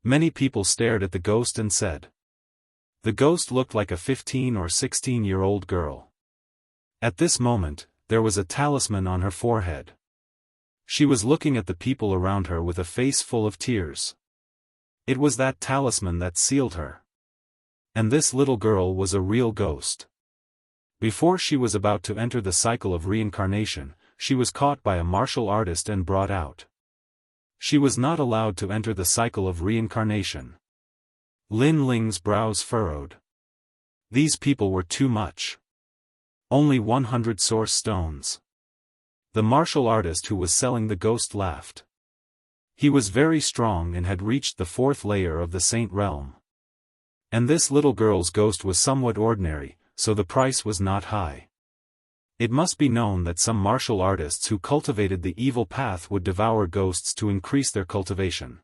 Many people stared at the ghost and said. The ghost looked like a 15 or 16-year-old girl. At this moment, there was a talisman on her forehead. She was looking at the people around her with a face full of tears. It was that talisman that sealed her. And this little girl was a real ghost. Before she was about to enter the cycle of reincarnation, she was caught by a martial artist and brought out. She was not allowed to enter the cycle of reincarnation. Lin Ling's brows furrowed. These people were too much. Only 100 source stones. The martial artist who was selling the ghost laughed. He was very strong and had reached the 4th layer of the Saint Realm. And this little girl's ghost was somewhat ordinary, so the price was not high. It must be known that some martial artists who cultivated the evil path would devour ghosts to increase their cultivation.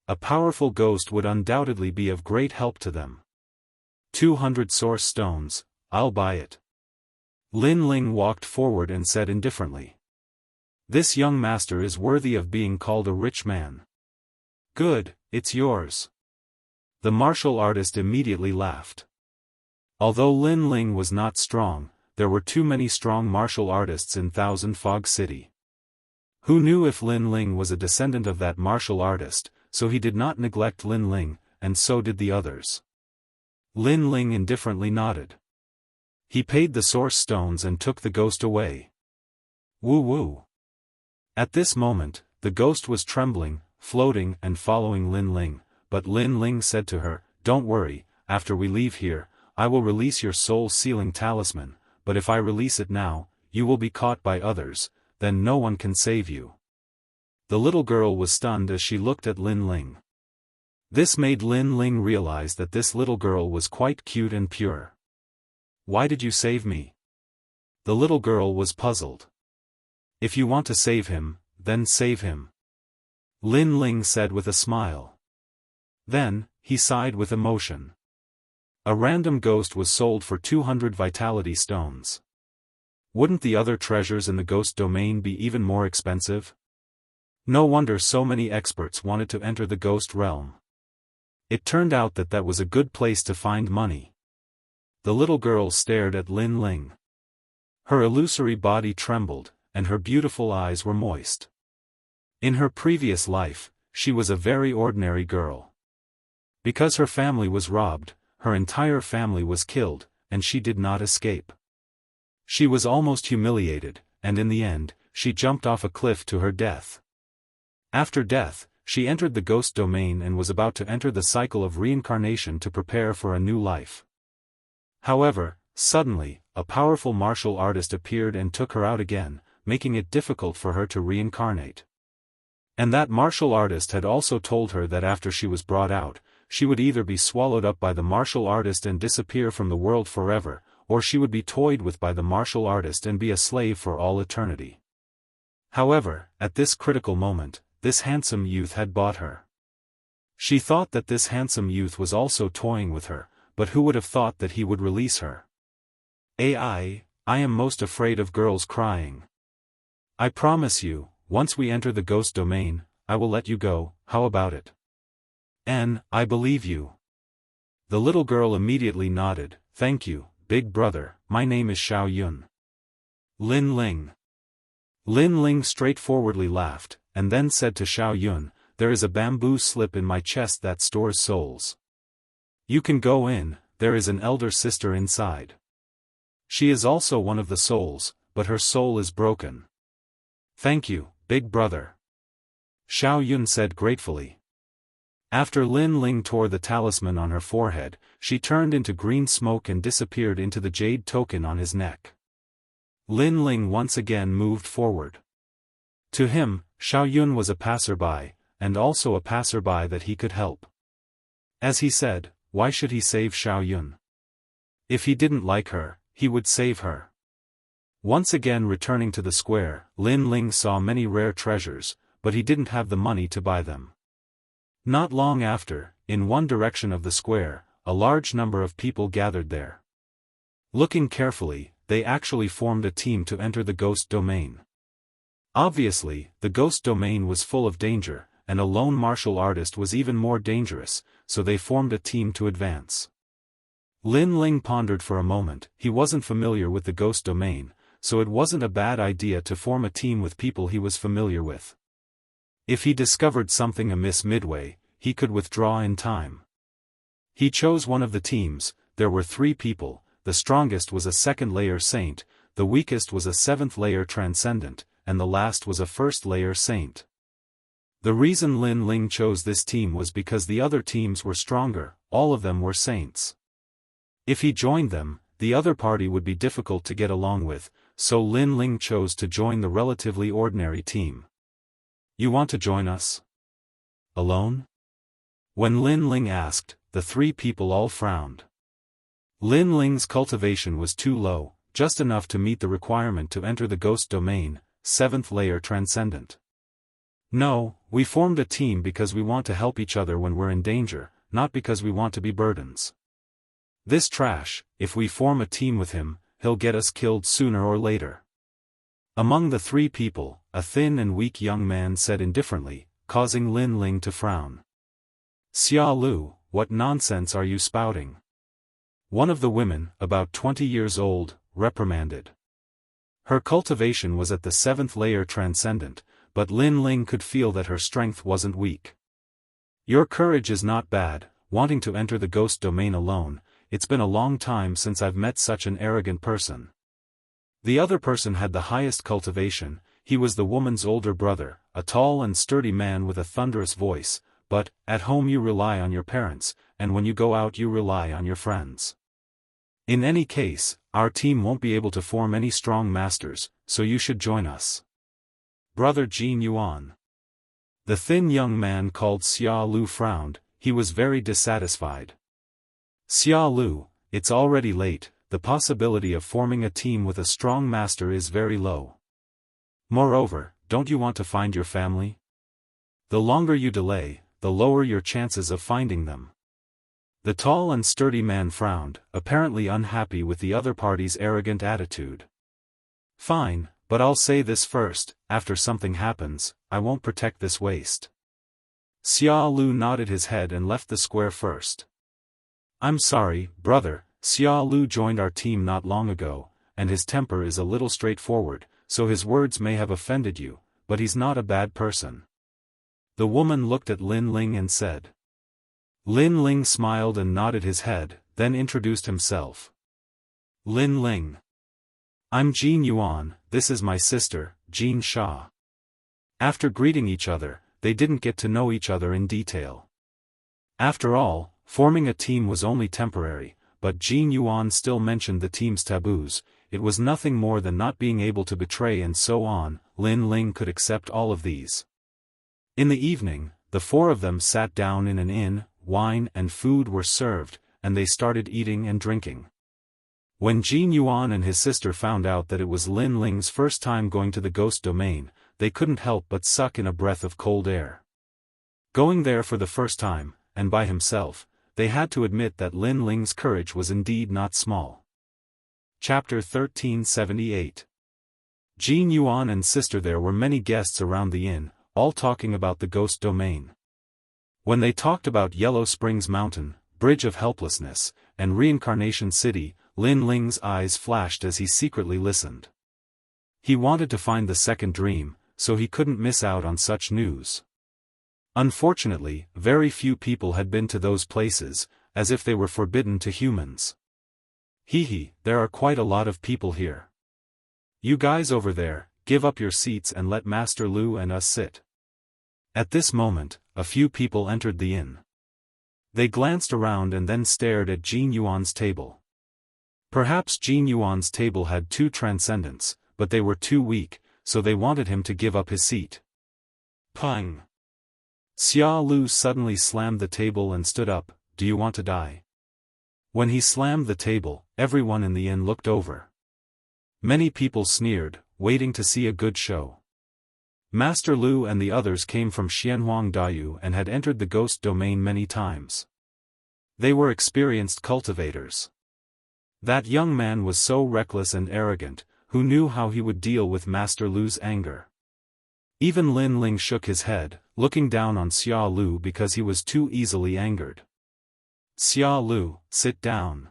A powerful ghost would undoubtedly be of great help to them. 200 source stones, I'll buy it. Lin Ling walked forward and said indifferently. This young master is worthy of being called a rich man. Good, it's yours. The martial artist immediately laughed. Although Lin Ling was not strong, there were too many strong martial artists in Thousand Fog City. Who knew if Lin Ling was a descendant of that martial artist, so he did not neglect Lin Ling, and so did the others. Lin Ling indifferently nodded. He paid the source stones and took the ghost away. Woo-woo. At this moment, the ghost was trembling, floating and following Lin Ling, but Lin Ling said to her, "Don't worry, after we leave here, I will release your soul-sealing talisman, but if I release it now, you will be caught by others, then no one can save you." The little girl was stunned as she looked at Lin Ling. This made Lin Ling realize that this little girl was quite cute and pure. "Why did you save me?" The little girl was puzzled. "If you want to save him, then save him," Lin Ling said with a smile. Then, he sighed with emotion. A random ghost was sold for 200 vitality stones. Wouldn't the other treasures in the ghost domain be even more expensive? No wonder so many experts wanted to enter the ghost realm. It turned out that that was a good place to find money. The little girl stared at Lin Ling. Her illusory body trembled, and her beautiful eyes were moist. In her previous life, she was a very ordinary girl. Because her family was robbed, her entire family was killed, and she did not escape. She was almost humiliated, and in the end, she jumped off a cliff to her death. After death, she entered the ghost domain and was about to enter the cycle of reincarnation to prepare for a new life. However, suddenly, a powerful martial artist appeared and took her out again, making it difficult for her to reincarnate. And that martial artist had also told her that after she was brought out, she would either be swallowed up by the martial artist and disappear from the world forever, or she would be toyed with by the martial artist and be a slave for all eternity. However, at this critical moment, this handsome youth had bought her. She thought that this handsome youth was also toying with her, but who would have thought that he would release her? I am most afraid of girls crying. I promise you, once we enter the ghost domain, I will let you go, how about it? I believe you. The little girl immediately nodded, "Thank you, big brother, my name is Xiao Yun." Lin Ling. Lin Ling straightforwardly laughed, and then said to Xiao Yun, "There is a bamboo slip in my chest that stores souls. You can go in, there is an elder sister inside. She is also one of the souls, but her soul is broken." "Thank you, big brother," Xiao Yun said gratefully. After Lin Ling tore the talisman on her forehead, she turned into green smoke and disappeared into the jade token on his neck. Lin Ling once again moved forward. To him, Xiao Yun was a passerby, and also a passerby that he could help. As he said, why should he save Xiao Yun? If he didn't like her, he would save her. Once again returning to the square, Lin Ling saw many rare treasures, but he didn't have the money to buy them. Not long after, in one direction of the square, a large number of people gathered there. Looking carefully, they actually formed a team to enter the ghost domain. Obviously, the ghost domain was full of danger, and a lone martial artist was even more dangerous, so they formed a team to advance. Lin Ling pondered for a moment. He wasn't familiar with the ghost domain, so it wasn't a bad idea to form a team with people he was familiar with. If he discovered something amiss midway, he could withdraw in time. He chose one of the teams. There were 3 people. The strongest was a 2nd-layer saint, the weakest was a 7th-layer transcendent, and the last was a 1st-layer saint. The reason Lin Ling chose this team was because the other teams were stronger, all of them were saints. If he joined them, the other party would be difficult to get along with, so Lin Ling chose to join the relatively ordinary team. You want to join us? Alone? When Lin Ling asked, the three people all frowned. Lin Ling's cultivation was too low, just enough to meet the requirement to enter the ghost domain, 7th layer transcendent. No, we formed a team because we want to help each other when we're in danger, not because we want to be burdens. This trash, if we form a team with him, he'll get us killed sooner or later. Among the three people, a thin and weak young man said indifferently, causing Lin Ling to frown. Xia Lu, what nonsense are you spouting? One of the women, about 20 years old, reprimanded. Her cultivation was at the 7th layer transcendent, but Lin Ling could feel that her strength wasn't weak. Your courage is not bad, wanting to enter the ghost domain alone. It's been a long time since I've met such an arrogant person. The other person had the highest cultivation. He was the woman's older brother, a tall and sturdy man with a thunderous voice, but, at home you rely on your parents, and when you go out you rely on your friends. In any case, our team won't be able to form any strong masters, so you should join us. Brother Jin Yuan. The thin young man called Xia Lu frowned. He was very dissatisfied. Xia Lu, it's already late, the possibility of forming a team with a strong master is very low. Moreover, don't you want to find your family? The longer you delay, the lower your chances of finding them. The tall and sturdy man frowned, apparently unhappy with the other party's arrogant attitude. Fine, but I'll say this first, after something happens, I won't protect this waste. Xia Lu nodded his head and left the square first. I'm sorry, brother, Xia Lu joined our team not long ago, and his temper is a little straightforward, so his words may have offended you, but he's not a bad person. The woman looked at Lin Ling and said. Lin Ling smiled and nodded his head, then introduced himself. Lin Ling. I'm Jin Yuan, this is my sister, Jin Sha. After greeting each other, they didn't get to know each other in detail. After all, forming a team was only temporary, but Jin Yuan still mentioned the team's taboos. It was nothing more than not being able to betray and so on. Lin Ling could accept all of these. In the evening, the four of them sat down in an inn, wine and food were served, and they started eating and drinking. When Jin Yuan and his sister found out that it was Lin Ling's first time going to the ghost domain, they couldn't help but suck in a breath of cold air. Going there for the first time, and by himself, they had to admit that Lin Ling's courage was indeed not small. Chapter 1378. Jin Yuan and sister. There were many guests around the inn, all talking about the ghost domain. When they talked about Yellow Springs Mountain, Bridge of Helplessness, and Reincarnation City, Lin Ling's eyes flashed as he secretly listened. He wanted to find the second dream, so he couldn't miss out on such news. Unfortunately, very few people had been to those places, as if they were forbidden to humans. There are quite a lot of people here. You guys over there, give up your seats and let Master Lu and us sit. At this moment, a few people entered the inn. They glanced around and then stared at Jin Yuan's table. Perhaps Jin Yuan's table had 2 transcendents, but they were too weak, so they wanted him to give up his seat. Pang! Xia Lu suddenly slammed the table and stood up. Do you want to die? When he slammed the table, everyone in the inn looked over. Many people sneered, waiting to see a good show. Master Lu and the others came from Xianhuang Daiyu and had entered the ghost domain many times. They were experienced cultivators. That young man was so reckless and arrogant, who knew how he would deal with Master Lu's anger. Even Lin Ling shook his head, looking down on Xia Lu because he was too easily angered. Xia Lu, sit down.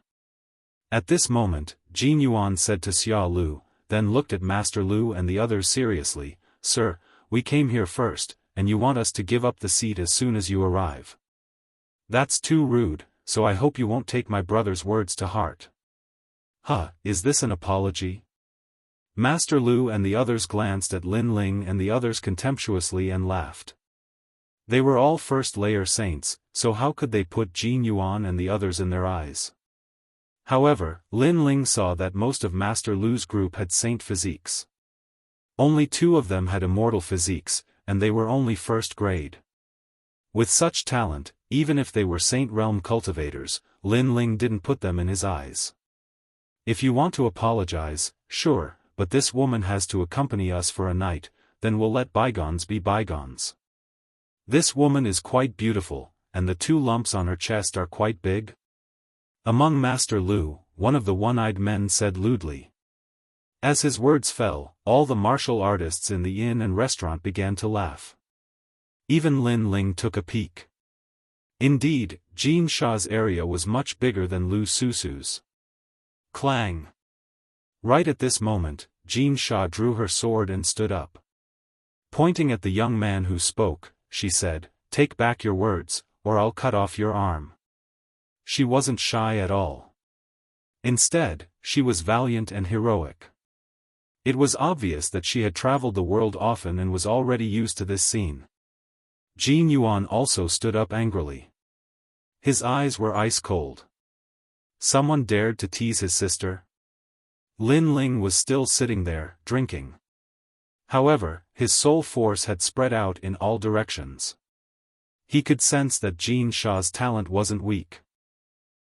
At this moment, Jin Yuan said to Xia Lu, then looked at Master Lu and the others seriously. Sir, we came here first, and you want us to give up the seat as soon as you arrive. That's too rude, so I hope you won't take my brother's words to heart. Is this an apology? Master Lu and the others glanced at Lin Ling and the others contemptuously and laughed. They were all first-layer saints, so how could they put Jin Yuan and the others in their eyes? However, Lin Ling saw that most of Master Lu's group had saint physiques. Only 2 of them had immortal physiques, and they were only first grade. With such talent, even if they were Saint Realm cultivators, Lin Ling didn't put them in his eyes. If you want to apologize, sure, but this woman has to accompany us for a night, then we'll let bygones be bygones. This woman is quite beautiful, and the 2 lumps on her chest are quite big. Among Master Lu, one of the one-eyed men said lewdly. As his words fell, all the martial artists in the inn and restaurant began to laugh. Even Lin Ling took a peek. Indeed, Jin Sha's area was much bigger than Lu Susu's. Clang! Right at this moment, Jin Sha drew her sword and stood up. Pointing at the young man who spoke, she said, "Take back your words, or I'll cut off your arm." She wasn't shy at all. Instead, she was valiant and heroic. It was obvious that she had traveled the world often and was already used to this scene. Jin Yuan also stood up angrily. His eyes were ice cold. Someone dared to tease his sister? Lin Ling was still sitting there, drinking. However, his soul force had spread out in all directions. He could sense that Jin Sha's talent wasn't weak.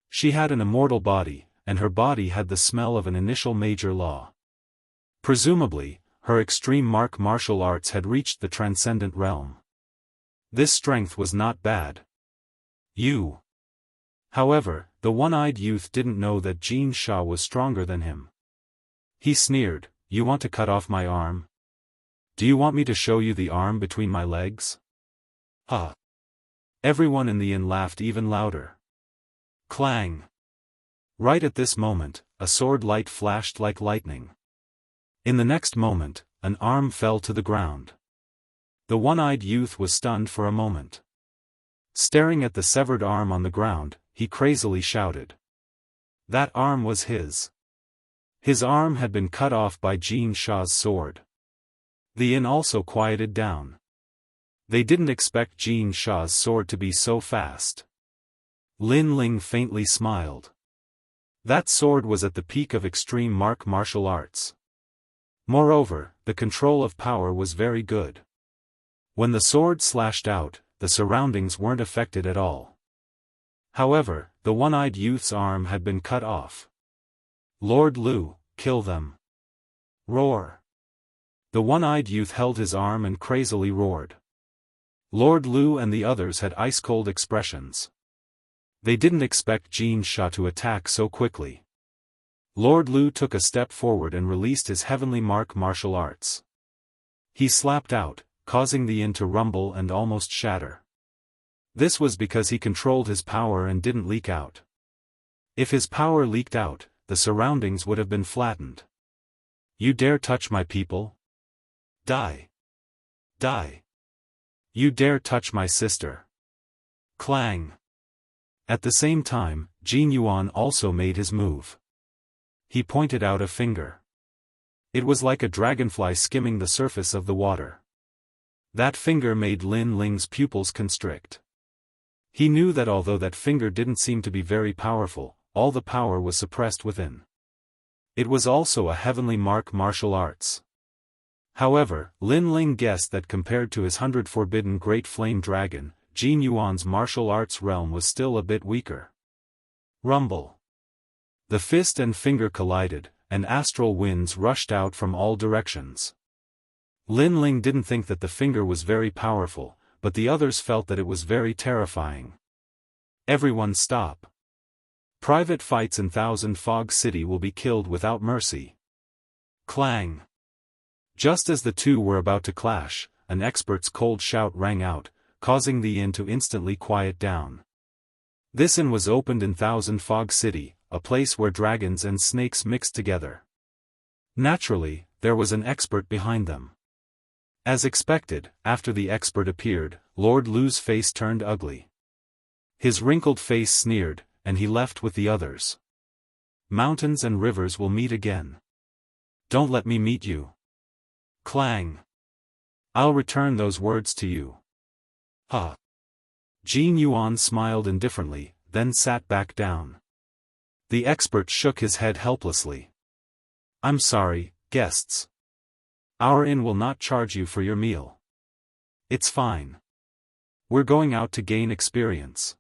She had an immortal body, and her body had the smell of an initial major law. Presumably, her extreme martial arts had reached the transcendent realm. This strength was not bad. You. However, the one-eyed youth didn't know that Jin Sha was stronger than him. He sneered, "You want to cut off my arm? Do you want me to show you the arm between my legs?" Ha! Everyone in the inn laughed even louder. Clang! Right at this moment, a sword light flashed like lightning. In the next moment, an arm fell to the ground. The one-eyed youth was stunned for a moment. Staring at the severed arm on the ground, he crazily shouted. That arm was his. His arm had been cut off by Jin Sha's sword. The inn also quieted down. They didn't expect Jin Sha's sword to be so fast. Lin Ling faintly smiled. That sword was at the peak of extreme martial arts. Moreover, the control of power was very good. When the sword slashed out, the surroundings weren't affected at all. However, the one-eyed youth's arm had been cut off. Lord Lu, kill them. Roar. The one-eyed youth held his arm and crazily roared. Lord Lu and the others had ice-cold expressions. They didn't expect Jin Sha to attack so quickly. Lord Lu took a step forward and released his heavenly martial arts. He slapped out, causing the inn to rumble and almost shatter. This was because he controlled his power and didn't leak out. If his power leaked out, the surroundings would have been flattened. You dare touch my people? Die. Die. You dare touch my sister? Clang. At the same time, Jin Yuan also made his move. He pointed out a finger. It was like a dragonfly skimming the surface of the water. That finger made Lin Ling's pupils constrict. He knew that although that finger didn't seem to be very powerful, all the power was suppressed within. It was also a heavenly martial arts. However, Lin Ling guessed that compared to his 100 forbidden great flame dragon, Jin Yuan's martial arts realm was still a bit weaker. Rumble. The fist and finger collided, and astral winds rushed out from all directions. Lin Ling didn't think that the finger was very powerful, but the others felt that it was very terrifying. Everyone stop. Private fights in Thousand Fog City will be killed without mercy. Clang. Just as the two were about to clash, an expert's cold shout rang out, causing the inn to instantly quiet down. This inn was opened in Thousand Fog City, a place where dragons and snakes mixed together. Naturally, there was an expert behind them. As expected, after the expert appeared, Lord Lu's face turned ugly. His wrinkled face sneered, and he left with the others. Mountains and rivers will meet again. Don't let me meet you. Clang. I'll return those words to you. Huh. Jin Yuan smiled indifferently, then sat back down. The expert shook his head helplessly. I'm sorry, guests. Our inn will not charge you for your meal. It's fine. We're going out to gain experience.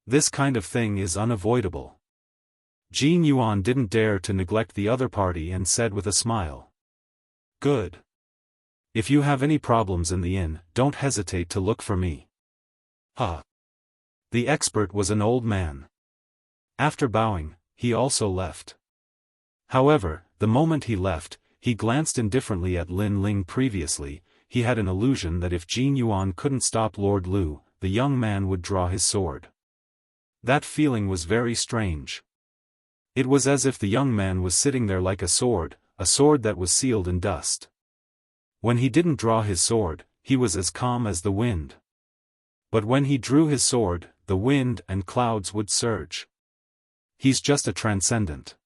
This kind of thing is unavoidable. Jin Yuan didn't dare to neglect the other party and said with a smile. Good. If you have any problems in the inn, don't hesitate to look for me. Huh. The expert was an old man. After bowing, he also left. However, the moment he left, he glanced indifferently at Lin Ling previously. He had an illusion that if Jin Yuan couldn't stop Lord Lu, the young man would draw his sword. That feeling was very strange. It was as if the young man was sitting there like a sword that was sealed in dust. When he didn't draw his sword, he was as calm as the wind. But when he drew his sword, the wind and clouds would surge. He's just a transcendent.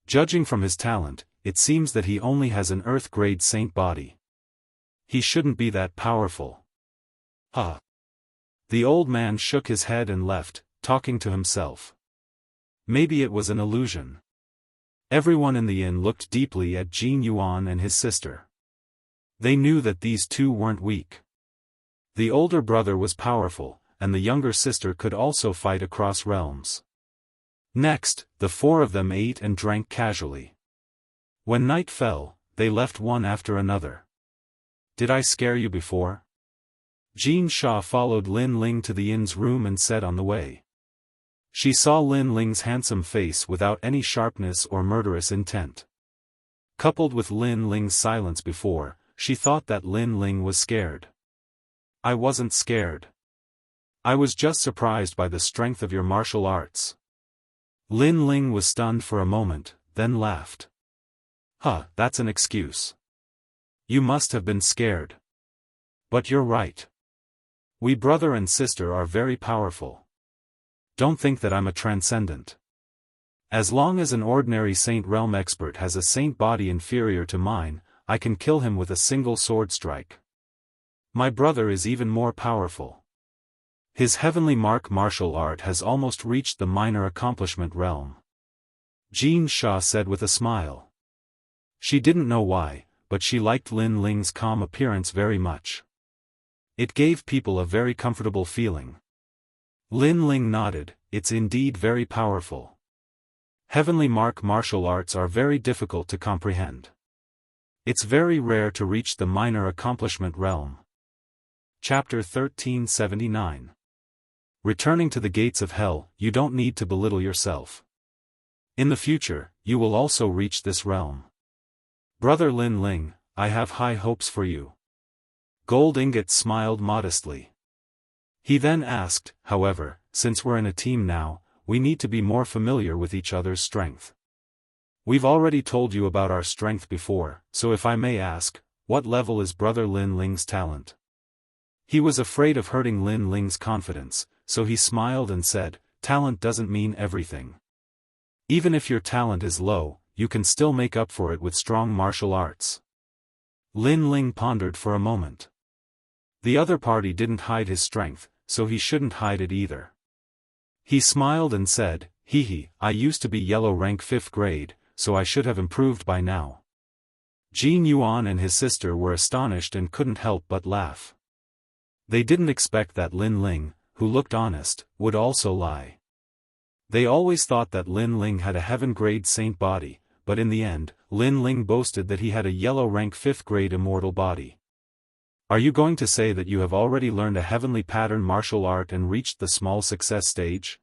Judging from his talent, it seems that he only has an earth-grade saint body. He shouldn't be that powerful. Huh. The old man shook his head and left, talking to himself. Maybe it was an illusion. Everyone in the inn looked deeply at Jin Yuan and his sister. They knew that these two weren't weak. The older brother was powerful, and the younger sister could also fight across realms. Next, the four of them ate and drank casually. When night fell, they left one after another. Did I scare you before? Jin Sha followed Lin Ling to the inn's room and said on the way. She saw Lin Ling's handsome face without any sharpness or murderous intent. Coupled with Lin Ling's silence before, she thought that Lin Ling was scared. I wasn't scared. I was just surprised by the strength of your martial arts. Lin Ling was stunned for a moment, then laughed. Huh, that's an excuse. You must have been scared. But you're right. We brother and sister are very powerful. Don't think that I'm a transcendent. As long as an ordinary saint realm expert has a saint body inferior to mine, I can kill him with a single sword strike. My brother is even more powerful. His heavenly mark martial art has almost reached the minor accomplishment realm. Jin Sha said with a smile. She didn't know why, but she liked Lin Ling's calm appearance very much. It gave people a very comfortable feeling. Lin Ling nodded. It's indeed very powerful. Heavenly mark martial arts are very difficult to comprehend. It's very rare to reach the minor accomplishment realm. Chapter 1379. Returning to the gates of hell, you don't need to belittle yourself. In the future, you will also reach this realm. Brother Lin Ling, I have high hopes for you. Gold Ingot smiled modestly. He then asked, however, since we're in a team now, we need to be more familiar with each other's strength. We've already told you about our strength before, so if I may ask, what level is Brother Lin Ling's talent? He was afraid of hurting Lin Ling's confidence, so he smiled and said, talent doesn't mean everything. Even if your talent is low, you can still make up for it with strong martial arts. Lin Ling pondered for a moment. The other party didn't hide his strength, so he shouldn't hide it either. He smiled and said, hee, I used to be yellow rank 5th grade, so I should have improved by now. Jin Yuan and his sister were astonished and couldn't help but laugh. They didn't expect that Lin Ling, who looked honest, would also lie. They always thought that Lin Ling had a heaven-grade saint body, but in the end, Lin Ling boasted that he had a yellow rank 5th grade immortal body. Are you going to say that you have already learned a heavenly pattern martial art and reached the small success stage?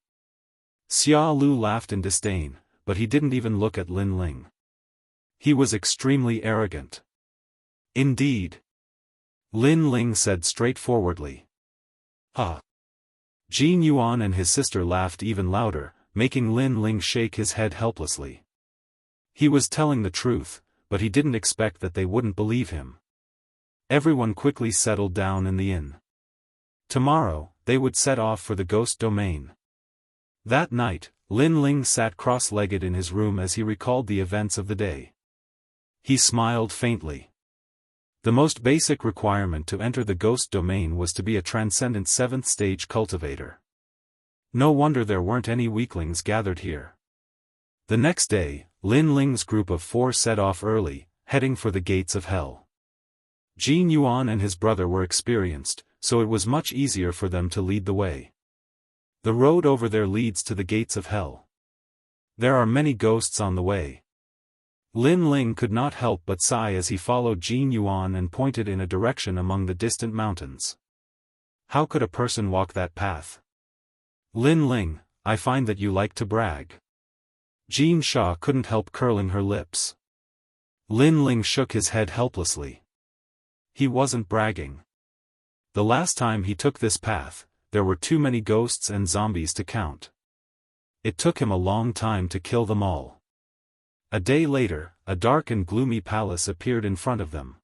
Xia Lu laughed in disdain, but he didn't even look at Lin Ling. He was extremely arrogant. Indeed. Lin Ling said straightforwardly. Huh. Jin Yuan and his sister laughed even louder, making Lin Ling shake his head helplessly. He was telling the truth, but he didn't expect that they wouldn't believe him. Everyone quickly settled down in the inn. Tomorrow, they would set off for the ghost domain. That night, Lin Ling sat cross-legged in his room as he recalled the events of the day. He smiled faintly. The most basic requirement to enter the ghost domain was to be a transcendent 7th stage cultivator. No wonder there weren't any weaklings gathered here. The next day, Lin Ling's group of 4 set off early, heading for the gates of hell. Jin Yuan and his brother were experienced, so it was much easier for them to lead the way. The road over there leads to the gates of hell. There are many ghosts on the way. Lin Ling could not help but sigh as he followed Jin Yuan and pointed in a direction among the distant mountains. How could a person walk that path? Lin Ling, I find that you like to brag. Jin Sha couldn't help curling her lips. Lin Ling shook his head helplessly. He wasn't bragging. The last time he took this path, there were too many ghosts and zombies to count. It took him a long time to kill them all. A day later, a dark and gloomy palace appeared in front of them.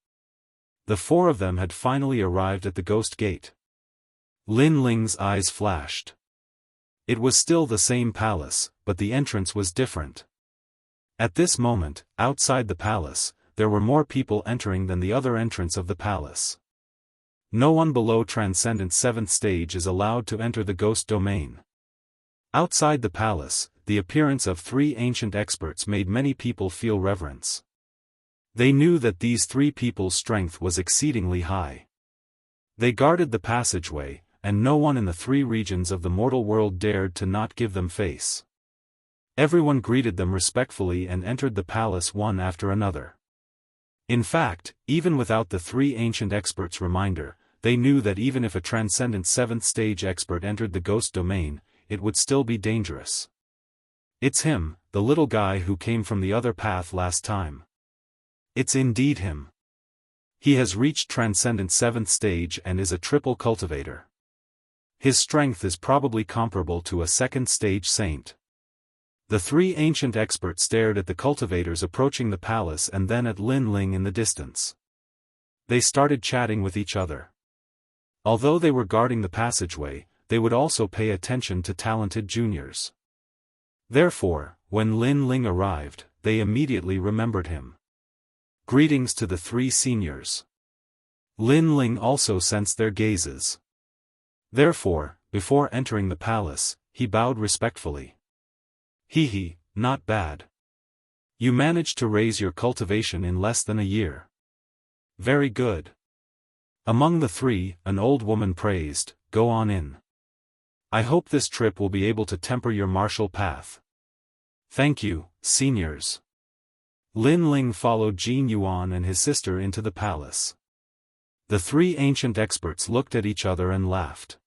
The 4 of them had finally arrived at the ghost gate. Lin Ling's eyes flashed. It was still the same palace, but the entrance was different. At this moment, outside the palace, there were more people entering than the other entrance of the palace. No one below Transcendent 7th stage is allowed to enter the ghost domain. Outside the palace, the appearance of 3 ancient experts made many people feel reverence. They knew that these 3 people's strength was exceedingly high. They guarded the passageway, and no one in the 3 regions of the mortal world dared to not give them face. Everyone greeted them respectfully and entered the palace one after another. In fact, even without the 3 ancient experts' reminder, they knew that even if a transcendent 7th stage expert entered the ghost domain, it would still be dangerous. It's him, the little guy who came from the other path last time. It's indeed him. He has reached transcendent 7th stage and is a triple cultivator. His strength is probably comparable to a 2nd stage saint. The 3 ancient experts stared at the cultivators approaching the palace and then at Lin Ling in the distance. They started chatting with each other. Although they were guarding the passageway, they would also pay attention to talented juniors. Therefore, when Lin Ling arrived, they immediately remembered him. Greetings to the 3 seniors. Lin Ling also sensed their gazes. Therefore, before entering the palace, he bowed respectfully. Hee, not bad. You managed to raise your cultivation in less than a year. Very good. Among the 3, an old woman praised, go on in. I hope this trip will be able to temper your martial path. Thank you, seniors. Lin Ling followed Jin Yuan and his sister into the palace. The 3 ancient experts looked at each other and laughed.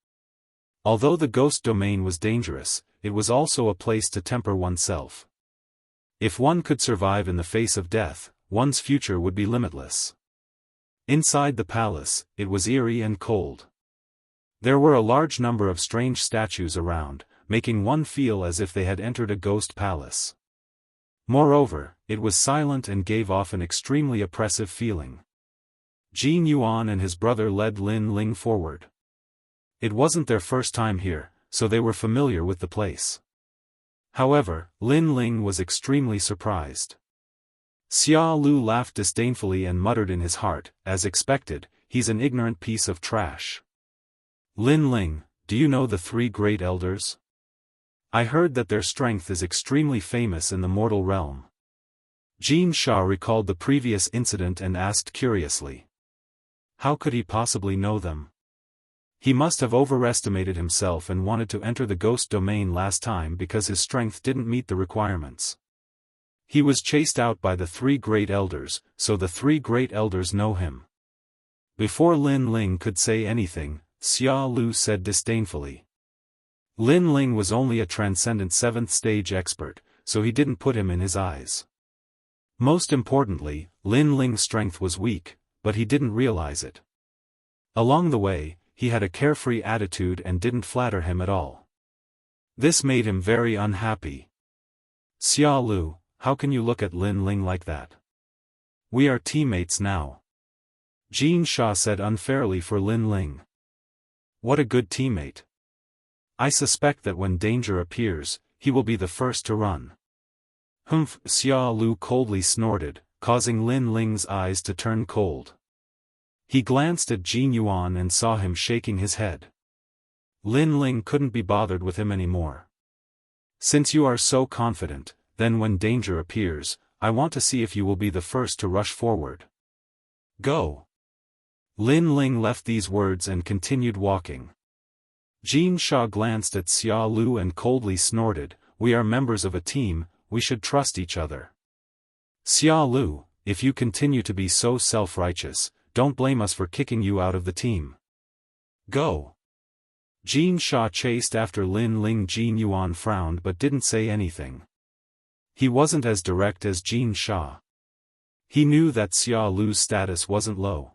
Although the ghost domain was dangerous, it was also a place to temper oneself. If one could survive in the face of death, one's future would be limitless. Inside the palace, it was eerie and cold. There were a large number of strange statues around, making one feel as if they had entered a ghost palace. Moreover, it was silent and gave off an extremely oppressive feeling. Jin Yuan and his brother led Lin Ling forward. It wasn't their first time here, so they were familiar with the place. However, Lin Ling was extremely surprised. Xia Lu laughed disdainfully and muttered in his heart, as expected, he's an ignorant piece of trash. Lin Ling, do you know the 3 great elders? I heard that their strength is extremely famous in the mortal realm. Jin Sha recalled the previous incident and asked curiously. How could he possibly know them? He must have overestimated himself and wanted to enter the ghost domain last time because his strength didn't meet the requirements. He was chased out by the 3 great elders, so the 3 great elders know him. Before Lin Ling could say anything, Xia Lu said disdainfully. Lin Ling was only a transcendent 7th stage expert, so he didn't put him in his eyes. Most importantly, Lin Ling's strength was weak, but he didn't realize it. Along the way, he had a carefree attitude and didn't flatter him at all. This made him very unhappy. Xia Lu, how can you look at Lin Ling like that? We are teammates now. Jin Sha said unfairly for Lin Ling. What a good teammate. I suspect that when danger appears, he will be the first to run. Humph, Xia Lu coldly snorted, causing Lin Ling's eyes to turn cold. He glanced at Jin Yuan and saw him shaking his head. Lin Ling couldn't be bothered with him anymore. Since you are so confident, then when danger appears, I want to see if you will be the first to rush forward. Go. Lin Ling left these words and continued walking. Jin Sha glanced at Xia Lu and coldly snorted, "We are members of a team, we should trust each other. Xia Lu, if you continue to be so self-righteous, don't blame us for kicking you out of the team. Go." Jin Sha chased after Lin Ling. Jin Yuan frowned but didn't say anything. He wasn't as direct as Jin Sha. He knew that Xia Lu's status wasn't low.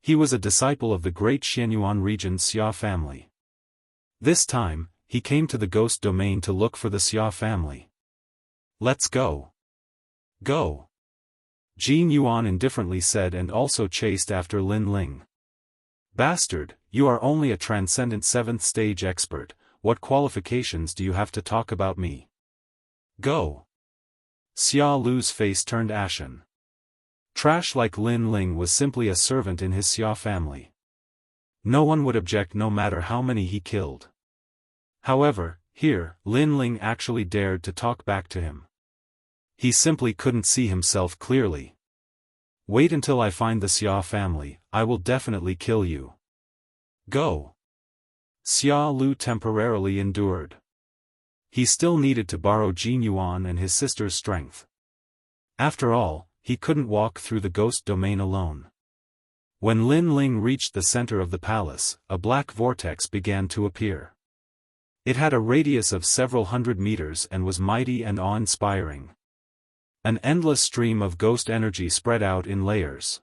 He was a disciple of the great Xianyuan region Xia family. This time, he came to the ghost domain to look for the Xia family. "Let's go. Go." Jin Yuan indifferently said and also chased after Lin Ling. "Bastard, you are only a transcendent 7th stage expert, what qualifications do you have to talk about me? Go." Xia Lu's face turned ashen. Trash like Lin Ling was simply a servant in his Xia family. No one would object no matter how many he killed. However, here, Lin Ling actually dared to talk back to him. He simply couldn't see himself clearly. "Wait until I find the Xia family, I will definitely kill you. Go." Xia Lu temporarily endured. He still needed to borrow Jin Yuan and his sister's strength. After all, he couldn't walk through the ghost domain alone. When Lin Ling reached the center of the palace, a black vortex began to appear. It had a radius of several hundred meters and was mighty and awe-inspiring. An endless stream of ghost energy spread out in layers.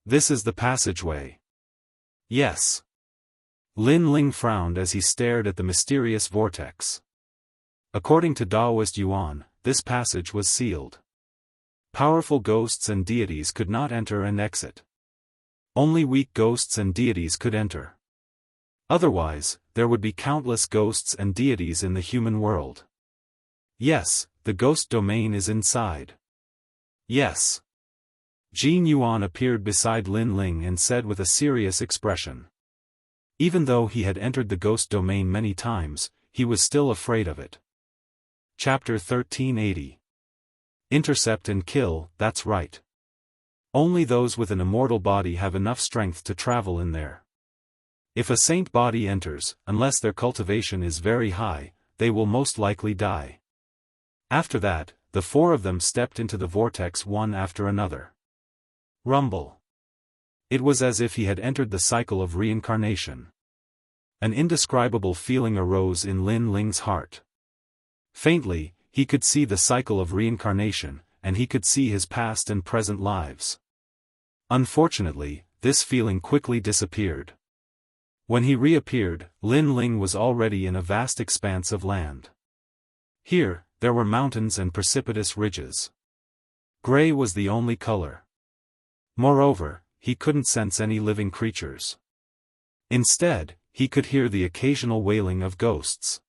"This is the passageway." "Yes." Lin Ling frowned as he stared at the mysterious vortex. According to Daoist Yuan, this passage was sealed. Powerful ghosts and deities could not enter and exit. Only weak ghosts and deities could enter. Otherwise, there would be countless ghosts and deities in the human world. "Yes, the ghost domain is inside." "Yes." Jin Yuan appeared beside Lin Ling and said with a serious expression. Even though he had entered the ghost domain many times, he was still afraid of it. Chapter 1380. Intercept and kill, that's right. Only those with an immortal body have enough strength to travel in there. If a saint body enters, unless their cultivation is very high, they will most likely die. After that, the 4 of them stepped into the vortex one after another. Rumble. It was as if he had entered the cycle of reincarnation. An indescribable feeling arose in Lin Ling's heart. Faintly, he could see the cycle of reincarnation, and he could see his past and present lives. Unfortunately, this feeling quickly disappeared. When he reappeared, Lin Ling was already in a vast expanse of land. Here, there were mountains and precipitous ridges. Gray was the only color. Moreover, he couldn't sense any living creatures. Instead, he could hear the occasional wailing of ghosts.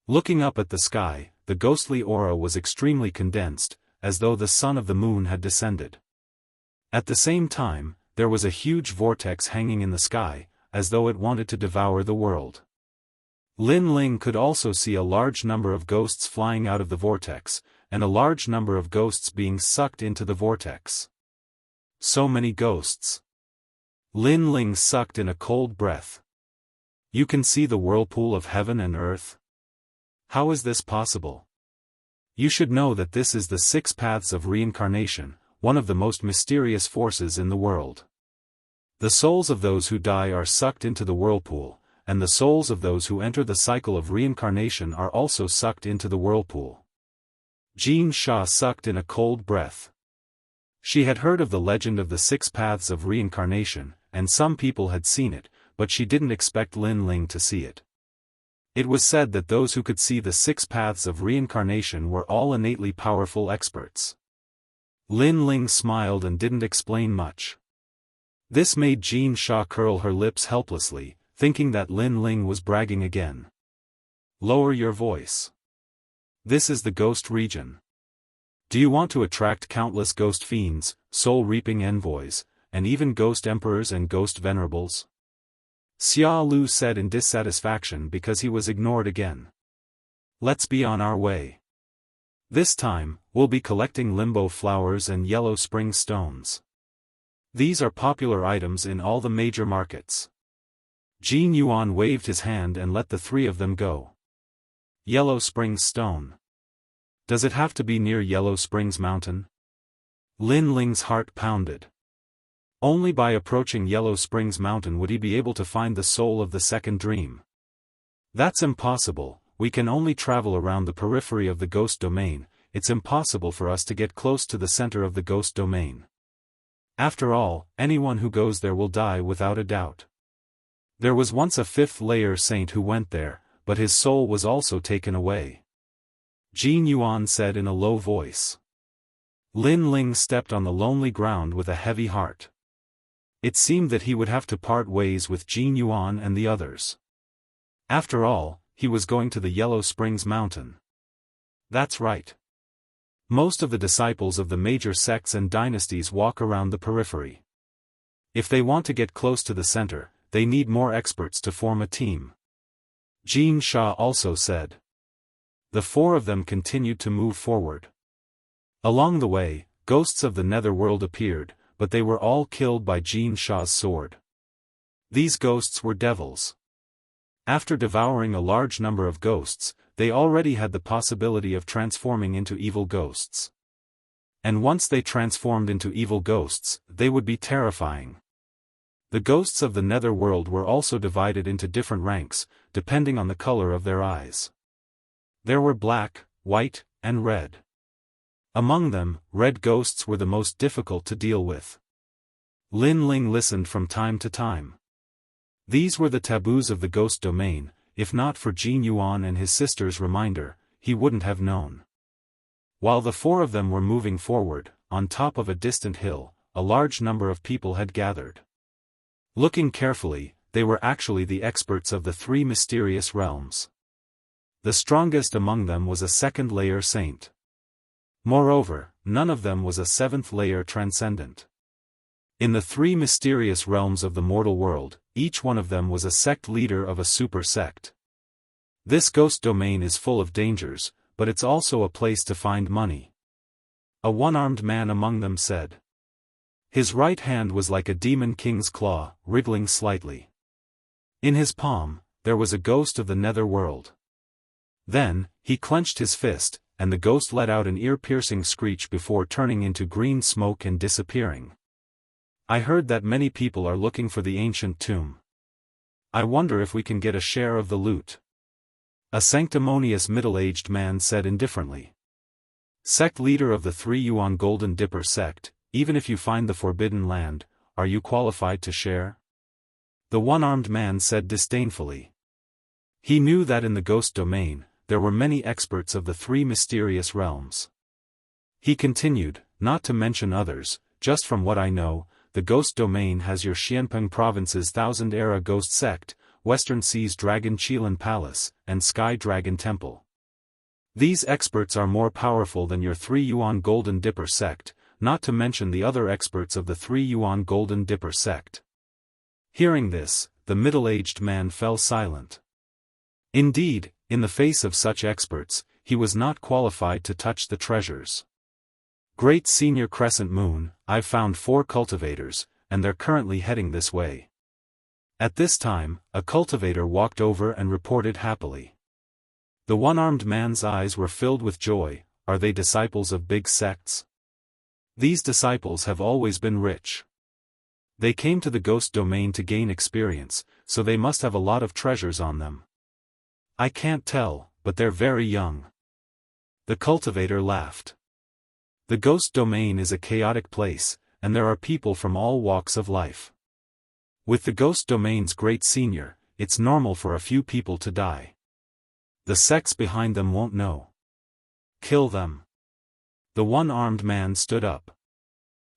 Looking up at the sky, the ghostly aura was extremely condensed, as though the sun of the moon had descended. At the same time, there was a huge vortex hanging in the sky, as though it wanted to devour the world. Lin Ling could also see a large number of ghosts flying out of the vortex, and a large number of ghosts being sucked into the vortex. So many ghosts. Lin Ling sucked in a cold breath. You can see the whirlpool of heaven and earth? How is this possible? You should know that this is the 6 paths of reincarnation, one of the most mysterious forces in the world. The souls of those who die are sucked into the whirlpool, and the souls of those who enter the cycle of reincarnation are also sucked into the whirlpool. Jin Sha sucked in a cold breath. She had heard of the legend of the 6 paths of reincarnation, and some people had seen it, but she didn't expect Lin Ling to see it. It was said that those who could see the 6 paths of reincarnation were all innately powerful experts. Lin Ling smiled and didn't explain much. This made Jin Sha curl her lips helplessly, thinking that Lin Ling was bragging again. Lower your voice. This is the ghost region. Do you want to attract countless ghost fiends, soul-reaping envoys, and even ghost emperors and ghost venerables? Xia Lu said in dissatisfaction because he was ignored again. Let's be on our way. This time, we'll be collecting limbo flowers and yellow spring stones. These are popular items in all the major markets. Jin Yuan waved his hand and let the three of them go. Yellow Springs Stone. Does it have to be near Yellow Springs Mountain? Lin Ling's heart pounded. Only by approaching Yellow Springs Mountain would he be able to find the soul of the second dream. That's impossible. We can only travel around the periphery of the ghost domain. It's impossible for us to get close to the center of the ghost domain. After all, anyone who goes there will die without a doubt. There was once a fifth-layer saint who went there, but his soul was also taken away. Jin Yuan said in a low voice. Lin Ling stepped on the lonely ground with a heavy heart. It seemed that he would have to part ways with Jin Yuan and the others. After all, he was going to the Yellow Springs Mountain. That's right. Most of the disciples of the major sects and dynasties walk around the periphery. If they want to get close to the center, they need more experts to form a team. Jin Sha also said. The four of them continued to move forward. Along the way, ghosts of the netherworld appeared, but they were all killed by Jin Sha's sword. These ghosts were devils. After devouring a large number of ghosts, they already had the possibility of transforming into evil ghosts. And once they transformed into evil ghosts, they would be terrifying. The ghosts of the netherworld were also divided into different ranks, depending on the color of their eyes. There were black, white, and red. Among them, red ghosts were the most difficult to deal with. Lin Ling listened from time to time. These were the taboos of the ghost domain. If not for Jin Yuan and his sister's reminder, he wouldn't have known. While the four of them were moving forward, on top of a distant hill, a large number of people had gathered. Looking carefully, they were actually the experts of the three mysterious realms. The strongest among them was a second-layer saint. Moreover, none of them was a seventh-layer transcendent. In the three mysterious realms of the mortal world, each one of them was a sect leader of a super sect. This ghost domain is full of dangers, but it's also a place to find money. A one-armed man among them said. His right hand was like a demon king's claw, wriggling slightly. In his palm, there was a ghost of the nether world. Then, he clenched his fist, and the ghost let out an ear-piercing screech before turning into green smoke and disappearing. I heard that many people are looking for the ancient tomb. I wonder if we can get a share of the loot. A sanctimonious middle-aged man said indifferently. Sect leader of the 3 Yuan Golden Dipper sect, even if you find the forbidden land, are you qualified to share? The one-armed man said disdainfully. He knew that in the ghost domain, there were many experts of the 3 mysterious realms. He continued, not to mention others, just from what I know, the ghost domain has your Xianpeng province's Thousand-Era Ghost Sect, Western Sea's Dragon Qilin Palace, and Sky Dragon Temple. These experts are more powerful than your 3 Yuan Golden Dipper sect, not to mention the other experts of the 3 Yuan Golden Dipper sect. Hearing this, the middle-aged man fell silent. Indeed, in the face of such experts, he was not qualified to touch the treasures. Great Senior Crescent Moon, I've found 4 cultivators, and they're currently heading this way. At this time, a cultivator walked over and reported happily. The one-armed man's eyes were filled with joy. Are they disciples of big sects? These disciples have always been rich. They came to the ghost domain to gain experience, so they must have a lot of treasures on them. I can't tell, but they're very young. The cultivator laughed. The ghost domain is a chaotic place, and there are people from all walks of life. With the ghost domain's great senior, it's normal for a few people to die. The sects behind them won't know. Kill them. The one-armed man stood up.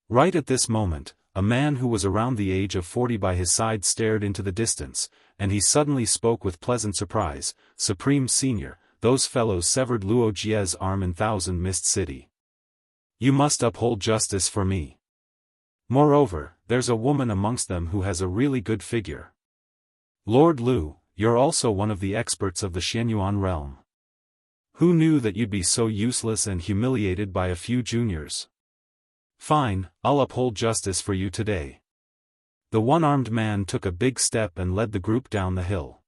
Right at this moment, a man who was around the age of 40 by his side stared into the distance, and he suddenly spoke with pleasant surprise, Supreme Senior, those fellows severed Luo Jie's arm in Thousand Mist City. You must uphold justice for me. Moreover, there's a woman amongst them who has a really good figure. Lord Lu, you're also one of the experts of the Xianyuan realm. Who knew that you'd be so useless and humiliated by a few juniors? Fine, I'll uphold justice for you today. The one-armed man took a big step and led the group down the hill.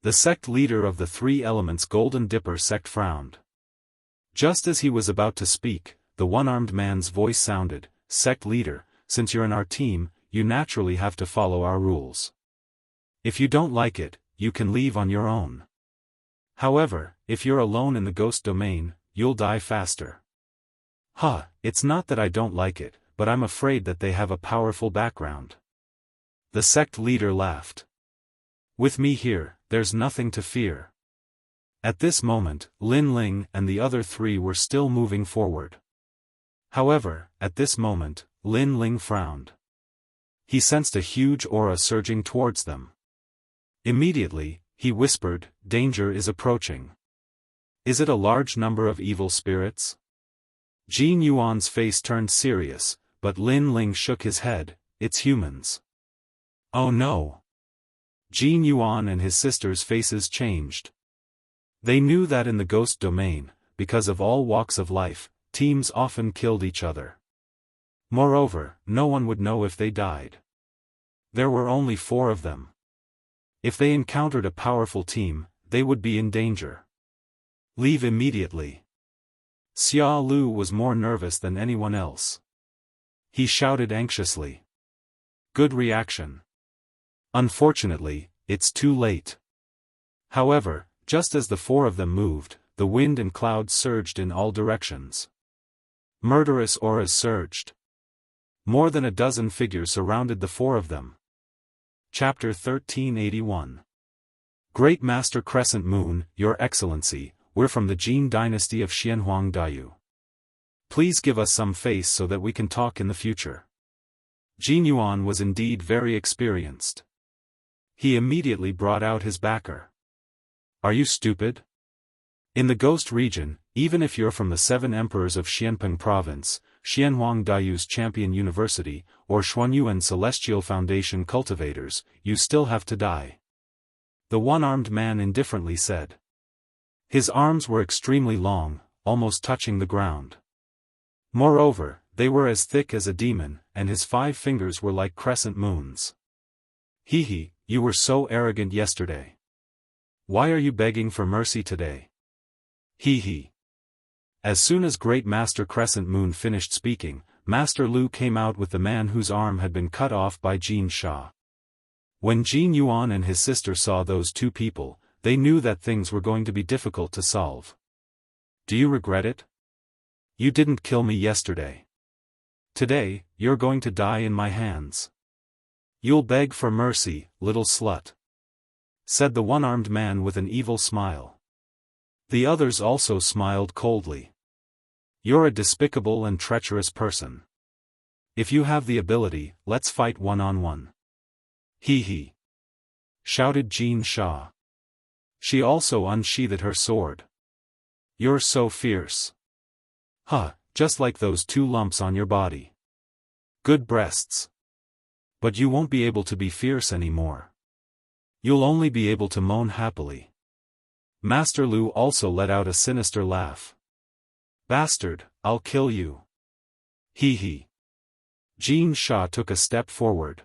The sect leader of the Three Elements Golden Dipper sect frowned. Just as he was about to speak, the one-armed man's voice sounded, "Sect leader, since you're in our team, you naturally have to follow our rules. If you don't like it, you can leave on your own. However, if you're alone in the ghost domain, you'll die faster." It's not that I don't like it, but I'm afraid that they have a powerful background. The sect leader laughed. With me here, there's nothing to fear. At this moment, Lin Ling and the other three were still moving forward. However, at this moment, Lin Ling frowned. He sensed a huge aura surging towards them. Immediately, he whispered, "Danger is approaching. Is it a large number of evil spirits?" Jin Yuan's face turned serious, but Lin Ling shook his head, "It's humans." Oh no! Jin Yuan and his sister's faces changed. They knew that in the ghost domain, because of all walks of life, teams often killed each other. Moreover, no one would know if they died. There were only 4 of them. If they encountered a powerful team, they would be in danger. Leave immediately. Xia Lu was more nervous than anyone else. He shouted anxiously. Good reaction. Unfortunately, it's too late. However, just as the 4 of them moved, the wind and clouds surged in all directions. Murderous auras surged. More than a dozen figures surrounded the 4 of them. Chapter 1381. Great Master Crescent Moon, Your Excellency, we're from the Jin dynasty of Xianhuang Dayu. Please give us some face so that we can talk in the future. Jin Yuan was indeed very experienced. He immediately brought out his backer. Are you stupid? In the Ghost region, even if you're from the 7 emperors of Xianpeng province, Xianhuang Dayu's Champion University, or Xuanyuan Celestial Foundation cultivators, you still have to die. The one-armed man indifferently said. His arms were extremely long, almost touching the ground. Moreover, they were as thick as a demon, and his 5 fingers were like crescent moons. You were so arrogant yesterday. Why are you begging for mercy today? As soon as Great Master Crescent Moon finished speaking, Master Lu came out with the man whose arm had been cut off by Jin Sha. When Jin Yuan and his sister saw those 2 people, they knew that things were going to be difficult to solve. Do you regret it? You didn't kill me yesterday. Today, you're going to die in my hands. You'll beg for mercy, little slut," said the one-armed man with an evil smile. The others also smiled coldly. You're a despicable and treacherous person. If you have the ability, let's fight one-on-one. Shouted Jin Sha. She also unsheathed her sword. You're so fierce. Just like those 2 lumps on your body. Good breasts. But you won't be able to be fierce anymore. You'll only be able to moan happily. Master Lu also let out a sinister laugh. Bastard, I'll kill you. Jin Sha took a step forward.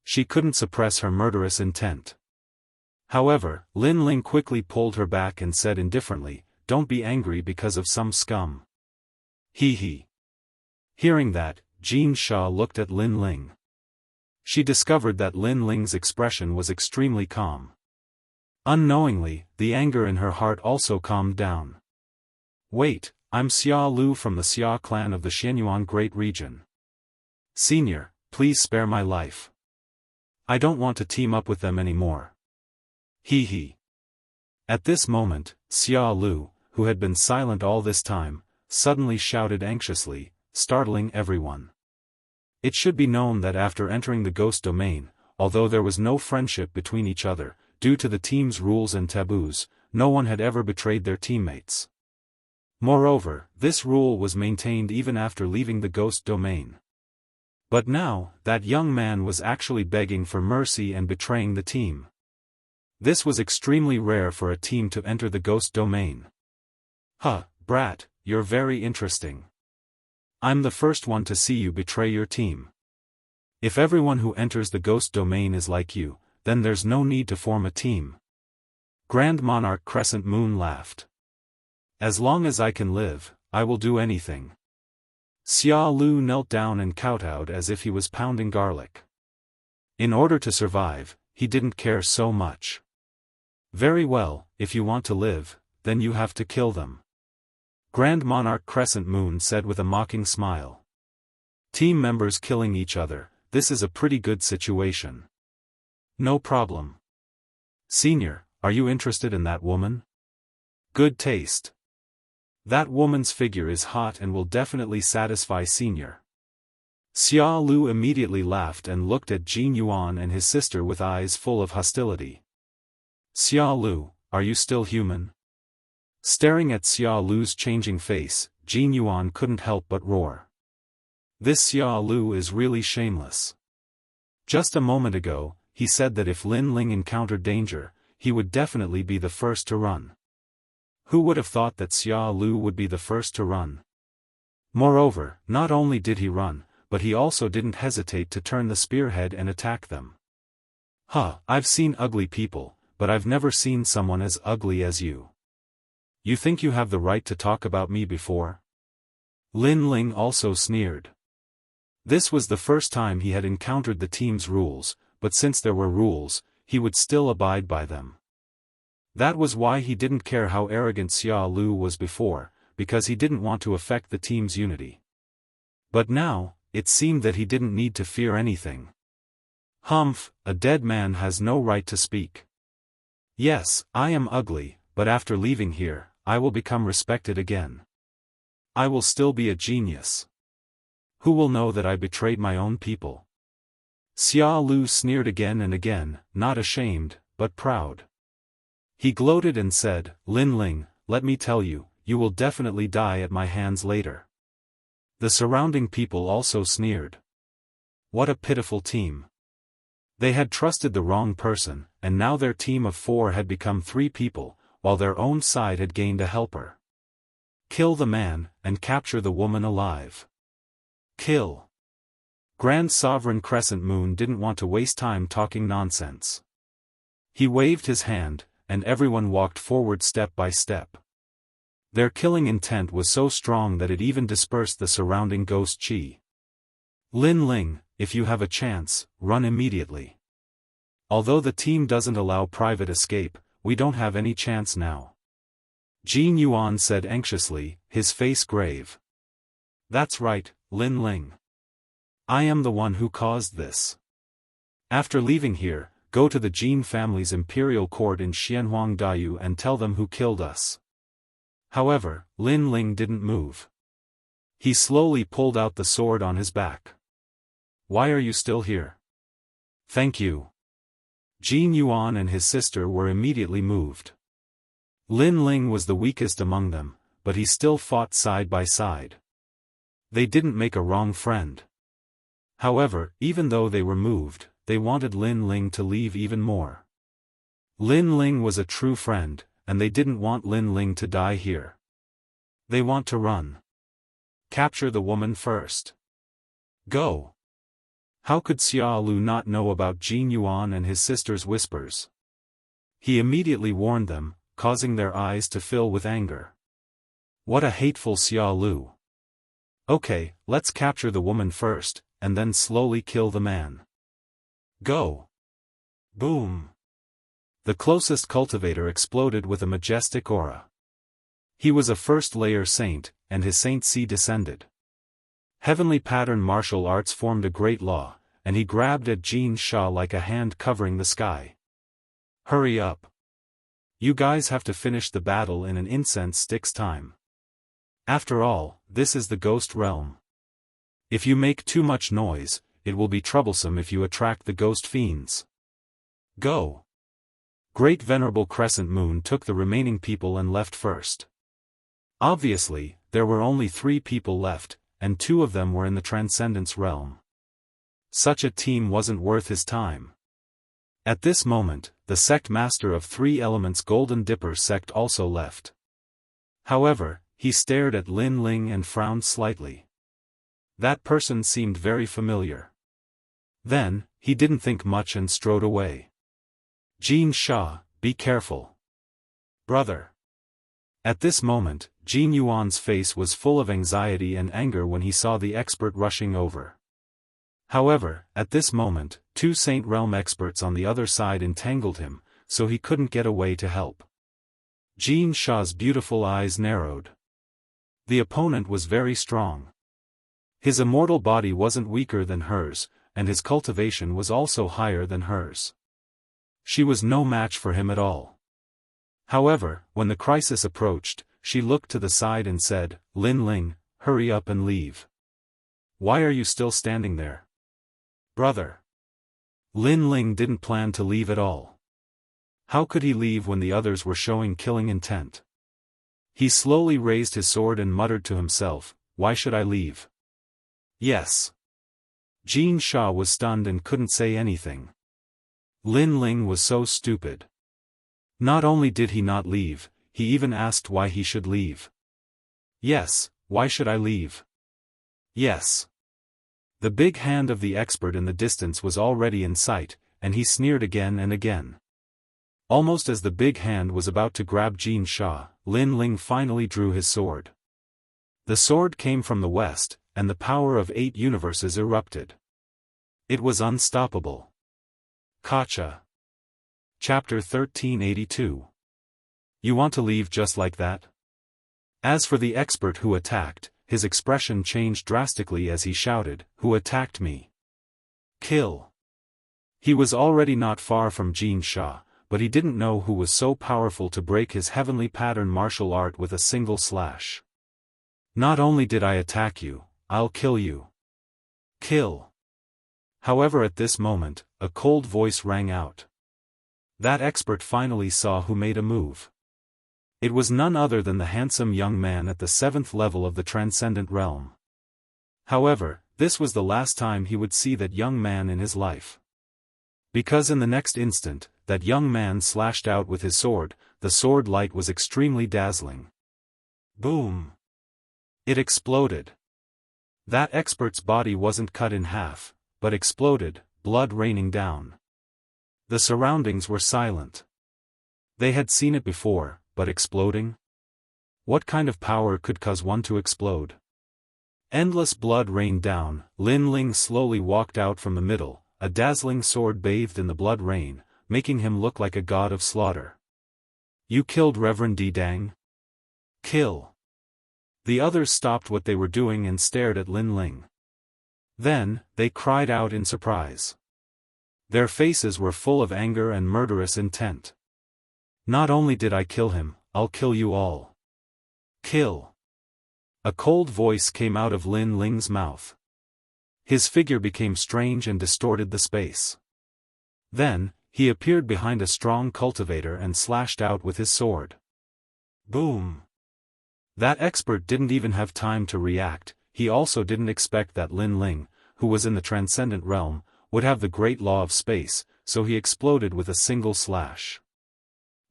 She couldn't suppress her murderous intent. However, Lin Ling quickly pulled her back and said indifferently, "Don't be angry because of some scum." Hearing that, Jin Sha looked at Lin Ling. She discovered that Lin Ling's expression was extremely calm. Unknowingly, the anger in her heart also calmed down. Wait, I'm Xia Lu from the Xia clan of the Xianyuan Great Region. Senior, please spare my life. I don't want to team up with them anymore. At this moment, Xia Lu, who had been silent all this time, suddenly shouted anxiously, startling everyone. It should be known that after entering the ghost domain, although there was no friendship between each other, due to the team's rules and taboos, no one had ever betrayed their teammates. Moreover, this rule was maintained even after leaving the ghost domain. But now, that young man was actually begging for mercy and betraying the team. This was extremely rare for a team to enter the ghost domain. Huh, brat, you're very interesting. I'm the first one to see you betray your team. If everyone who enters the ghost domain is like you, then there's no need to form a team. Grand Monarch Crescent Moon laughed. As long as I can live, I will do anything. Xia Lu knelt down and kowtowed as if he was pounding garlic. In order to survive, he didn't care so much. Very well, if you want to live, then you have to kill them. Grand Monarch Crescent Moon said with a mocking smile. Team members killing each other, this is a pretty good situation. No problem. Senior, are you interested in that woman? Good taste. That woman's figure is hot and will definitely satisfy Senior. Xia Lu immediately laughed and looked at Jin Yuan and his sister with eyes full of hostility. Xia Lu, are you still human? Staring at Xia Lu's changing face, Jin Yuan couldn't help but roar. This Xia Lu is really shameless. Just a moment ago, he said that if Lin Ling encountered danger, he would definitely be the first to run. Who would have thought that Xia Lu would be the first to run? Moreover, not only did he run, but he also didn't hesitate to turn the spearhead and attack them. Huh, I've seen ugly people, but I've never seen someone as ugly as you. You think you have the right to talk about me before? Lin Ling also sneered. This was the first time he had encountered the team's rules, but since there were rules, he would still abide by them. That was why he didn't care how arrogant Xia Lu was before, because he didn't want to affect the team's unity. But now, it seemed that he didn't need to fear anything. Humph, a dead man has no right to speak. Yes, I am ugly, but after leaving here, I will become respected again. I will still be a genius. Who will know that I betrayed my own people? Xia Lu sneered again and again, not ashamed, but proud. He gloated and said, Lin Ling, let me tell you, you will definitely die at my hands later. The surrounding people also sneered. What a pitiful team. They had trusted the wrong person, and now their team of 4 had become 3 people, while their own side had gained a helper. Kill the man, and capture the woman alive. Kill. Grand Sovereign Crescent Moon didn't want to waste time talking nonsense. He waved his hand, and everyone walked forward step by step. Their killing intent was so strong that it even dispersed the surrounding ghost chi. Lin Ling, if you have a chance, run immediately. Although the team doesn't allow private escape, we don't have any chance now. Jin Yuan said anxiously, his face grave. That's right, Lin Ling. I am the one who caused this. After leaving here, go to the Jin family's imperial court in Xianhuangdao and tell them who killed us. However, Lin Ling didn't move. He slowly pulled out the sword on his back. Why are you still here? Thank you. Jin Yuan and his sister were immediately moved. Lin Ling was the weakest among them, but he still fought side by side. They didn't make a wrong friend. However, even though they were moved, they wanted Lin Ling to leave even more. Lin Ling was a true friend, and they didn't want Lin Ling to die here. They want to run. Capture the woman first. Go. How could Xia Lu not know about Jin Yuan and his sister's whispers? He immediately warned them, causing their eyes to fill with anger. What a hateful Xia Lu. Okay, let's capture the woman first, and then slowly kill the man. Go. Boom. The closest cultivator exploded with a majestic aura. He was a first-layer saint, and his saintcy descended. Heavenly pattern martial arts formed a great law, and he grabbed at Jin Sha like a hand covering the sky. Hurry up. You guys have to finish the battle in an incense stick's time. After all, this is the ghost realm. If you make too much noise, it will be troublesome if you attract the ghost fiends. Go. Great Venerable Crescent Moon took the remaining people and left first. Obviously, there were only 3 people left, and 2 of them were in the Transcendence realm. such a team wasn't worth his time. At this moment, the sect master of 3 Elements Golden Dipper sect also left. However, he stared at Lin Ling and frowned slightly. That person seemed very familiar. Then, he didn't think much and strode away. Xianxia, be careful. Brother. At this moment, Jin Yuan's face was full of anxiety and anger when he saw the expert rushing over. However, at this moment, 2 Saint Realm experts on the other side entangled him, so he couldn't get away to help. Xianxia's beautiful eyes narrowed. The opponent was very strong. His immortal body wasn't weaker than hers, and his cultivation was also higher than hers. She was no match for him at all. However, when the crisis approached, she looked to the side and said, Lin Ling, hurry up and leave. Why are you still standing there? Brother. Lin Ling didn't plan to leave at all. How could he leave when the others were showing killing intent? He slowly raised his sword and muttered to himself, why should I leave? Yes. Xianxia was stunned and couldn't say anything. Lin Ling was so stupid. Not only did he not leave, he even asked why he should leave. Yes, why should I leave? Yes. The big hand of the expert in the distance was already in sight, and he sneered again and again. Almost as the big hand was about to grab Xianxia, Lin Ling finally drew his sword. The sword came from the west, and the power of 8 universes erupted. It was unstoppable. Gotcha. Chapter 1382. You want to leave just like that? As for the expert who attacked, his expression changed drastically as he shouted, who attacked me? Kill. He was already not far from Xianxia, but he didn't know who was so powerful to break his heavenly pattern martial art with a single slash. Not only did I attack you, I'll kill you. Kill. However, at this moment, a cold voice rang out. That expert finally saw who made a move. It was none other than the handsome young man at the 7th level of the Transcendent Realm. However, this was the last time he would see that young man in his life. Because in the next instant, that young man slashed out with his sword, the sword light was extremely dazzling. Boom! It exploded. That expert's body wasn't cut in half, but exploded, blood raining down. The surroundings were silent. They had seen it before, but exploding? What kind of power could cause one to explode? Endless blood rained down. Lin Ling slowly walked out from the middle, a dazzling sword bathed in the blood rain, making him look like a god of slaughter. You killed Reverend Dang? Kill. The others stopped what they were doing and stared at Lin Ling. Then, they cried out in surprise. Their faces were full of anger and murderous intent. Not only did I kill him, I'll kill you all. Kill. A cold voice came out of Lin Ling's mouth. His figure became strange and distorted the space. Then, he appeared behind a strong cultivator and slashed out with his sword. Boom. That expert didn't even have time to react. He also didn't expect that Lin Ling, who was in the Transcendent Realm, would have the great law of space, so he exploded with a single slash.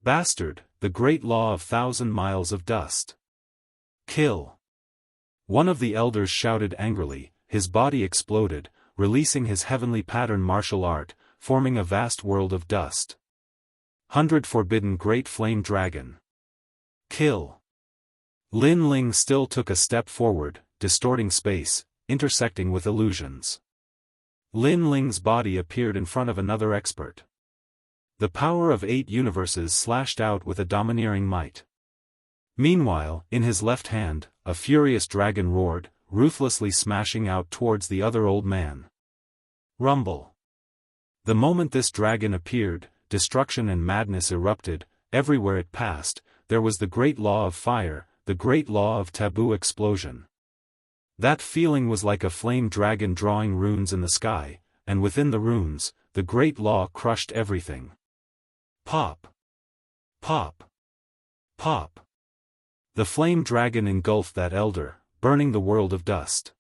Bastard, the great law of 1,000 miles of dust. Kill. One of the elders shouted angrily, his body exploded, releasing his heavenly pattern martial art, forming a vast world of dust. 100 Forbidden Great Flame Dragon. Kill. Lin Ling still took a step forward, distorting space, intersecting with illusions. Lin Ling's body appeared in front of another expert. The power of 8 universes slashed out with a domineering might. Meanwhile, in his left hand, a furious dragon roared, ruthlessly smashing out towards the other old man. Rumble. The moment this dragon appeared, destruction and madness erupted. Everywhere it passed, there was the great law of fire, the great law of taboo explosion. That feeling was like a flame dragon drawing runes in the sky, and within the runes, the great law crushed everything. Pop. Pop. Pop. The flame dragon engulfed that elder, burning the world of dust.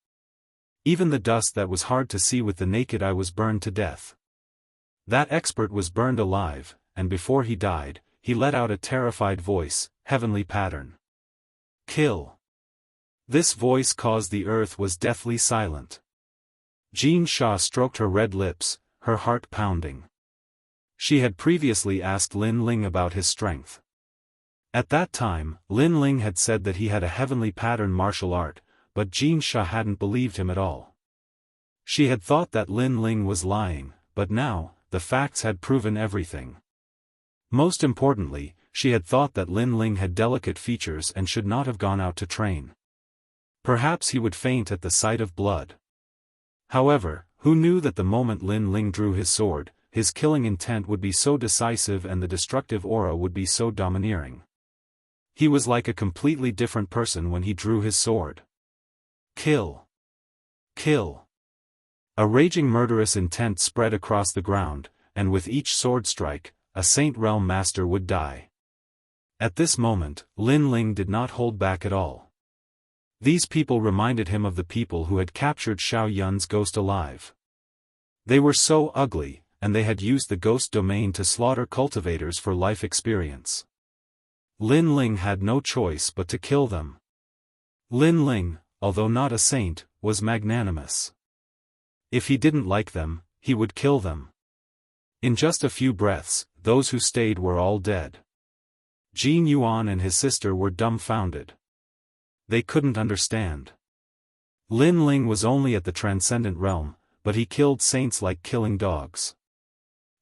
Even the dust that was hard to see with the naked eye was burned to death. That expert was burned alive, and before he died, he let out a terrified voice, heavenly pattern. Kill. This voice caused the earth was deathly silent. Xianxia stroked her red lips, her heart pounding. She had previously asked Lin Ling about his strength. At that time, Lin Ling had said that he had a heavenly pattern martial art, but Xianxia hadn't believed him at all. She had thought that Lin Ling was lying, but now, the facts had proven everything. Most importantly, she had thought that Lin Ling had delicate features and should not have gone out to train. Perhaps he would faint at the sight of blood. However, who knew that the moment Lin Ling drew his sword, his killing intent would be so decisive and the destructive aura would be so domineering. He was like a completely different person when he drew his sword. Kill. Kill. A raging murderous intent spread across the ground, and with each sword strike, a Saint Realm Master would die. At this moment, Lin Ling did not hold back at all. These people reminded him of the people who had captured Xiao Yun's ghost alive. They were so ugly, and they had used the ghost domain to slaughter cultivators for life experience. Lin Ling had no choice but to kill them. Lin Ling, although not a saint, was magnanimous. If he didn't like them, he would kill them. In just a few breaths, those who stayed were all dead. Jin Yuan and his sister were dumbfounded. They couldn't understand. Lin Ling was only at the transcendent realm, but he killed saints like killing dogs.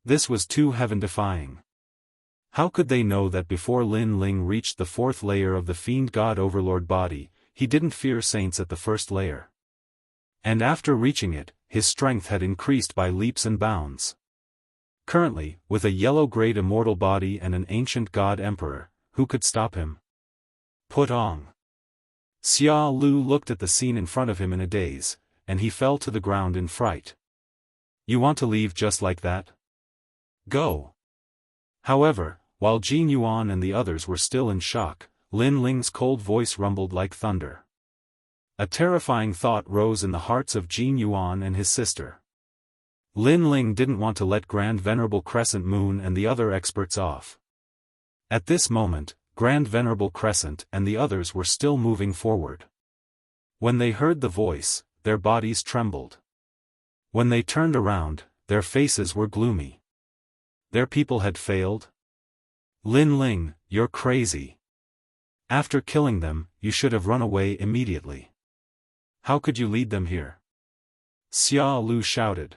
This was too heaven-defying. How could they know that before Lin Ling reached the fourth layer of the Fiend God Overlord body, he didn't fear saints at the first layer? And after reaching it, his strength had increased by leaps and bounds. Currently, with a yellow-grayed immortal body and an ancient god emperor, who could stop him? Put on. Xia Lu looked at the scene in front of him in a daze, and he fell to the ground in fright. You want to leave just like that? Go. However, while Jin Yuan and the others were still in shock, Lin Ling's cold voice rumbled like thunder. A terrifying thought rose in the hearts of Jin Yuan and his sister. Lin Ling didn't want to let Grand Venerable Crescent Moon and the other experts off. At this moment, Grand Venerable Crescent and the others were still moving forward. When they heard the voice, their bodies trembled. When they turned around, their faces were gloomy. Their people had failed? Lin Ling, you're crazy. After killing them, you should have run away immediately. How could you lead them here? Xia Lu shouted.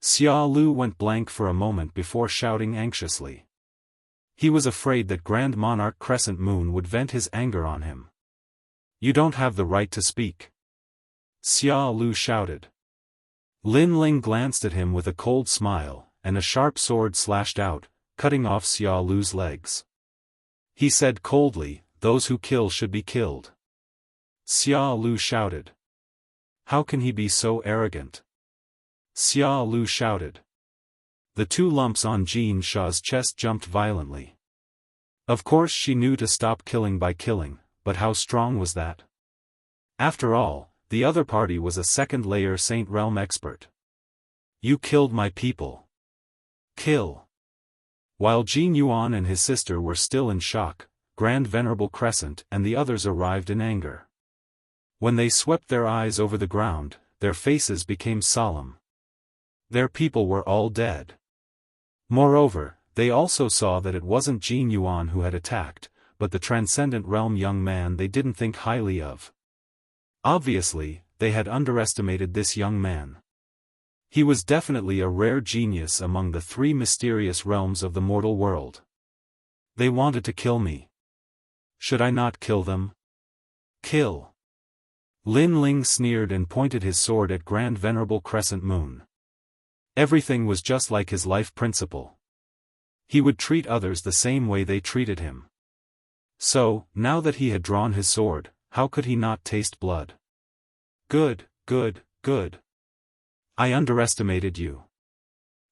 Xia Lu went blank for a moment before shouting anxiously. He was afraid that Grand Monarch Crescent Moon would vent his anger on him. You don't have the right to speak. Xia Lu shouted. Lin Ling glanced at him with a cold smile, and a sharp sword slashed out, cutting off Xia Lu's legs. He said coldly, those who kill should be killed. Xia Lu shouted. How can he be so arrogant? Xia Lu shouted. The two lumps on Xianxia's chest jumped violently. Of course she knew to stop killing by killing, but how strong was that? After all, the other party was a second-layer Saint Realm expert. You killed my people. Kill. While Jin Yuan and his sister were still in shock, Grand Venerable Crescent and the others arrived in anger. When they swept their eyes over the ground, their faces became solemn. Their people were all dead. Moreover, they also saw that it wasn't Jin Yuan who had attacked, but the Transcendent Realm young man they didn't think highly of. Obviously, they had underestimated this young man. He was definitely a rare genius among the three mysterious realms of the mortal world. They wanted to kill me. Should I not kill them? Kill. Lin Ling sneered and pointed his sword at Grand Venerable Crescent Moon. Everything was just like his life principle. He would treat others the same way they treated him. So, now that he had drawn his sword, how could he not taste blood? Good, good, good. I underestimated you.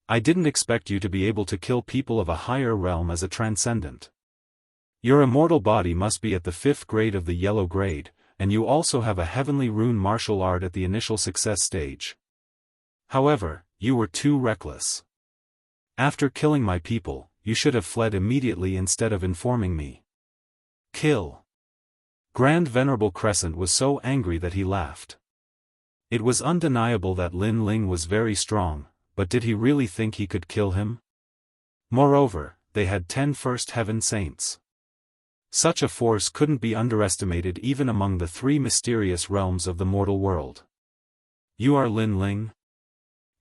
I didn't expect you to be able to kill people of a higher realm as a transcendent. Your immortal body must be at the 5th grade of the yellow grade, and you also have a heavenly rune martial art at the initial success stage. However, you were too reckless. After killing my people, you should have fled immediately instead of informing me. Kill. Grand Venerable Crescent was so angry that he laughed. It was undeniable that Lin Ling was very strong, but did he really think he could kill him? Moreover, they had 10 First Heaven Saints. Such a force couldn't be underestimated even among the 3 mysterious realms of the mortal world. You are Lin Ling?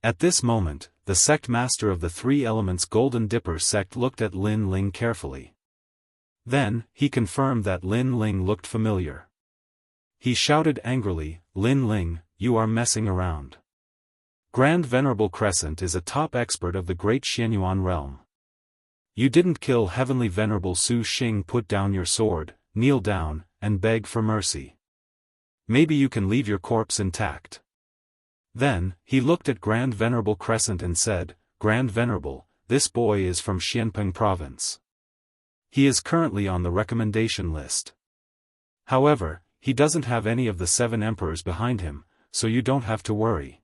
At this moment, the sect master of the 3 Elements Golden Dipper sect looked at Lin Ling carefully. Then, he confirmed that Lin Ling looked familiar. He shouted angrily, "Lin Ling, you are messing around. Grand Venerable Crescent is a top expert of the Great Xianyuan realm. You didn't kill Heavenly Venerable Su Xing. Put down your sword, kneel down, and beg for mercy. Maybe you can leave your corpse intact." Then, he looked at Grand Venerable Crescent and said, "Grand Venerable, this boy is from Xianpeng Province. He is currently on the recommendation list. However, he doesn't have any of the 7 emperors behind him, so you don't have to worry."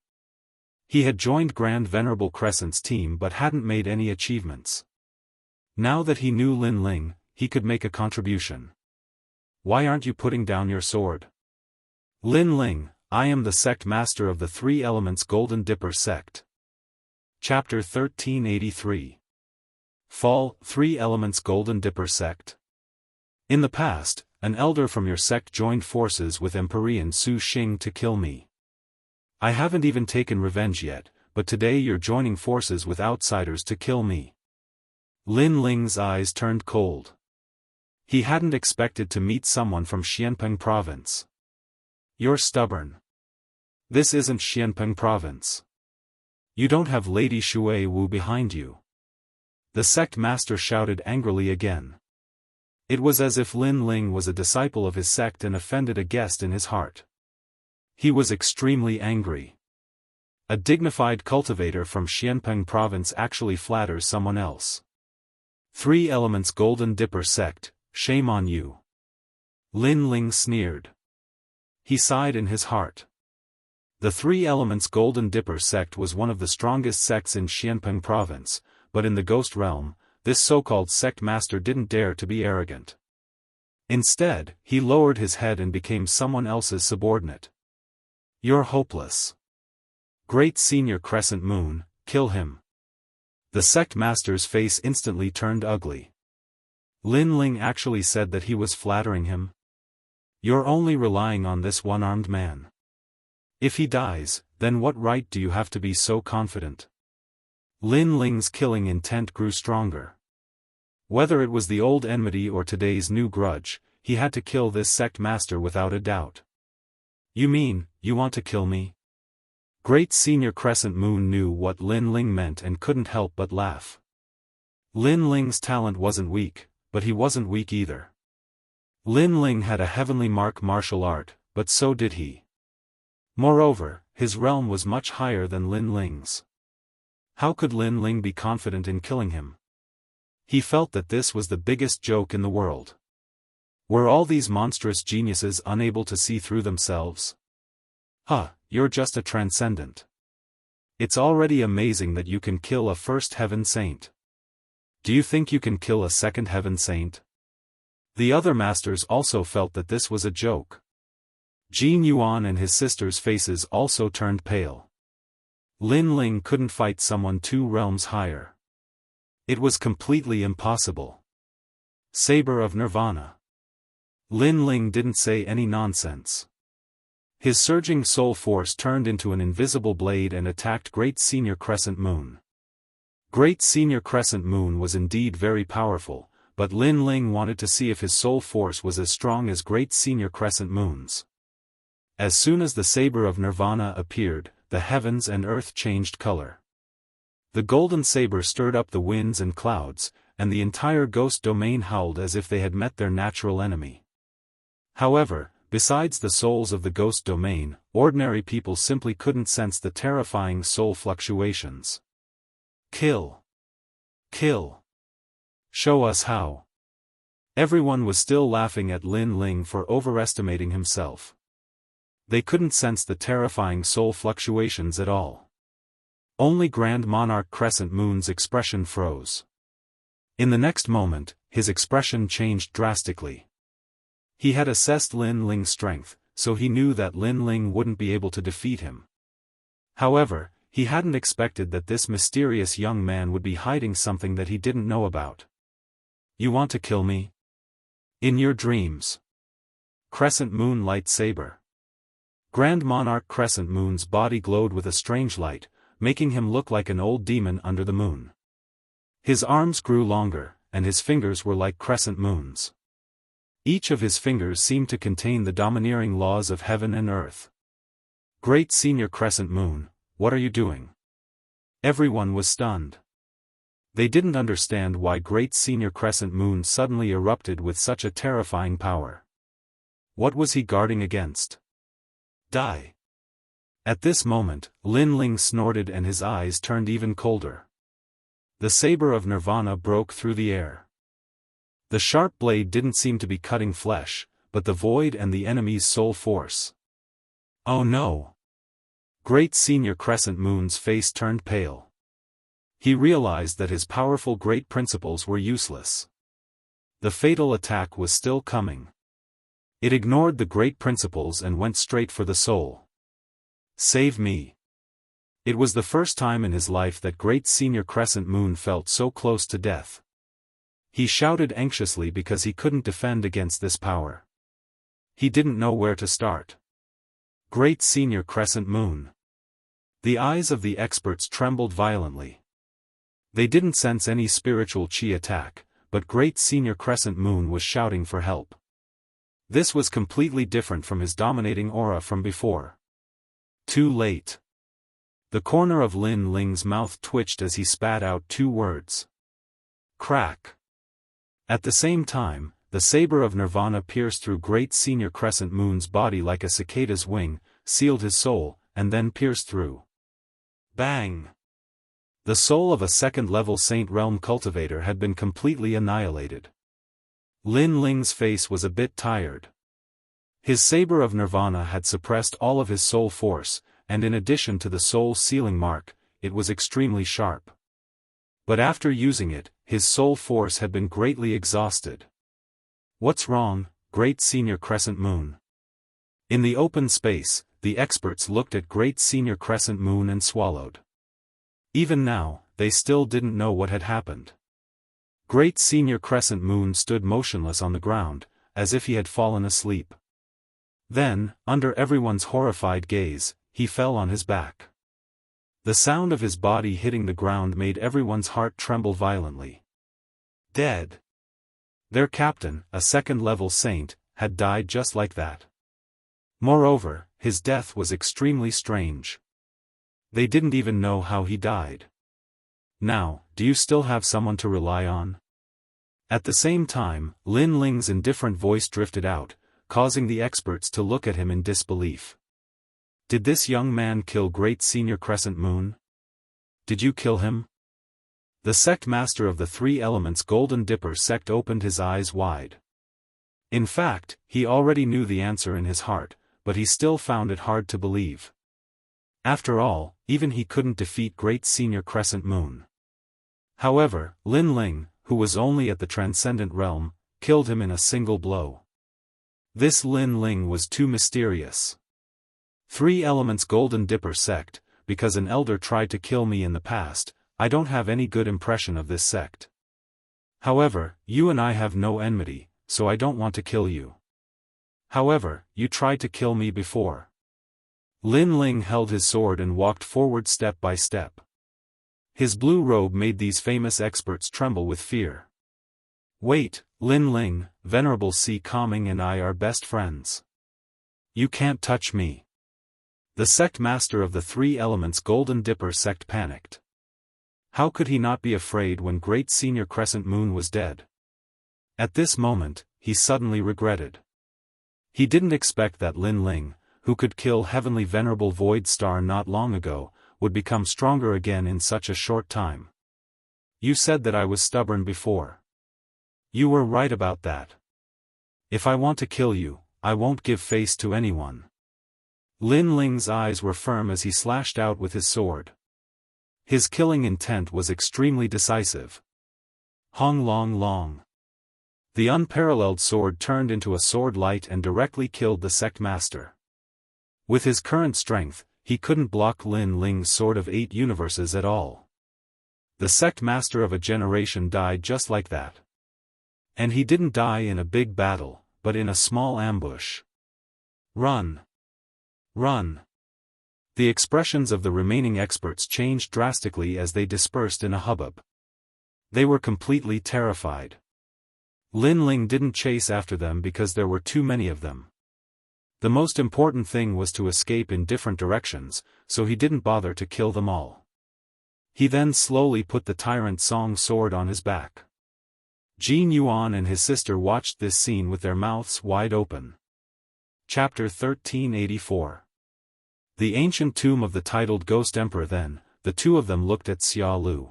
He had joined Grand Venerable Crescent's team but hadn't made any achievements. Now that he knew Lin Ling, he could make a contribution. "Why aren't you putting down your sword?" "Lin Ling, I am the sect master of the 3 Elements Golden Dipper sect." Chapter 1383. Fall, 3 Elements Golden Dipper sect. In the past, an elder from your sect joined forces with Emperor Su Xing to kill me. I haven't even taken revenge yet, but today you're joining forces with outsiders to kill me. Lin Ling's eyes turned cold. He hadn't expected to meet someone from Xianpeng Province. You're stubborn. This isn't Xianpeng Province. You don't have Lady Shui Wu behind you. The sect master shouted angrily again. It was as if Lin Ling was a disciple of his sect and offended a guest in his heart. He was extremely angry. A dignified cultivator from Xianpeng Province actually flatters someone else. 3 Elements Golden Dipper sect, shame on you. Lin Ling sneered. He sighed in his heart. The 3 Elements Golden Dipper sect was one of the strongest sects in Xianpeng Province, but in the ghost realm, this so-called sect master didn't dare to be arrogant. Instead, he lowered his head and became someone else's subordinate. You're hopeless. Great Senior Crescent Moon, kill him. The sect master's face instantly turned ugly. Lin Ling actually said that he was flattering him. You're only relying on this one-armed man. If he dies, then what right do you have to be so confident? Lin Ling's killing intent grew stronger. Whether it was the old enmity or today's new grudge, he had to kill this sect master without a doubt. You mean, you want to kill me? Great Senior Crescent Moon knew what Lin Ling meant and couldn't help but laugh. Lin Ling's talent wasn't weak, but he wasn't weak either. Lin Ling had a heavenly martial art, but so did he. Moreover, his realm was much higher than Lin Ling's. How could Lin Ling be confident in killing him? He felt that this was the biggest joke in the world. Were all these monstrous geniuses unable to see through themselves? You're just a transcendent. It's already amazing that you can kill a first heaven saint. Do you think you can kill a second heaven saint? The other masters also felt that this was a joke. Jin Yuan and his sisters' faces also turned pale. Lin Ling couldn't fight someone 2 realms higher. It was completely impossible. Saber of Nirvana. Lin Ling didn't say any nonsense. His surging soul force turned into an invisible blade and attacked Great Senior Crescent Moon. Great Senior Crescent Moon was indeed very powerful, but Lin Ling wanted to see if his soul force was as strong as Great Senior Crescent Moon's. As soon as the Saber of Nirvana appeared, the heavens and earth changed color. The golden saber stirred up the winds and clouds, and the entire ghost domain howled as if they had met their natural enemy. However, besides the souls of the ghost domain, ordinary people simply couldn't sense the terrifying soul fluctuations. Kill. Kill. Show us how. Everyone was still laughing at Lin Ling for overestimating himself. They couldn't sense the terrifying soul fluctuations at all. Only Grand Monarch Crescent Moon's expression froze. In the next moment, his expression changed drastically. He had assessed Lin Ling's strength, so he knew that Lin Ling wouldn't be able to defeat him. However, he hadn't expected that this mysterious young man would be hiding something that he didn't know about. You want to kill me? In your dreams. Crescent Moon Lightsaber. Grand Monarch Crescent Moon's body glowed with a strange light, making him look like an old demon under the moon. His arms grew longer, and his fingers were like crescent moons. Each of his fingers seemed to contain the domineering laws of heaven and earth. Great Senior Crescent Moon, what are you doing? Everyone was stunned. They didn't understand why Great Senior Crescent Moon suddenly erupted with such a terrifying power. What was he guarding against? Die. At this moment, Lin Ling snorted and his eyes turned even colder. The saber of Nirvana broke through the air. The sharp blade didn't seem to be cutting flesh, but the void and the enemy's soul force. Oh no! Great Senior Crescent Moon's face turned pale. He realized that his powerful great principles were useless. The fatal attack was still coming. It ignored the great principles and went straight for the soul. Save me. It was the first time in his life that Great Senior Crescent Moon felt so close to death. He shouted anxiously because he couldn't defend against this power. He didn't know where to start. Great Senior Crescent Moon. The eyes of the experts trembled violently. They didn't sense any spiritual chi attack, but Great Senior Crescent Moon was shouting for help. This was completely different from his dominating aura from before. Too late. The corner of Lin Ling's mouth twitched as he spat out two words. Crack. At the same time, the saber of Nirvana pierced through Great Senior Crescent Moon's body like a cicada's wing, sealed his soul, and then pierced through. Bang! The soul of a second-level Saint Realm cultivator had been completely annihilated. Lin Ling's face was a bit tired. His saber of Nirvana had suppressed all of his soul force, and in addition to the soul sealing mark, it was extremely sharp. But after using it, his soul force had been greatly exhausted. What's wrong, Great Senior Crescent Moon? In the open space, the experts looked at Great Senior Crescent Moon and swallowed. Even now, they still didn't know what had happened. Great Senior Crescent Moon stood motionless on the ground, as if he had fallen asleep. Then, under everyone's horrified gaze, he fell on his back. The sound of his body hitting the ground made everyone's heart tremble violently. Dead. Their captain, a second-level saint, had died just like that. Moreover, his death was extremely strange. They didn't even know how he died. Now, do you still have someone to rely on? At the same time, Lin Ling's indifferent voice drifted out, causing the experts to look at him in disbelief. Did this young man kill Great Senior Crescent Moon? Did you kill him? The sect master of the Three Elements Golden Dipper sect opened his eyes wide. In fact, he already knew the answer in his heart, but he still found it hard to believe. After all, even he couldn't defeat Great Senior Crescent Moon. However, Lin Ling, who was only at the Transcendent Realm, killed him in a single blow. This Lin Ling was too mysterious. Three Elements Golden Dipper sect, because an elder tried to kill me in the past, I don't have any good impression of this sect. However, you and I have no enmity, so I don't want to kill you. However, you tried to kill me before. Lin Ling held his sword and walked forward step by step. His blue robe made these famous experts tremble with fear. Wait, Lin Ling, Venerable C. Calming and I are best friends. You can't touch me. The sect master of the Three Elements Golden Dipper sect panicked. How could he not be afraid when Great Senior Crescent Moon was dead? At this moment, he suddenly regretted. He didn't expect that Lin Ling, who could kill Heavenly Venerable Void Star not long ago, would become stronger again in such a short time. You said that I was stubborn before. You were right about that. If I want to kill you, I won't give face to anyone. Lin Ling's eyes were firm as he slashed out with his sword. His killing intent was extremely decisive. Hong Long Long. The unparalleled sword turned into a sword light and directly killed the sect master. With his current strength, he couldn't block Lin Ling's sword of 8 universes at all. The sect master of a generation died just like that. And he didn't die in a big battle, but in a small ambush. Run! Run! The expressions of the remaining experts changed drastically as they dispersed in a hubbub. They were completely terrified. Lin Ling didn't chase after them because there were too many of them. The most important thing was to escape in different directions, so he didn't bother to kill them all. He then slowly put the Tyrant Song sword on his back. Jin Yuan and his sister watched this scene with their mouths wide open. Chapter 1384. The ancient tomb of the titled Ghost Emperor. Then, the two of them looked at Xia Lu.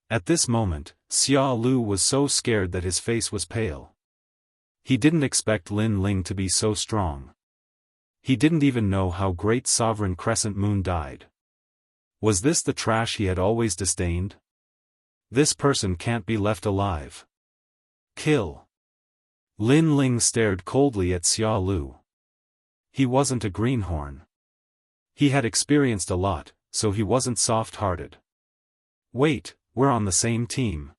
At this moment, Xia Lu was so scared that his face was pale. He didn't expect Lin Ling to be so strong. He didn't even know how Great Sovereign Crescent Moon died. Was this the trash he had always disdained? This person can't be left alive. Kill. Lin Ling stared coldly at Xia Lu. He wasn't a greenhorn. He had experienced a lot, so he wasn't soft-hearted. Wait, we're on the same team.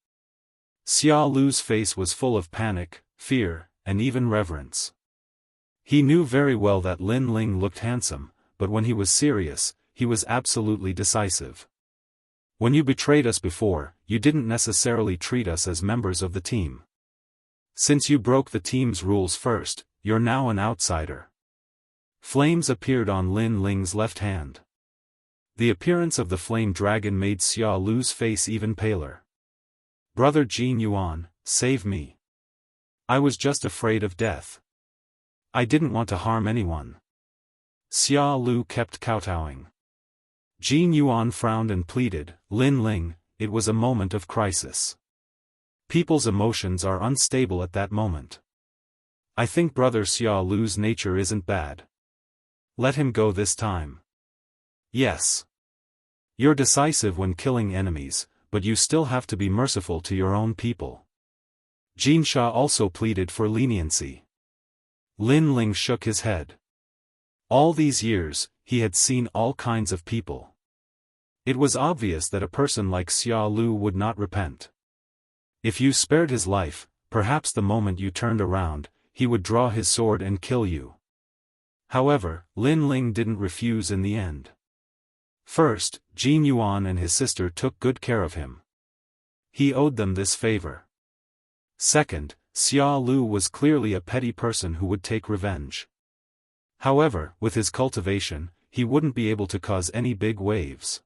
Xia Lu's face was full of panic, fear, and even reverence. He knew very well that Lin Ling looked handsome, but when he was serious, he was absolutely decisive. When you betrayed us before, you didn't necessarily treat us as members of the team. Since you broke the team's rules first, you're now an outsider. Flames appeared on Lin Ling's left hand. The appearance of the flame dragon made Xia Lu's face even paler. Brother Jin Yuan, save me. I was just afraid of death. I didn't want to harm anyone. Xia Lu kept kowtowing. Jin Yuan frowned and pleaded, Lin Ling, it was a moment of crisis. People's emotions are unstable at that moment. I think Brother Xia Lu's nature isn't bad. Let him go this time. Yes. You're decisive when killing enemies, but you still have to be merciful to your own people. Jinsha also pleaded for leniency. Lin Ling shook his head. All these years, he had seen all kinds of people. It was obvious that a person like Xia Lu would not repent. If you spared his life, perhaps the moment you turned around, he would draw his sword and kill you. However, Lin Ling didn't refuse in the end. First, Jin Yuan and his sister took good care of him. He owed them this favor. Second, Xia Lu was clearly a petty person who would take revenge. However, with his cultivation, he wouldn't be able to cause any big waves.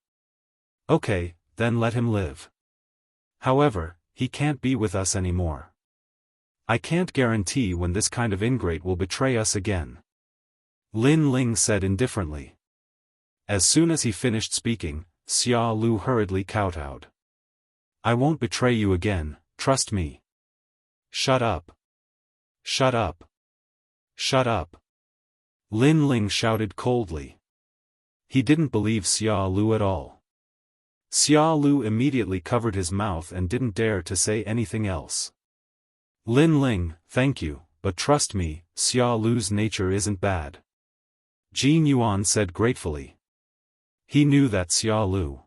Okay, then let him live. However, he can't be with us anymore. I can't guarantee when this kind of ingrate will betray us again. Lin Ling said indifferently. As soon as he finished speaking, Xia Lu hurriedly kowtowed. I won't betray you again, trust me. Shut up. Shut up. Shut up. Lin Ling shouted coldly. He didn't believe Xia Lu at all. Xia Lu immediately covered his mouth and didn't dare to say anything else. Lin Ling, thank you, but trust me, Xia Lu's nature isn't bad. Jin Yuan said gratefully. He knew that Xia Lu.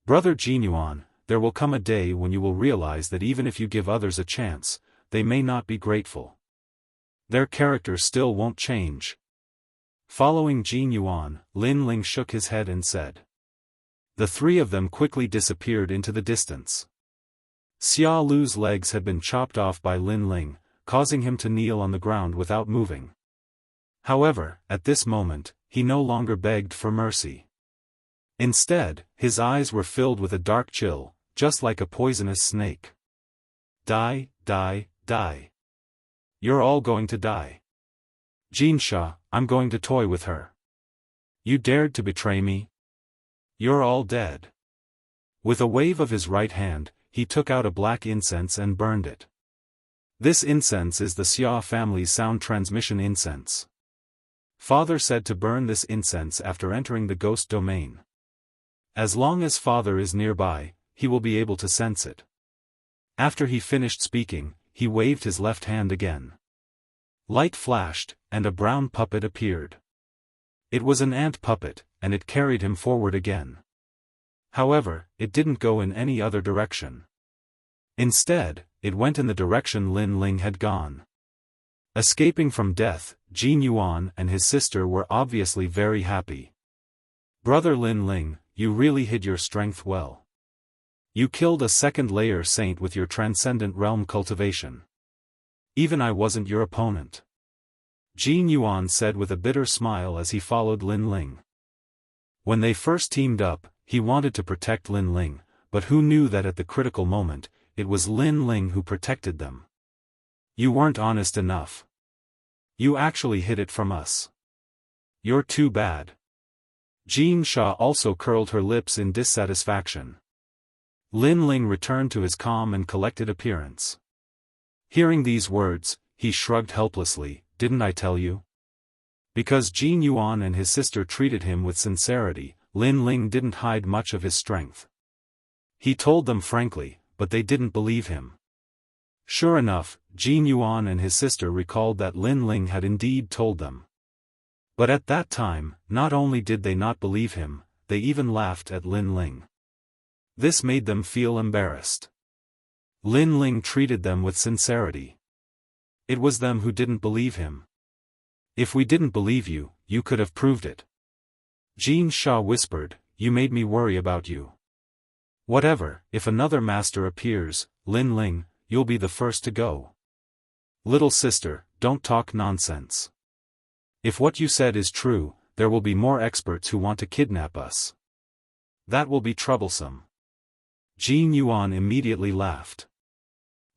Brother Jin Yuan, there will come a day when you will realize that even if you give others a chance, they may not be grateful. Their character still won't change. Following Jin Yuan, Lin Ling shook his head and said. The three of them quickly disappeared into the distance. Xia Lu's legs had been chopped off by Lin Ling, causing him to kneel on the ground without moving. However, at this moment, he no longer begged for mercy. Instead, his eyes were filled with a dark chill, just like a poisonous snake. Die, die, die. You're all going to die. Jinsha, I'm going to toy with her. You dared to betray me? You're all dead. With a wave of his right hand, he took out a black incense and burned it. This incense is the Xia family's sound transmission incense. Father said to burn this incense after entering the ghost domain. As long as Father is nearby, he will be able to sense it. After he finished speaking, he waved his left hand again. Light flashed, and a brown puppet appeared. It was an ant puppet, and it carried him forward again. However, it didn't go in any other direction. Instead, it went in the direction Lin Ling had gone. Escaping from death, Jin Yuan and his sister were obviously very happy. Brother Lin Ling, you really hid your strength well. You killed a second-layer saint with your transcendent realm cultivation. Even I wasn't your opponent. Jin Yuan said with a bitter smile as he followed Lin Ling. When they first teamed up, he wanted to protect Lin Ling, but who knew that at the critical moment, it was Lin Ling who protected them. You weren't honest enough. You actually hid it from us. You're too bad. Jin Xia also curled her lips in dissatisfaction. Lin Ling returned to his calm and collected appearance. Hearing these words, he shrugged helplessly, didn't I tell you? Because Jin Yuan and his sister treated him with sincerity, Lin Ling didn't hide much of his strength. He told them frankly, but they didn't believe him. Sure enough, Jin Yuan and his sister recalled that Lin Ling had indeed told them. But at that time, not only did they not believe him, they even laughed at Lin Ling. This made them feel embarrassed. Lin Ling treated them with sincerity. It was them who didn't believe him. If we didn't believe you, you could have proved it. Jin Xia whispered, you made me worry about you. Whatever, if another master appears, Lin Ling, you'll be the first to go. Little sister, don't talk nonsense. If what you said is true, there will be more experts who want to kidnap us. That will be troublesome. Jin Yuan immediately laughed.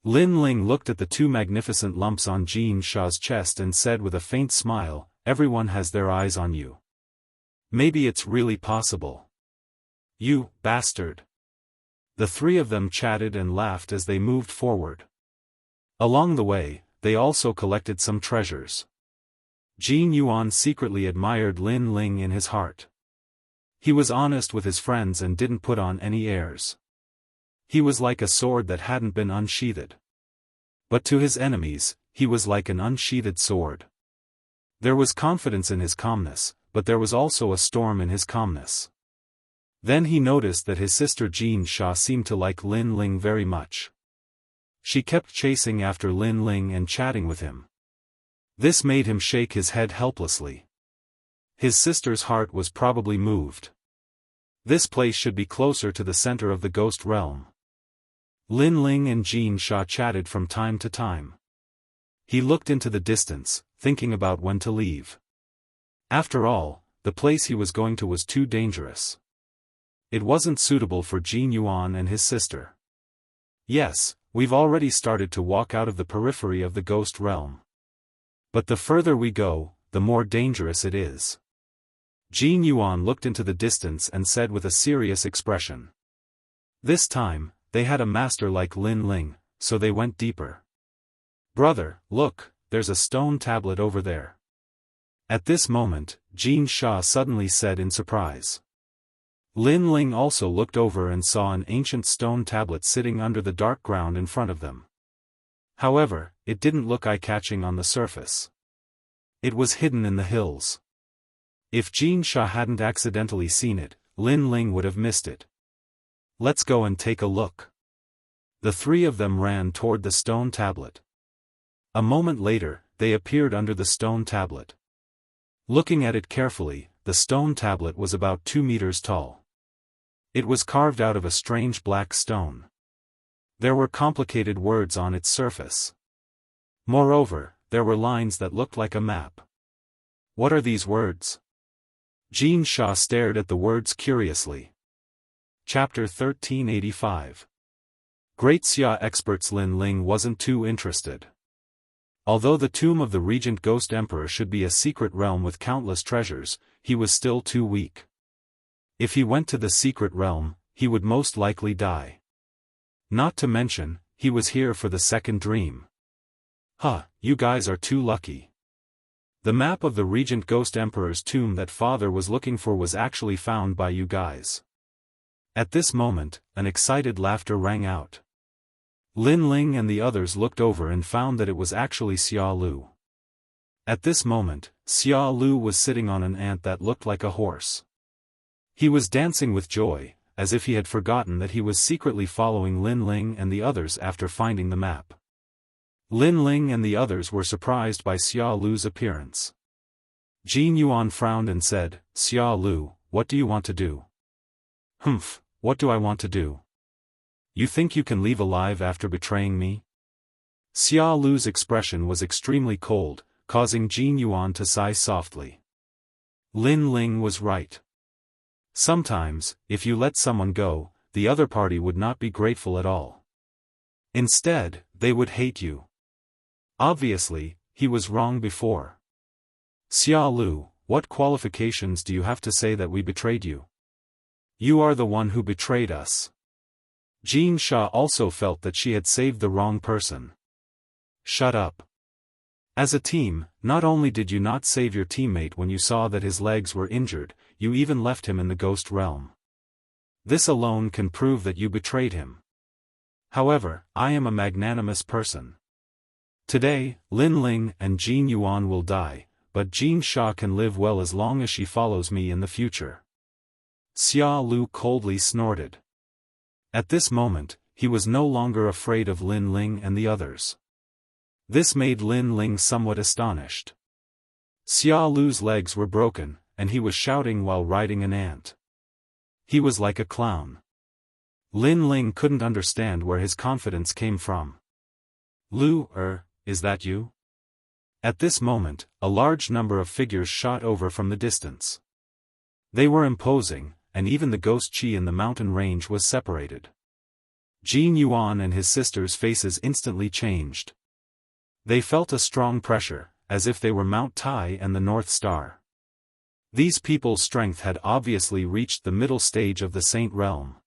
Lin Ling looked at the two magnificent lumps on Jin Xia's chest and said with a faint smile, everyone has their eyes on you. Maybe it's really possible. You, bastard. The three of them chatted and laughed as they moved forward. Along the way, they also collected some treasures. Jin Yuan secretly admired Lin Ling in his heart. He was honest with his friends and didn't put on any airs. He was like a sword that hadn't been unsheathed. But to his enemies, he was like an unsheathed sword. There was confidence in his calmness, but there was also a storm in his calmness. Then he noticed that his sister Jin Xia seemed to like Lin Ling very much. She kept chasing after Lin Ling and chatting with him. This made him shake his head helplessly. His sister's heart was probably moved. This place should be closer to the center of the ghost realm. Lin Ling and Jin Xia chatted from time to time. He looked into the distance, thinking about when to leave. After all, the place he was going to was too dangerous. It wasn't suitable for Jin Yuan and his sister. Yes, we've already started to walk out of the periphery of the ghost realm. But the further we go, the more dangerous it is. Jin Yuan looked into the distance and said with a serious expression. This time, they had a master like Lin Ling, so they went deeper. Brother, look, there's a stone tablet over there. At this moment, Jin Xia suddenly said in surprise. Lin Ling also looked over and saw an ancient stone tablet sitting under the dark ground in front of them. However, it didn't look eye-catching on the surface. It was hidden in the hills. If Jin Xia hadn't accidentally seen it, Lin Ling would have missed it. Let's go and take a look. The three of them ran toward the stone tablet. A moment later, they appeared under the stone tablet. Looking at it carefully, the stone tablet was about 2 meters tall. It was carved out of a strange black stone. There were complicated words on its surface. Moreover, there were lines that looked like a map. What are these words? Jin Xia stared at the words curiously. Chapter 1385. Great Xia experts. Lin Ling wasn't too interested. Although the tomb of the Regent Ghost Emperor should be a secret realm with countless treasures, he was still too weak. If he went to the secret realm, he would most likely die. Not to mention, he was here for the second dream. Huh, you guys are too lucky. The map of the Regent Ghost Emperor's tomb that father was looking for was actually found by you guys. At this moment, an excited laughter rang out. Lin Ling and the others looked over and found that it was actually Xia Lu. At this moment, Xia Lu was sitting on an ant that looked like a horse. He was dancing with joy, as if he had forgotten that he was secretly following Lin Ling and the others after finding the map. Lin Ling and the others were surprised by Xia Lu's appearance. Jin Yuan frowned and said, "Xia Lu, what do you want to do?" "Humph, what do I want to do? You think you can leave alive after betraying me?" Xia Lu's expression was extremely cold, causing Jin Yuan to sigh softly. Lin Ling was right. Sometimes, if you let someone go, the other party would not be grateful at all. Instead, they would hate you. Obviously, he was wrong before. "Xia Lu, what qualifications do you have to say that we betrayed you? You are the one who betrayed us." Jin Sha also felt that she had saved the wrong person. "Shut up. As a team, not only did you not save your teammate when you saw that his legs were injured, you even left him in the ghost realm. This alone can prove that you betrayed him. However, I am a magnanimous person. Today, Lin Ling and Jin Yuan will die, but Jin Sha can live well as long as she follows me in the future." Xia Lu coldly snorted. At this moment, he was no longer afraid of Lin Ling and the others. This made Lin Ling somewhat astonished. Xia Lu's legs were broken, and he was shouting while riding an ant. He was like a clown. Lin Ling couldn't understand where his confidence came from. "Lu, is that you?" At this moment, a large number of figures shot over from the distance. They were imposing, and even the ghost chi in the mountain range was separated. Jin Yuan and his sister's faces instantly changed. They felt a strong pressure, as if they were Mount Tai and the North Star. These people's strength had obviously reached the middle stage of the Saint Realm.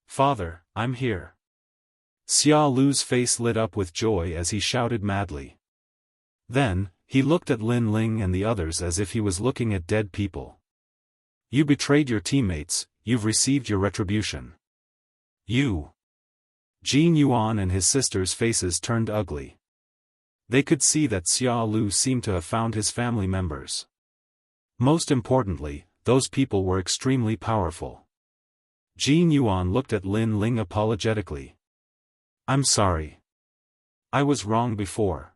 "Father, I'm here." Xia Lu's face lit up with joy as he shouted madly. Then, he looked at Lin Ling and the others as if he was looking at dead people. "You betrayed your teammates, you've received your retribution. You." Jin Yuan and his sister's faces turned ugly. They could see that Xia Lu seemed to have found his family members. Most importantly, those people were extremely powerful. Jin Yuan looked at Lin Ling apologetically. "I'm sorry. I was wrong before.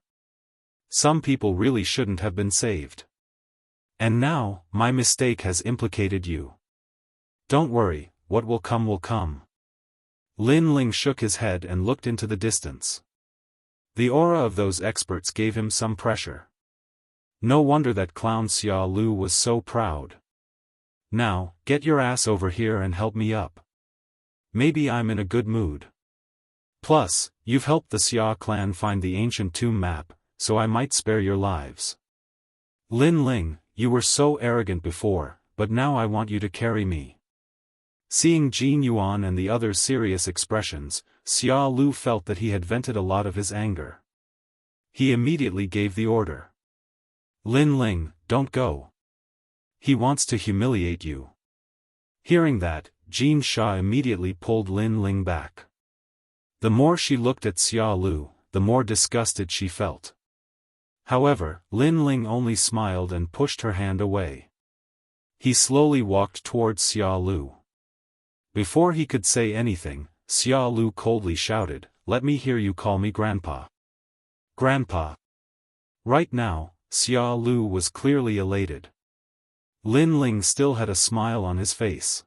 Some people really shouldn't have been saved. And now, my mistake has implicated you. Don't worry, what will come will come." Lin Ling shook his head and looked into the distance. The aura of those experts gave him some pressure. No wonder that clown Xia Lu was so proud. "Now, get your ass over here and help me up. Maybe I'm in a good mood. Plus, you've helped the Xia clan find the ancient tomb map, so I might spare your lives. Lin Ling, you were so arrogant before, but now I want you to carry me." Seeing Jin Yuan and the others' serious expressions, Xia Lu felt that he had vented a lot of his anger. He immediately gave the order. "Lin Ling, don't go. He wants to humiliate you." Hearing that, Jin Sha immediately pulled Lin Ling back. The more she looked at Xia Lu, the more disgusted she felt. However, Lin Ling only smiled and pushed her hand away. He slowly walked towards Xia Lu. Before he could say anything, Xia Lu coldly shouted, "Let me hear you call me Grandpa." Grandpa. Right now, Xia Lu was clearly elated. Lin Ling still had a smile on his face.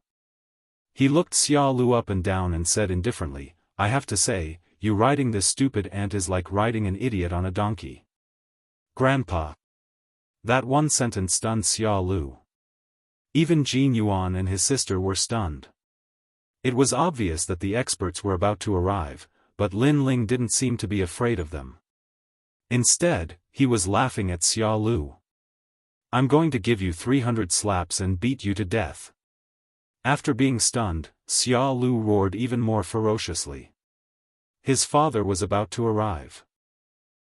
He looked Xia Lu up and down and said indifferently, "I have to say, you riding this stupid ant is like riding an idiot on a donkey." Grandpa. That one sentence stunned Xia Lu. Even Jin Yuan and his sister were stunned. It was obvious that the experts were about to arrive, but Lin Ling didn't seem to be afraid of them. Instead, he was laughing at Xia Lu. "I'm going to give you 300 slaps and beat you to death." After being stunned, Xia Lu roared even more ferociously. His father was about to arrive.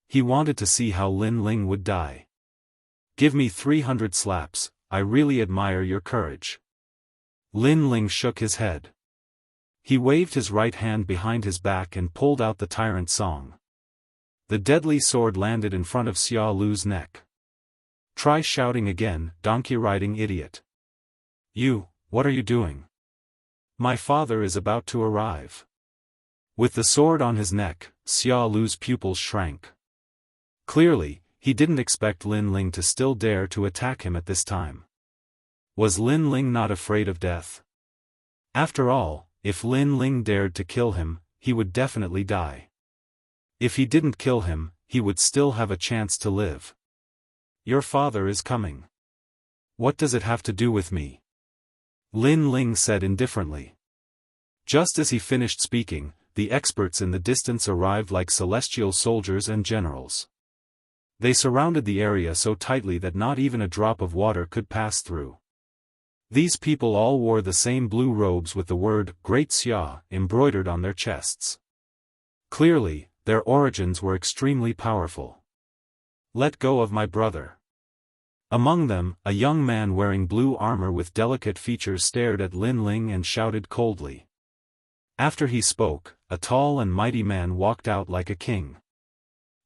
He wanted to see how Lin Ling would die. "Give me 300 slaps, I really admire your courage." Lin Ling shook his head. He waved his right hand behind his back and pulled out the tyrant song. The deadly sword landed in front of Xia Lu's neck. "Try shouting again, donkey-riding idiot. What are you doing? My father is about to arrive." With the sword on his neck, Xia Lu's pupils shrank. Clearly, he didn't expect Lin Ling to still dare to attack him at this time. Was Lin Ling not afraid of death? After all, if Lin Ling dared to kill him, he would definitely die. If he didn't kill him, he would still have a chance to live. "Your father is coming. What does it have to do with me?" Lin Ling said indifferently. Just as he finished speaking, the experts in the distance arrived like celestial soldiers and generals. They surrounded the area so tightly that not even a drop of water could pass through. These people all wore the same blue robes with the word Great Xia embroidered on their chests. Clearly, their origins were extremely powerful. "Let go of my brother." Among them, a young man wearing blue armor with delicate features stared at Lin Ling and shouted coldly. After he spoke, a tall and mighty man walked out like a king.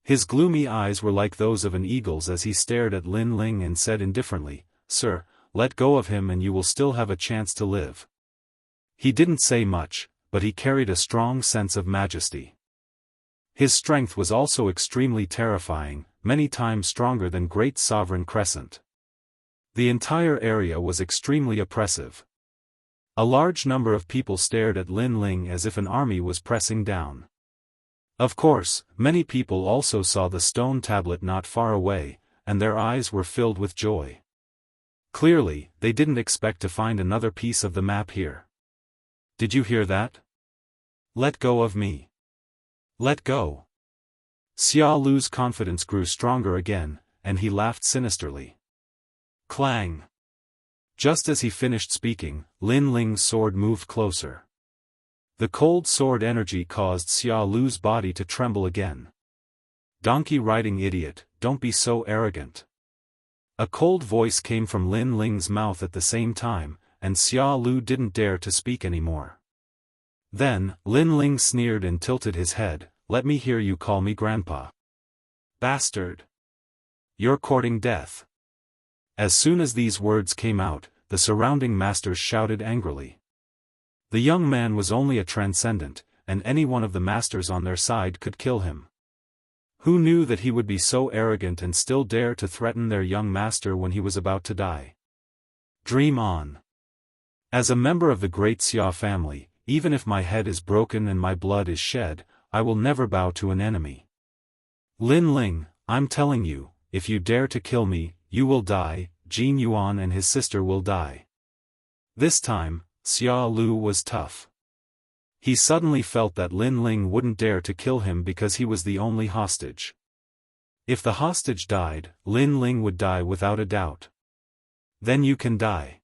His gloomy eyes were like those of an eagle's as he stared at Lin Ling and said indifferently, "Sir, let go of him and you will still have a chance to live." He didn't say much, but he carried a strong sense of majesty. His strength was also extremely terrifying, many times stronger than Great Sovereign Crescent. The entire area was extremely oppressive. A large number of people stared at Lin Ling as if an army was pressing down. Of course, many people also saw the stone tablet not far away, and their eyes were filled with joy. Clearly, they didn't expect to find another piece of the map here. "Did you hear that? Let go of me. Let go." Xia Lu's confidence grew stronger again, and he laughed sinisterly. Clang! Just as he finished speaking, Lin Ling's sword moved closer. The cold sword energy caused Xia Lu's body to tremble again. "Donkey-riding idiot, don't be so arrogant." A cold voice came from Lin Ling's mouth at the same time, and Xia Lu didn't dare to speak anymore. Then, Lin Ling sneered and tilted his head, "Let me hear you call me grandpa. Bastard! You're courting death." As soon as these words came out, the surrounding masters shouted angrily. The young man was only a transcendent, and any one of the masters on their side could kill him. Who knew that he would be so arrogant and still dare to threaten their young master when he was about to die? Dream on. As a member of the Great Xia family, even if my head is broken and my blood is shed, I will never bow to an enemy. Lin Ling, I'm telling you, if you dare to kill me, you will die, Jin Yuan and his sister will die. This time, Xia Lu was tough. He suddenly felt that Lin Ling wouldn't dare to kill him because he was the only hostage. If the hostage died, Lin Ling would die without a doubt. Then you can die.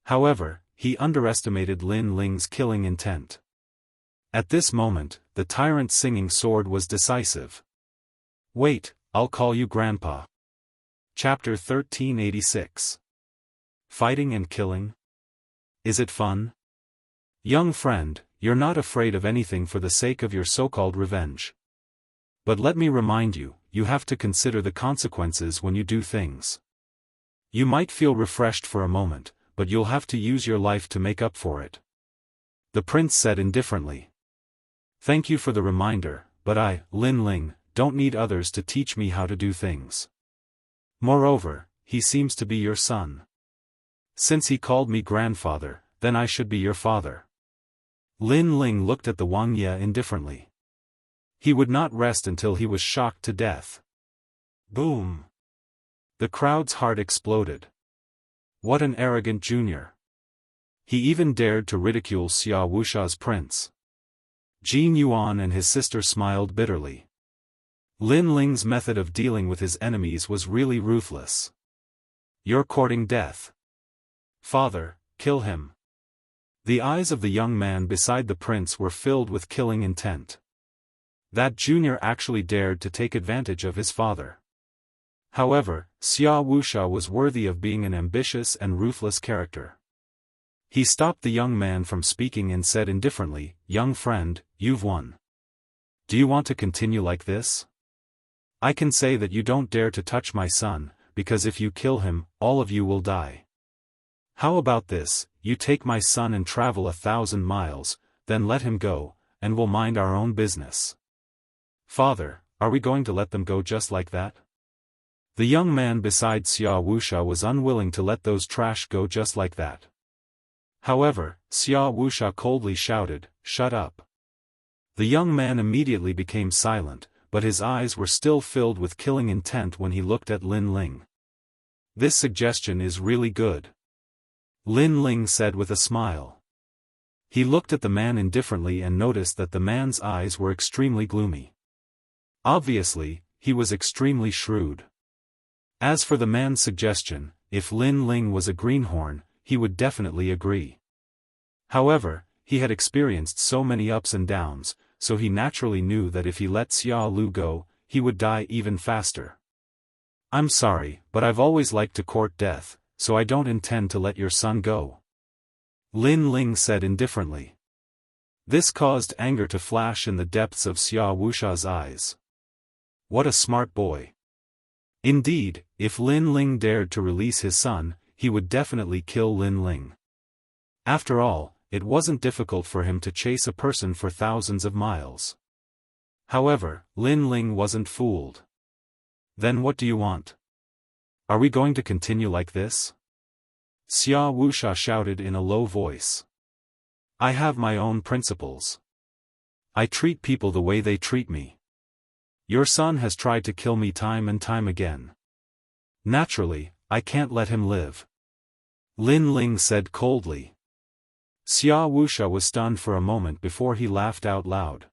However, he underestimated Lin Ling's killing intent. At this moment, the tyrant's singing sword was decisive. "Wait, I'll call you Grandpa." Chapter 1386. Fighting and killing? Is it fun? Young friend, you're not afraid of anything for the sake of your so-called revenge. But let me remind you, you have to consider the consequences when you do things. You might feel refreshed for a moment, but you'll have to use your life to make up for it. The prince said indifferently. Thank you for the reminder, but I, Lin Ling, don't need others to teach me how to do things. Moreover, he seems to be your son. Since he called me grandfather, then I should be your father. Lin Ling looked at the Wang Ye indifferently. He would not rest until he was shocked to death. Boom! The crowd's heart exploded. What an arrogant junior. He even dared to ridicule Xia Wuxia's prince. Jin Yuan and his sister smiled bitterly. Lin Ling's method of dealing with his enemies was really ruthless. You're courting death. Father, kill him. The eyes of the young man beside the prince were filled with killing intent. That junior actually dared to take advantage of his father. However, Xia Wuxia was worthy of being an ambitious and ruthless character. He stopped the young man from speaking and said indifferently, "Young friend, you've won. Do you want to continue like this? I can say that you don't dare to touch my son, because if you kill him, all of you will die. How about this, you take my son and travel 1,000 miles, then let him go, and we'll mind our own business." "Father, are we going to let them go just like that?" The young man beside Xia Wuxia was unwilling to let those trash go just like that. However, Xia Wuxia coldly shouted, "Shut up." The young man immediately became silent, but his eyes were still filled with killing intent when he looked at Lin Ling. "This suggestion is really good," Lin Ling said with a smile. He looked at the man indifferently and noticed that the man's eyes were extremely gloomy. Obviously, he was extremely shrewd. As for the man's suggestion, if Lin Ling was a greenhorn, he would definitely agree. However, he had experienced so many ups and downs, so he naturally knew that if he let Xia Lu go, he would die even faster. "I'm sorry, but I've always liked to court death, so I don't intend to let your son go," Lin Ling said indifferently. This caused anger to flash in the depths of Xia Wuxia's eyes. What a smart boy. Indeed, if Lin Ling dared to release his son, he would definitely kill Lin Ling. After all, it wasn't difficult for him to chase a person for thousands of miles. However, Lin Ling wasn't fooled. "Then what do you want? Are we going to continue like this?" Xia Wuxia shouted in a low voice. "I have my own principles. I treat people the way they treat me. Your son has tried to kill me time and time again. Naturally, I can't let him live," Lin Ling said coldly. Xia Wuxia was stunned for a moment before he laughed out loud.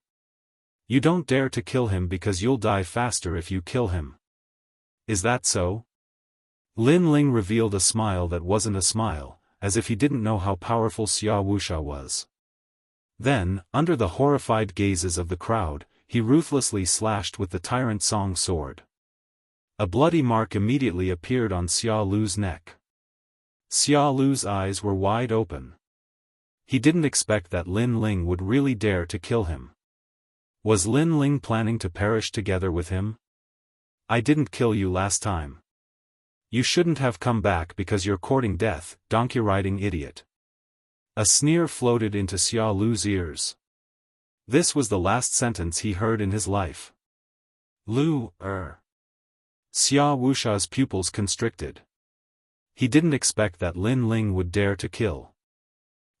"You don't dare to kill him because you'll die faster if you kill him. Is that so?" Lin Ling revealed a smile that wasn't a smile, as if he didn't know how powerful Xia Wuxia was. Then, under the horrified gazes of the crowd, he ruthlessly slashed with the Tyrant Song sword. A bloody mark immediately appeared on Xia Lu's neck. Xia Lu's eyes were wide open. He didn't expect that Lin Ling would really dare to kill him. Was Lin Ling planning to perish together with him? "I didn't kill you last time. You shouldn't have come back because you're courting death, donkey-riding idiot." A sneer floated into Xia Lu's ears. This was the last sentence he heard in his life. Xia Wuxia's pupils constricted. He didn't expect that Lin Ling would dare to kill.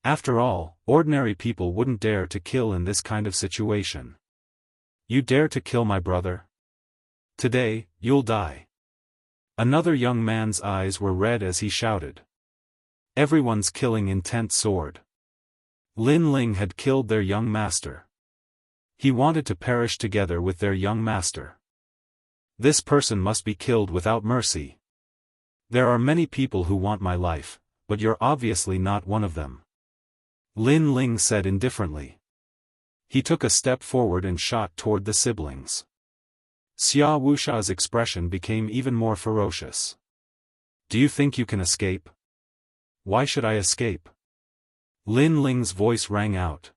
After all, ordinary people wouldn't dare to kill in this kind of situation. "You dare to kill my brother? Today, you'll die." Another young man's eyes were red as he shouted. Everyone's killing intent soared. Lin Ling had killed their young master. He wanted to perish together with their young master. This person must be killed without mercy. "There are many people who want my life, but you're obviously not one of them," Lin Ling said indifferently. He took a step forward and shot toward the siblings. Xia Wuxia's expression became even more ferocious. "Do you think you can escape?" "Why should I escape?" Lin Ling's voice rang out.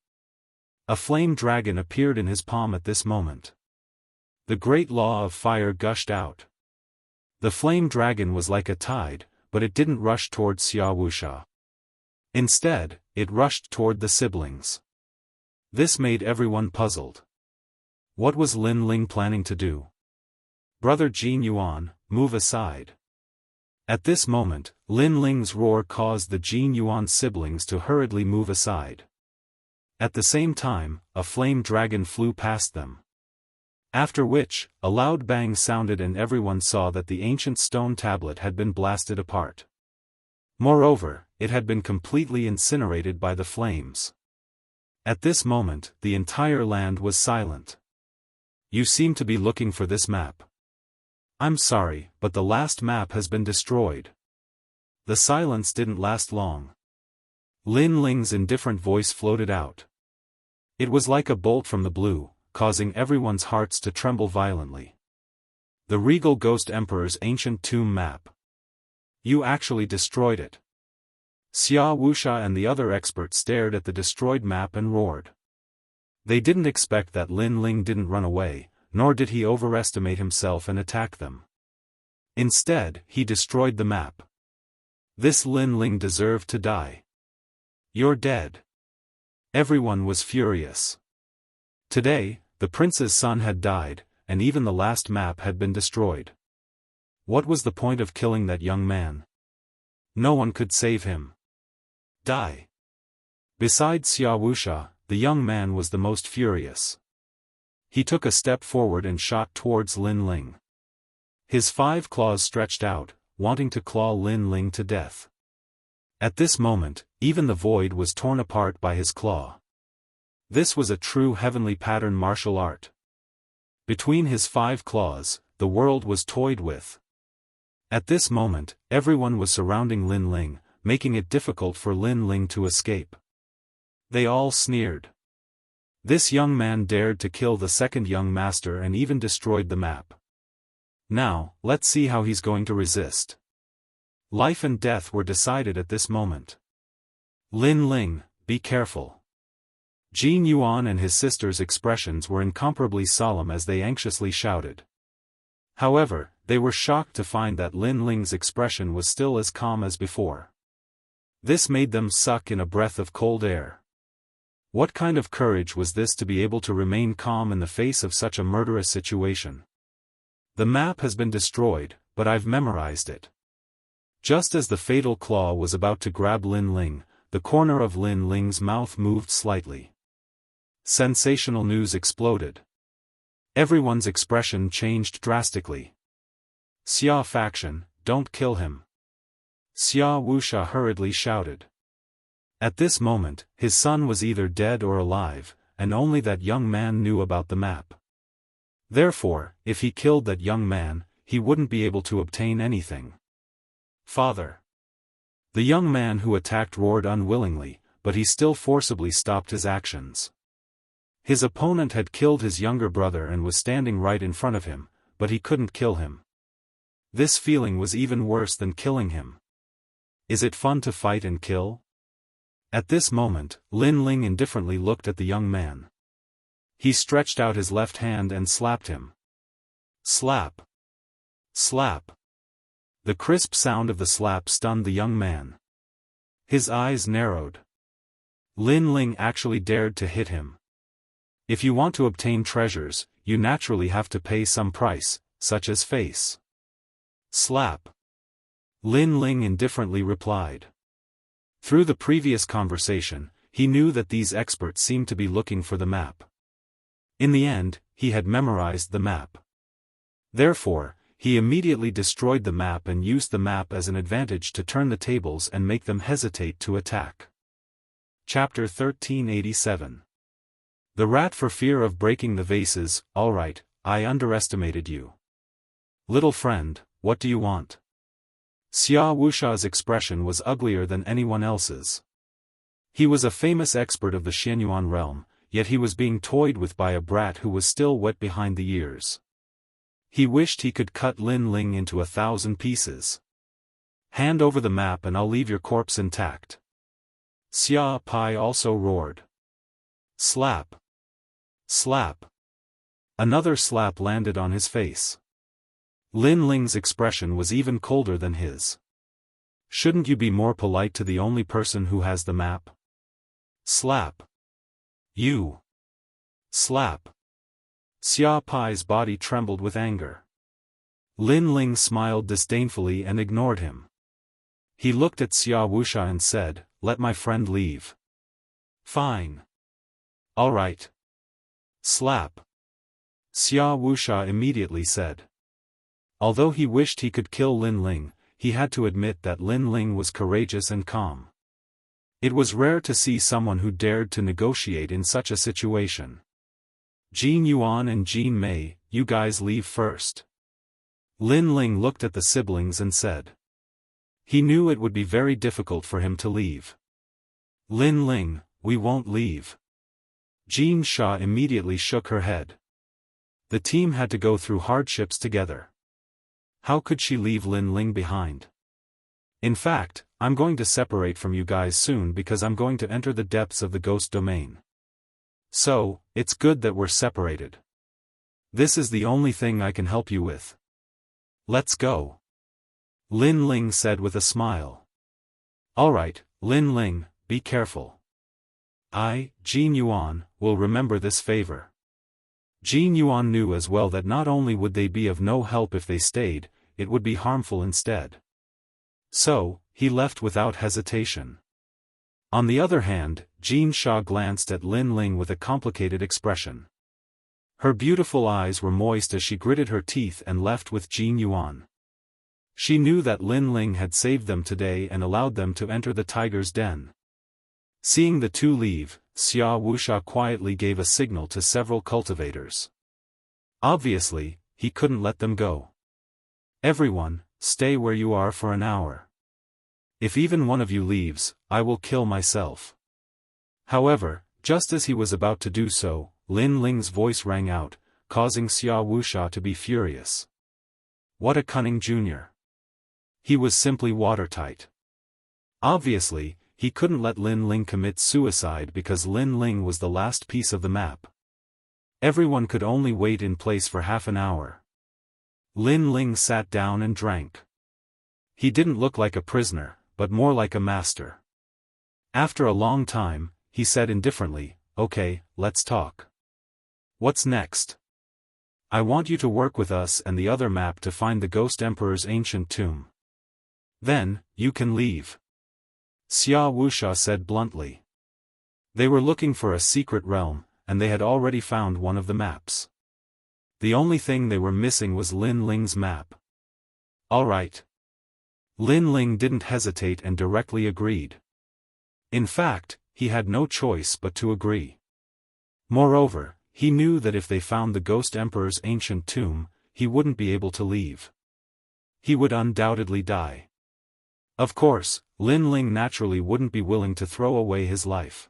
A flame dragon appeared in his palm at this moment. The great law of fire gushed out. The flame dragon was like a tide, but it didn't rush toward Xia Wuxia. Instead, it rushed toward the siblings. This made everyone puzzled. What was Lin Ling planning to do? "Brother Jin Yuan, move aside." At this moment, Lin Ling's roar caused the Jin Yuan siblings to hurriedly move aside. At the same time, a flame dragon flew past them. After which, a loud bang sounded and everyone saw that the ancient stone tablet had been blasted apart. Moreover, it had been completely incinerated by the flames. At this moment, the entire land was silent. "You seem to be looking for this map. I'm sorry, but the last map has been destroyed." The silence didn't last long. Lin Ling's indifferent voice floated out. It was like a bolt from the blue, causing everyone's hearts to tremble violently. The regal ghost emperor's ancient tomb map. You actually destroyed it. Xia Wuxia and the other experts stared at the destroyed map and roared. They didn't expect that Lin Ling didn't run away, nor did he overestimate himself and attack them. Instead, he destroyed the map. This Lin Ling deserved to die. You're dead. Everyone was furious. Today, the prince's son had died, and even the last map had been destroyed. What was the point of killing that young man? No one could save him. Die. Besides Xia Wuxia, the young man was the most furious. He took a step forward and shot towards Lin Ling. His 5 claws stretched out, wanting to claw Lin Ling to death. At this moment, even the void was torn apart by his claw. This was a true heavenly pattern martial art. Between his 5 claws, the world was toyed with. At this moment, everyone was surrounding Lin Ling, making it difficult for Lin Ling to escape. They all sneered. This young man dared to kill the second young master and even destroyed the map. Now, let's see how he's going to resist. Life and death were decided at this moment. Lin Ling, be careful. Jin Yuan and his sister's expressions were incomparably solemn as they anxiously shouted. However, they were shocked to find that Lin Ling's expression was still as calm as before. This made them suck in a breath of cold air. What kind of courage was this to be able to remain calm in the face of such a murderous situation? The map has been destroyed, but I've memorized it. Just as the fatal claw was about to grab Lin Ling, the corner of Lin Ling's mouth moved slightly. Sensational news exploded. Everyone's expression changed drastically. Xia faction, don't kill him. Xia Wuxia hurriedly shouted. At this moment, his son was either dead or alive, and only that young man knew about the map. Therefore, if he killed that young man, he wouldn't be able to obtain anything. Father. The young man who attacked roared unwillingly, but he still forcibly stopped his actions. His opponent had killed his younger brother and was standing right in front of him, but he couldn't kill him. This feeling was even worse than killing him. Is it fun to fight and kill? At this moment, Lin Ling indifferently looked at the young man. He stretched out his left hand and slapped him. Slap. Slap. The crisp sound of the slap stunned the young man. His eyes narrowed. Lin Ling actually dared to hit him. If you want to obtain treasures, you naturally have to pay some price, such as face. Slap. Lin Ling indifferently replied. Through the previous conversation, he knew that these experts seemed to be looking for the map. In the end, he had memorized the map. Therefore, he immediately destroyed the map and used the map as an advantage to turn the tables and make them hesitate to attack. Chapter 1387. The rat for fear of breaking the vases. Alright, I underestimated you. Little friend, what do you want? Xia Wuxia's expression was uglier than anyone else's. He was a famous expert of the Xianyuan realm, yet he was being toyed with by a brat who was still wet behind the ears. He wished he could cut Lin Ling into 1,000 pieces. Hand over the map and I'll leave your corpse intact. Xia Pai also roared. Slap. Slap. Another slap landed on his face. Lin Ling's expression was even colder than his. Shouldn't you be more polite to the only person who has the map? Slap. You. Slap. Xia Pai's body trembled with anger. Lin Ling smiled disdainfully and ignored him. He looked at Xia Wuxia and said, "Let my friend leave." Fine. All right. Slap. Xia Wuxia immediately said. Although he wished he could kill Lin Ling, he had to admit that Lin Ling was courageous and calm. It was rare to see someone who dared to negotiate in such a situation. Jin Yuan and Jin Mei, you guys leave first. Lin Ling looked at the siblings and said. He knew it would be very difficult for him to leave. Lin Ling, we won't leave. Xianxia immediately shook her head. The team had to go through hardships together. How could she leave Lin Ling behind? In fact, I'm going to separate from you guys soon because I'm going to enter the depths of the ghost domain. So, it's good that we're separated. This is the only thing I can help you with. Let's go. Lin Ling said with a smile. Alright, Lin Ling, be careful. I, Jin Yuan, will remember this favor. Jin Yuan knew as well that not only would they be of no help if they stayed, it would be harmful instead. So, he left without hesitation. On the other hand, Xianxia glanced at Lin Ling with a complicated expression. Her beautiful eyes were moist as she gritted her teeth and left with Jin Yuan. She knew that Lin Ling had saved them today and allowed them to enter the tiger's den. Seeing the two leave, Wuxia quietly gave a signal to several cultivators. Obviously, he couldn't let them go. Everyone, stay where you are for an hour. If even one of you leaves, I will kill myself. However, just as he was about to do so, Lin Ling's voice rang out, causing Wuxia to be furious. What a cunning junior. He was simply watertight. Obviously, he couldn't let Lin Ling commit suicide because Lin Ling was the last piece of the map. Everyone could only wait in place for half an hour. Lin Ling sat down and drank. He didn't look like a prisoner, but more like a master. After a long time, he said indifferently, "Okay, let's talk. What's next? I want you to work with us and the other map to find the Ghost Emperor's ancient tomb. Then, you can leave." Wuxia said bluntly. They were looking for a secret realm, and they had already found one of the maps. The only thing they were missing was Lin Ling's map. All right. Lin Ling didn't hesitate and directly agreed. In fact, he had no choice but to agree. Moreover, he knew that if they found the Ghost Emperor's ancient tomb, he wouldn't be able to leave. He would undoubtedly die. Of course, Lin Ling naturally wouldn't be willing to throw away his life.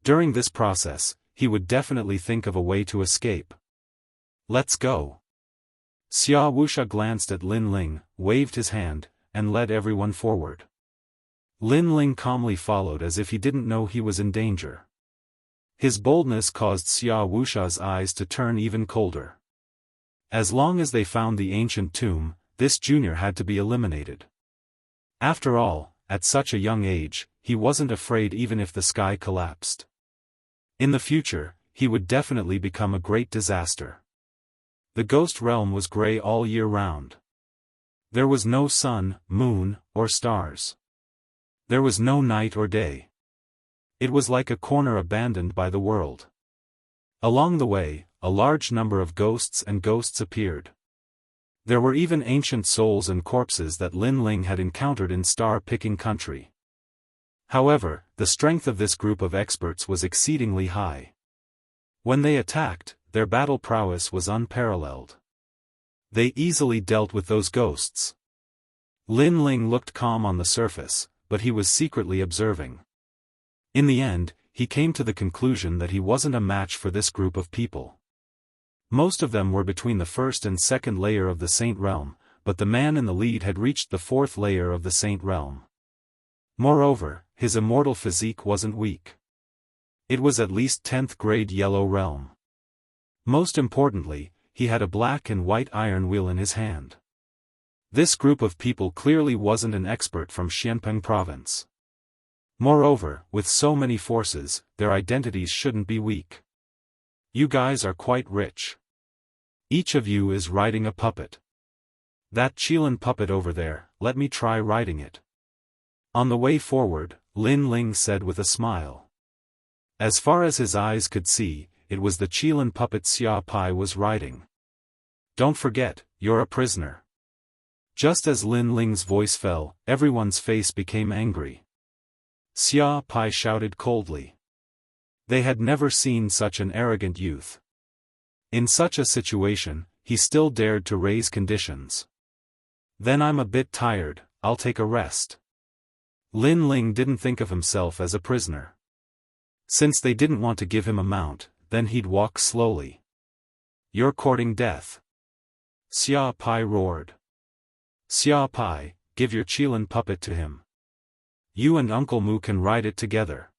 During this process, he would definitely think of a way to escape. Let's go. Wuxia glanced at Lin Ling, waved his hand, and led everyone forward. Lin Ling calmly followed as if he didn't know he was in danger. His boldness caused Wuxia's eyes to turn even colder. As long as they found the ancient tomb, this junior had to be eliminated. After all, at such a young age, he wasn't afraid even if the sky collapsed. In the future, he would definitely become a great disaster. The ghost realm was gray all year round. There was no sun, moon, or stars. There was no night or day. It was like a corner abandoned by the world. Along the way, a large number of ghosts appeared. There were even ancient souls and corpses that Lin Ling had encountered in star-picking country. However, the strength of this group of experts was exceedingly high. When they attacked, their battle prowess was unparalleled. They easily dealt with those ghosts. Lin Ling looked calm on the surface, but he was secretly observing. In the end, he came to the conclusion that he wasn't a match for this group of people. Most of them were between the first and second layer of the Saint Realm, but the man in the lead had reached the fourth layer of the Saint Realm. Moreover, his immortal physique wasn't weak. It was at least 10th grade Yellow Realm. Most importantly, he had a black and white iron wheel in his hand. This group of people clearly wasn't an expert from Xianpeng province. Moreover, with so many forces, their identities shouldn't be weak. You guys are quite rich. Each of you is riding a puppet. That Qilin puppet over there, let me try riding it. On the way forward, Lin Ling said with a smile. As far as his eyes could see, it was the Qilin puppet Xia Pai was riding. Don't forget, you're a prisoner. Just as Lin Ling's voice fell, everyone's face became angry. Xia Pai shouted coldly. They had never seen such an arrogant youth. In such a situation, he still dared to raise conditions. Then I'm a bit tired, I'll take a rest. Lin Ling didn't think of himself as a prisoner. Since they didn't want to give him a mount, then he'd walk slowly. You're courting death. Xia Pai roared. Xia Pai, give your Qilin puppet to him. You and Uncle Mu can ride it together.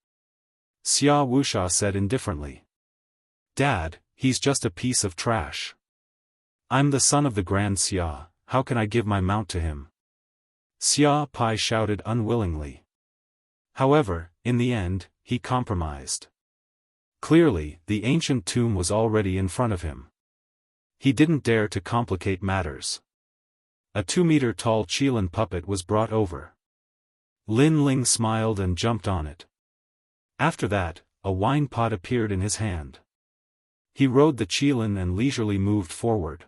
Xia Wuxia said indifferently. Dad, he's just a piece of trash. I'm the son of the Grand Xia, how can I give my mount to him? Xia Pai shouted unwillingly. However, in the end, he compromised. Clearly, the ancient tomb was already in front of him. He didn't dare to complicate matters. A 2-meter-tall Qilin puppet was brought over. Lin Ling smiled and jumped on it. After that, a wine pot appeared in his hand. He rode the Qilin and leisurely moved forward.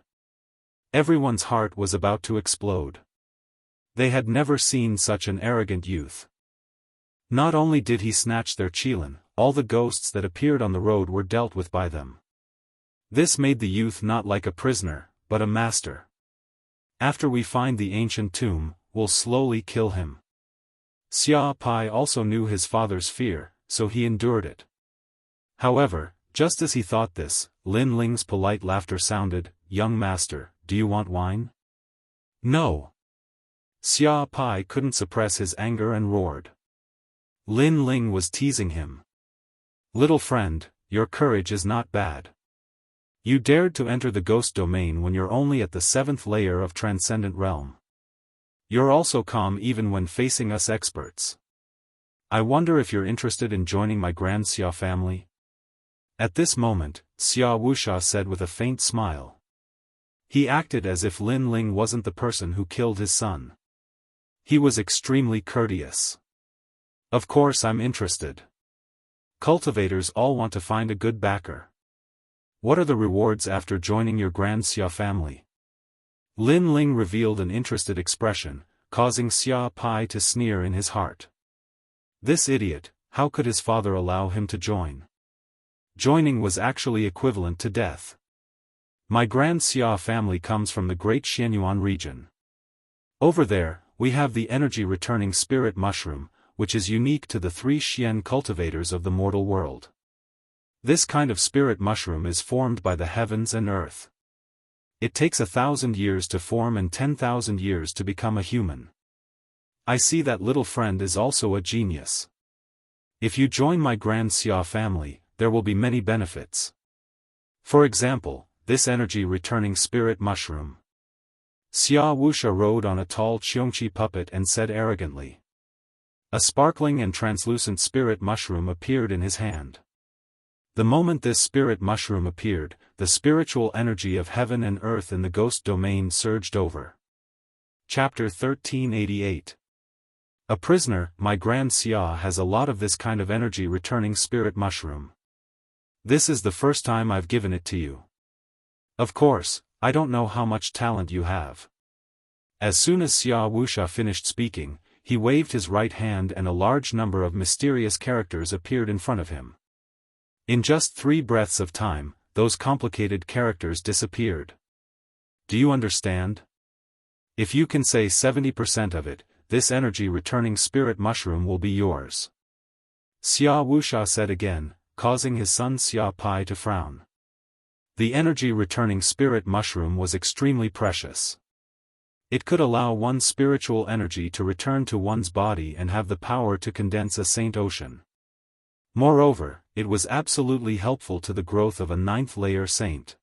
Everyone's heart was about to explode. They had never seen such an arrogant youth. Not only did he snatch their Qilin, all the ghosts that appeared on the road were dealt with by them. This made the youth not like a prisoner, but a master. After we find the ancient tomb, we'll slowly kill him. Xia Pai also knew his father's fear, so he endured it. However, just as he thought this, Lin Ling's polite laughter sounded, "Young master, do you want wine?" "No." Xia Pai couldn't suppress his anger and roared. Lin Ling was teasing him. "Little friend, your courage is not bad. You dared to enter the ghost domain when you're only at the 7th layer of transcendent realm. You're also calm even when facing us experts. I wonder if you're interested in joining my Grand Xia family?" At this moment, Xia Wuxia said with a faint smile. He acted as if Lin Ling wasn't the person who killed his son. He was extremely courteous. "Of course I'm interested. Cultivators all want to find a good backer. What are the rewards after joining your Grand Xia family?" Lin Ling revealed an interested expression, causing Xia Pai to sneer in his heart. This idiot, how could his father allow him to join? Joining was actually equivalent to death. My Grand Xia family comes from the Great Xianyuan region. Over there, we have the energy-returning spirit mushroom, which is unique to the 3 Xian cultivators of the mortal world. This kind of spirit mushroom is formed by the heavens and earth. It takes 1,000 years to form and 10,000 years to become a human. I see that little friend is also a genius. If you join my Grand Xia family, there will be many benefits. For example, this energy-returning spirit mushroom. Xia Wuxia rode on a tall Xiongqi puppet and said arrogantly. A sparkling and translucent spirit mushroom appeared in his hand. The moment this spirit mushroom appeared, the spiritual energy of heaven and earth in the ghost domain surged over. Chapter 1388. A prisoner, my Grand Xia has a lot of this kind of energy-returning spirit mushroom. This is the first time I've given it to you. Of course, I don't know how much talent you have. As soon as Xia Wuxia finished speaking, he waved his right hand and a large number of mysterious characters appeared in front of him. In just 3 breaths of time, those complicated characters disappeared. Do you understand? If you can say 70% of it, this energy-returning spirit mushroom will be yours. Xia Wuxia said again, causing his son Xia Pai to frown. The energy-returning spirit mushroom was extremely precious. It could allow one's spiritual energy to return to one's body and have the power to condense a saint ocean. Moreover, it was absolutely helpful to the growth of a 9th-layer saint.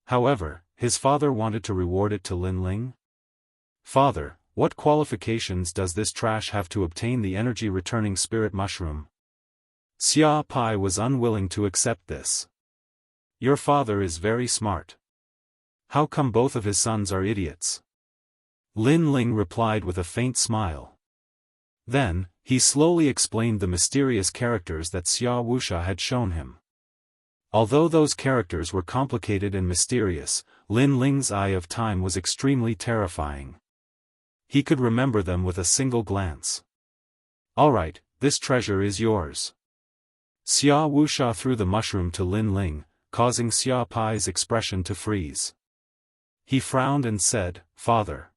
However, his father wanted to reward it to Lin Ling. "Father, what qualifications does this trash have to obtain the energy-returning spirit mushroom?" Xia Pai was unwilling to accept this. "Your father is very smart. How come both of his sons are idiots?" Lin Ling replied with a faint smile. Then, he slowly explained the mysterious characters that Xia Wuxia had shown him. Although those characters were complicated and mysterious, Lin Ling's eye of time was extremely terrifying. He could remember them with a single glance. "Alright, this treasure is yours." Xia Wuxia threw the mushroom to Lin Ling, causing Xia Pai's expression to freeze. He frowned and said, "Father.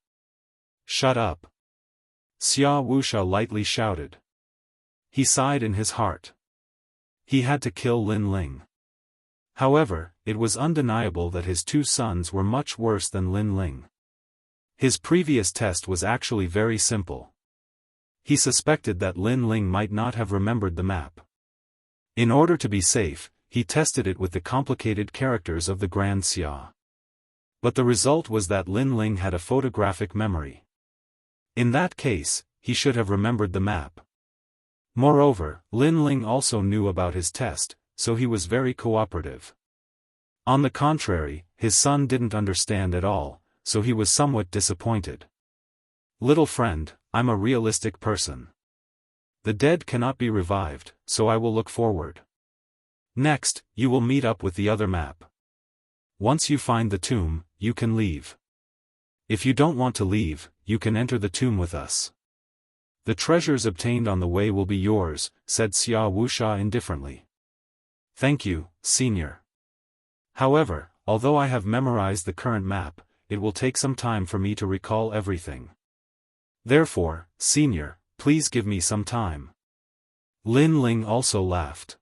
Shut up." Xia Wuxia lightly shouted. He sighed in his heart. He had to kill Lin Ling. However, it was undeniable that his two sons were much worse than Lin Ling. His previous test was actually very simple. He suspected that Lin Ling might not have remembered the map. In order to be safe, he tested it with the complicated characters of the Grand Xia. But the result was that Lin Ling had a photographic memory. In that case, he should have remembered the map. Moreover, Lin Ling also knew about his test, so he was very cooperative. On the contrary, his son didn't understand at all, so he was somewhat disappointed. Little friend, I'm a realistic person. The dead cannot be revived, so I will look forward. Next, you will meet up with the other map. Once you find the tomb, you can leave. If you don't want to leave, you can enter the tomb with us. The treasures obtained on the way will be yours, said Xia Wuxia indifferently. Thank you, senior. However, although I have memorized the current map, it will take some time for me to recall everything. Therefore, senior, please give me some time. Lin Ling also laughed.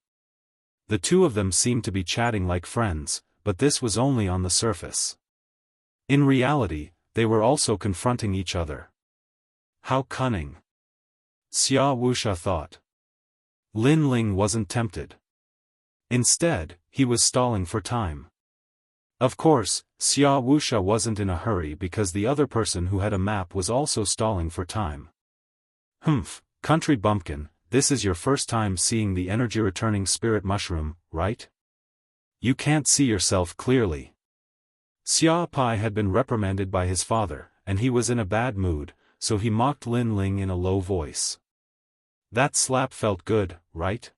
The two of them seemed to be chatting like friends, but this was only on the surface. In reality, they were also confronting each other. How cunning! Xia Wuxia thought. Lin Ling wasn't tempted. Instead, he was stalling for time. Of course, Xia Wuxia wasn't in a hurry because the other person who had a map was also stalling for time. Humph, country bumpkin, this is your first time seeing the energy-returning spirit mushroom, right? You can't see yourself clearly. Xia Pai had been reprimanded by his father, and he was in a bad mood, so he mocked Lin Ling in a low voice. That slap felt good, right?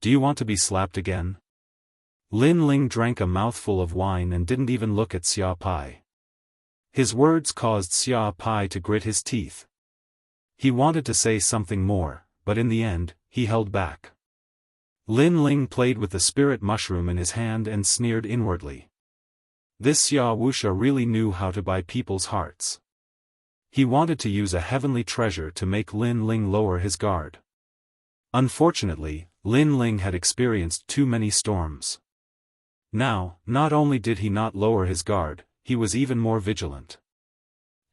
Do you want to be slapped again? Lin Ling drank a mouthful of wine and didn't even look at Xia Pai. His words caused Xia Pai to grit his teeth. He wanted to say something more, but in the end, he held back. Lin Ling played with the spirit mushroom in his hand and sneered inwardly. This Xia Wuxia really knew how to buy people's hearts. He wanted to use a heavenly treasure to make Lin Ling lower his guard. Unfortunately, Lin Ling had experienced too many storms. Now, not only did he not lower his guard, he was even more vigilant.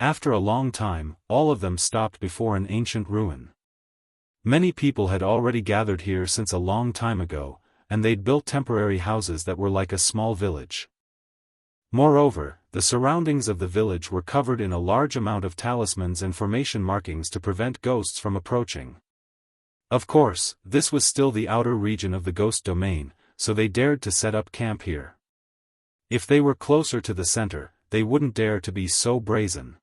After a long time, all of them stopped before an ancient ruin. Many people had already gathered here since a long time ago, and they'd built temporary houses that were like a small village. Moreover, the surroundings of the village were covered in a large amount of talismans and formation markings to prevent ghosts from approaching. Of course, this was still the outer region of the ghost domain, so they dared to set up camp here. If they were closer to the center, they wouldn't dare to be so brazen.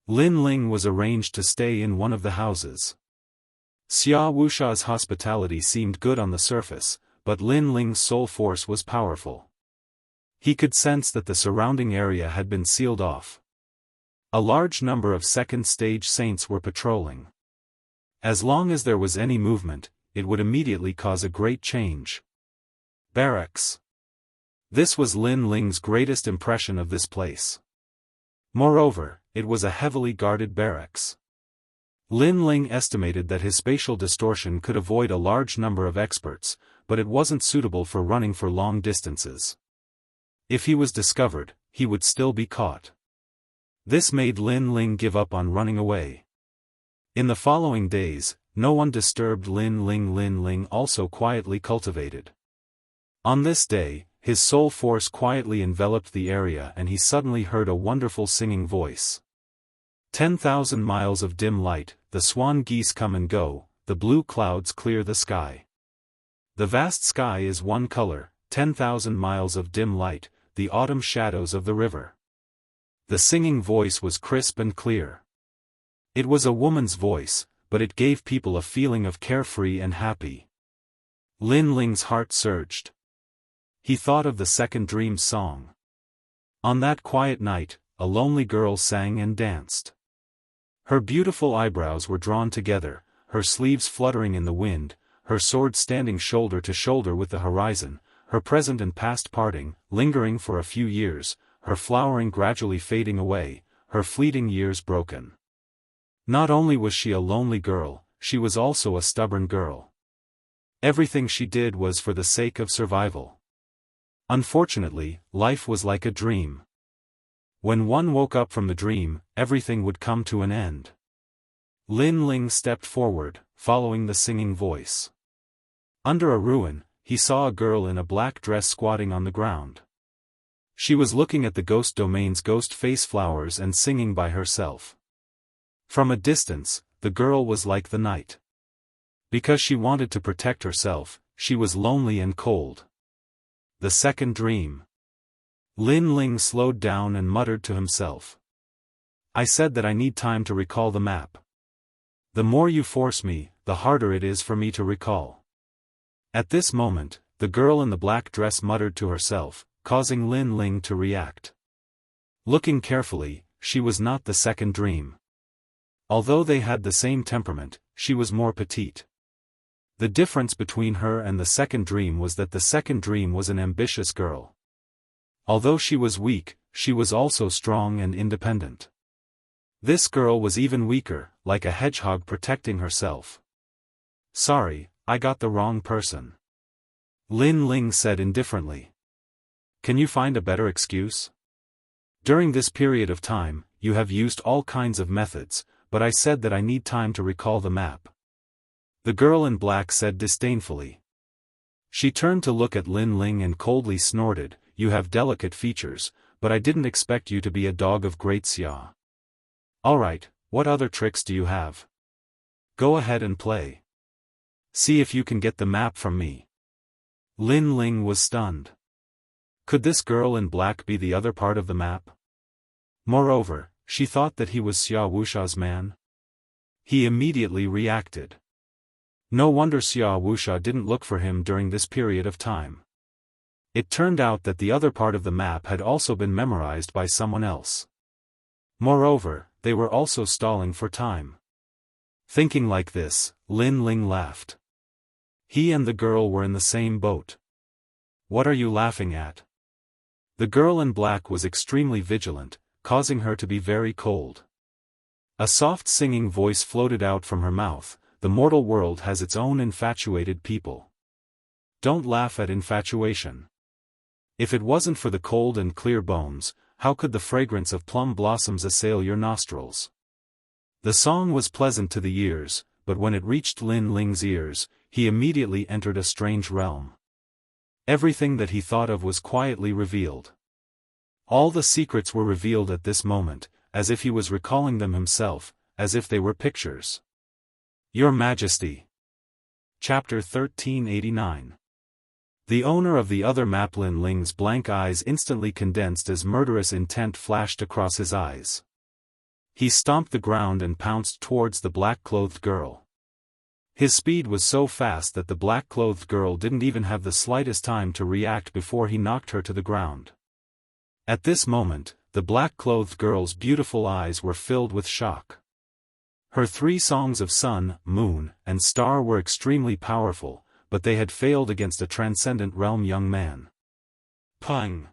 Lin Ling was arranged to stay in one of the houses. Xia Wuxia's hospitality seemed good on the surface, but Lin Ling's soul force was powerful. He could sense that the surrounding area had been sealed off. A large number of second-stage saints were patrolling. As long as there was any movement, it would immediately cause a great change. Barracks. This was Lin Ling's greatest impression of this place. Moreover, it was a heavily guarded barracks. Lin Ling estimated that his spatial distortion could avoid a large number of experts, but it wasn't suitable for running for long distances. If he was discovered, he would still be caught. This made Lin Ling give up on running away. In the following days, no one disturbed Lin Ling. Lin Ling also quietly cultivated. On this day, his soul force quietly enveloped the area and he suddenly heard a wonderful singing voice. 10,000 miles of dim light, the swan geese come and go, the blue clouds clear the sky. The vast sky is one color, 10,000 miles of dim light, the autumn shadows of the river. The singing voice was crisp and clear. It was a woman's voice, but it gave people a feeling of carefree and happy. Lin Ling's heart surged. He thought of the second dream song. On that quiet night, a lonely girl sang and danced. Her beautiful eyebrows were drawn together, her sleeves fluttering in the wind, her sword standing shoulder to shoulder with the horizon, her present and past parting, lingering for a few years, her flowering gradually fading away, her fleeting years broken. Not only was she a lonely girl, she was also a stubborn girl. Everything she did was for the sake of survival. Unfortunately, life was like a dream. When one woke up from the dream, everything would come to an end. Lin Ling stepped forward, following the singing voice. Under a ruin, he saw a girl in a black dress squatting on the ground. She was looking at the ghost domain's ghost face flowers and singing by herself. From a distance, the girl was like the night. Because she wanted to protect herself, she was lonely and cold. The second dream. Lin Ling slowed down and muttered to himself. I said that I need time to recall the map. The more you force me, the harder it is for me to recall. At this moment, the girl in the black dress muttered to herself, causing Lin Ling to react. Looking carefully, she was not the second dream. Although they had the same temperament, she was more petite. The difference between her and the second dream was that the second dream was an ambitious girl. Although she was weak, she was also strong and independent. This girl was even weaker, like a hedgehog protecting herself. Sorry, I got the wrong person. Lin Ling said indifferently. Can you find a better excuse? During this period of time, you have used all kinds of methods, but I said that I need time to recall the map. The girl in black said disdainfully. She turned to look at Lin Ling and coldly snorted, You have delicate features, but I didn't expect you to be a dog of great xia. Alright, what other tricks do you have? Go ahead and play. See if you can get the map from me. Lin Ling was stunned. Could this girl in black be the other part of the map? Moreover, she thought that he was Xia Wuxia's man. He immediately reacted. No wonder Xia Wuxia didn't look for him during this period of time. It turned out that the other part of the map had also been memorized by someone else. Moreover, they were also stalling for time. Thinking like this, Lin Ling laughed. He and the girl were in the same boat. What are you laughing at? The girl in black was extremely vigilant, causing her to be very cold. A soft singing voice floated out from her mouth, The mortal world has its own infatuated people. Don't laugh at infatuation. If it wasn't for the cold and clear bones, how could the fragrance of plum blossoms assail your nostrils? The song was pleasant to the ears, but when it reached Lin Ling's ears, he immediately entered a strange realm. Everything that he thought of was quietly revealed. All the secrets were revealed at this moment, as if he was recalling them himself, as if they were pictures. Your Majesty. Chapter 1389. The owner of the other map. Lin Ling's blank eyes instantly condensed as murderous intent flashed across his eyes. He stomped the ground and pounced towards the black-clothed girl. His speed was so fast that the black-clothed girl didn't even have the slightest time to react before he knocked her to the ground. At this moment, the black-clothed girl's beautiful eyes were filled with shock. Her 3 songs of sun, moon, and star were extremely powerful, but they had failed against a transcendent realm young man. Pang!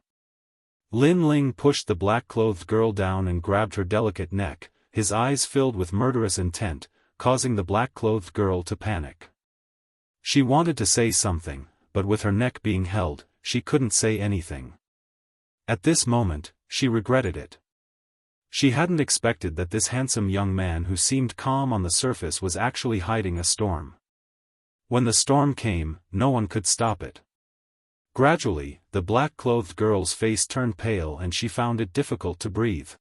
Lin Ling pushed the black-clothed girl down and grabbed her delicate neck, his eyes filled with murderous intent, causing the black-clothed girl to panic. She wanted to say something, but with her neck being held, she couldn't say anything. At this moment, she regretted it. She hadn't expected that this handsome young man who seemed calm on the surface was actually hiding a storm. When the storm came, no one could stop it. Gradually, the black-clothed girl's face turned pale and she found it difficult to breathe.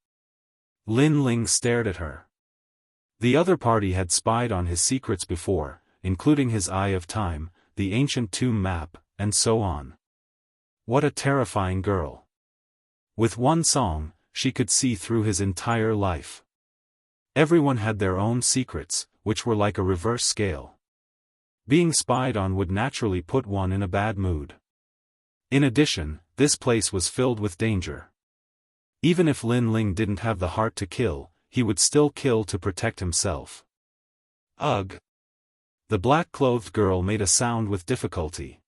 Lin Ling stared at her. The other party had spied on his secrets before, including his Eye of Time, the ancient tomb map, and so on. What a terrifying girl. With one song, she could see through his entire life. Everyone had their own secrets, which were like a reverse scale. Being spied on would naturally put one in a bad mood. In addition, this place was filled with danger. Even if Lin Ling didn't have the heart to kill, he would still kill to protect himself. Ugh! The black-clothed girl made a sound with difficulty.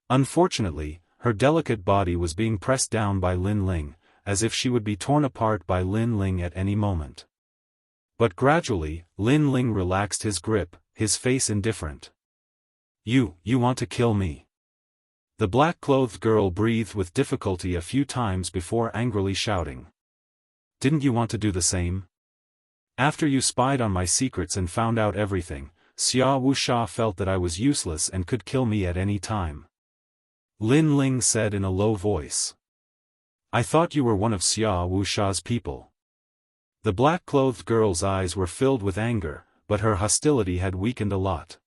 Unfortunately, her delicate body was being pressed down by Lin Ling, as if she would be torn apart by Lin Ling at any moment. But gradually, Lin Ling relaxed his grip, his face indifferent. You want to kill me?" The black-clothed girl breathed with difficulty a few times before angrily shouting. "Didn't you want to do the same? After you spied on my secrets and found out everything, Xia Wuxia felt that I was useless and could kill me at any time." Lin Ling said in a low voice. "I thought you were one of Xia Wuxia's people." The black-clothed girl's eyes were filled with anger, but her hostility had weakened a lot.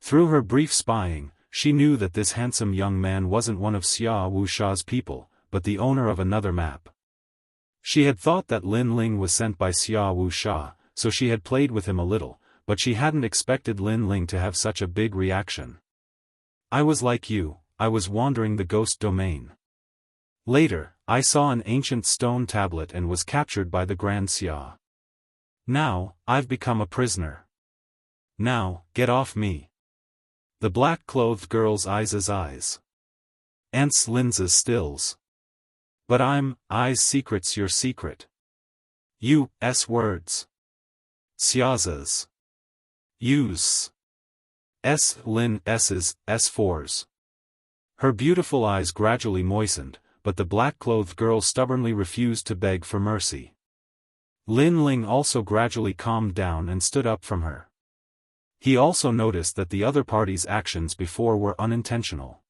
Through her brief spying, she knew that this handsome young man wasn't one of Xia Wuxia's people, but the owner of another map. She had thought that Lin Ling was sent by Xia Wuxia, so she had played with him a little, but she hadn't expected Lin Ling to have such a big reaction. "I was like you, I was wandering the ghost domain. Later, I saw an ancient stone tablet and was captured by the Grand Xia. Now, I've become a prisoner. Now, get off me." The black-clothed girl's eyes. Ants Linz's stills. "But I's secret's your secret. You's words. Xia's. You's. Lin S's, S4's." Her beautiful eyes gradually moistened, but the black-clothed girl stubbornly refused to beg for mercy. Lin Ling also gradually calmed down and stood up from her. He also noticed that the other party's actions before were unintentional.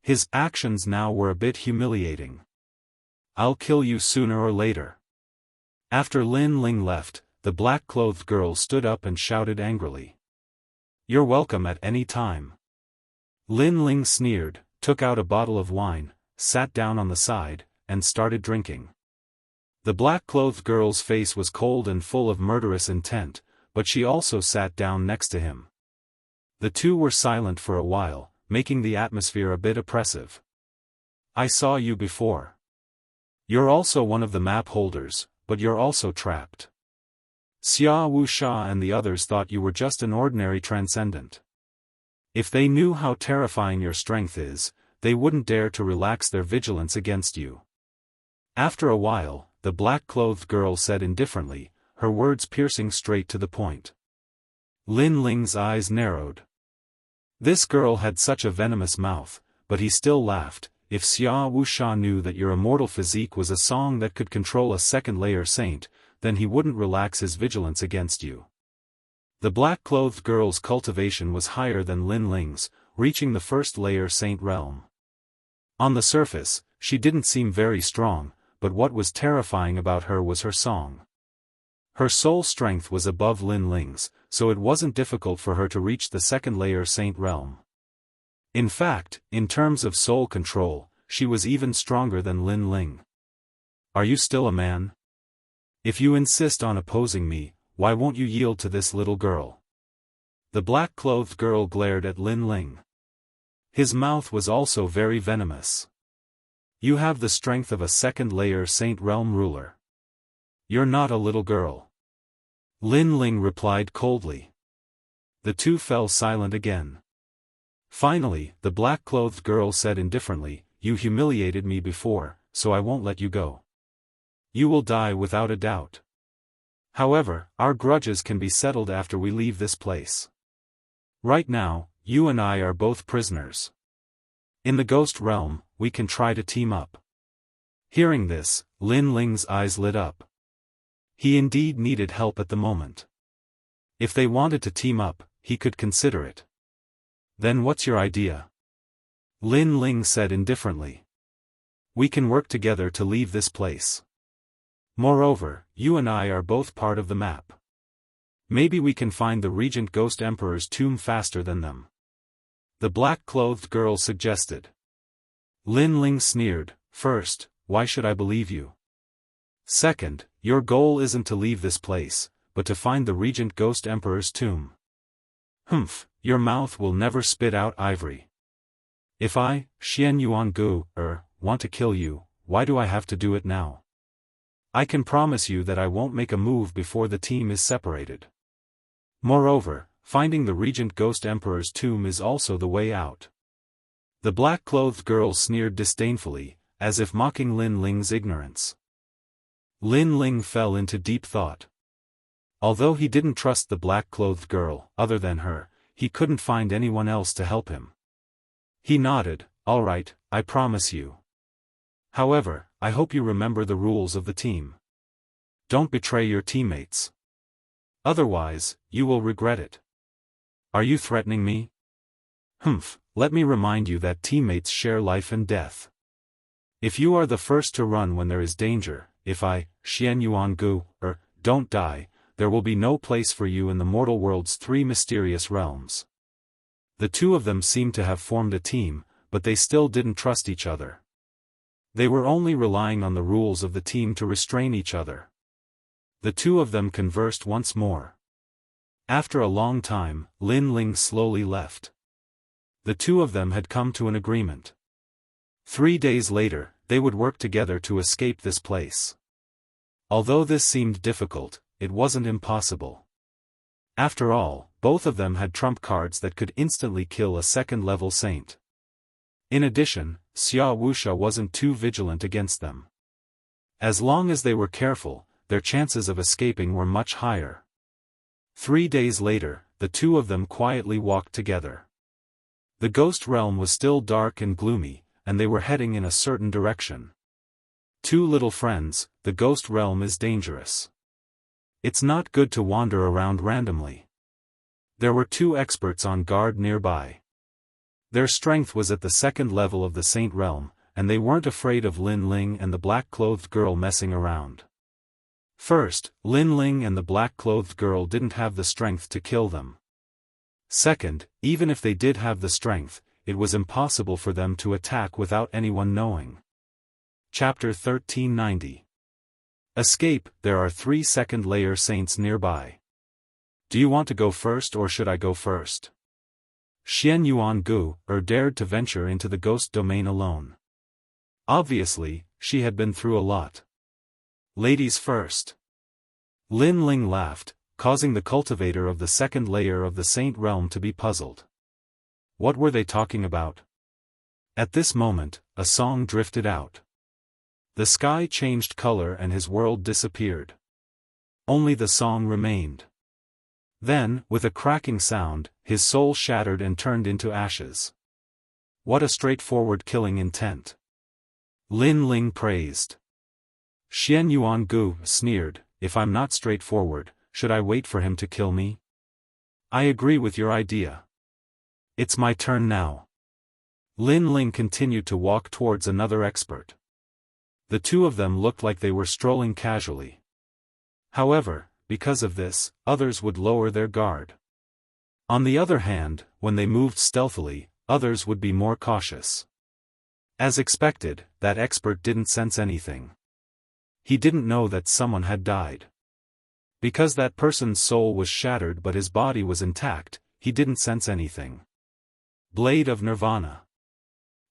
His actions now were a bit humiliating. "I'll kill you sooner or later." After Lin Ling left, the black-clothed girl stood up and shouted angrily. "You're welcome at any time." Lin Ling sneered, took out a bottle of wine, sat down on the side, and started drinking. The black-clothed girl's face was cold and full of murderous intent, but she also sat down next to him. The two were silent for a while, making the atmosphere a bit oppressive. "I saw you before. You're also one of the map holders, but you're also trapped. Xia Wuxia and the others thought you were just an ordinary transcendent. If they knew how terrifying your strength is, they wouldn't dare to relax their vigilance against you." After a while, the black-clothed girl said indifferently, her words piercing straight to the point. Lin Ling's eyes narrowed. This girl had such a venomous mouth, but he still laughed. "If Xia Wuxia knew that your immortal physique was a song that could control a second-layer saint, then he wouldn't relax his vigilance against you." The black-clothed girl's cultivation was higher than Lin Ling's, reaching the first-layer saint realm. On the surface, she didn't seem very strong, but what was terrifying about her was her song. Her soul strength was above Lin Ling's, so it wasn't difficult for her to reach the second-layer saint realm. In fact, in terms of soul control, she was even stronger than Lin Ling. "Are you still a man? If you insist on opposing me, why won't you yield to this little girl?" The black-clothed girl glared at Lin Ling. His mouth was also very venomous. "You have the strength of a second-layer saint realm ruler. You're not a little girl." Lin Ling replied coldly. The two fell silent again. Finally, the black-clothed girl said indifferently, "You humiliated me before, so I won't let you go. You will die without a doubt. However, our grudges can be settled after we leave this place. Right now, you and I are both prisoners. In the ghost realm, we can try to team up." Hearing this, Lin Ling's eyes lit up. He indeed needed help at the moment. If they wanted to team up, he could consider it. "Then what's your idea?" Lin Ling said indifferently. "We can work together to leave this place. Moreover, you and I are both part of the map. Maybe we can find the Regent Ghost Emperor's tomb faster than them." The black-clothed girl suggested. Lin Ling sneered, "First, why should I believe you? Second, your goal isn't to leave this place, but to find the Regent Ghost Emperor's tomb. Humph, your mouth will never spit out ivory. If I, Xian Yuan Gu, want to kill you, why do I have to do it now? I can promise you that I won't make a move before the team is separated. Moreover, finding the Regent Ghost Emperor's tomb is also the way out." The black-clothed girl sneered disdainfully, as if mocking Lin Ling's ignorance. Lin Ling fell into deep thought. Although he didn't trust the black-clothed girl, other than her, he couldn't find anyone else to help him. He nodded, "All right, I promise you. However, I hope you remember the rules of the team. Don't betray your teammates. Otherwise, you will regret it." "Are you threatening me?" "Humph, let me remind you that teammates share life and death. If you are the first to run when there is danger, if I, Xian Yuan Gu, don't die, there will be no place for you in the mortal world's 3 mysterious realms." The two of them seemed to have formed a team, but they still didn't trust each other. They were only relying on the rules of the team to restrain each other. The two of them conversed once more. After a long time, Lin Ling slowly left. The two of them had come to an agreement. 3 days later, they would work together to escape this place. Although this seemed difficult, it wasn't impossible. After all, both of them had trump cards that could instantly kill a second-level saint. In addition, Xia Wuxia wasn't too vigilant against them. As long as they were careful, their chances of escaping were much higher. 3 days later, the two of them quietly walked together. The ghost realm was still dark and gloomy, and they were heading in a certain direction. Two little friends, the ghost realm is dangerous. It's not good to wander around randomly. There were 2 experts on guard nearby. Their strength was at the 2nd level of the Saint Realm, and they weren't afraid of Lin Ling and the black-clothed girl messing around. First, Lin Ling and the black-clothed girl didn't have the strength to kill them. Second, even if they did have the strength, it was impossible for them to attack without anyone knowing. Chapter 1390. Escape. There are 3 second-layer saints nearby. Do you want to go first or should I go first? Xian Yuan Gu dared to venture into the ghost domain alone. Obviously, she had been through a lot. Ladies first. Lin Ling laughed, causing the cultivator of the 2nd layer of the Saint Realm to be puzzled. What were they talking about? At this moment, a song drifted out. The sky changed color and his world disappeared. Only the song remained. Then, with a cracking sound, his soul shattered and turned into ashes. What a straightforward killing intent. Lin Ling praised. Xian Yuan Gu sneered, "If I'm not straightforward, should I wait for him to kill me?" "I agree with your idea. It's my turn now." Lin Ling continued to walk towards another expert. The two of them looked like they were strolling casually. However, because of this, others would lower their guard. On the other hand, when they moved stealthily, others would be more cautious. As expected, that expert didn't sense anything. He didn't know that someone had died. Because that person's soul was shattered but his body was intact, he didn't sense anything. Blade of Nirvana.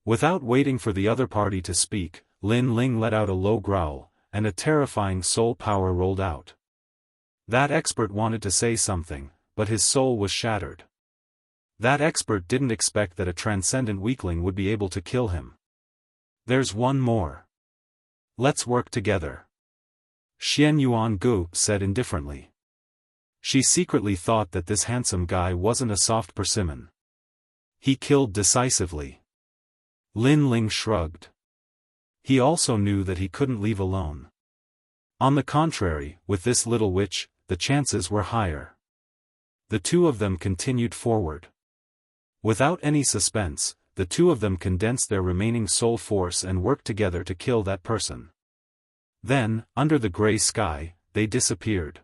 Without waiting for the other party to speak, Lin Ling let out a low growl, and a terrifying soul power rolled out. That expert wanted to say something, but his soul was shattered. That expert didn't expect that a transcendent weakling would be able to kill him. "There's one more. Let's work together," Xian Yuan Gu said indifferently. She secretly thought that this handsome guy wasn't a soft persimmon. He killed decisively. Lin Ling shrugged. He also knew that he couldn't leave alone. On the contrary, with this little witch, the chances were higher. The two of them continued forward. Without any suspense, the two of them condensed their remaining soul force and worked together to kill that person. Then, under the gray sky, they disappeared.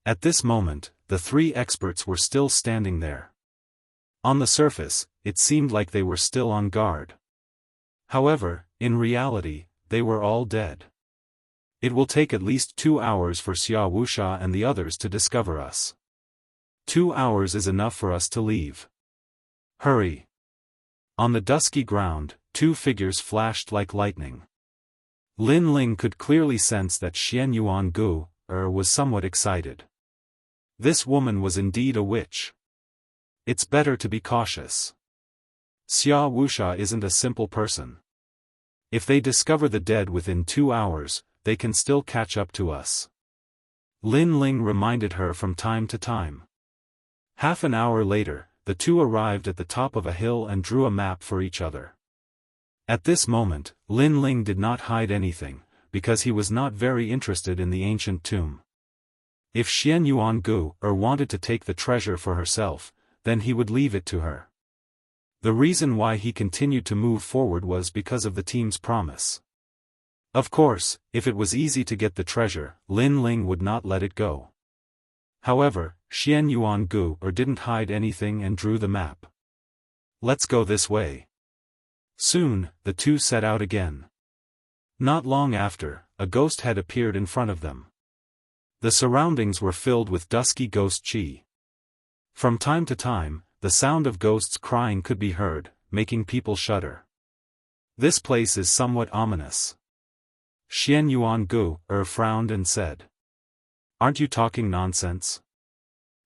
At this moment, the 3 experts were still standing there. On the surface, it seemed like they were still on guard. However, in reality, they were all dead. It will take at least 2 hours for Xia Wuxia and the others to discover us. 2 hours is enough for us to leave. Hurry. On the dusky ground, 2 figures flashed like lightning. Lin Ling could clearly sense that Xian Yuan Gu was somewhat excited. This woman was indeed a witch. It's better to be cautious. Xia Wuxia isn't a simple person. If they discover the dead within 2 hours, they can still catch up to us. Lin Ling reminded her from time to time. Half an hour later, the two arrived at the top of a hill and drew a map for each other. At this moment, Lin Ling did not hide anything, because he was not very interested in the ancient tomb. If Xian Yuangu wanted to take the treasure for herself, then he would leave it to her. The reason why he continued to move forward was because of the team's promise. Of course, if it was easy to get the treasure, Lin Ling would not let it go. However, Xian Yuangu didn't hide anything and drew the map. Let's go this way. Soon, the two set out again. Not long after, a ghost head appeared in front of them. The surroundings were filled with dusky ghost qi. From time to time, the sound of ghosts crying could be heard, making people shudder. This place is somewhat ominous. Xian Yuangu frowned and said. Aren't you talking nonsense?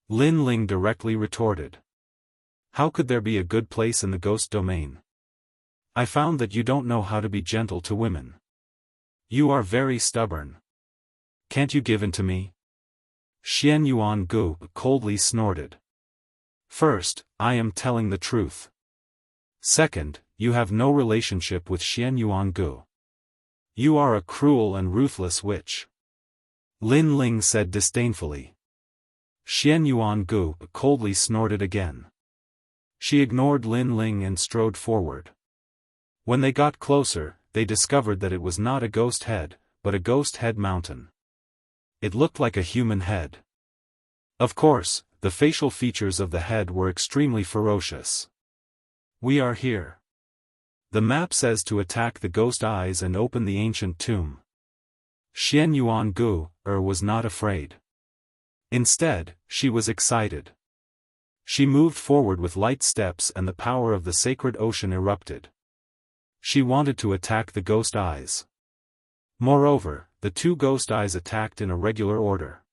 Lin Ling directly retorted. How could there be a good place in the ghost domain? I found that you don't know how to be gentle to women. You are very stubborn. Can't you give in to me? Xian Yuangu coldly snorted. First, I am telling the truth. Second, you have no relationship with Xian Yuangu. You are a cruel and ruthless witch. Lin Ling said disdainfully. Xian Yuangu coldly snorted again. She ignored Lin Ling and strode forward. When they got closer, they discovered that it was not a ghost head, but a ghost head mountain. It looked like a human head. Of course, the facial features of the head were extremely ferocious. We are here. The map says to attack the ghost eyes and open the ancient tomb. Xian Yuangu was not afraid. Instead, she was excited. She moved forward with light steps and the power of the sacred ocean erupted. She wanted to attack the ghost eyes. Moreover, the two ghost eyes attacked in a regular order.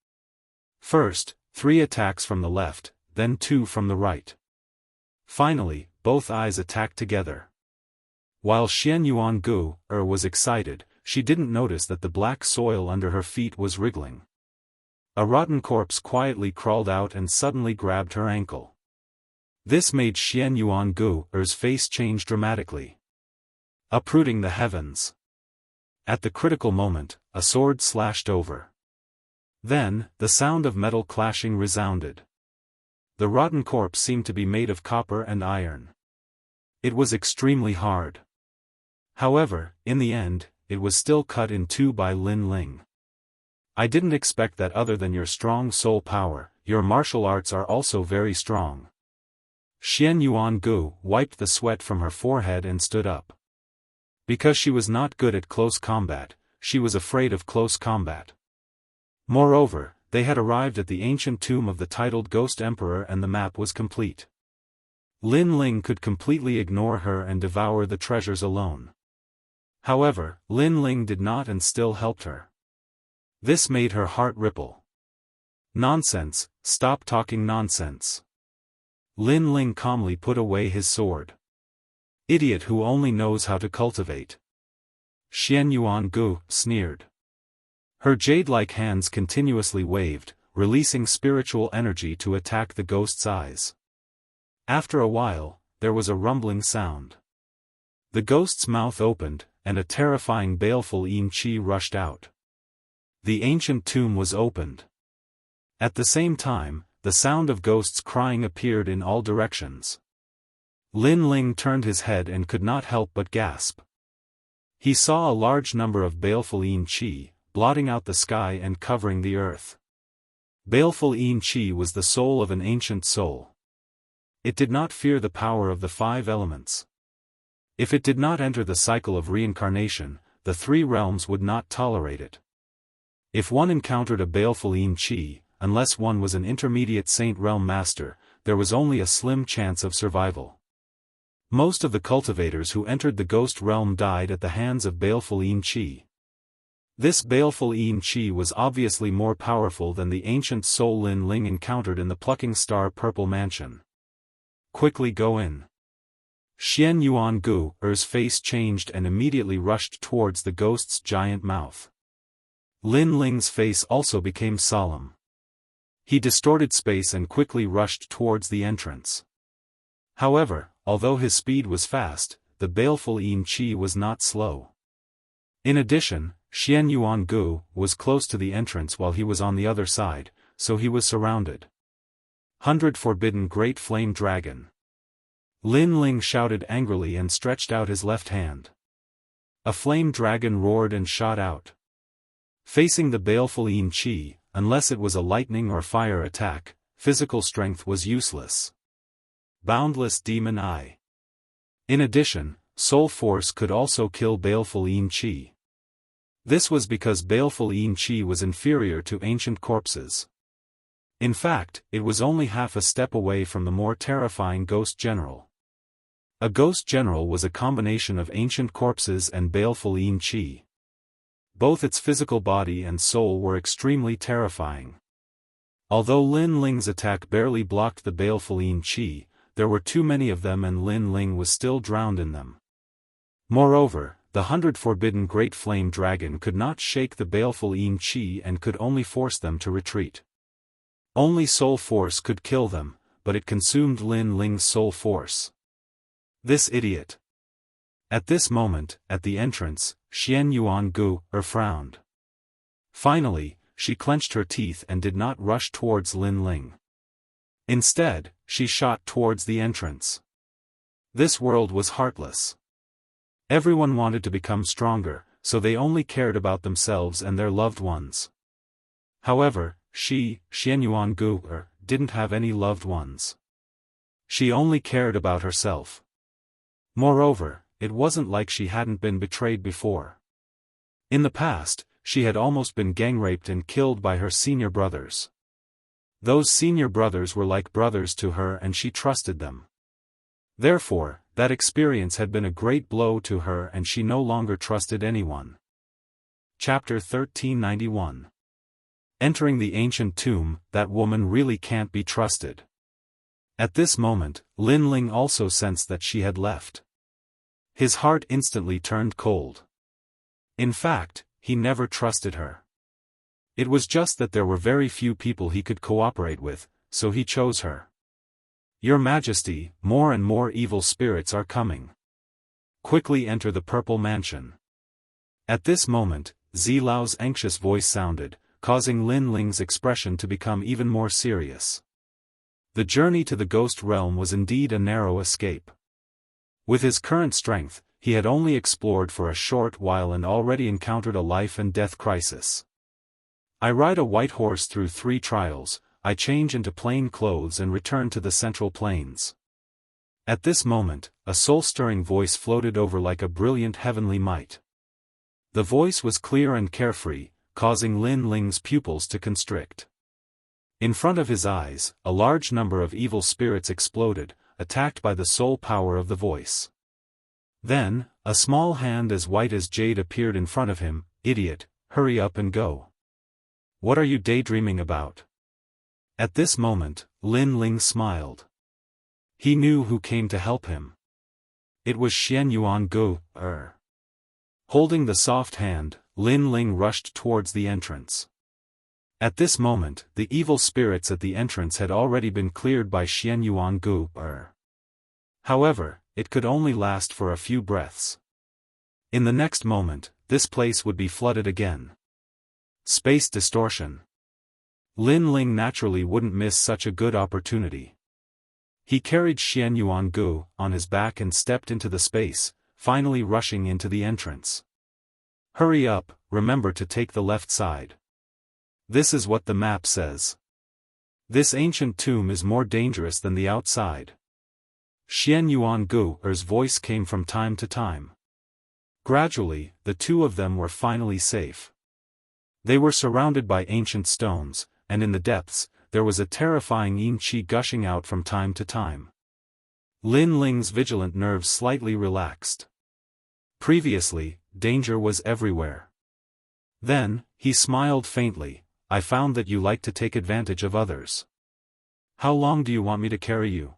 First, 3 attacks from the left, then 2 from the right. Finally, both eyes attacked together. While Xian Yuangu was excited, she didn't notice that the black soil under her feet was wriggling. A rotten corpse quietly crawled out and suddenly grabbed her ankle. This made Xian Yuangu's face change dramatically. Uprooting the heavens. At the critical moment, a sword slashed over. Then, the sound of metal clashing resounded. The rotten corpse seemed to be made of copper and iron. It was extremely hard. However, in the end, it was still cut in 2 by Lin Ling. I didn't expect that other than your strong soul power, your martial arts are also very strong. Xian Yuangu wiped the sweat from her forehead and stood up. Because she was not good at close combat, she was afraid of close combat. Moreover, they had arrived at the ancient tomb of the titled Ghost Emperor and the map was complete. Lin Ling could completely ignore her and devour the treasures alone. However, Lin Ling did not and still helped her. This made her heart ripple. Nonsense, stop talking nonsense. Lin Ling calmly put away his sword. Idiot who only knows how to cultivate. Xian Yuangu sneered. Her jade-like hands continuously waved, releasing spiritual energy to attack the ghost's eyes. After a while, there was a rumbling sound. The ghost's mouth opened, and a terrifying baleful yin qi rushed out. The ancient tomb was opened. At the same time, the sound of ghosts crying appeared in all directions. Lin Ling turned his head and could not help but gasp. He saw a large number of baleful yin qi, blotting out the sky and covering the earth. Baleful yin qi was the soul of an ancient soul. It did not fear the power of the 5 elements. If it did not enter the cycle of reincarnation, the 3 realms would not tolerate it. If one encountered a baleful yin qi, unless one was an intermediate saint realm master, there was only a slim chance of survival. Most of the cultivators who entered the ghost realm died at the hands of baleful yin qi. This baleful yin qi was obviously more powerful than the ancient soul Lin Ling encountered in the plucking star purple mansion. Quickly go in. Xian Yuangu's face changed and immediately rushed towards the ghost's giant mouth. Lin Ling's face also became solemn. He distorted space and quickly rushed towards the entrance. However, although his speed was fast, the baleful Yin Qi was not slow. In addition, Xian Yuangu was close to the entrance while he was on the other side, so he was surrounded. 100 Forbidden Great Flame Dragon. Lin Ling shouted angrily and stretched out his left hand. A flame dragon roared and shot out. Facing the baleful Yin Qi, unless it was a lightning or fire attack, physical strength was useless. Boundless Demon Eye. In addition, Soul Force could also kill baleful Yin Qi. This was because baleful Yin Qi was inferior to ancient corpses. In fact, it was only half a step away from the more terrifying Ghost General. A Ghost General was a combination of ancient corpses and baleful Yin Qi. Both its physical body and soul were extremely terrifying. Although Lin Ling's attack barely blocked the baleful Yin Qi, there were too many of them and Lin Ling was still drowned in them. Moreover, the 100 Forbidden Great Flame Dragon could not shake the baleful Yin Qi and could only force them to retreat. Only Soul Force could kill them, but it consumed Lin Ling's Soul Force. This idiot. At this moment, at the entrance, Xian Yuangu frowned. Finally, she clenched her teeth and did not rush towards Lin Ling. Instead, she shot towards the entrance. This world was heartless. Everyone wanted to become stronger, so they only cared about themselves and their loved ones. However, Xian Yuangu didn't have any loved ones. She only cared about herself. Moreover, it wasn't like she hadn't been betrayed before. In the past, she had almost been gang-raped and killed by her senior brothers. Those senior brothers were like brothers to her and she trusted them. Therefore, that experience had been a great blow to her and she no longer trusted anyone. Chapter 1391. Entering the ancient tomb, that woman really can't be trusted. At this moment, Lin Ling also sensed that she had left. His heart instantly turned cold. In fact, he never trusted her. It was just that there were very few people he could cooperate with, so he chose her. Your Majesty, more and more evil spirits are coming. Quickly enter the Purple Mansion. At this moment, Zilao's anxious voice sounded, causing Lin Ling's expression to become even more serious. The journey to the ghost realm was indeed a narrow escape. With his current strength, he had only explored for a short while and already encountered a life and death crisis. I ride a white horse through 3 trials, I change into plain clothes and return to the Central Plains. At this moment, a soul-stirring voice floated over like a brilliant heavenly might. The voice was clear and carefree, causing Lin Ling's pupils to constrict. In front of his eyes, a large number of evil spirits exploded, attacked by the soul power of the voice. Then, a small hand as white as jade appeared in front of him. Idiot, hurry up and go. What are you daydreaming about? At this moment, Lin Ling smiled. He knew who came to help him. It was Xian Yuangu. Holding the soft hand, Lin Ling rushed towards the entrance. At this moment, the evil spirits at the entrance had already been cleared by Xian Yuangu. However, it could only last for a few breaths. In the next moment, this place would be flooded again. Space distortion. Lin Ling naturally wouldn't miss such a good opportunity. He carried Xian Yuangu on his back and stepped into the space, finally rushing into the entrance. Hurry up, remember to take the left side. This is what the map says. This ancient tomb is more dangerous than the outside. Xian Yuangu's voice came from time to time. Gradually, the two of them were finally safe. They were surrounded by ancient stones, and in the depths, there was a terrifying yin qi gushing out from time to time. Lin Ling's vigilant nerves slightly relaxed. Previously, danger was everywhere. Then, he smiled faintly. I found that you like to take advantage of others. How long do you want me to carry you?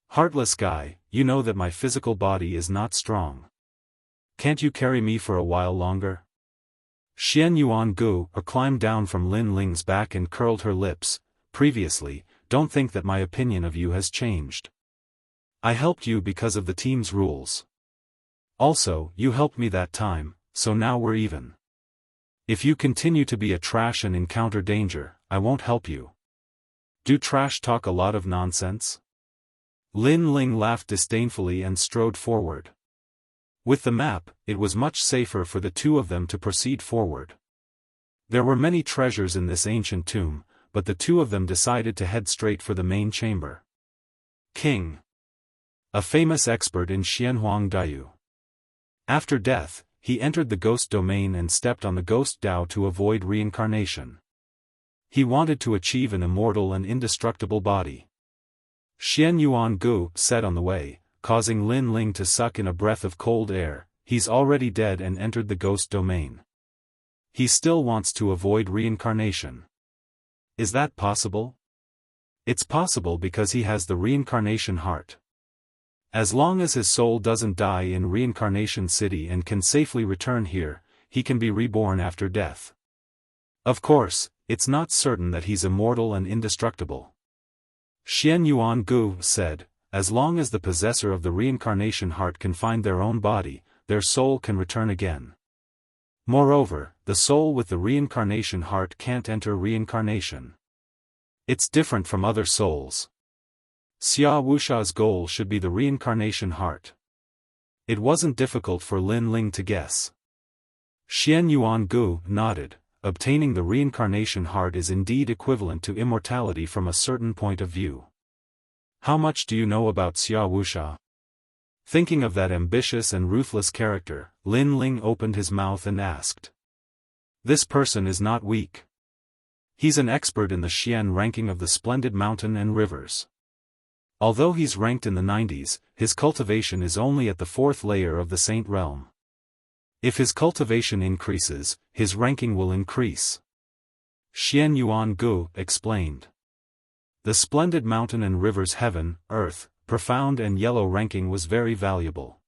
Heartless guy, you know that my physical body is not strong. Can't you carry me for a while longer? Xian Yuangu climbed down from Lin Ling's back and curled her lips, previously, don't think that my opinion of you has changed. I helped you because of the team's rules. Also, you helped me that time, so now we're even. If you continue to be a trash and encounter danger, I won't help you. Do trash talk a lot of nonsense? Lin Ling laughed disdainfully and strode forward. With the map, it was much safer for the two of them to proceed forward. There were many treasures in this ancient tomb, but the two of them decided to head straight for the main chamber. King. A famous expert in Xianhuang Daiyu. After death, he entered the ghost domain and stepped on the ghost Dao to avoid reincarnation. He wanted to achieve an immortal and indestructible body. Xian Yuan Gu said on the way, causing Lin Ling to suck in a breath of cold air, he's already dead and entered the ghost domain. He still wants to avoid reincarnation. Is that possible? It's possible because he has the reincarnation heart. As long as his soul doesn't die in Reincarnation City and can safely return here, he can be reborn after death. Of course, it's not certain that he's immortal and indestructible. Xian Yuan Gu said, as long as the possessor of the reincarnation heart can find their own body, their soul can return again. Moreover, the soul with the reincarnation heart can't enter reincarnation. It's different from other souls. Xia Wuxia's goal should be the reincarnation heart. It wasn't difficult for Lin Ling to guess. Xian Yuan Gu nodded. Obtaining the reincarnation heart is indeed equivalent to immortality from a certain point of view. How much do you know about Xia Wuxia? Thinking of that ambitious and ruthless character, Lin Ling opened his mouth and asked. This person is not weak. He's an expert in the Xian ranking of the splendid mountain and rivers. Although he's ranked in the 90s, his cultivation is only at the 4th layer of the Saint Realm. If his cultivation increases, his ranking will increase. Xian Yuan Gu explained. The splendid mountain and rivers heaven, earth, profound and yellow ranking was very valuable.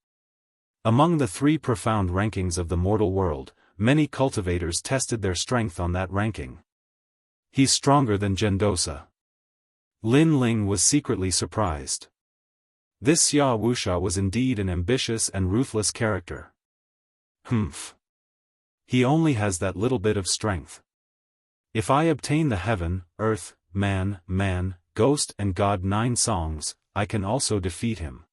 Among the 3 profound rankings of the mortal world, many cultivators tested their strength on that ranking. He's stronger than Gendosa. Lin Ling was secretly surprised. This Xia Wuxia was indeed an ambitious and ruthless character. Humph. He only has that little bit of strength. If I obtain the heaven, earth, man, ghost and god 9 songs, I can also defeat him.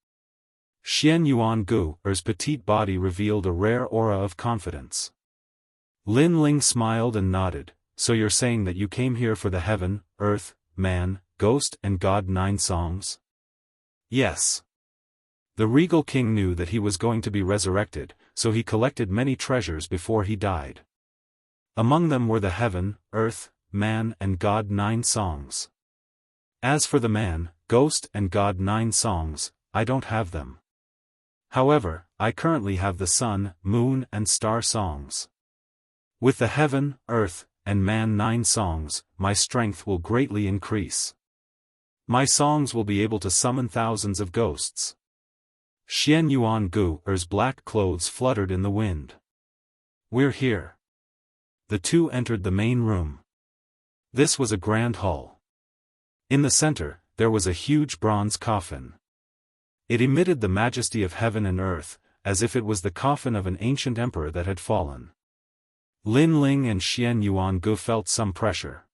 Xian Yuan Gu's petite body revealed a rare aura of confidence. Lin Ling smiled and nodded, so you're saying that you came here for the heaven, earth, man, ghost and god 9 songs? Yes. The regal king knew that he was going to be resurrected, so he collected many treasures before he died. Among them were the heaven, earth, man and god 9 songs. As for the man, ghost and god 9 songs, I don't have them. However, I currently have the sun, moon and star songs. With the heaven, earth, and man 9 songs, my strength will greatly increase. My songs will be able to summon thousands of ghosts. Xian Yuan Gu's black clothes fluttered in the wind. We're here. The two entered the main room. This was a grand hall. In the center, there was a huge bronze coffin. It emitted the majesty of heaven and earth, as if it was the coffin of an ancient emperor that had fallen. Lin Ling and Xian Yuan Gu felt some pressure.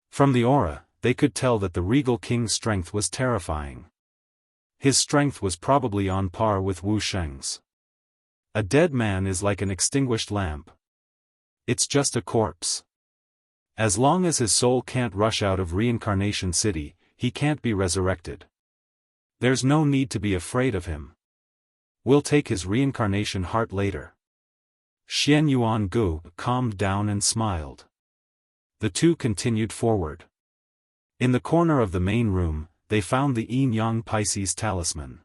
From the aura, they could tell that the regal king's strength was terrifying. His strength was probably on par with Wu Sheng's. A dead man is like an extinguished lamp. It's just a corpse. As long as his soul can't rush out of Reincarnation City, he can't be resurrected. There's no need to be afraid of him. We'll take his reincarnation heart later. Xian Yuan Gu calmed down and smiled. The two continued forward. In the corner of the main room, they found the Yin-Yang Pisces talisman.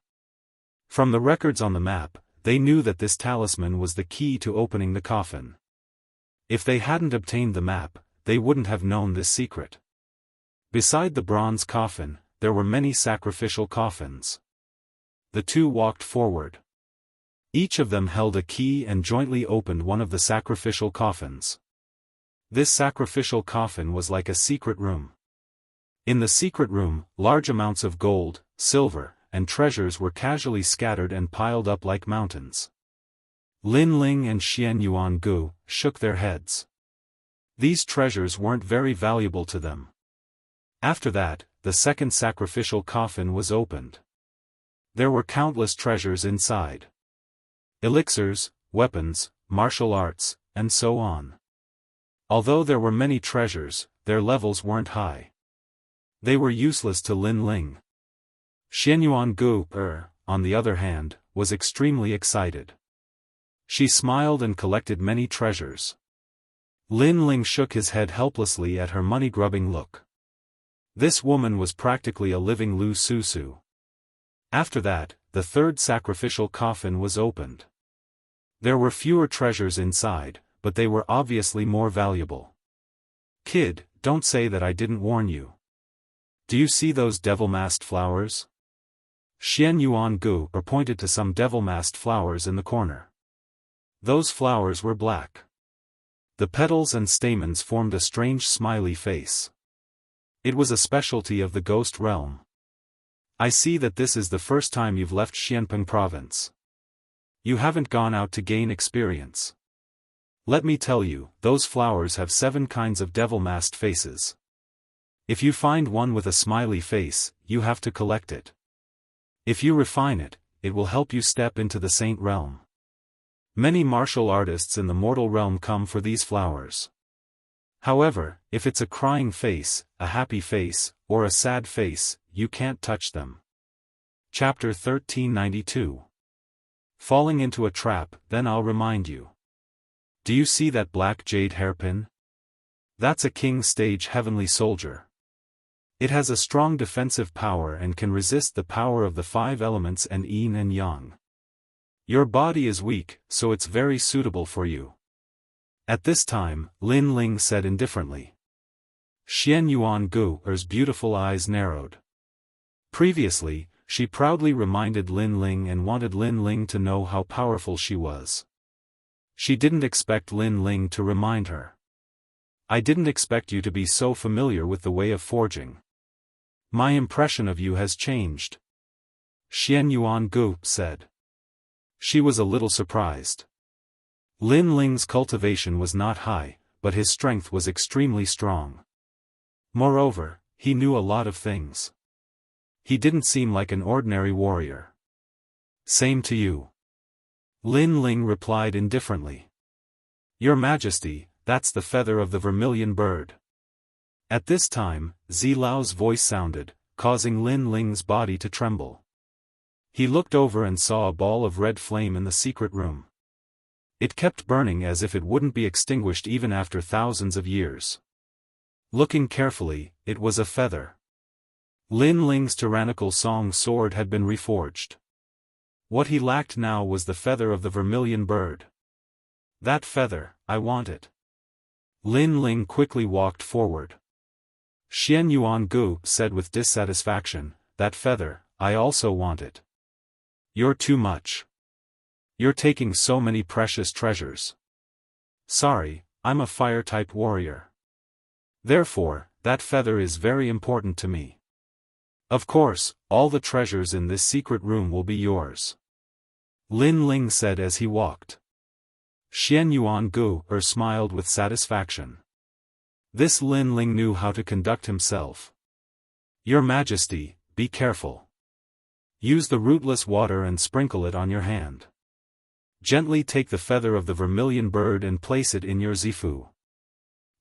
From the records on the map, they knew that this talisman was the key to opening the coffin. If they hadn't obtained the map, they wouldn't have known this secret. Beside the bronze coffin, there were many sacrificial coffins. The two walked forward. Each of them held a key and jointly opened one of the sacrificial coffins. This sacrificial coffin was like a secret room. In the secret room, large amounts of gold, silver, and treasures were casually scattered and piled up like mountains. Lin Ling and Xian Yuangu shook their heads. These treasures weren't very valuable to them. After that, the second sacrificial coffin was opened. There were countless treasures inside. Elixirs, weapons, martial arts, and so on. Although there were many treasures, their levels weren't high. They were useless to Lin Ling. Xian Yuangu, on the other hand, was extremely excited. She smiled and collected many treasures. Lin Ling shook his head helplessly at her money-grubbing look. This woman was practically a living Lu Susu. After that, the third sacrificial coffin was opened. There were fewer treasures inside, but they were obviously more valuable. Kid, don't say that I didn't warn you. Do you see those devil-masked flowers? Xian Yuangu pointed to some devil-masked flowers in the corner. Those flowers were black. The petals and stamens formed a strange smiley face. It was a specialty of the ghost realm. I see that this is the first time you've left Xianpeng province. You haven't gone out to gain experience. Let me tell you, those flowers have 7 kinds of devil-masked faces. If you find one with a smiley face, you have to collect it. If you refine it, it will help you step into the saint realm. Many martial artists in the mortal realm come for these flowers. However, if it's a crying face, a happy face, or a sad face, you can't touch them. Chapter 1392. Falling into a trap, then I'll remind you. Do you see that black jade hairpin? That's a king stage heavenly soldier. It has a strong defensive power and can resist the power of the 5 elements and yin and yang. Your body is weak, so it's very suitable for you. At this time, Lin Ling said indifferently. Xian Yuangu's beautiful eyes narrowed. Previously, she proudly reminded Lin Ling and wanted Lin Ling to know how powerful she was. She didn't expect Lin Ling to remind her. I didn't expect you to be so familiar with the way of forging. My impression of you has changed. Xian Yuangu said. She was a little surprised. Lin Ling's cultivation was not high, but his strength was extremely strong. Moreover, he knew a lot of things. He didn't seem like an ordinary warrior. Same to you. Lin Ling replied indifferently. Your Majesty, that's the feather of the vermilion bird. At this time, Zilao's voice sounded, causing Lin Ling's body to tremble. He looked over and saw a ball of red flame in the secret room. It kept burning as if it wouldn't be extinguished even after thousands of years. Looking carefully, it was a feather. Lin Ling's tyrannical song sword had been reforged. What he lacked now was the feather of the vermilion bird. That feather, I want it. Lin Ling quickly walked forward. Xian Yuangu said with dissatisfaction, that feather, I also want it. You're too much. You're taking so many precious treasures. Sorry, I'm a fire-type warrior. Therefore, that feather is very important to me. Of course, all the treasures in this secret room will be yours. Lin Ling said as he walked. Xian Yuangu smiled with satisfaction. This Lin Ling knew how to conduct himself. Your Majesty, be careful. Use the rootless water and sprinkle it on your hand. Gently take the feather of the vermilion bird and place it in your zifu.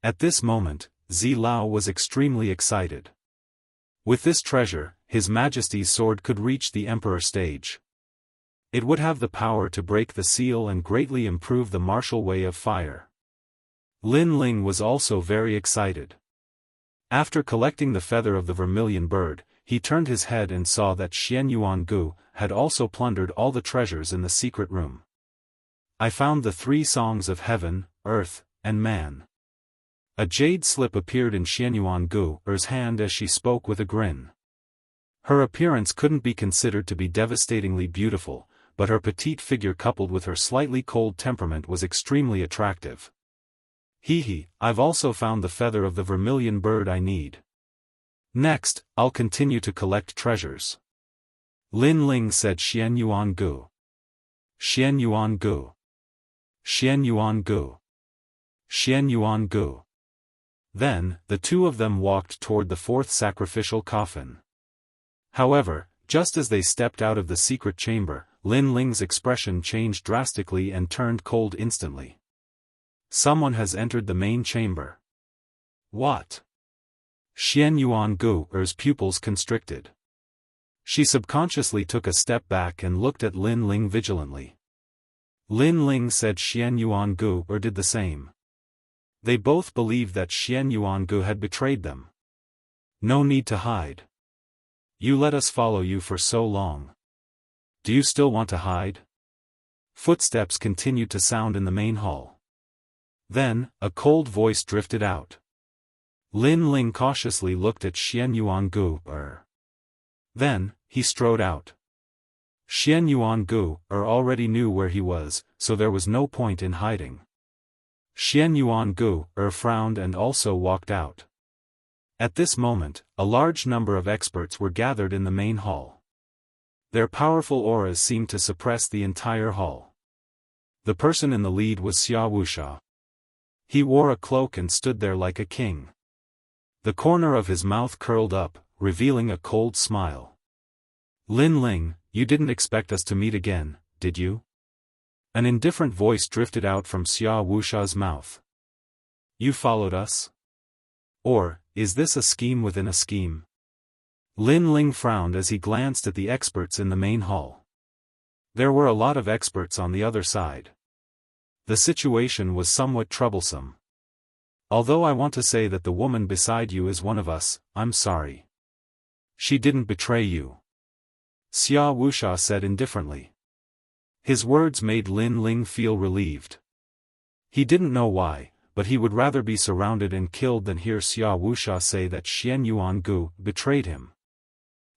At this moment, Zilao was extremely excited. With this treasure, His Majesty's sword could reach the Emperor stage. It would have the power to break the seal and greatly improve the martial way of fire. Lin Ling was also very excited. After collecting the feather of the vermilion bird, he turned his head and saw that Xian Yuangu had also plundered all the treasures in the secret room. I found the 3 songs of heaven, earth, and man. A jade slip appeared in Xian Yuangu's hand as she spoke with a grin. Her appearance couldn't be considered to be devastatingly beautiful, but her petite figure coupled with her slightly cold temperament was extremely attractive. I've also found the feather of the vermilion bird I need. Next, I'll continue to collect treasures. Lin Ling said Xian Yuan Gu. Xian Yuan Gu. Xian Yuan Gu. Xian Yuan Gu. Then, the two of them walked toward the fourth sacrificial coffin. However, just as they stepped out of the secret chamber, Lin Ling's expression changed drastically and turned cold instantly. Someone has entered the main chamber. What? Xian Yuan Gu's pupils constricted. She subconsciously took a step back and looked at Lin Ling vigilantly. Lin Ling said Xian Yuan Gu did the same. They both believed that Xian Yuan Gu had betrayed them. No need to hide. You let us follow you for so long. Do you still want to hide? Footsteps continued to sound in the main hall. Then, a cold voice drifted out. Lin Ling cautiously looked at Xian Yuan Gu. Then, he strode out. Xian Yuan Gu already knew where he was, so there was no point in hiding. Xian Yuan Gu frowned and also walked out. At this moment, a large number of experts were gathered in the main hall. Their powerful auras seemed to suppress the entire hall. The person in the lead was Xia Wuxia. He wore a cloak and stood there like a king. The corner of his mouth curled up, revealing a cold smile. Lin Ling, you didn't expect us to meet again, did you? An indifferent voice drifted out from Xia Wuxia's mouth. You followed us? Or, is this a scheme within a scheme? Lin Ling frowned as he glanced at the experts in the main hall. There were a lot of experts on the other side. The situation was somewhat troublesome. Although I want to say that the woman beside you is one of us, I'm sorry. She didn't betray you. Xia Wuxia said indifferently. His words made Lin Ling feel relieved. He didn't know why, but he would rather be surrounded and killed than hear Xia Wuxia say that Xian Yuan Gu betrayed him.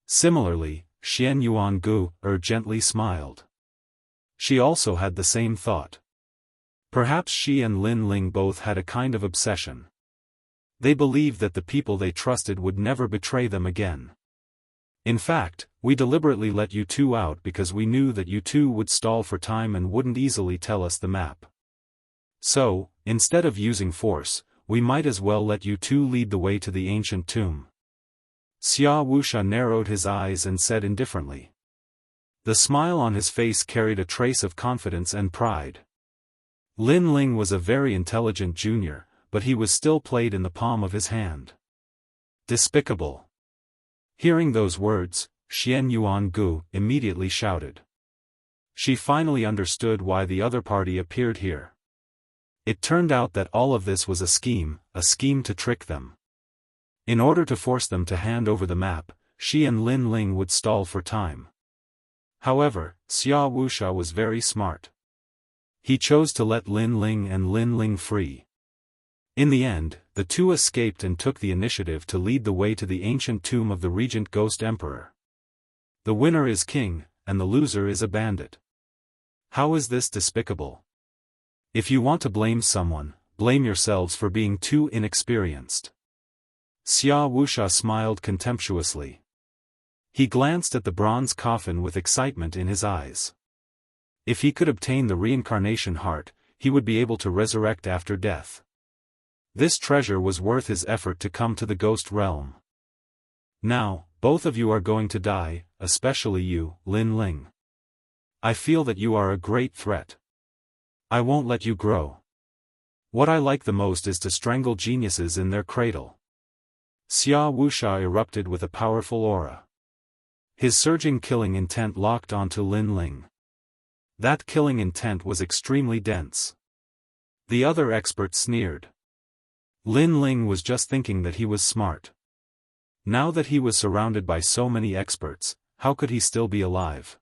Similarly, Xian Yuan Gu gently smiled. She also had the same thought. Perhaps she and Lin Ling both had a kind of obsession. They believed that the people they trusted would never betray them again. In fact, we deliberately let you two out because we knew that you two would stall for time and wouldn't easily tell us the map. So, instead of using force, we might as well let you two lead the way to the ancient tomb. Xia Wuxia narrowed his eyes and said indifferently. The smile on his face carried a trace of confidence and pride. Lin Ling was a very intelligent junior, but he was still played in the palm of his hand. Despicable. Hearing those words, Xian Yuan Gu immediately shouted. She finally understood why the other party appeared here. It turned out that all of this was a scheme to trick them. In order to force them to hand over the map, she and Lin Ling would stall for time. However, Xia Wuxia was very smart. He chose to let Lin Ling and Lin Ling free. In the end, the two escaped and took the initiative to lead the way to the ancient tomb of the regent ghost emperor. The winner is king, and the loser is a bandit. How is this despicable? If you want to blame someone, blame yourselves for being too inexperienced. Xia Wuxia smiled contemptuously. He glanced at the bronze coffin with excitement in his eyes. If he could obtain the reincarnation heart, he would be able to resurrect after death. This treasure was worth his effort to come to the ghost realm. Now, both of you are going to die, especially you, Lin Ling. I feel that you are a great threat. I won't let you grow. What I like the most is to strangle geniuses in their cradle. Xia Wuxia erupted with a powerful aura. His surging killing intent locked onto Lin Ling. That killing intent was extremely dense. The other expert sneered. Lin Ling was just thinking that he was smart. Now that he was surrounded by so many experts, how could he still be alive?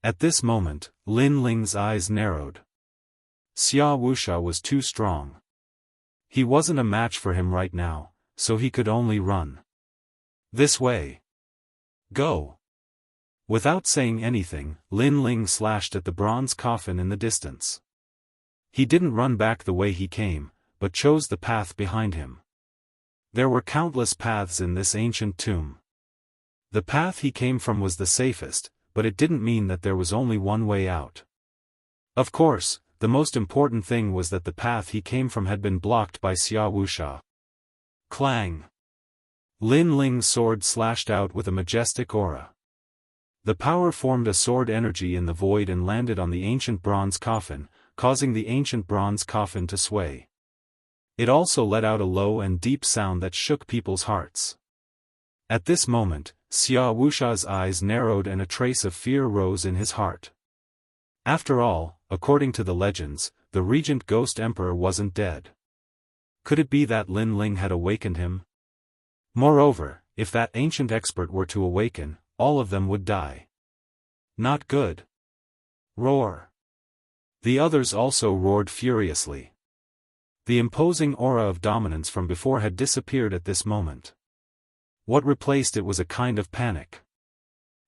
At this moment, Lin Ling's eyes narrowed. Xia Wuxia was too strong. He wasn't a match for him right now, so he could only run. This way. Go. Without saying anything, Lin Ling slashed at the bronze coffin in the distance. He didn't run back the way he came, but chose the path behind him. There were countless paths in this ancient tomb. The path he came from was the safest, but it didn't mean that there was only one way out. Of course, the most important thing was that the path he came from had been blocked by Xia Wuxia. Clang! Lin Ling's sword slashed out with a majestic aura. The power formed a sword energy in the void and landed on the ancient bronze coffin, causing the ancient bronze coffin to sway. It also let out a low and deep sound that shook people's hearts. At this moment, Xia Wuxia's eyes narrowed and a trace of fear rose in his heart. After all, according to the legends, the regent ghost emperor wasn't dead. Could it be that Lin Ling had awakened him? Moreover, if that ancient expert were to awaken, all of them would die. Not good. Roar. The others also roared furiously. The imposing aura of dominance from before had disappeared at this moment. What replaced it was a kind of panic.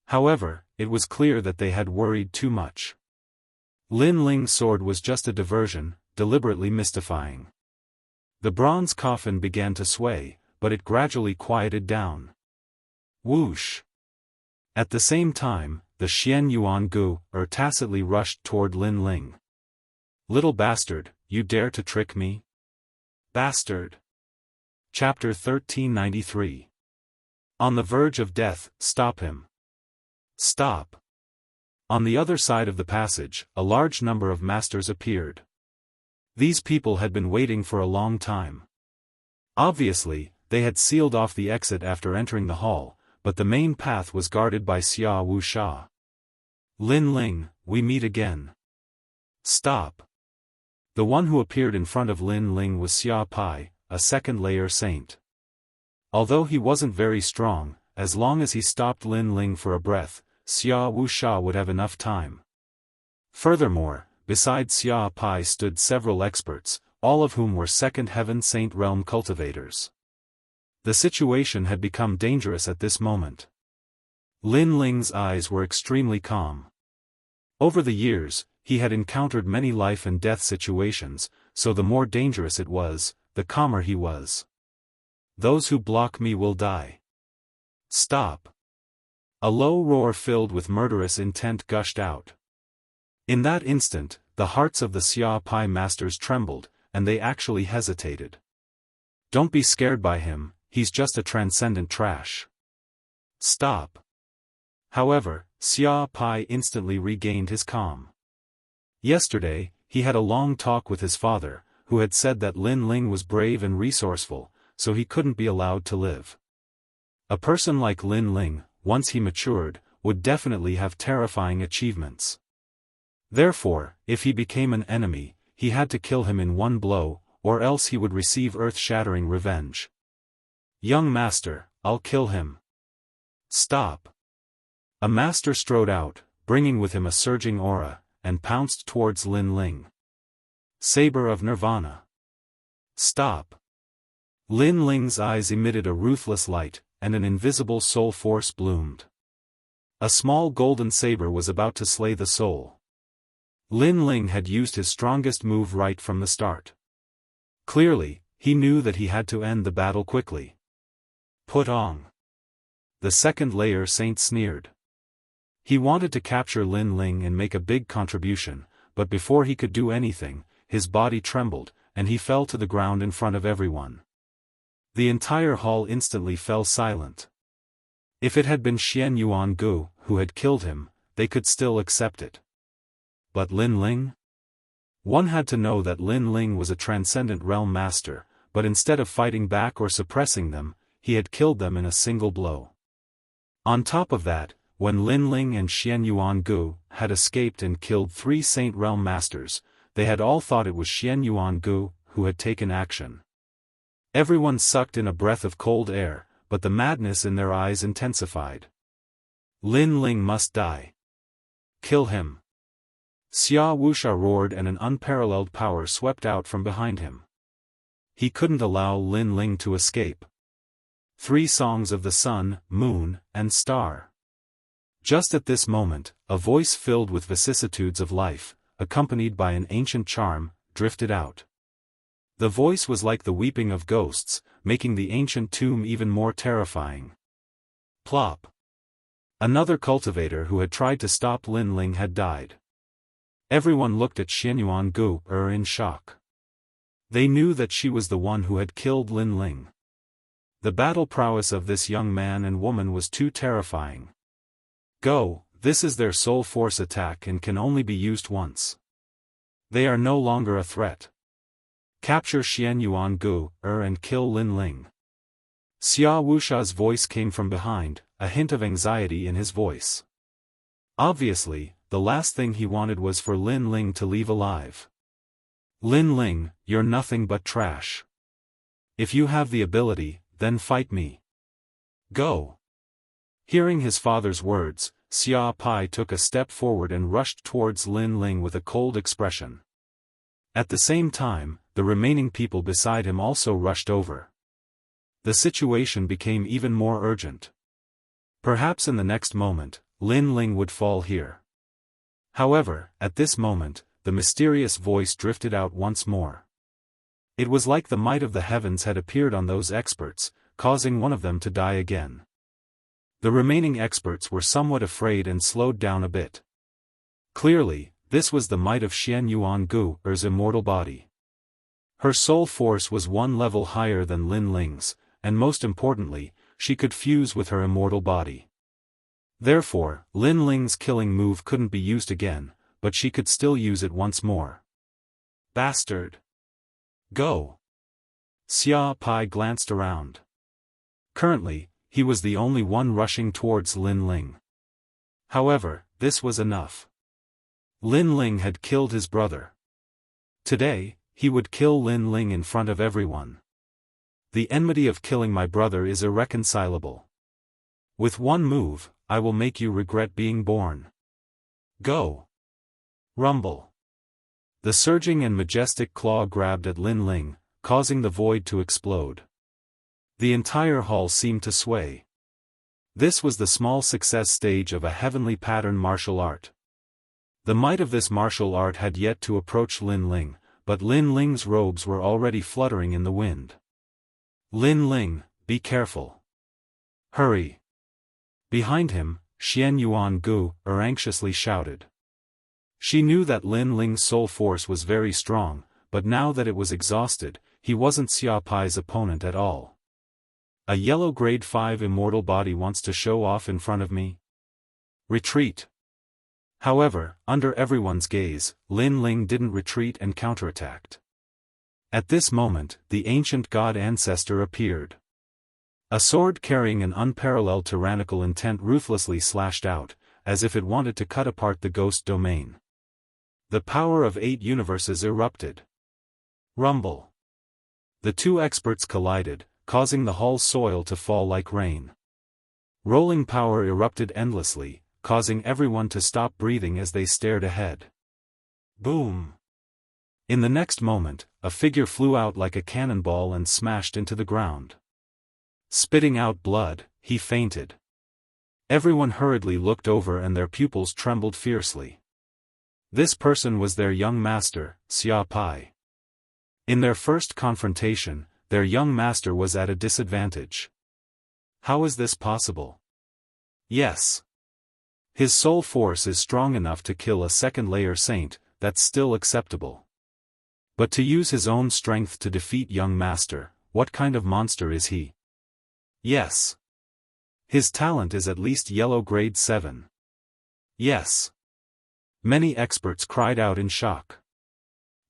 However, it was clear that they had worried too much. Lin Ling's sword was just a diversion, deliberately mystifying. The bronze coffin began to sway, but it gradually quieted down. Whoosh! At the same time, the Xian Yuan Gu tacitly rushed toward Lin Ling. Little bastard, you dare to trick me? Bastard! Chapter 1393. On the verge of death, stop him. Stop! On the other side of the passage, a large number of masters appeared. These people had been waiting for a long time. Obviously, they had sealed off the exit after entering the hall, but the main path was guarded by Xia Wuxia. Lin Ling, we meet again. Stop! The one who appeared in front of Lin Ling was Xia Pai, a second-layer saint. Although he wasn't very strong, as long as he stopped Lin Ling for a breath, Xia Wuxia would have enough time. Furthermore, beside Xia Pai stood several experts, all of whom were second heaven saint realm cultivators. The situation had become dangerous at this moment. Lin Ling's eyes were extremely calm. Over the years, he had encountered many life and death situations, so the more dangerous it was, the calmer he was. Those who block me will die. Stop! A low roar filled with murderous intent gushed out. In that instant, the hearts of the Xia Pai masters trembled, and they actually hesitated. Don't be scared by him, he's just a transcendent trash. Stop! However, Xia Pai instantly regained his calm. Yesterday, he had a long talk with his father, who had said that Lin Ling was brave and resourceful, so he couldn't be allowed to live. A person like Lin Ling, once he matured, would definitely have terrifying achievements. Therefore, if he became an enemy, he had to kill him in one blow, or else he would receive earth-shattering revenge. Young master, I'll kill him. Stop! A master strode out, bringing with him a surging aura, and pounced towards Lin Ling. Saber of Nirvana. Stop! Lin Ling's eyes emitted a ruthless light, and an invisible soul force bloomed. A small golden saber was about to slay the soul. Lin Ling had used his strongest move right from the start. Clearly, he knew that he had to end the battle quickly. Put on. The second-layer saint sneered. He wanted to capture Lin Ling and make a big contribution, but before he could do anything, his body trembled, and he fell to the ground in front of everyone. The entire hall instantly fell silent. If it had been Xian Yuan Gu who had killed him, they could still accept it. But Lin Ling? One had to know that Lin Ling was a transcendent realm master, but instead of fighting back or suppressing them, he had killed them in a single blow. On top of that, when Lin Ling and Xian Yuan Gu had escaped and killed 3 Saint Realm Masters, they had all thought it was Xian Yuan Gu who had taken action. Everyone sucked in a breath of cold air, but the madness in their eyes intensified. Lin Ling must die. Kill him. Xia Wuxia roared and an unparalleled power swept out from behind him. He couldn't allow Lin Ling to escape. 3 songs of the sun, moon, and star. Just at this moment, a voice filled with vicissitudes of life, accompanied by an ancient charm, drifted out. The voice was like the weeping of ghosts, making the ancient tomb even more terrifying. Plop. Another cultivator who had tried to stop Lin Ling had died. Everyone looked at Xianyuan Gu in shock. They knew that she was the one who had killed Lin Ling. The battle prowess of this young man and woman was too terrifying. Go, this is their soul force attack and can only be used once. They are no longer a threat. Capture Xianyuan Gu and kill Lin Ling. Xia Wuxia's voice came from behind, a hint of anxiety in his voice. Obviously, the last thing he wanted was for Lin Ling to leave alive. Lin Ling, you're nothing but trash. If you have the ability, then fight me. Go. Hearing his father's words, Xia Pai took a step forward and rushed towards Lin Ling with a cold expression. At the same time, the remaining people beside him also rushed over. The situation became even more urgent. Perhaps in the next moment, Lin Ling would fall here. However, at this moment, the mysterious voice drifted out once more. It was like the might of the heavens had appeared on those experts, causing one of them to die again. The remaining experts were somewhat afraid and slowed down a bit. Clearly, this was the might of Xianyuan Gu's immortal body. Her soul force was one level higher than Lin Ling's, and most importantly, she could fuse with her immortal body. Therefore, Lin Ling's killing move couldn't be used again, but she could still use it once more. Bastard! Go! Xia Pai glanced around. Currently, he was the only one rushing towards Lin Ling. However, this was enough. Lin Ling had killed his brother. Today, he would kill Lin Ling in front of everyone. The enmity of killing my brother is irreconcilable. With one move, I will make you regret being born. Go! Rumble! The surging and majestic claw grabbed at Lin Ling, causing the void to explode. The entire hall seemed to sway. This was the small success stage of a heavenly pattern martial art. The might of this martial art had yet to approach Lin Ling, but Lin Ling's robes were already fluttering in the wind. Lin Ling, be careful. Hurry. Behind him, Xianyuan Gu anxiously shouted. She knew that Lin Ling's soul force was very strong, but now that it was exhausted, he wasn't Xia Pai's opponent at all. A yellow grade 5 immortal body wants to show off in front of me? Retreat. However, under everyone's gaze, Lin Ling didn't retreat and counterattacked. At this moment, the ancient god ancestor appeared. A sword carrying an unparalleled tyrannical intent ruthlessly slashed out, as if it wanted to cut apart the ghost domain. The power of 8 universes erupted. Rumble. The two experts collided, causing the hall's soil to fall like rain. Rolling power erupted endlessly, causing everyone to stop breathing as they stared ahead. Boom! In the next moment, a figure flew out like a cannonball and smashed into the ground. Spitting out blood, he fainted. Everyone hurriedly looked over and their pupils trembled fiercely. This person was their young master, Xia Pai. In their first confrontation, their young master was at a disadvantage. How is this possible? Yes. His soul force is strong enough to kill a second-layer saint, that's still acceptable. But to use his own strength to defeat young master, what kind of monster is he? Yes. His talent is at least yellow grade 7. Yes. Many experts cried out in shock.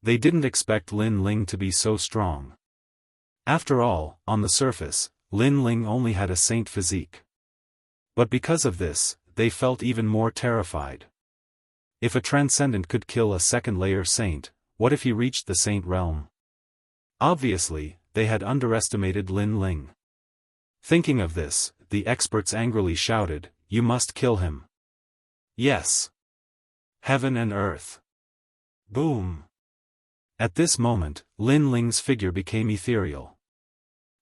They didn't expect Lin Ling to be so strong. After all, on the surface, Lin Ling only had a saint physique. But because of this, they felt even more terrified. If a transcendent could kill a second-layer saint, what if he reached the saint realm? Obviously, they had underestimated Lin Ling. Thinking of this, the experts angrily shouted, "You must kill him." Yes. Heaven and earth. Boom. At this moment, Lin Ling's figure became ethereal.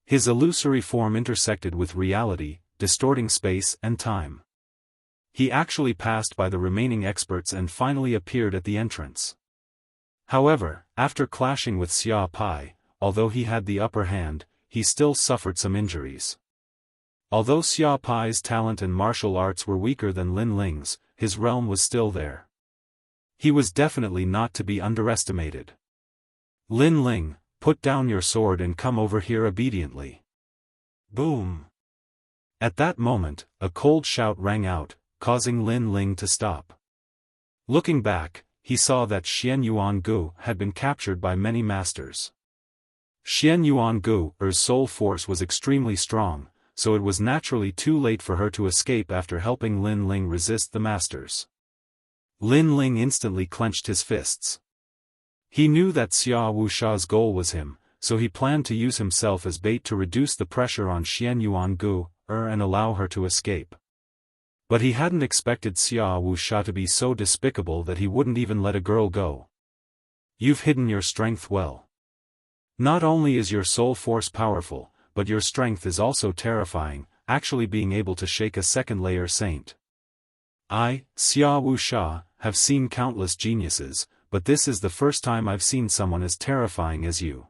His illusory form intersected with reality, distorting space and time. He actually passed by the remaining experts and finally appeared at the entrance. However, after clashing with Xia Pai, although he had the upper hand, he still suffered some injuries. Although Xia Pai's talent and martial arts were weaker than Lin Ling's, his realm was still there. He was definitely not to be underestimated. Lin Ling, put down your sword and come over here obediently. Boom! At that moment, a cold shout rang out, causing Lin Ling to stop. Looking back, he saw that Xian Yuangu had been captured by many masters. Xian Yuangu's soul force was extremely strong, so it was naturally too late for her to escape after helping Lin Ling resist the masters. Lin Ling instantly clenched his fists. He knew that Xia Wuxia's goal was him, so he planned to use himself as bait to reduce the pressure on Xian Yuangu and allow her to escape. But he hadn't expected Xia Wuxia to be so despicable that he wouldn't even let a girl go. You've hidden your strength well. Not only is your soul force powerful, but your strength is also terrifying, actually being able to shake a second-layer saint. I, Xia Wuxia, have seen countless geniuses, but this is the first time I've seen someone as terrifying as you.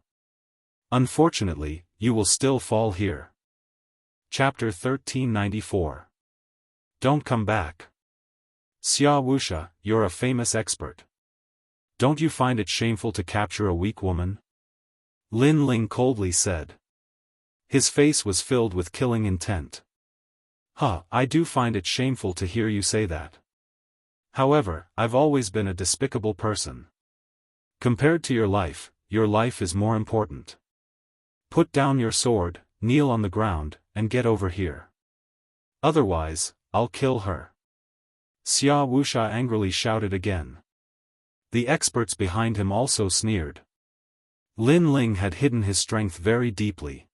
Unfortunately, you will still fall here. Chapter 1394. Don't come back. Xia Wuxia, you're a famous expert. Don't you find it shameful to capture a weak woman? Lin Ling coldly said. His face was filled with killing intent. I do find it shameful to hear you say that. However, I've always been a despicable person. Compared to your life is more important. Put down your sword, kneel on the ground, and get over here. Otherwise, I'll kill her. Xia Wuxia angrily shouted again. The experts behind him also sneered. Lin Ling had hidden his strength very deeply.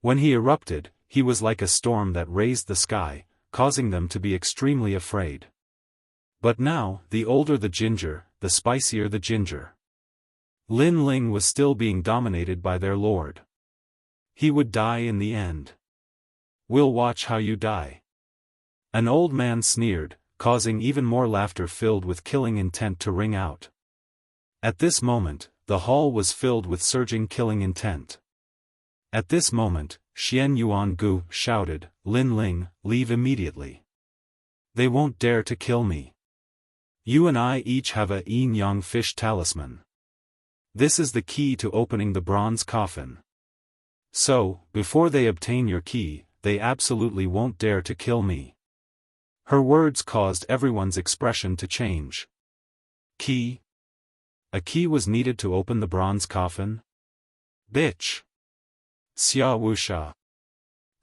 When he erupted, he was like a storm that raised the sky, causing them to be extremely afraid. But now, the older the ginger, the spicier the ginger. Lin Ling was still being dominated by their lord. He would die in the end. We'll watch how you die. An old man sneered, causing even more laughter filled with killing intent to ring out. At this moment, the hall was filled with surging killing intent. At this moment, Xian Yuangu shouted, Lin Ling, leave immediately. They won't dare to kill me. You and I each have a yin-yang fish talisman. This is the key to opening the bronze coffin. So, before they obtain your key, they absolutely won't dare to kill me. Her words caused everyone's expression to change. Key? A key was needed to open the bronze coffin? Bitch! Xia Wuxia.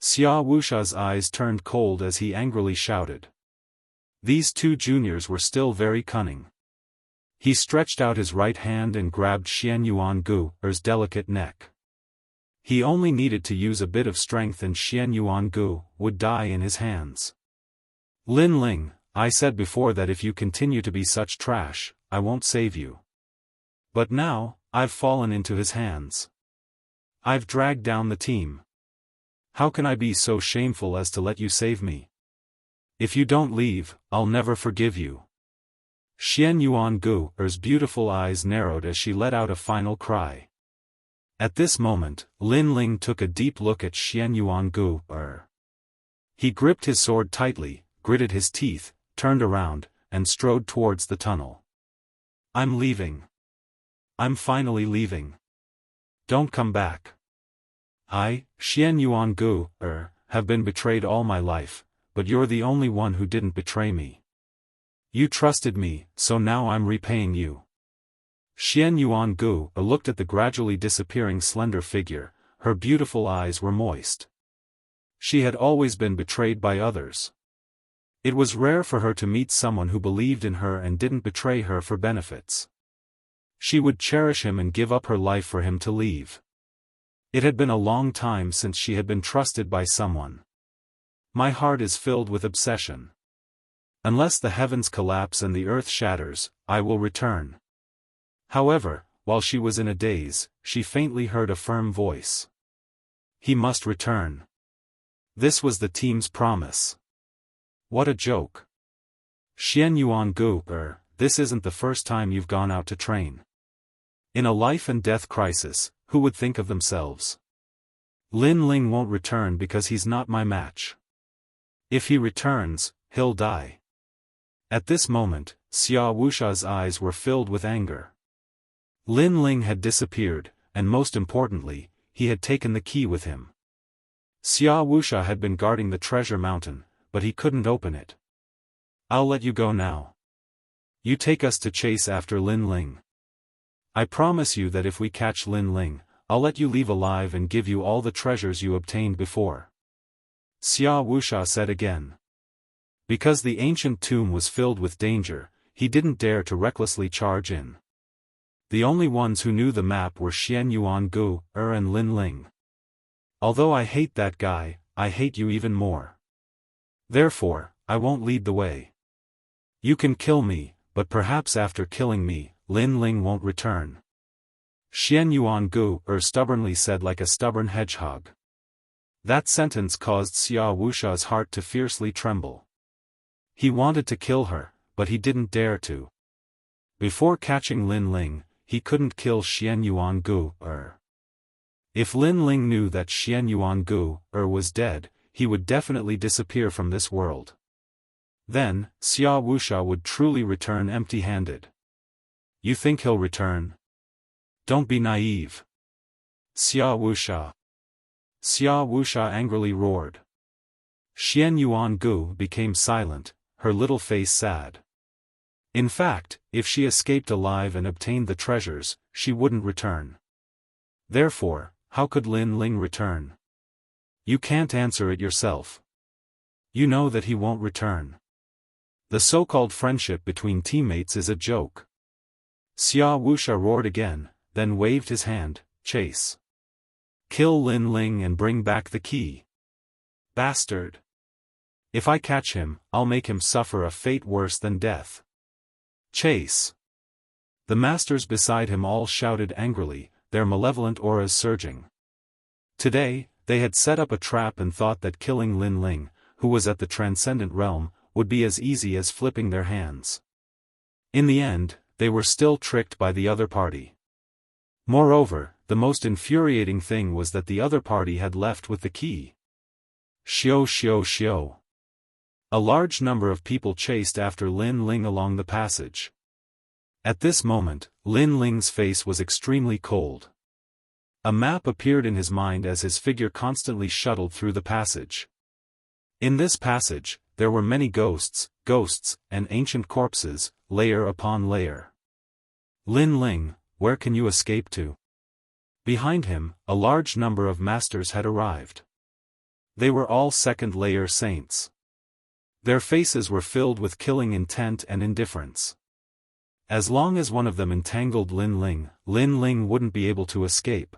Xia Wuxia's eyes turned cold as he angrily shouted. These two juniors were still very cunning. He stretched out his right hand and grabbed Xian Yuangu's delicate neck. He only needed to use a bit of strength and Xian Yuangu would die in his hands. Lin Ling, I said before that if you continue to be such trash, I won't save you. But now, I've fallen into his hands. I've dragged down the team. How can I be so shameful as to let you save me? If you don't leave, I'll never forgive you. Xian Yuangu's beautiful eyes narrowed as she let out a final cry. At this moment, Lin Ling took a deep look at Xian Yuangu. He gripped his sword tightly, gritted his teeth, turned around, and strode towards the tunnel. I'm leaving. I'm finally leaving. Don't come back. I, Xian Yuangu, have been betrayed all my life, but you're the only one who didn't betray me. You trusted me, so now I'm repaying you. Xian Yuangu looked at the gradually disappearing slender figure, her beautiful eyes were moist. She had always been betrayed by others. It was rare for her to meet someone who believed in her and didn't betray her for benefits. She would cherish him and give up her life for him to leave. It had been a long time since she had been trusted by someone. My heart is filled with obsession. Unless the heavens collapse and the earth shatters, I will return. However, while she was in a daze, she faintly heard a firm voice. He must return. This was the team's promise. What a joke. Xian Yuangu, this isn't the first time you've gone out to train. In a life and death crisis, who would think of themselves? Lin Ling won't return because he's not my match. If he returns, he'll die. At this moment, Xia Wuxia's eyes were filled with anger. Lin Ling had disappeared, and most importantly, he had taken the key with him. Xia Wuxia had been guarding the treasure mountain, but he couldn't open it. I'll let you go now. You take us to chase after Lin Ling. I promise you that if we catch Lin Ling, I'll let you leave alive and give you all the treasures you obtained before. Xia Wuxia said again. Because the ancient tomb was filled with danger, he didn't dare to recklessly charge in. The only ones who knew the map were Xian Yuangu, and Lin Ling. Although I hate that guy, I hate you even more. Therefore, I won't lead the way. You can kill me, but perhaps after killing me, Lin Ling won't return. Xian Yuangu, stubbornly said like a stubborn hedgehog. That sentence caused Xia Wuxia's heart to fiercely tremble. He wanted to kill her, but he didn't dare to. Before catching Lin Ling, he couldn't kill Xian Yuangu. If Lin Ling knew that Xian Yuangu was dead, he would definitely disappear from this world. Then, Xia Wuxia would truly return empty-handed. You think he'll return? Don't be naive. Xia Wuxia. Xia Wuxia angrily roared. Xian Yuangu became silent, her little face sad. In fact, if she escaped alive and obtained the treasures, she wouldn't return. Therefore, how could Lin Ling return? You can't answer it yourself. You know that he won't return. The so-called friendship between teammates is a joke. Xia Wuxia roared again, then waved his hand, chase. Kill Lin Ling and bring back the key. Bastard. If I catch him, I'll make him suffer a fate worse than death. Chase. The masters beside him all shouted angrily, their malevolent auras surging. Today, they had set up a trap and thought that killing Lin Ling, who was at the transcendent realm, would be as easy as flipping their hands. In the end, they were still tricked by the other party. Moreover, the most infuriating thing was that the other party had left with the key. Xiao xiao xiao. A large number of people chased after Lin Ling along the passage. At this moment, Lin Ling's face was extremely cold. A map appeared in his mind as his figure constantly shuttled through the passage. In this passage, there were many ghosts, and ancient corpses, layer upon layer. Lin Ling, where can you escape to? Behind him, a large number of masters had arrived. They were all second-layer saints. Their faces were filled with killing intent and indifference. As long as one of them entangled Lin Ling wouldn't be able to escape.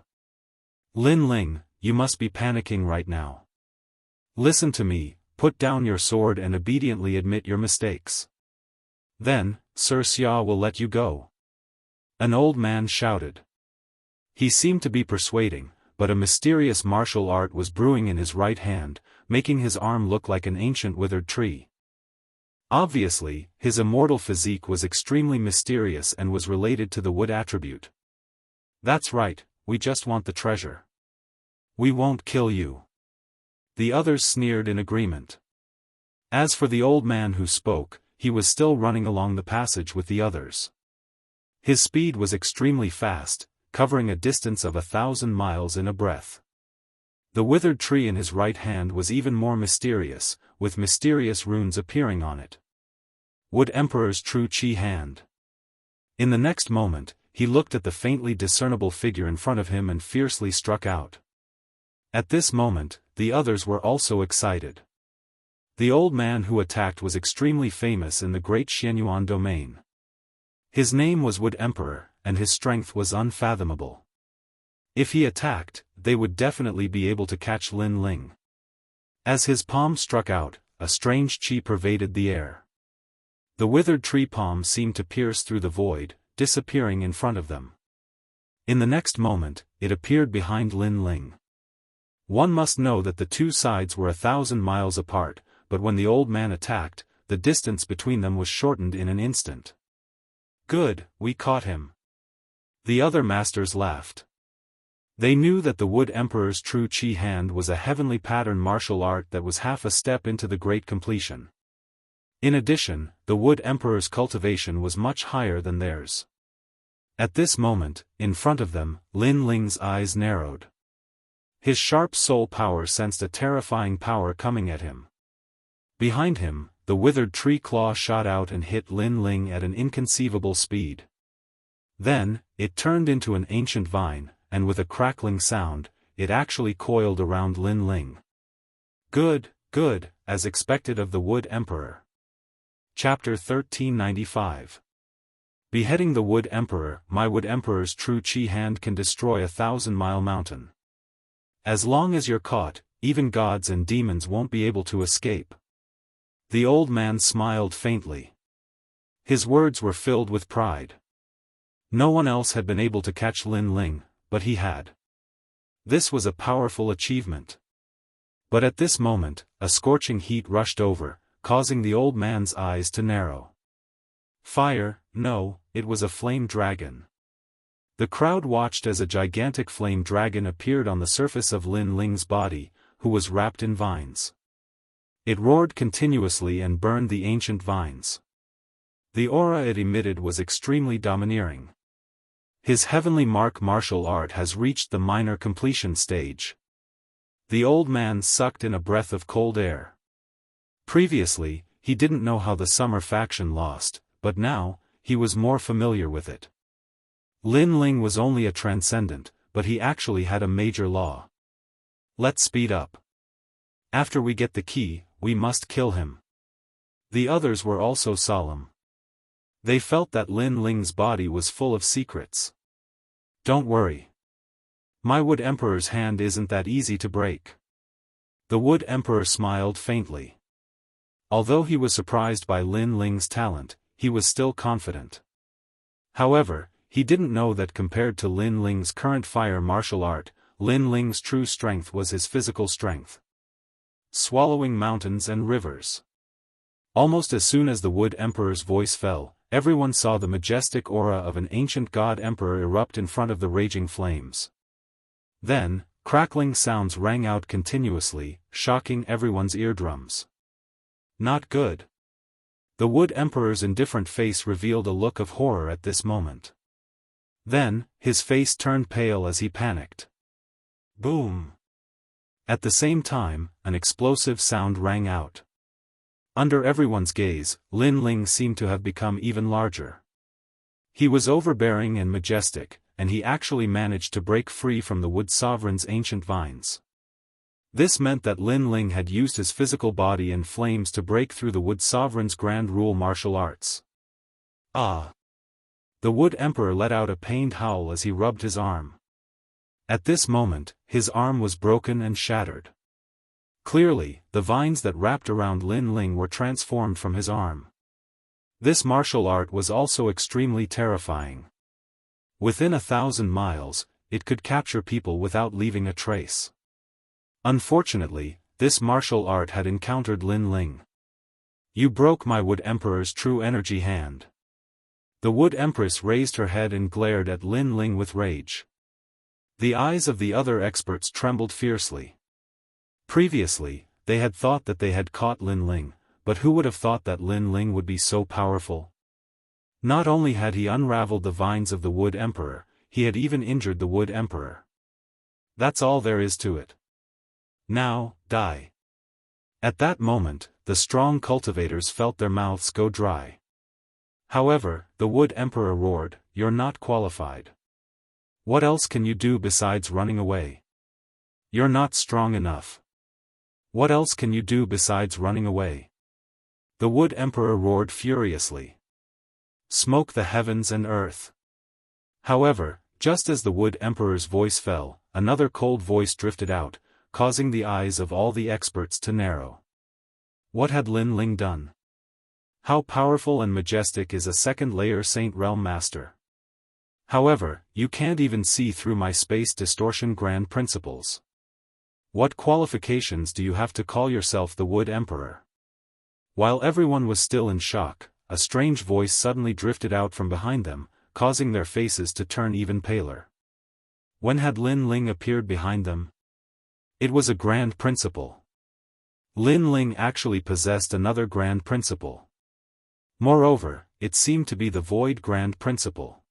Lin Ling, you must be panicking right now. Listen to me, put down your sword and obediently admit your mistakes. Then, Sir Xia will let you go. An old man shouted. He seemed to be persuading, but a mysterious martial art was brewing in his right hand, making his arm look like an ancient withered tree. Obviously, his immortal physique was extremely mysterious and was related to the wood attribute. That's right, we just want the treasure. We won't kill you. The others sneered in agreement. As for the old man who spoke, he was still running along the passage with the others. His speed was extremely fast, covering a distance of 1,000 miles in a breath. The withered tree in his right hand was even more mysterious, with mysterious runes appearing on it. Wood Emperor's true chi hand. In the next moment, he looked at the faintly discernible figure in front of him and fiercely struck out. At this moment, the others were also excited. The old man who attacked was extremely famous in the great Xianyuan domain. His name was Wood Emperor, and his strength was unfathomable. If he attacked, they would definitely be able to catch Lin Ling. As his palm struck out, a strange chi pervaded the air. The withered tree palm seemed to pierce through the void, disappearing in front of them. In the next moment, it appeared behind Lin Ling. One must know that the two sides were 1,000 miles apart, but when the old man attacked, the distance between them was shortened in an instant. Good, we caught him. The other masters laughed. They knew that the Wood Emperor's true Qi hand was a heavenly pattern martial art that was half a step into the great completion. In addition, the Wood Emperor's cultivation was much higher than theirs. At this moment, in front of them, Lin Ling's eyes narrowed. His sharp soul power sensed a terrifying power coming at him. Behind him, the withered tree claw shot out and hit Lin Ling at an inconceivable speed. Then, it turned into an ancient vine, and with a crackling sound, it actually coiled around Lin Ling. Good, good, as expected of the Wood Emperor. Chapter 1395. Beheading the Wood Emperor. My Wood Emperor's true Qi hand can destroy a 1,000-mile mountain. As long as you're caught, even gods and demons won't be able to escape. The old man smiled faintly. His words were filled with pride. No one else had been able to catch Lin Ling, but he had. This was a powerful achievement. But at this moment, a scorching heat rushed over, causing the old man's eyes to narrow. Fire? No, it was a flame dragon. The crowd watched as a gigantic flame dragon appeared on the surface of Lin Ling's body, who was wrapped in vines. It roared continuously and burned the ancient vines. The aura it emitted was extremely domineering. His heavenly martial art has reached the minor completion stage. The old man sucked in a breath of cold air. Previously, he didn't know how the summer faction lost, but now, he was more familiar with it. Lin Ling was only a transcendent, but he actually had a major law. Let's speed up. After we get the key, we must kill him. The others were also solemn. They felt that Lin Ling's body was full of secrets. Don't worry. My Wood Emperor's hand isn't that easy to break. The Wood Emperor smiled faintly. Although he was surprised by Lin Ling's talent, he was still confident. However, he didn't know that compared to Lin Ling's current fire martial art, Lin Ling's true strength was his physical strength. Swallowing mountains and rivers. Almost as soon as the Wood Emperor's voice fell, everyone saw the majestic aura of an ancient god emperor erupt in front of the raging flames. Then, crackling sounds rang out continuously, shocking everyone's eardrums. Not good. The Wood Emperor's indifferent face revealed a look of horror at this moment. Then, his face turned pale as he panicked. Boom! At the same time, an explosive sound rang out. Under everyone's gaze, Lin Ling seemed to have become even larger. He was overbearing and majestic, and he actually managed to break free from the Wood Sovereign's ancient vines. This meant that Lin Ling had used his physical body and flames to break through the Wood Sovereign's grand rule martial arts. Ah! The Wood Emperor let out a pained howl as he rubbed his arm. At this moment, his arm was broken and shattered. Clearly, the vines that wrapped around Lin Ling were transformed from his arm. This martial art was also extremely terrifying. Within 1,000 miles, it could capture people without leaving a trace. Unfortunately, this martial art had encountered Lin Ling. You broke my Wood Emperor's true energy hand. The Wood Empress raised her head and glared at Lin Ling with rage. The eyes of the other experts trembled fiercely. Previously, they had thought that they had caught Lin Ling, but who would have thought that Lin Ling would be so powerful? Not only had he unraveled the vines of the Wood Emperor, he had even injured the Wood Emperor. That's all there is to it. Now, die. At that moment, the strong cultivators felt their mouths go dry. However, the Wood Emperor roared, "You're not qualified. What else can you do besides running away? You're not strong enough. What else can you do besides running away?" The Wood Emperor roared furiously. Smoke the heavens and earth. However, just as the Wood Emperor's voice fell, another cold voice drifted out, causing the eyes of all the experts to narrow. What had Lin Ling done? How powerful and majestic is a second-layer Saint Realm Master? However, you can't even see through my space distortion grand principles. What qualifications do you have to call yourself the Wood Emperor? While everyone was still in shock, a strange voice suddenly drifted out from behind them, causing their faces to turn even paler. When had Lin Ling appeared behind them? It was a grand principle. Lin Ling actually possessed another grand principle. Moreover, it seemed to be the void grand principle.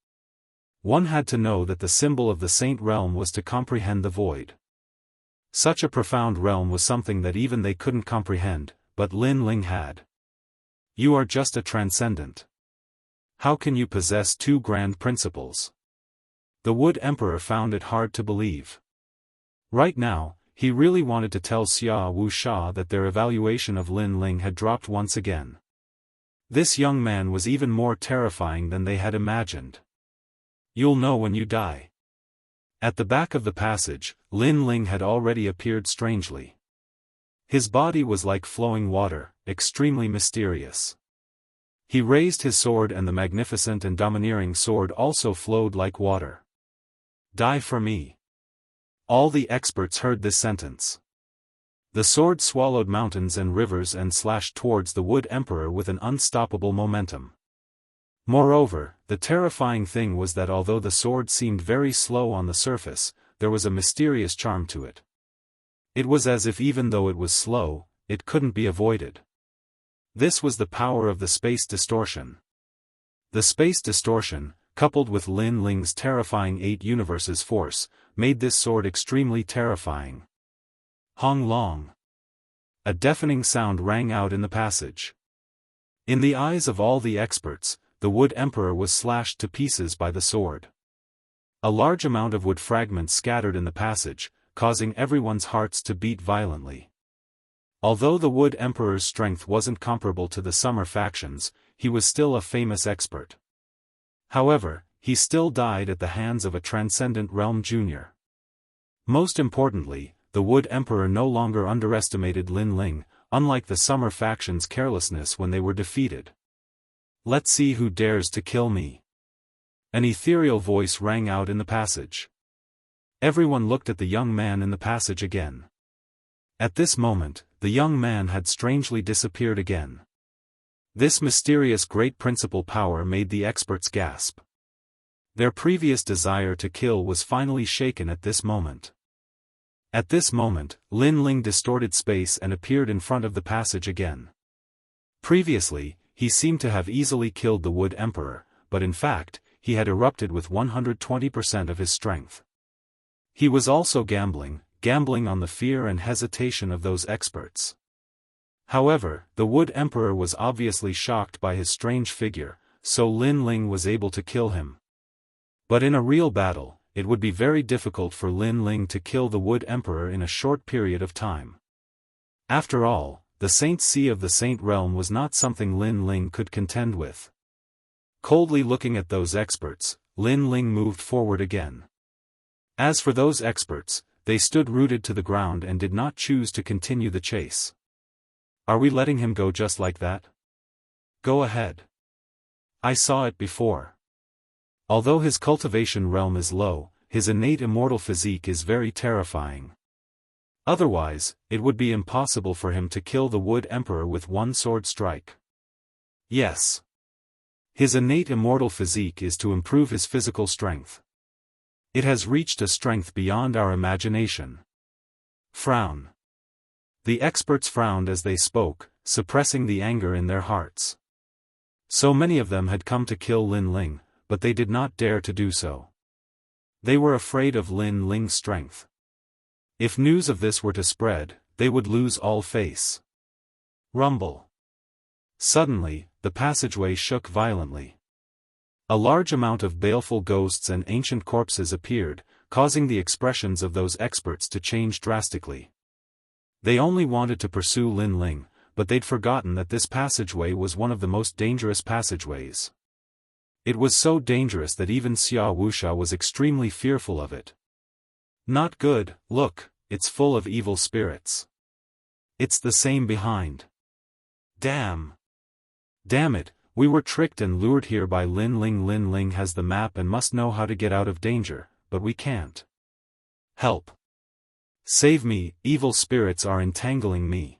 One had to know that the symbol of the saint realm was to comprehend the void. Such a profound realm was something that even they couldn't comprehend, but Lin Ling had. You are just a transcendent. How can you possess two grand principles? The Wood Emperor found it hard to believe. Right now, he really wanted to tell Xia Wuxia that their evaluation of Lin Ling had dropped once again. This young man was even more terrifying than they had imagined. You'll know when you die. At the back of the passage, Lin Ling had already appeared strangely. His body was like flowing water, extremely mysterious. He raised his sword and the magnificent and domineering sword also flowed like water. Die for me. All the experts heard this sentence. The sword swallowed mountains and rivers and slashed towards the Wood Emperor with an unstoppable momentum. Moreover, the terrifying thing was that although the sword seemed very slow on the surface, there was a mysterious charm to it. It was as if even though it was slow, it couldn't be avoided. This was the power of the space distortion. The space distortion, coupled with Lin Ling's terrifying 8 universes force, made this sword extremely terrifying. Hong Long. A deafening sound rang out in the passage. In the eyes of all the experts, the Wood Emperor was slashed to pieces by the sword. A large amount of wood fragments scattered in the passage, causing everyone's hearts to beat violently. Although the Wood Emperor's strength wasn't comparable to the Summer factions, he was still a famous expert. However, he still died at the hands of a Transcendent Realm Junior. Most importantly, the Wood Emperor no longer underestimated Lin Ling, unlike the Summer faction's carelessness when they were defeated. Let's see who dares to kill me. An ethereal voice rang out in the passage. Everyone looked at the young man in the passage again. At this moment, the young man had strangely disappeared again. This mysterious great principal power made the experts gasp. Their previous desire to kill was finally shaken at this moment. At this moment, Lin Ling distorted space and appeared in front of the passage again. Previously, he seemed to have easily killed the Wood Emperor, but in fact, he had erupted with 120% of his strength. He was also gambling on the fear and hesitation of those experts. However, the Wood Emperor was obviously shocked by his strange figure, so Lin Ling was able to kill him. But in a real battle, it would be very difficult for Lin Ling to kill the Wood Emperor in a short period of time. After all, the Saint Sea of the Saint Realm was not something Lin Ling could contend with. Coldly looking at those experts, Lin Ling moved forward again. As for those experts, they stood rooted to the ground and did not choose to continue the chase. Are we letting him go just like that? Go ahead. I saw it before. Although his cultivation realm is low, his innate immortal physique is very terrifying. Otherwise, it would be impossible for him to kill the Wood Emperor with one sword strike. Yes. His innate immortal physique is to improve his physical strength. It has reached a strength beyond our imagination. Frown. The experts frowned as they spoke, suppressing the anger in their hearts. So many of them had come to kill Lin Ling, but they did not dare to do so. They were afraid of Lin Ling's strength. If news of this were to spread, they would lose all face. Rumble. Suddenly, the passageway shook violently. A large amount of baleful ghosts and ancient corpses appeared, causing the expressions of those experts to change drastically. They only wanted to pursue Lin Ling, but they'd forgotten that this passageway was one of the most dangerous passageways. It was so dangerous that even Xia Wuxia was extremely fearful of it. Not good, look, it's full of evil spirits. It's the same behind. Damn. Damn it, we were tricked and lured here by Lin Ling. Lin Ling has the map and must know how to get out of danger, but we can't. Help. Save me, evil spirits are entangling me.